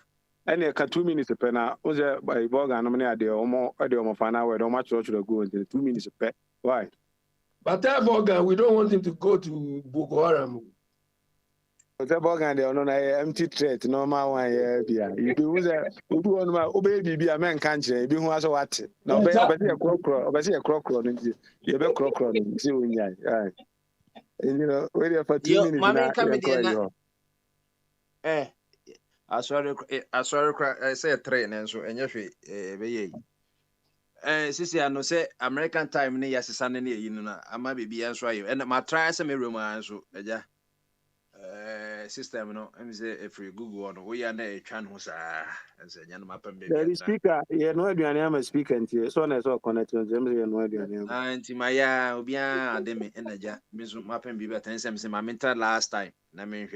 And a 2 minutes a penna was a by Bogan, no money, or more, or Fana, where don't much to go into 2 minutes a pet. Why? But that Bogan, we don't want him to go to Boko Haram. But that Bogan, they are not an empty threat, no matter why. You do on my baby, a man can't change, be who has a what. No, but a croc, you be croc, see when you you know, wait for 2 minutes. Mamma come I swear, I say a train and so, and you Sisi, I know say American time near yes, Sunday, you know, I might be answer you. And my try some room answer, system, no, and say if you Google on, we are a chan who's and say, Yan Mappa baby. The speaker, you know, your name is speaking to you, so as all connected, James, you know, your name. Auntie Maya, Ubia, Demi, and the Jan, Miss Mappin be better than my mentor last time. I mean,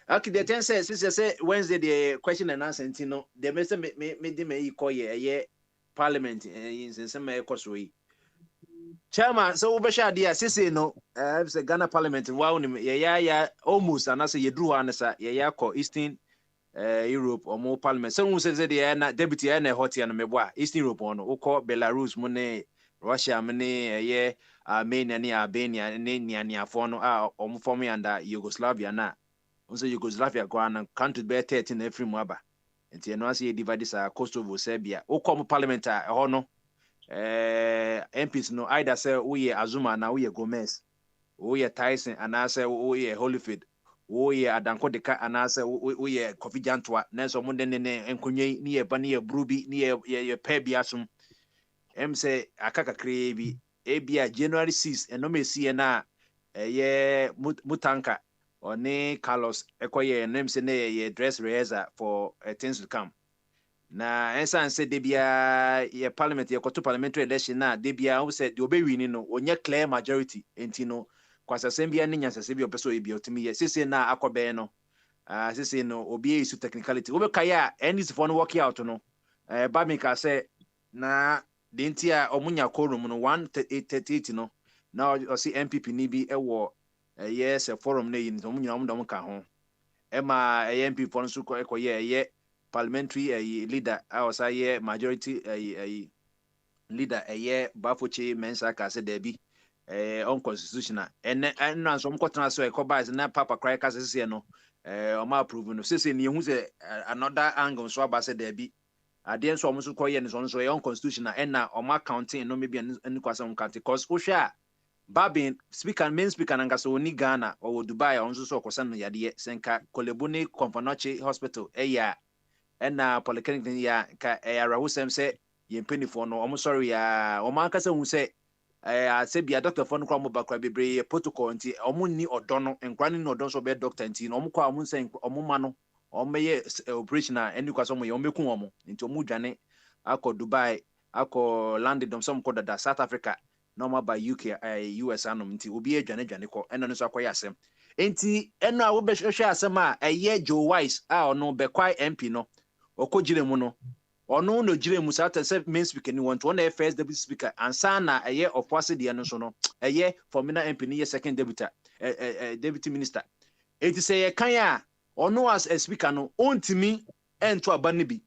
okay, the 10 says, Sister say Wednesday, the question and answer, you know, the message made them a call ye Parliament in some way. Chairman, so Bashar, dear, Sissy, no, the Ghana Parliament, wow, almost, and I say you drew answer, call Eastern Europe or more Parliament. Someone says that they are not deputy and a hot and Mebois, Eastern Europe on, who call Belarus, Monet, Russia, Monet, Armenia, Albania, and Nania, Fono, or for me under Yugoslavia. Also Yugoslavia go and country be 13 every mwaba. Nti eno ase divide sa Kosovo Serbia. Okom parliament a ho no MPs no either say we Azuma na we Gomez. We Tyson and I say we Holyfield. We Adanko Deka and I say we Kofi Jantwa. Nenso mo ne enkonye ni e ba ni e brubi ni e pebi asum. Em say akaka krebi ebia January 6 eno me see na ye Mutanka Oni Carlos Ekoye name se ne ye dress rehearsal for things to come. Na ensan se debia ye parliament ye koto parliamentary election na debia who said the obey winning no onye clear majority enti no kwasa sembia ne nyansa bi opeso ebi otimi ye sese na akobe no sese no obi isu technicality we kaya any for no work out no ba me ka say na de ntia omunya quorum no 138 no na o si MPP ni bi ewo yes a forum na yin tomu nyina mudom ka ho ema MP for nso ko ekoye parliamentary leader awsa ye majority leader Bafoche mensa ka se debi unconstitutional and so mkotena so ekoba na papa cry ka se no o ma approve no se ni hu se another angle so aba se debi ade nso omso koye ni so unconstitutional and na o ma counting no maybe any kwasa count because osha Babin speaker main speaker nangasa oni Ghana or Dubai onso so kosan no yade senka Kolebuni Komfanoche Hospital eya na polyclinic ya ka era husem se yempeni for no omo sorry ya o man kasa hu se se bia doctor for no kwa mo bakra bebre protocol nti omo ni odono enkwani ni odon so be doctor nti no omo kwa omo se omo ma no omo ye operation na eni kwa so mo ye omo meku omo nti omo dwane akọ Dubai akọ landed dom some called da South Africa normal by UK US anom nti obi adwane ko eno no so akoya asem nti eno a wo be hwe asem a Joe Wise a ono be kwai MP no okojire mu no ono no jire mu sa ta main speaker ni want one first deputy speaker ansa na of wase de no so no formula MP ni second deputy minister it say ye kan a ono as a speaker no ontimi ento aba ne bi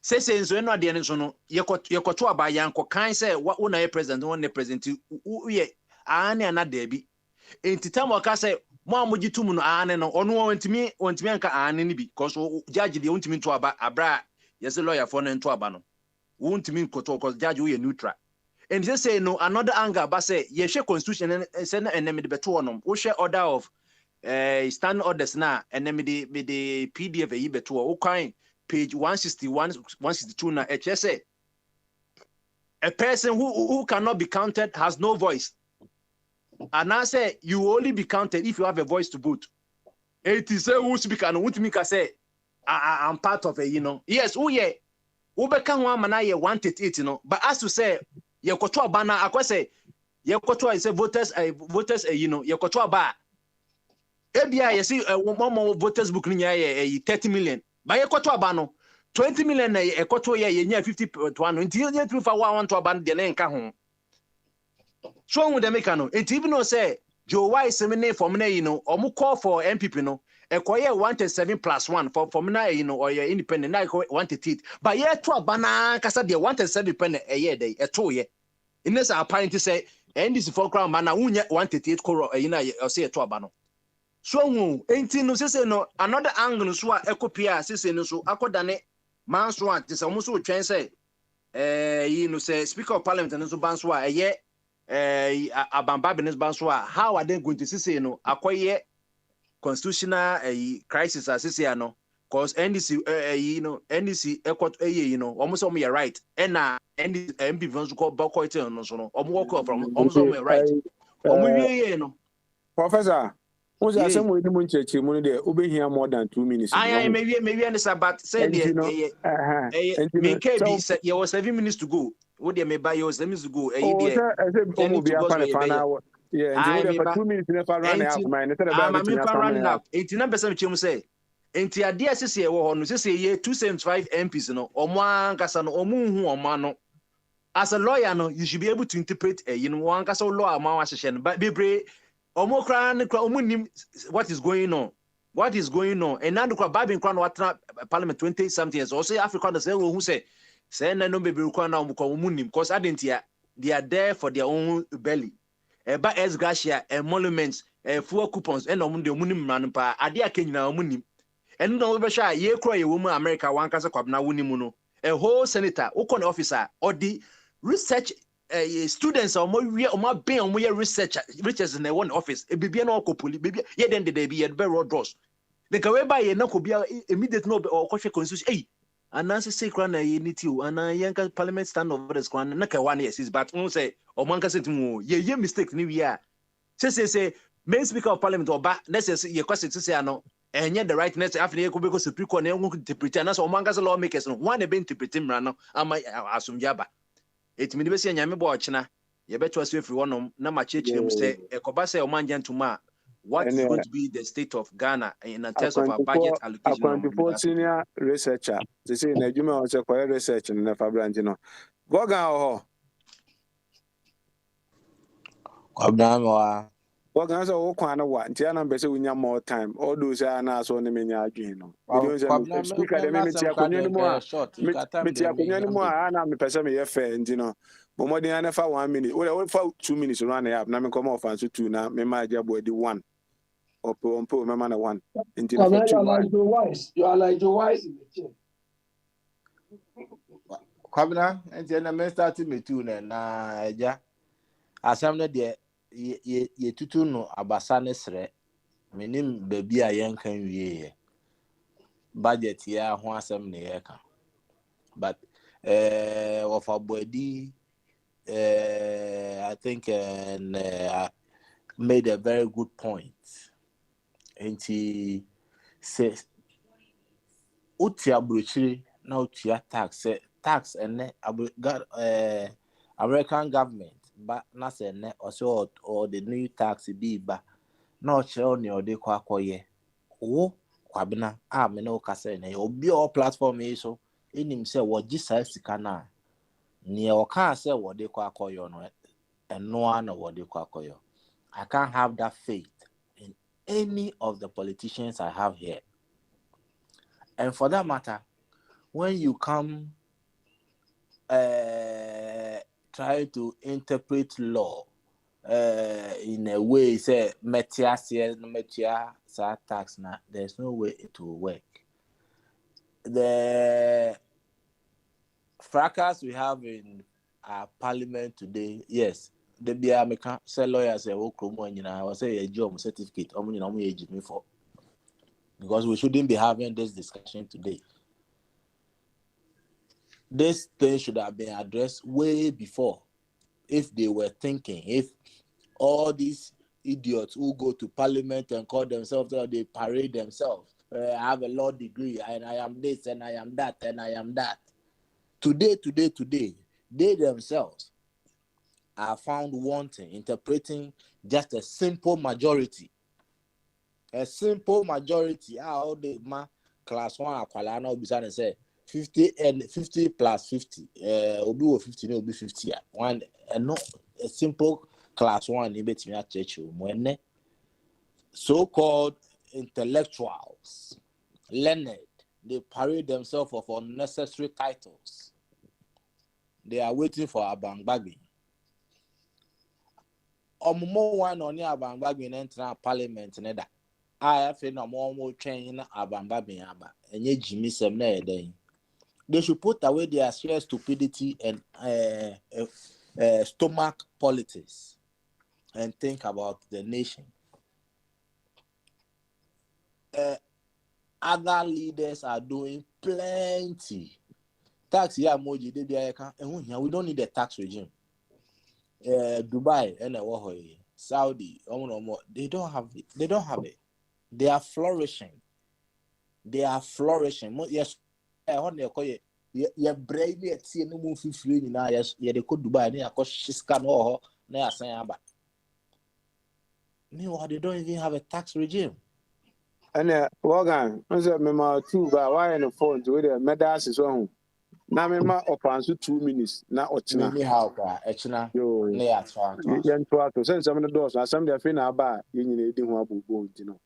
sese nso eno ade ne so no yekoto aba yanko kan say wona ye president wona president ye ane anada bi entitam waka say mo amogitum no ane no ono ontimi anka ane ne bi cause judge de ontimi to aba abra yes lawyer for no to aba no ontimi koto cause judge we neutral and they say no another anger ba say ye hwe constitution say na enemy de beto no wo hwe order of stand orders na enemy de PDF yi beto wo kan page 161 162 na say a person who cannot be counted has no voice. And I say you only be counted if you have a voice to vote. It is who speak and who me say I'm part of a yes who ye who become one man 138 but as to say ye koto bana akwa say ye koto say voters ye koto ba ebia ye see one voters book ni ye 30 million but ye koto ba no 20 million na ye koto ye nya 50 to 1 nti ye tru fa 1 to ba de na nka ho so when they make no it even no say Joe Wise semene for me omu call for MPP no ekoye 137+1 for me or ye independent na 138 but ye to ba na kasa de 137 pen ye dey eto ye in this apparently say NDC for crown man na unye 138 koro o say to ba no so hu enti no say no another angle so a ekopia say no so akodane man so ante say omo so twen say say speaker of parliament no so ban so a ye Abamba business ban so how are they going to say no akoye constitutional crisis as say no cause NDC NDC ekot almost omo right and na NDC MP vans ko boycott no so no omo work from almost omo right omo wie no Professor who's asem we mu nchechi mu de obehia more than 2 minutes maybe and sabat say there me be say you was 7 minutes to go what they may buy you 7 minutes to go yeah and for 2 minutes never run out man instead of running out 89% chemu say enti ade asese e wo ho no sese ye 275 MPs no omo ankasa no omo hu omo no as a lawyer no you should be able to interpret ankasa law ma wa hye no but bebre omo kra omo nim what is going on and now the babin kra no watra parliament 20 something years also Africa no say who say na no bebre kra na omo nim because adentia they are there for their own belly eba ex gratia emoluments fuel coupons and on the munim man pa adia kenyina munim and no be sha ye kro ye woman America wan kasa kwabna wonimu no a whole senator ukon officer or the research students or more ben or more researchers in the one office e bibia na okopoli bibia ye den de be ye be road doors the kawe ba ye na ko bia immediate no or kwhwe constitution anansi say kra na ye niti o anan yanka parliament stand over this kwan na ka one yes but won say o man kasa timu ye mistake ni wi a say main speaker of parliament oba necessary ye kwase say ano enye the rightness after ye ko be ko supreme court na ngun interpret na so o man kasa lawmakers no one be interpret mra no ama asumjaba etimi be say nyame bo ochina ye beto aso free wonom na ma chechire mu say ekoba say o man gentuma what is going to be the state of Ghana in terms of our budget allocation? Senior researcher, they say na juma on say research na Fabranti no. Go ga ho. Kwabna Go ga so wo kwan na wa ntia na be say we nya more time. All those are na so ne menya adwen no. Speaker de me tia konwa ni mu a. Me tia konwa ni mu a na me pese me ye fair nti no. Bomo de na fa 1 minute. We fa 2 minutes run up na me come off and so 2 na me ma jabo di 1. Or put my man one. You are like Joe Wise. You are like Joe Wise in the chair. Kwabna, and then I started me too. Na ja. Asamna de ye tutu no abasane sre. Menim baby a yankan wiye. Budget ya ho asem ne yeka. But of abodi I think made a very good point. And he says, "Utia bruchiri na utia tax and American government, but na say ne also or the new tax be ba na show ni ode kwa koye wo kwabena a me no ka say na obi o platform yi so enim say wo gisa sika na ne o ka say wo de kwa koyo no eno na wo de kwa koyo. I can't have that faith in any of the politicians I have here. And for that matter, when you come try to interpret law in a way, say, metia tax, there's no way it will work. The fracas we have in our parliament today, yes, the Biamika say lawyers say I will say a job certificate for because we shouldn't be having this discussion today. This thing should have been addressed way before if they were thinking, if all these idiots who go to parliament and call themselves or they parade themselves, I have a law degree and I am this and I am that and I am that. Today, they themselves are found wanting, interpreting just a simple majority. A simple majority. How the class 1 akwala na say 50 plus 50. Obi 50 no be 50. One no a simple class 1 betimi a church when so-called intellectuals, learned, they parade themselves of unnecessary titles. They are waiting for Abangbagi. Omo one on your Abangbagi enter parliament neda. I feel no more train Abangbagi aba. Enye Jimmy Semne then. They should put away their sheer stupidity and stomach politics and think about the nation. Other leaders are doing plenty. Tax here, Moji, we don't need a tax regime. Dubai and Saudi, they don't have it. They are flourishing. Yes, brave yet see no move free now. Yes, they could Dubai near Koshiskan or near Sayaba. Meanwhile, they don't even have a tax regime. And Wagan, Mema 2 by wire and phone to the Medas is on. Now, Mema open 2 minutes. Now, how Echna, send some of the doors. Now, some of the fina about you didn't want to go, you know.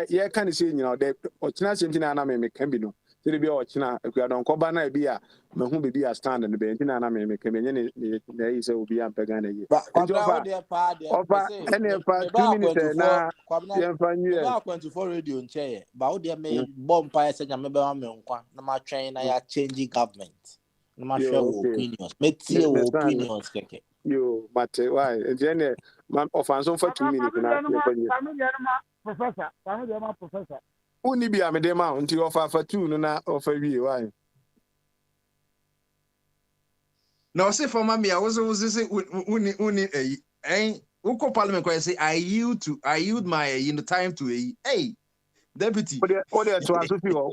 Yeah, can't see, you know, that Ochina Sentina can be no. Sɛ bi ɔkyena akua dɔn kɔba na bi a mehu bi a stand no be ntina na me kemenye ne yi sɛ obi am pega na yi. Kwabena de pa de. Ofa ene fa 2 minutes na yɛmfa nwie. Ba 24 radio nche ba wo de me bomb pa sɛ nya me be ma me nkwa na ma twɛn na ya change government. Na ma hwɛ wo opinions. Me tie wo opinions keke. Yo, but why? Ene man ofanso fa 2 minutes na professor. Professor. Uni bi amede ma nti ofa fa 2 no na ofa wie why? Na ose for mama ya wo say uni uko parliament kwa say I yield my time to hey deputy what they to aso fi o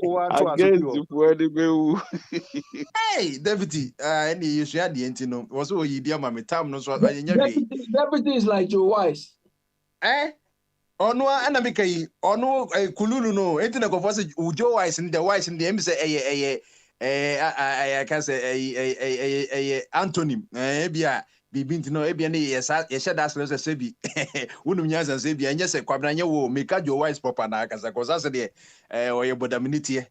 hey deputy any you share the enti no wo so yi dia ma me time no so anya deputy is like Joe Wise ono ana me kai ono kululu no enti na ko say Joe Wise in the Wise in the say I can say antonym bia bibinti no ebia ne yesa yesha das no se bi unum nyanza se bia enye se kwabna nye wo meka Joe Wise proper na akasa kosa se de oye bodaminity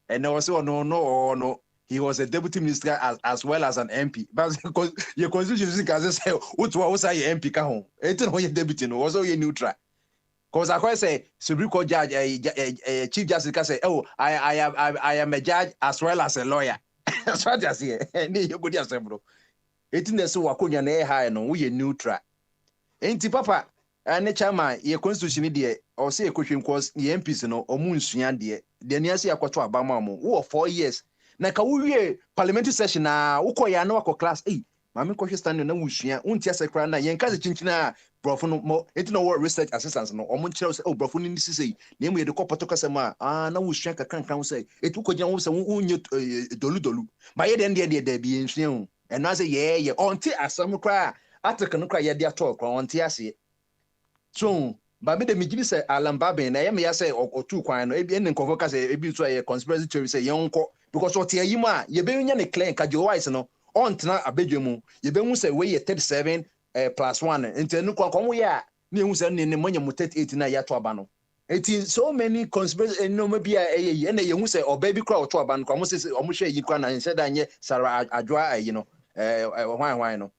and also no he was a deputy minister as well as an MP but your constitution can say utwa wo say MP ka ho enti no ye deputy no was ye neutral. Because I say Supreme Court judge, Chief Justice can say, "Oh, I am a judge as well as a lawyer." That's what I say. You go there, bro. It's in the so wakonya na high no we neutral. Enti papa, ne chama ye constitution dey or say ekwhwem cause the MPs no omu nsua dey. The near say akwato abama mo. Wo 4 years. Na ka wo wie parliamentary session na wo koya na wako class mami kɔhwɛ stand na wusua unti asekra na yɛn kaze chinchina brofo no mo eti no what research assistance no ɔmo nkyerɛ sɛ brofo no nisi sɛ na emu yɛ de kɔpɔtɔ kasɛm a na wusua kakrankan wo sɛ etu kɔgyina wo sɛ wonye dolu ba yɛ de da bi nsua ho ɛno asɛ yɛ ɔnte asɛm kra atek no kra yɛ de atɔ kra ɔnte ase so ba me de migiri sɛ alamba ben na yɛ me ya sɛ ɔtu kwan no ebi ne nkɔfɔ ka sɛ ebi so yɛ conspiracy theory sɛ yɛn nkɔ because ɔte ayi mu a yɛ bɛnya ne claim ka Joe Wise no on tena abedwemu ye be hu say we 37 plus 1 enti no kwa mo ya na ehu say ne manya mu 38 na ya to aba no enti so many conspiracy no ma bia na ye hu say oba bi kra to aba no kwa mo say o mo hwe yi kwa na nse da nye Sarah Adwoa ayi no hwan no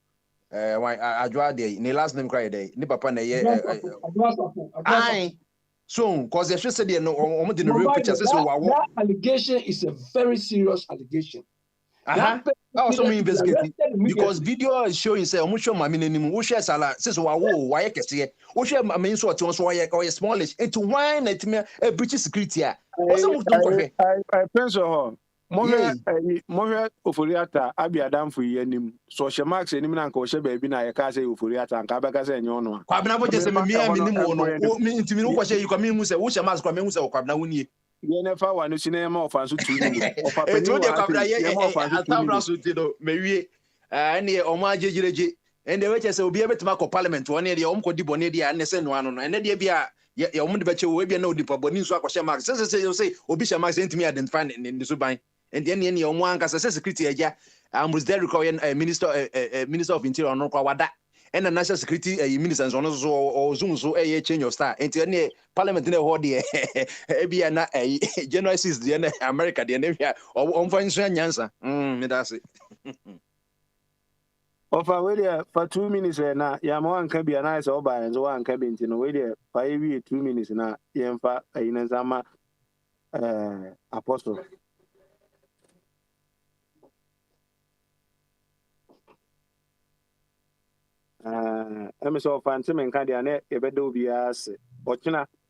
Adwoa dey ne last name kra dey ne papa na ye ai so cause they should say they no o mo the real picture say so that allegation is a very serious allegation. Also me investigate because video is showing say omo show mami nanim wo share sala say so wa ye kese wo share mami so ote so wa smallish into wine na time breach security a also mo don kohwe I pense ho mo hwe oforiata abiadam fu yenim so hye max enim na nka wo hye ba bi na ye ka say oforiata nka ba ka say enyo no kwa bina bo je say me nim wo no mi ntimi no ko hye yi kwa mi hu say wo hye max kwa mi hu say kwa bina woni ye never want to see ma ofanso 2 minutes ofa pe no kwabra ye atabra so ti do mewie ene omo ajejireje ende we chese obi ebetima ko parliament woni de omko dibo ne de ane se no ano no ene de bia ye omo de beche we bia na odipo boni nso akoshe mark say obi she mark entimi identify ne so ban ende ene omo anka se security eja Ambrose Derrick minister of interior no kwa wada and the national security minister so zoom so change your star enti ene parliament ne ho de bia na January 6 de America de ne bia on fa nso nyansa me da se ofa we there for 2 minutes na ya ma wanka bia na so ba enzo wanka binti no we there for 2 minutes na yemfa ayina zama apostle emi so fanti men kan dia na ebedo bia se ochina